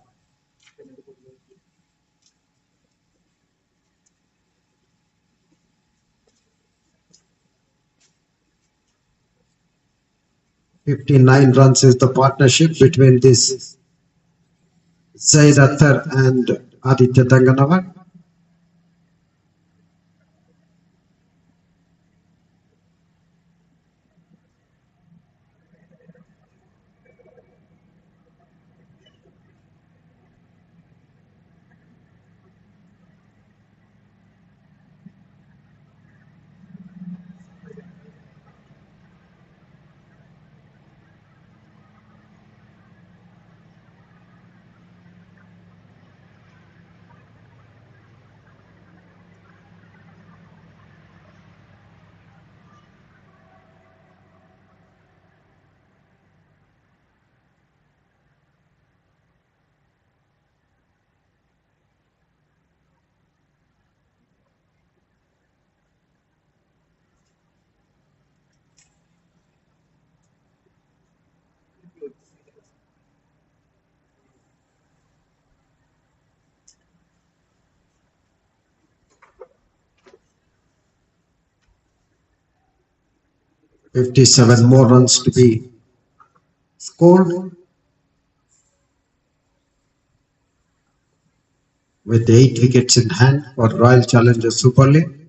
"59 runs is the partnership between this Zaid Akhtar and Aditya Danganavar. "57 more runs to be scored with 8 wickets in hand for Royal Challengers Super League.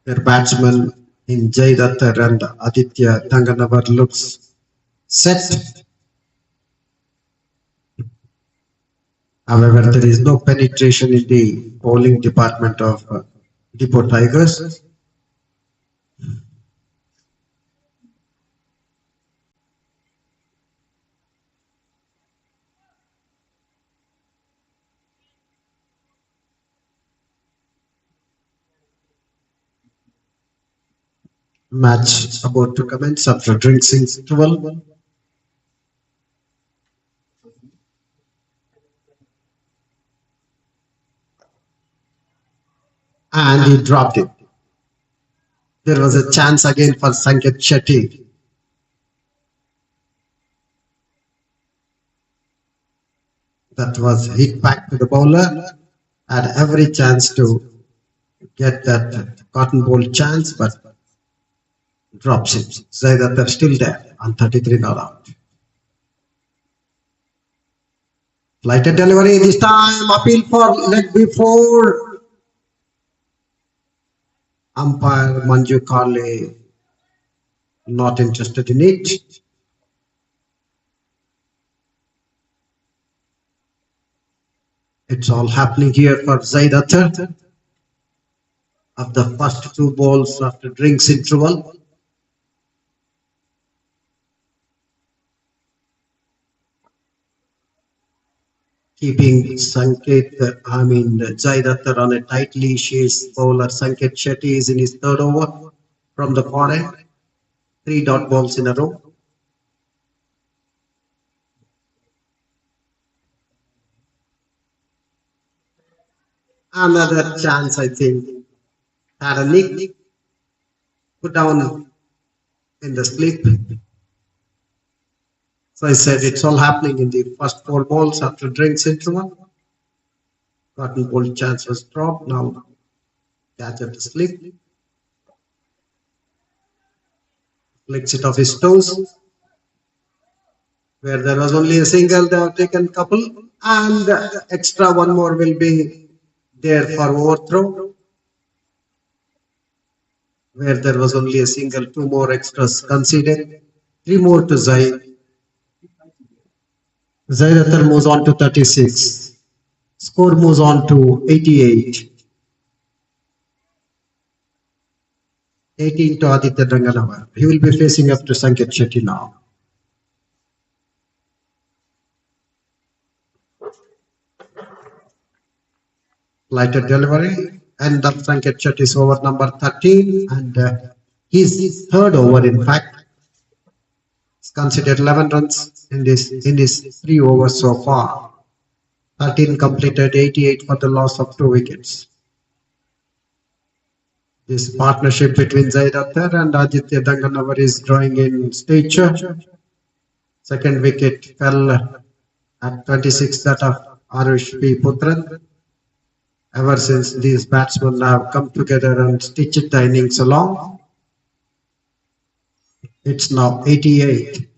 Their batsman in Zaid Akhtar and Aditya Danganavar looks set. However, there is no penetration in the bowling department of Depot Tigers. Match about to commence after drinks interval. And he dropped it. There was a chance again for Sanket Shetty. That was hit back to the bowler. Had every chance to get that cotton ball chance, but drops it. Zaidatar still there on 33 not out. Flighted delivery this time. Appeal for leg before. Umpire Manju Karle not interested in it. It's all happening here for Zaidatar. Of the first two balls after drinks interval. Keeping Zaidatar on a tight leash is bowler Sanket Shetty is in his third over from the far end. 3 dot balls in a row. Another chance, I think. Had a nick, put down in the slip. So I said it's all happening in the first 4 balls after drinks interval. Cotton ball chance was dropped. Now catch at the slip. Flicks it off his toes. Where there was only a single, they have taken couple. And extra one more will be there for overthrow. Where there was only a single, 2 more extras conceded. 3 more to Zaid. Zaidatar moves on to 36. Score moves on to 88. 18 to Aditya Ranganawar. He will be facing up to Sanket Shetty now. Lighted delivery. End of Sanket Shetty's over number 13. And his third over, in fact. He's considered 11 runs in his 3 overs so far. 13 completed, 88 for the loss of 2 wickets. This partnership between Zaidatar and Aditya Ranganawar is growing in stature. Second wicket fell at 26, that of Arush P. Putran. Ever since these batsmen have come together and stitched the innings along, it's now 88.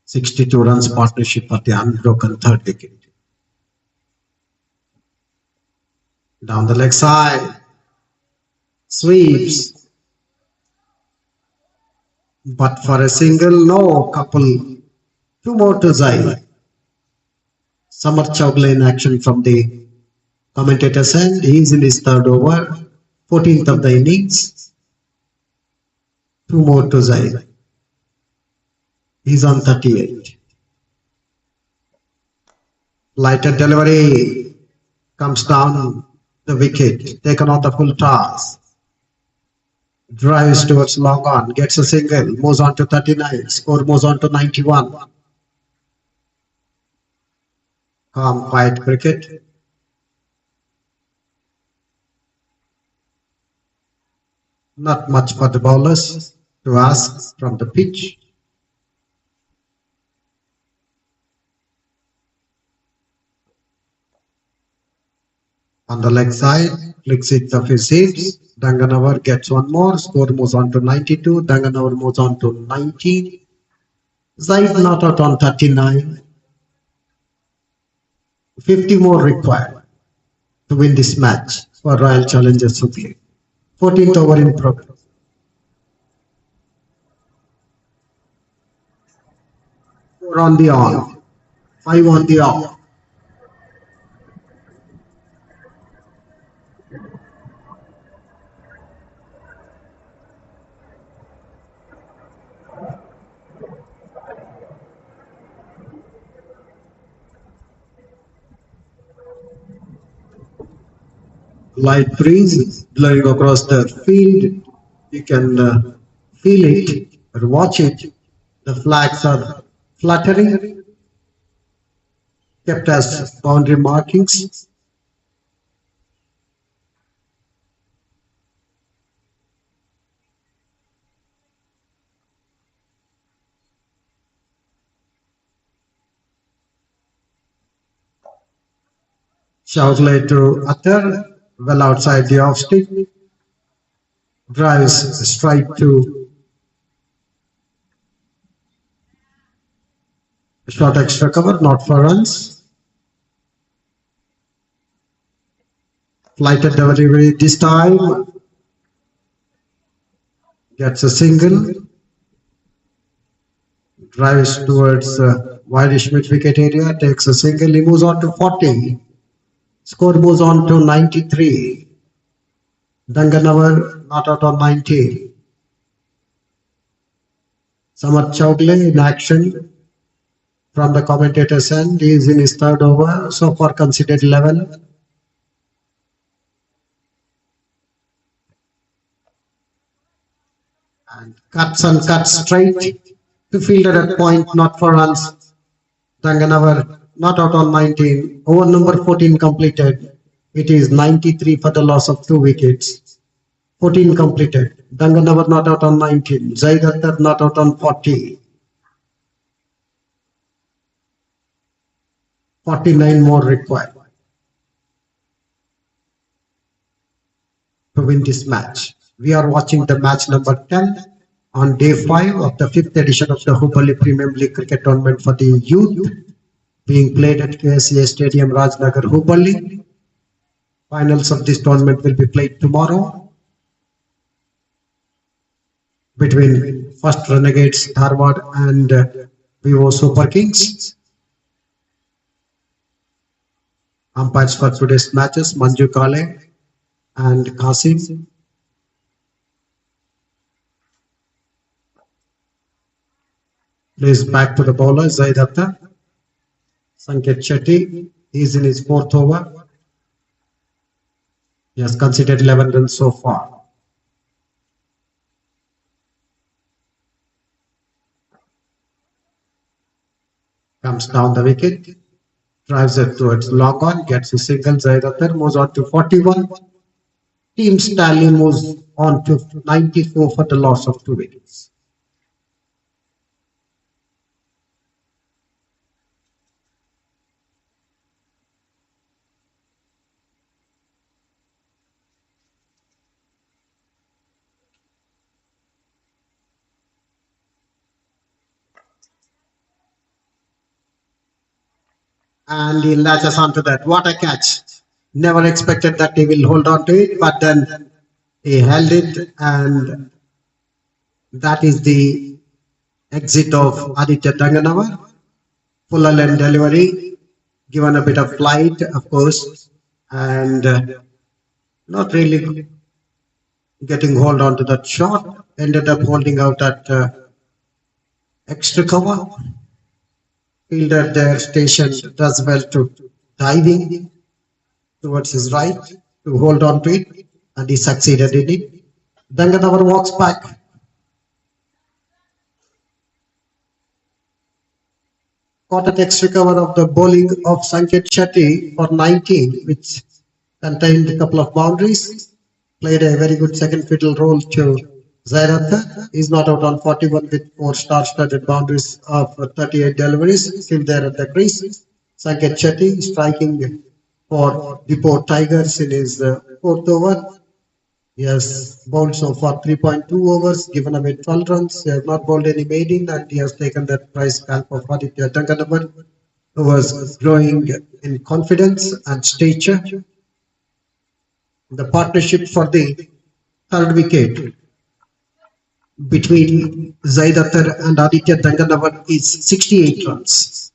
(62 runs partnership for the unbroken third wicket. Down the leg side, sweeps, but for a single, no, couple, 2 more to Zai. Samar Chowgla in action from the commentator's end. He is in his third over, 14th of the innings. 2 more to Zai. He's on 38. Lighted delivery comes down the wicket, taken on the full toss. Drives towards long on, gets a single, moves on to 39, score moves on to 91. Calm, quiet cricket. Not much for the bowlers to ask from the pitch. On the leg side, flicks it off his hips. Ranganawar gets 1 more. Score moves on to 92. Ranganawar moves on to 19. Zaid not out on 39. 50 more required to win this match for Royal Challengers Super League. 14th over in progress. 4 on the on, 5 on the off. Light breeze blowing across the field. You can feel it or watch it. The flags are fluttering, kept as boundary markings. Shout to utter well outside the off stick. Drives straight to short extra cover, not for runs. Flighted delivery this time. Gets a single. Drives towards wideish mid wicket area. Takes a single. He moves on to 40. Score moves on to 93. Danganawar not out on 19. Samat Chowdhury in action from the commentator's end. He is in his third over. So far considered 11. And cuts straight to fielder at point, not for runs. Danganawar not out on 19. Over number 14 completed. It is 93 for the loss of 2 wickets. 14 completed. Danganawar not out on 19. Zaid Akhtar not out on 40. 49 more required to win this match. We are watching the match number 10 on day 5 of the 5th edition of the HUBBALI Premium League Cricket Tournament for the youth, being played at KSCA Stadium, Rajnagar, Hubballi. Finals of this tournament will be played tomorrow between first Renegades, Dharwad and Vivo Super Kings. Umpires for today's matches, Manju Kale and Qasim. Plays back to the bowler, Zaid Akhtar. Sanket Shetty is in his 4th over. He has conceded 11 runs so far. Comes down the wicket, drives it towards long on, gets a single. Zaid Akhtar moves on to 41. Team's tally moves on to 94 for the loss of 2 wickets. And he latches onto that. What a catch. Never expected that he will hold on to it, but then he held it, and that is the exit of Aditya Danganawar. Fuller length delivery, given a bit of flight, of course, and not really getting hold on to that shot. Ended up holding out at extra cover. Fielder there stationed does well to diving towards his right to hold on to it, and he succeeded in it. Danganawar walks back. Caught an extra cover of the bowling of Sanket Shetty for 19, which contained a couple of boundaries. Played a very good second fiddle role to Zaid Akhtar. He's not out on 41 with 4 star-studded boundaries of 38 deliveries. Still there at the crease. Sanket Shetty striking for Depot Tigers in his 4th over. He has bowled so far 3.2 overs, given away 12 runs. He has not bowled any maiden, and he has taken that prize scalp of Aditya Danganawar, who was growing in confidence and stature. The partnership for the 3rd wicket. between Zaid Akhtar and Aditya Danganawar is 68 runs.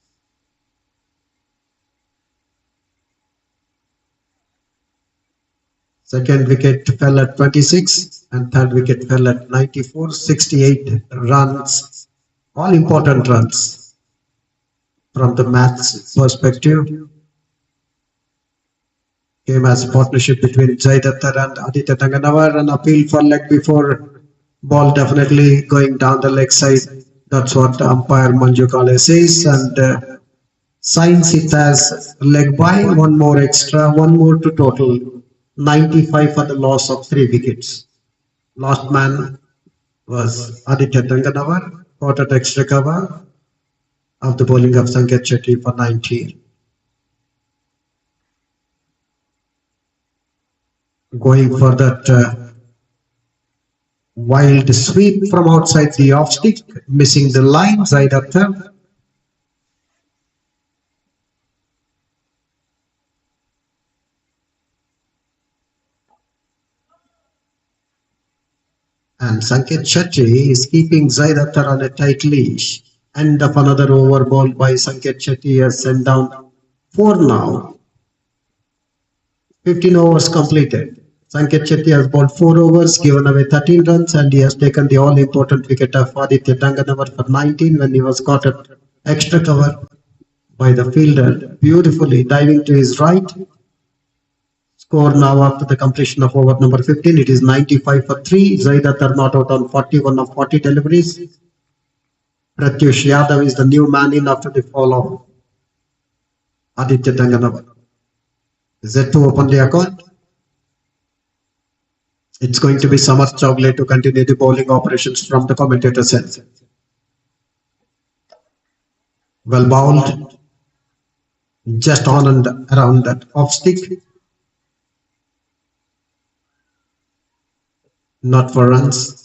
Second wicket fell at 26 and third wicket fell at 94, 68 runs, all important runs from the maths perspective. Came as a partnership between Zaid Akhtar and Aditya Danganawar. An appeal for leg before ball definitely going down the leg side. That's what umpire Manju Kale says, and signs it as leg by, one more extra, one more to total 95 for the loss of 3 wickets. Last man was Aditya Danganawar, caught at extra cover of the bowling of Sanket Shetty for 19. Going for that wild sweep from outside the off stick, missing the line, Zaid Akhtar. And Sanket Shetty is keeping Zaid Akhtar on a tight leash. End of another over ball by Sanket Shetty has sent down 4 now. 15 overs completed. Sanket Shetty has bowled 4 overs, given away 13 runs, and he has taken the all-important wicket of Aditya Danganawar for 19 when he was caught at extra cover by the fielder, beautifully diving to his right. Score now after the completion of over number 15. It is 95 for 3. Zaid Akhtar not out on 41 of 40 deliveries. Pratyush Yadav is the new man in after the fall of Aditya Danganawar. Is that to open the account? It's going to be Samar Chowgle to continue the bowling operations from the commentator's end. Well bowled, just on and around that off stick. Not for runs.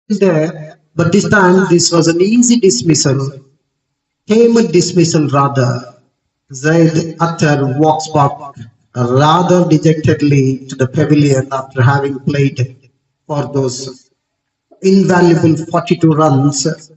There, but this time this was an easy dismissal. Came a dismissal rather. Zaid Akhtar walks back rather dejectedly to the pavilion after having played for those invaluable 42 runs.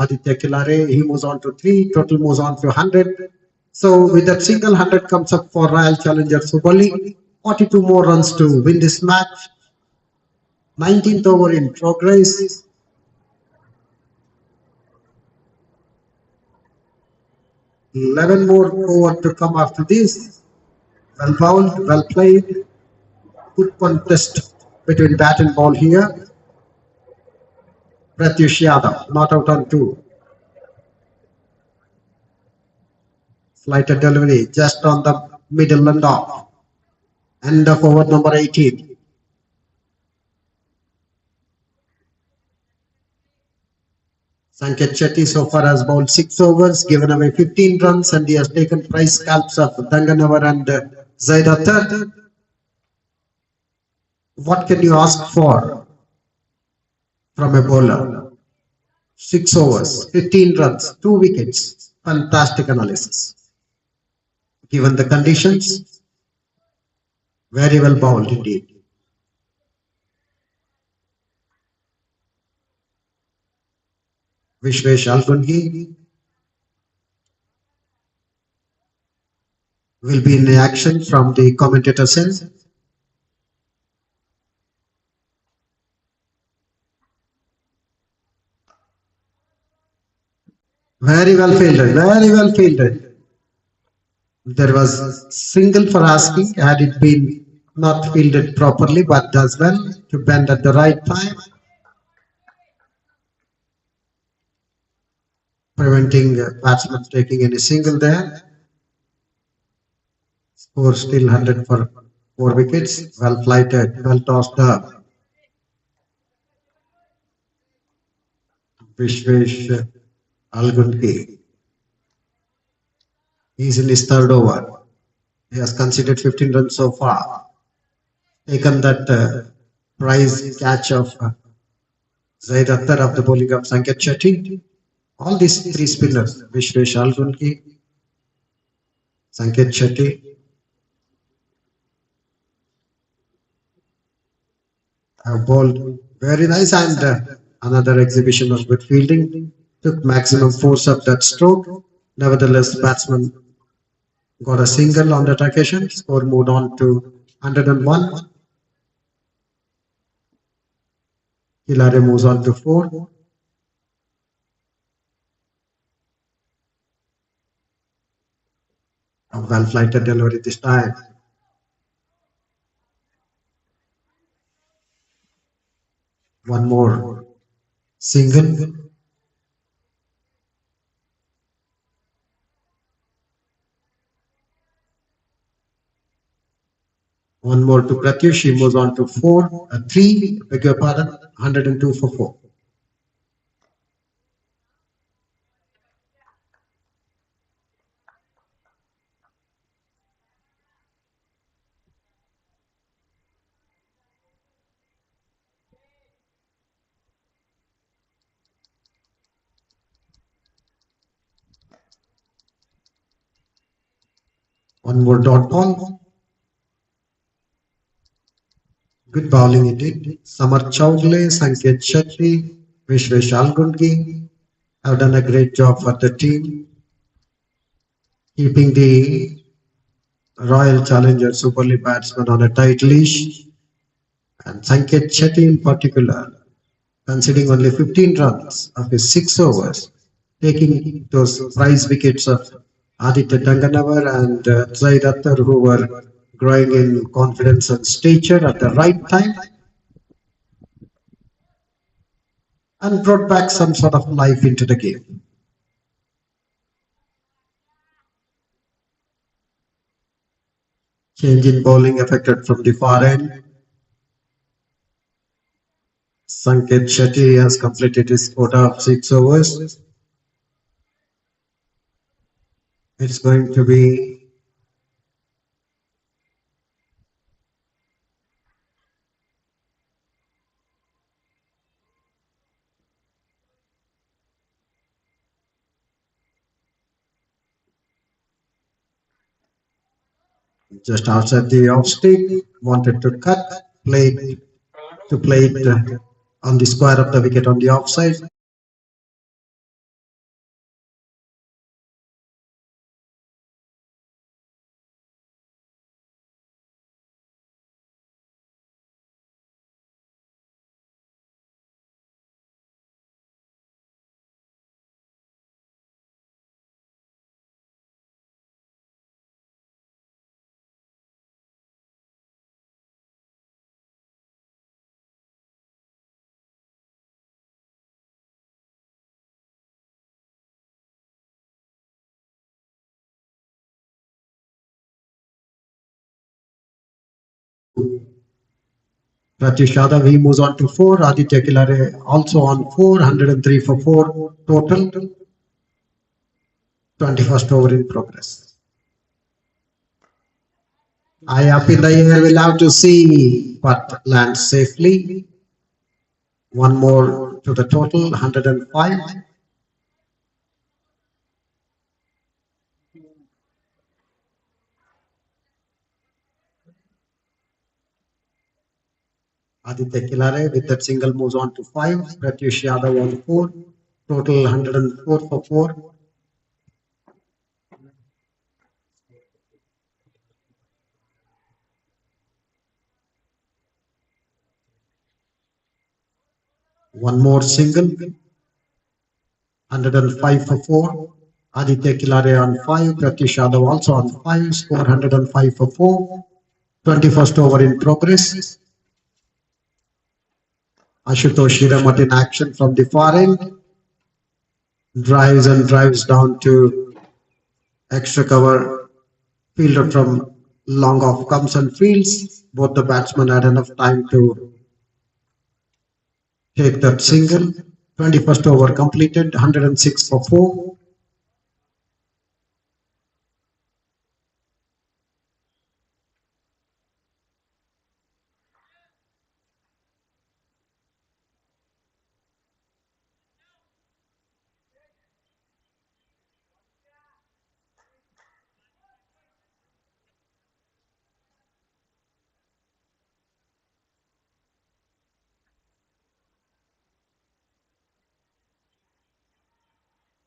Aditya Kilare. He moves on to 3. Total moves on to 100. So with that single 100 comes up for Royal Challengers HUBBALI. 42 more runs to win this match. 19th over in progress. Eleven more over to come after this. Well bowled, well played. Good contest between bat and ball here. Pratyush Yadav not out on 2. Flighted delivery just on the middle and off. End of over number 18. Sanket Shetty so far has bowled 6 overs, given away 15 runs, and he has taken prize scalps of Danganavar and Zaid Akhtar. What can you ask for from a bowler? 6 overs, 15 runs, 2 wickets. Fantastic analysis. Given the conditions, very well bowled indeed. Vishwesh Algungi will be in action from the commentator's end. Very well fielded, very well fielded. There was single for asking had it been not fielded properly, but does well to bend at the right time, preventing batsmen taking any single there. Score still 100 for 4 wickets. Well flighted, well tossed up. Vishwesh Algunki. He's in his 3rd over. He has conceded 15 runs so far. Taken that prize catch of Zaid Akhtar of the bowling of Sanket Shetty. All these 3 spinners, Vishwesh Algunki, Sanket Shetty, have bowled very nice, and another exhibition of good fielding. Took maximum force of that stroke. Nevertheless, batsman got a single on that occasion. Score moved on to 101. Kilare moves on to 4. A well flighted delivery this time. One more single. One more to Pratyush. He moves on to 3. Beg your pardon, 102 for 4. One more dot ball. Good bowling indeed. Samar Chowdhury, Sanket Shetty, Vishwesh Algungi have done a great job for the team, keeping the Royal Challengers HUBBALI batsmen on a tight leash. And Sanket Shetty in particular, conceding only 15 runs of his 6 overs, taking those prize wickets of Aditya Danganavar and Zaid Akhtar, who were growing in confidence and stature at the right time, and brought back some sort of life into the game. Change in bowling affected from the far end. Sanket Shetty has completed his quota of 6 overs. It's going to be just outside the off stick, wanted to cut, played to play it on the square of the wicket on the offside. Pratyush Yadav. He moves on to 4. Aditya Kilare also on 4. 103 for 4 total. 21st over in progress. High up in the air, we'll have to see, but lands safely. One more to the total, 105. Aditya Kilare with that single moves on to 5. Pratyush Yadav on 4. Total 104 for 4. One more single. 105 for 4. Aditya Kilare on 5. Pratyush Yadav also on 5. Score 105 for 4. 21st over in progress. Ashutosh Hiramat in action from the far end. Drives and drives down to extra cover. Fielder from long off comes and fields. Both the batsmen had enough time to take that single. 21st over completed. 106 for 4.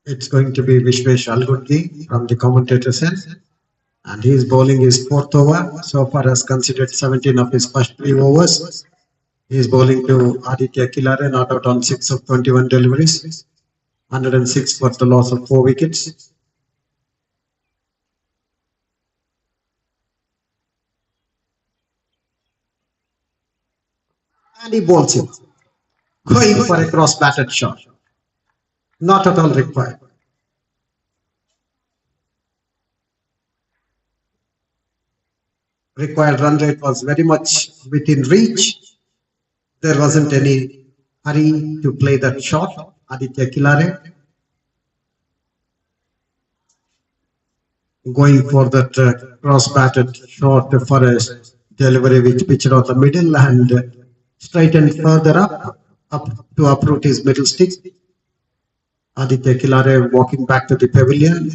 It's going to be Vishwesh Algudgi from the commentator's end. And he is bowling his 4th over. So far has considered 17 of his first 3 overs. He is bowling to Aditya Kilare, not out on 6 of 21 deliveries. 106 for the loss of 4 wickets. And he bowls him. Going for a cross-batted shot. Not at all required. Required run rate was very much within reach. There wasn't any hurry to play that shot. Aditya Kilare going for that cross-batted shot for a delivery which pitched on the middle and straightened further up to uproot his middle stick. Aditya Kilare walking back to the pavilion.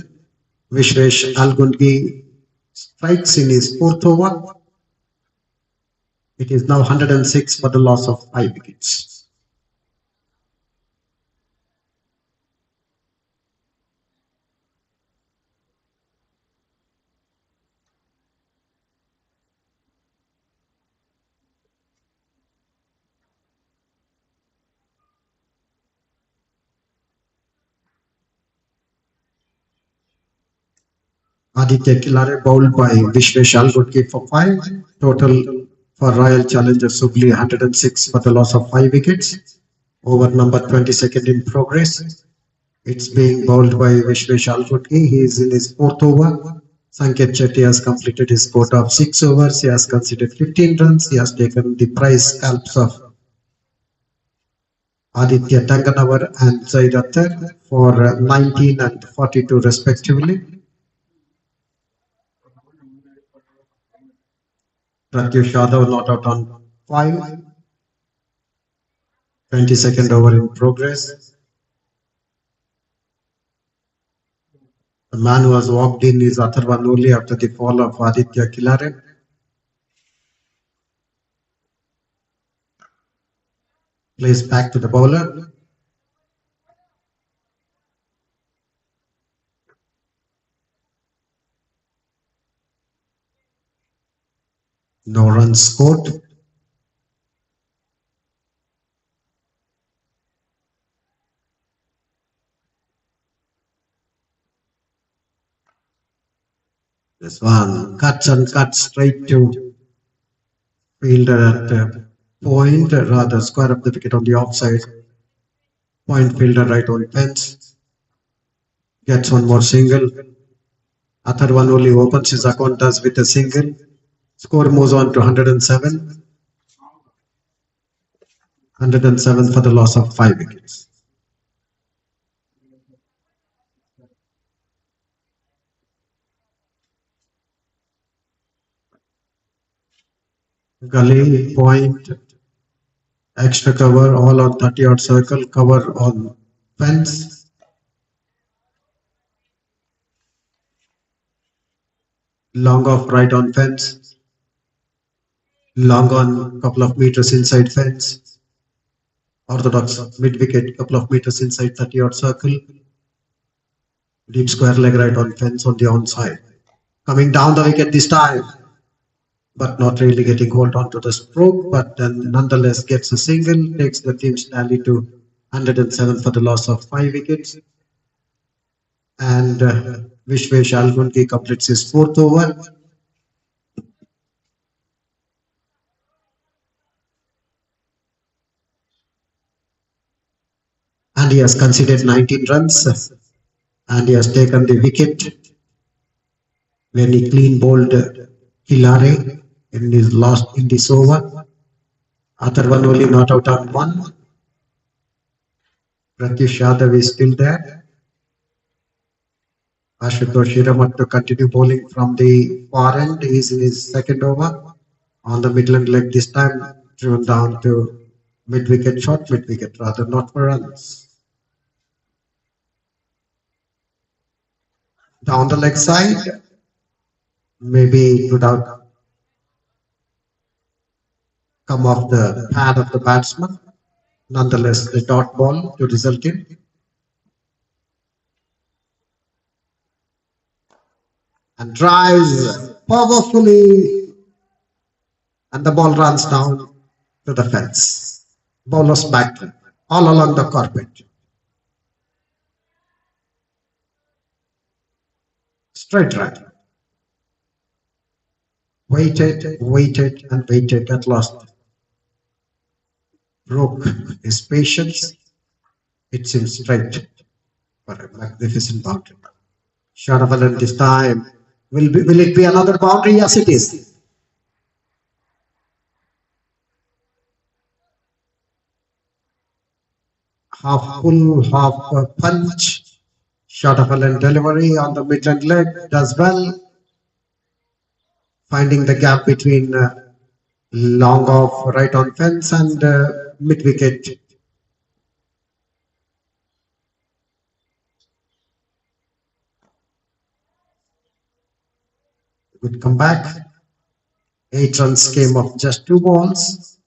Vishwesh Algundgi strikes in his 4th over. It is now 106 for the loss of 5 wickets. Aditya Kilare bowled by Vishwesh Algudgi for 5. Total for Royal Challengers Hubballi 106 for the loss of 5 wickets. Over number 22nd in progress. It's being bowled by Vishwesh Algudgi. He is in his 4th over. Sanket Chetty has completed his quota of 6 overs. He has conceded 15 runs. He has taken the prize scalps of Aditya Tanganavar and Zaid Akhtar for 19 and 42 respectively. Pratyush Yadav not out on 5. 22nd over in progress. The man who has walked in is Atharva Noli after the fall of Aditya Kilare. Plays back to the bowler. No runs scored. This one cuts and cuts straight to fielder at point, rather square up the wicket on the offside. Point fielder right on fence. Gets one more single. Atharva Noli opens his account with a single. Score moves on to 107. 107 for the loss of 5 wickets. Gully, point, extra cover, all on 30-odd circle, cover on fence. Long off right on fence. Long on couple of meters inside fence. Orthodox mid-wicket, couple of meters inside 30-odd circle. Deep square leg right on fence on the onside. Coming down the wicket this time, but not really getting hold on to the stroke, but then nonetheless gets a single, takes the team's tally to 107 for the loss of 5 wickets. And Vishwesh Algunki completes his 4th over. And he has conceded 19 runs. And he has taken the wicket when he clean bowled Hilare in this over. Atharvanoli not out on 1. Pratyush Yadav is still there. Ashutosh Hiramat to continue bowling from the far end. He is in his 2nd over. On the Midland leg this time, driven down to mid-wicket, short mid-wicket rather, not for runs. Down the leg side, maybe it would have come off the pad of the batsman. Nonetheless, the dot ball to result in. And drives powerfully. And the ball runs down to the fence. Bowler's back all along the carpet. Straight right. Waited and waited. At last broke his patience. It seems straight for a magnificent boundary. Shot of a length this time. Will it be another boundary? Yes, it is. Half pull, half punch. Shot of a length delivery on the Midland leg. Does well. Finding the gap between long off right on fence and mid-wicket. Good comeback. 8 runs came off just 2 balls.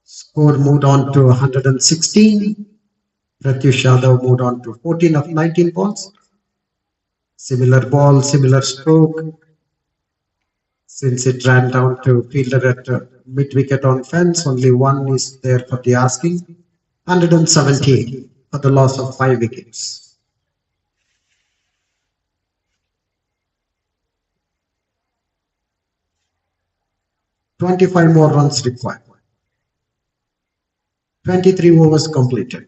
Score moved on to 116. Pratyush Yadav moved on to 14 of 19 balls. Similar ball, similar stroke. Since it ran down to fielder at mid-wicket on fence, only 1 is there for the asking. 117 for the loss of 5 wickets. $25 more runs required. 23 overs completed.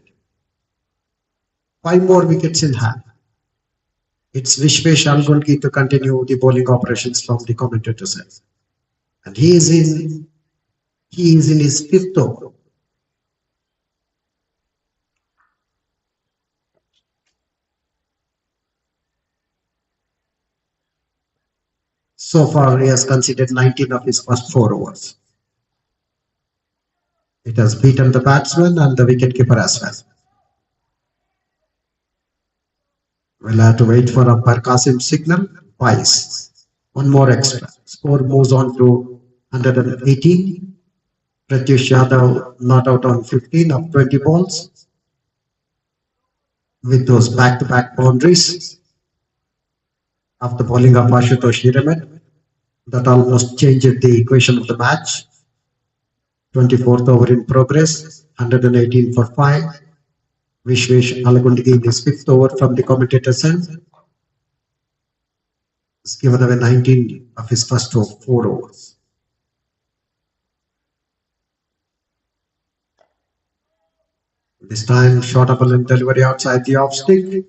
5 more wickets in hand. It's Vishwesh Algunki to continue the bowling operations from the commentator's end. And he is in his 5th over. So far, he has conceded 19 of his first 4 overs. It has beaten the batsman and the wicketkeeper as well. We'll have to wait for umpire Qasim's signal. Twice. 1 more extra. Score moves on to 118. Pratyush Yadav not out on 15 of 20 balls. With those back-to-back boundaries. After bowling of Ashutosh Hiramat, that almost changed the equation of the match. 24th over in progress. 118 for 5. Vishwesh Algunki in his 5th over from the commentator's end. He's given away 19 of his first 4 overs. This time, short of a length delivery outside the off stick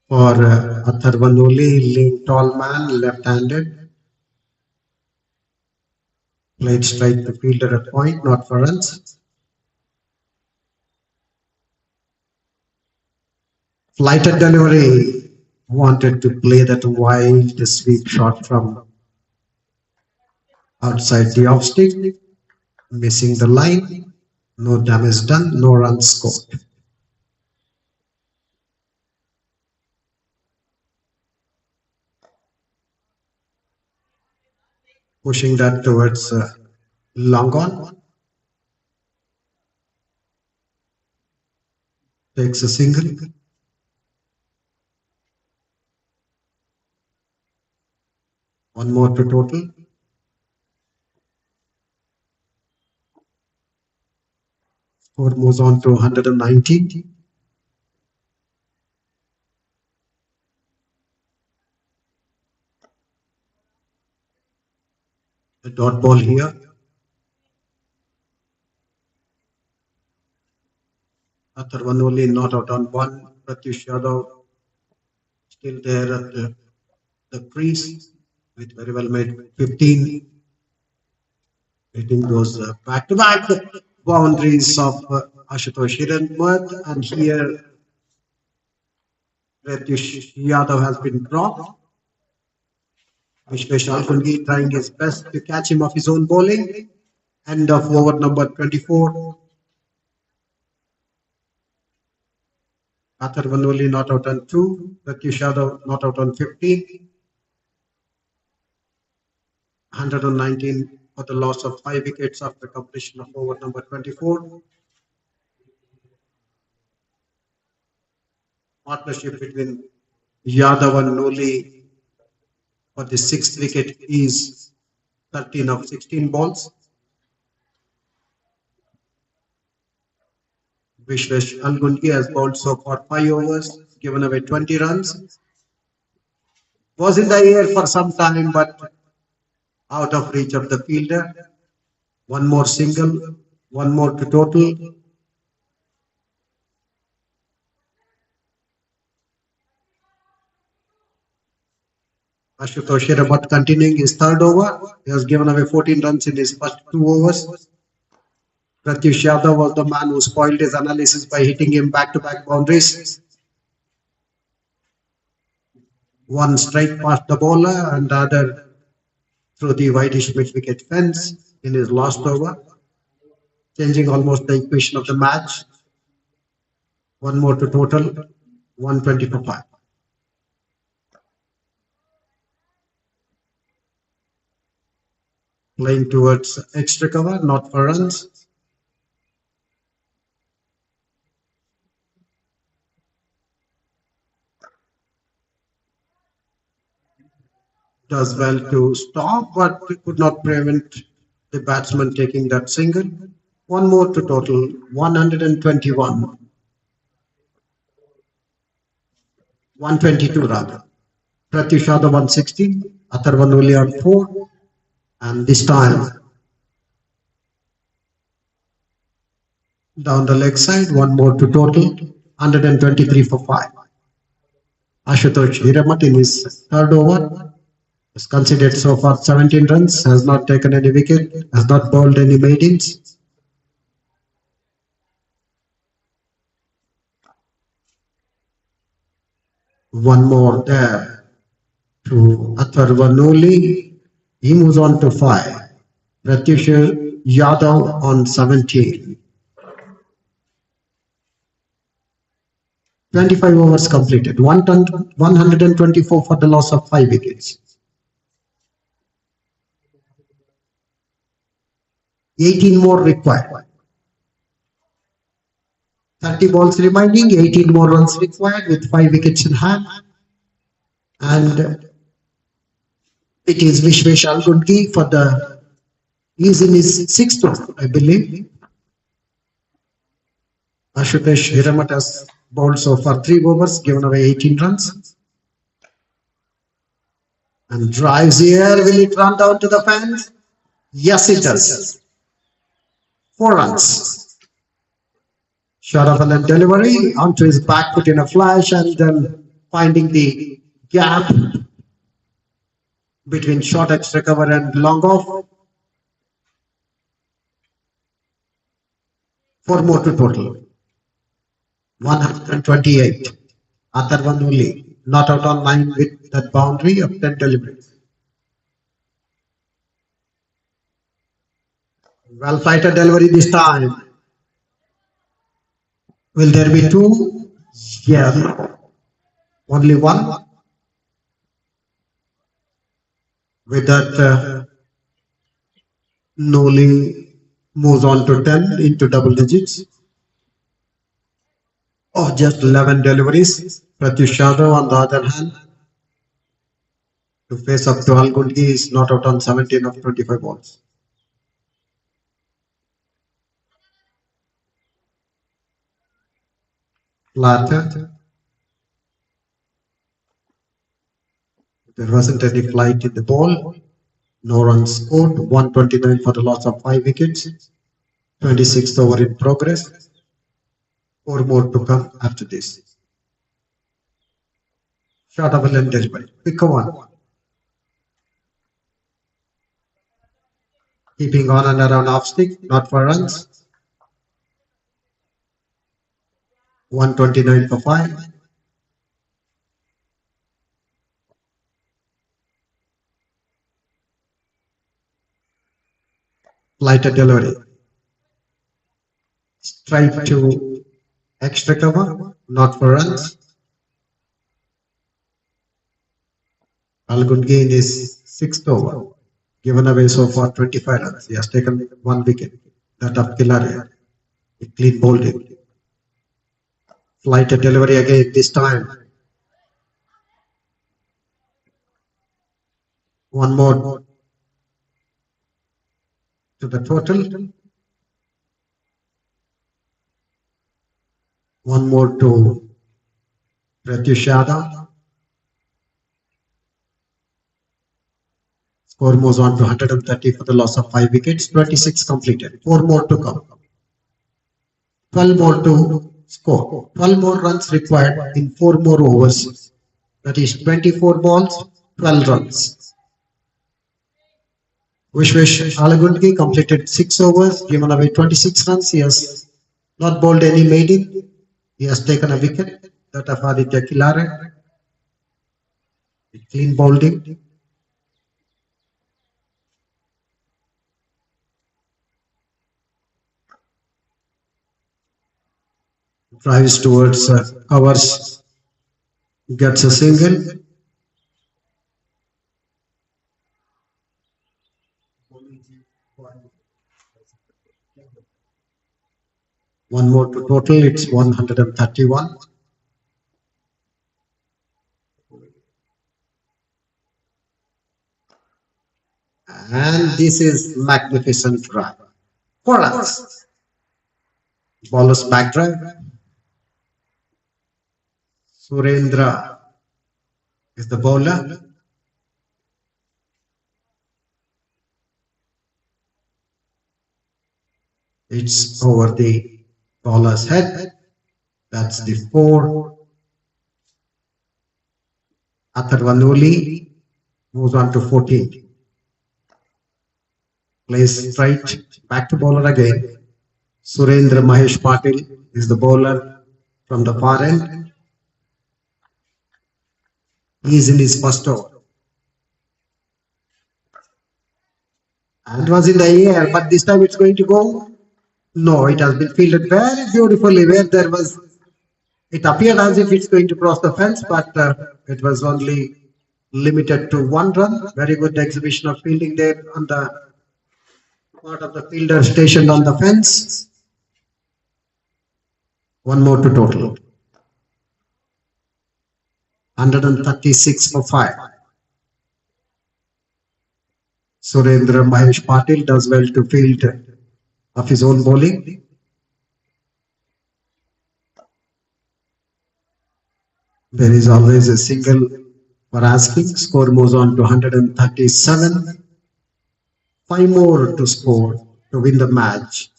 for Atharvanoli, lean tall man, left-handed. Played straight to fielder at point, not for runs. Flighted delivery. Wanted to play that wide sweep shot from outside the off stick. Missing the line. No damage done, no runs scored. Pushing that towards long on. Takes a single. One more to total. Score moves on to 119. A dot ball here. Atharvanoli not out on one. Pratyush Yadav still there at the crease with very well made 15. Hitting those back-to-back boundaries of Ashutosh Hiranmad, and here Pratyush Yadav has been dropped. Vishwesh Alkungi trying his best to catch him off his own bowling. End of over number 24. Atharvanoli not out on 2. Pratyush Yadav not out on 15. 119 for the loss of 5 wickets after completion of over number 24. Partnership between Yadav and Noli for the 6th wicket is 13 of 16 balls. Vishwesh Algungi has bowled so far 5 overs, given away 20 runs. Was in the air for some time, but out of reach of the fielder. One more single, one more to total. Ashutosh Hiranmad continuing his 3rd over. He has given away 14 runs in his first 2 overs. Pratyush Yadav was the man who spoiled his analysis by hitting him back-to-back boundaries. One straight past the bowler and the other through the whitish mid-wicket fence in his last over, changing almost the equation of the match. One more to total, 120 for 5. Playing towards extra cover, not for runs. Does well to stop, but could not prevent the batsman taking that single. One more to total, 121. 122 rather. Pratyush Yadav 160, Atharvanoli on 4, and this time down the leg side, one more to total, 123 for 5. Ashutosh Hiranmad in his 3rd over has conceded so far 17 runs, has not taken any wicket, has not bowled any maidens. One more there to Atharvanoli. He moves on to 5. Pratyush Yadav on 17. 25 overs completed. 124 for the loss of 5 wickets. 18 more required. 30 balls remaining, 18 more runs required with 5 wickets in hand. And it is Vishwesh Algungi for the, he's in his 6th over, I believe. Ashutosh Hiranmad has bowled so far 3 overs, given away 18 runs. And drives here, will it run down to the fence? Yes, it does. 4 runs. Shot of a delivery onto his back foot in a flash, and then finding the gap between short extra cover and long off. 4 more to total. 128. Atharvanuli not out on 9 with that boundary of 10 deliveries. Well fighter delivery this time. Will there be two? Yes. Only one. With that, Noli moves on to 10 into double digits. Oh, just 11 deliveries. Pratyush Yadav, on the other hand, to face up to Algungi is not out on 17 of 25 balls. Flatter. There wasn't any flight in the ball. No runs scored. 129 for the loss of 5 wickets. 26th over in progress. 4 more to come after this. Shot of a length delivery. Pick a one. Keeping on and around off stick, not for runs. 129 for 5. Lighter delivery. Strike to extra cover, not for runs. Algungi in his 6th over. Given away so far 25 runs. He has taken 1 wicket. That of Kilaria. A clean bowling. Lighter delivery again this time. One more to the total. One more to Pratyush Yadav. Score moves on to 130 for the loss of 5 wickets. 26 completed. 4 more to come. 12 more to score. 12 more runs required in 4 more overs. That is 24 balls, 12 runs. Vishwesh Alagungi completed 6 overs, given away 26 runs. He has not bowled any maiden. He has taken a wicket. That of Aditya Kilare. Clean bowling. Drives towards covers. Gets a single. One more to total, it's 131. And this is magnificent drive. 4 runs. Bowler's back drive. Surendra is the bowler. It's over the bowler's head. That's the 4. Atharvanuli moves on to 14. Plays straight, back to bowler again. Surendra Mahesh Patil is the bowler from the far end. He is in his first over. And it was in the air, but this time it's going to go. No, it has been fielded very beautifully where there was, it appeared as if it's going to cross the fence, but it was only limited to 1 run. Very good exhibition of fielding there on the part of the fielder stationed on the fence. 1 more to total. 136 for 5. Surendra Mahesh Patil does well to field of his own bowling. There is always a single for asking. Score moves on to 137. 5 more to score to win the match.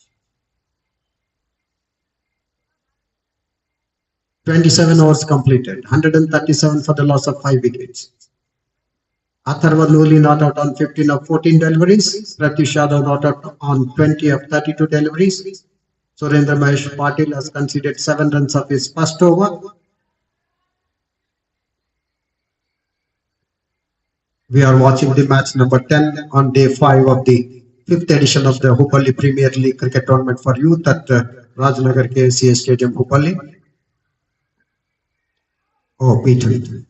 27 overs completed. 137 for the loss of 5 wickets. Atharvanuli not out on 15 of 14 deliveries. Pratyush Yadav not out on 20 of 32 deliveries. Surendra Mahesh Patil has conceded 7 runs of his first over. We are watching the match number 10 on day 5 of the 5th edition of the Hubballi Premier League cricket tournament for youth at Rajnagar KCA Stadium, Hubballi. Oh, beaten.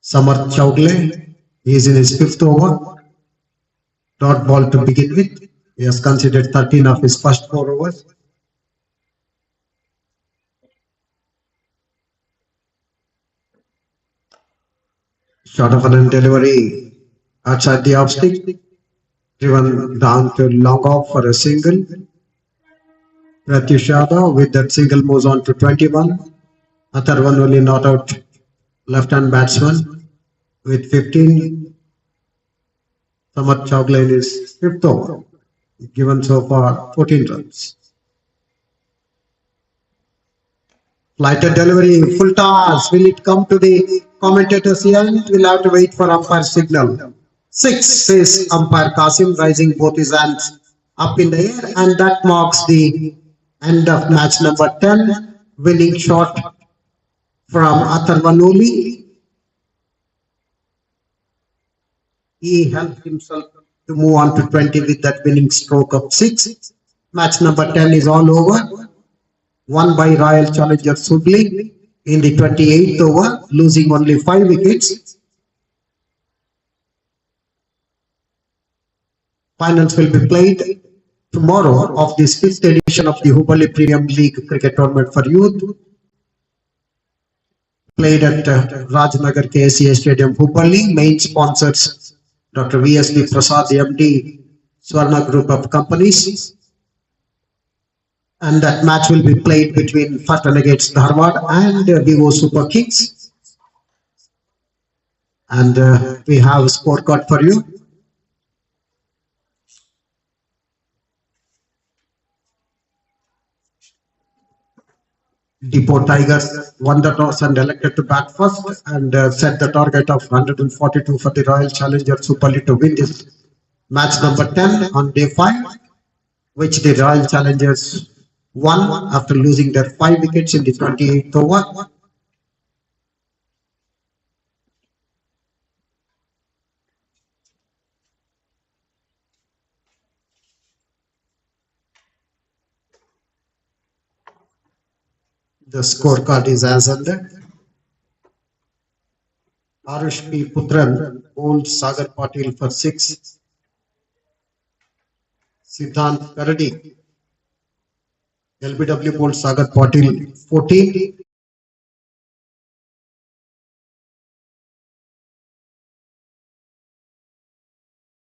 Samarth Chowdhury, he is in his 5th over. Dot ball to begin with. He has conceded 13 of his first 4 overs. Short of an delivery outside the off stick. Driven down to long off for a single. Pratyush Yadav with that single moves on to 21. Atharvan only not out left-hand batsman with 15. Samarth Chowdhury in his 5th over. Given so far 14 runs. Flighted delivery, full toss. Will it come to the commentator's end? We'll have to wait for umpire signal. 6 says umpire Qasim, raising both his hands up in the air, and that marks the end of match number 10. Winning shot from Atharvanoli. He helped himself to move on to 20 with that winning stroke of 6. Match number 10 is all over. Won by Royal Challengers HUBBALI in the 28th over, losing only 5 wickets. Finals will be played tomorrow of this 5th edition of the Hubballi Premier League cricket tournament for youth. Played at Rajnagar KCA Stadium, Hubballi. Main sponsors Dr. V.S.D. Prasad, MD, Swarna Group of Companies. And that match will be played between first Renegades Dharwad and Vivo Super Kings. And we have a scorecard for you. Depot Tigers won the toss and elected to bat first and set the target of 142 for the Royal Challengers HUBBALI to win this match number 10 on day 5, which the Royal Challengers won after losing their 5 wickets in the 28th over. The scorecard is as under. Arush P. Putran bowled Sagar Patil for 6. Siddhant Karadi LBW bowled Sagar Patil 14.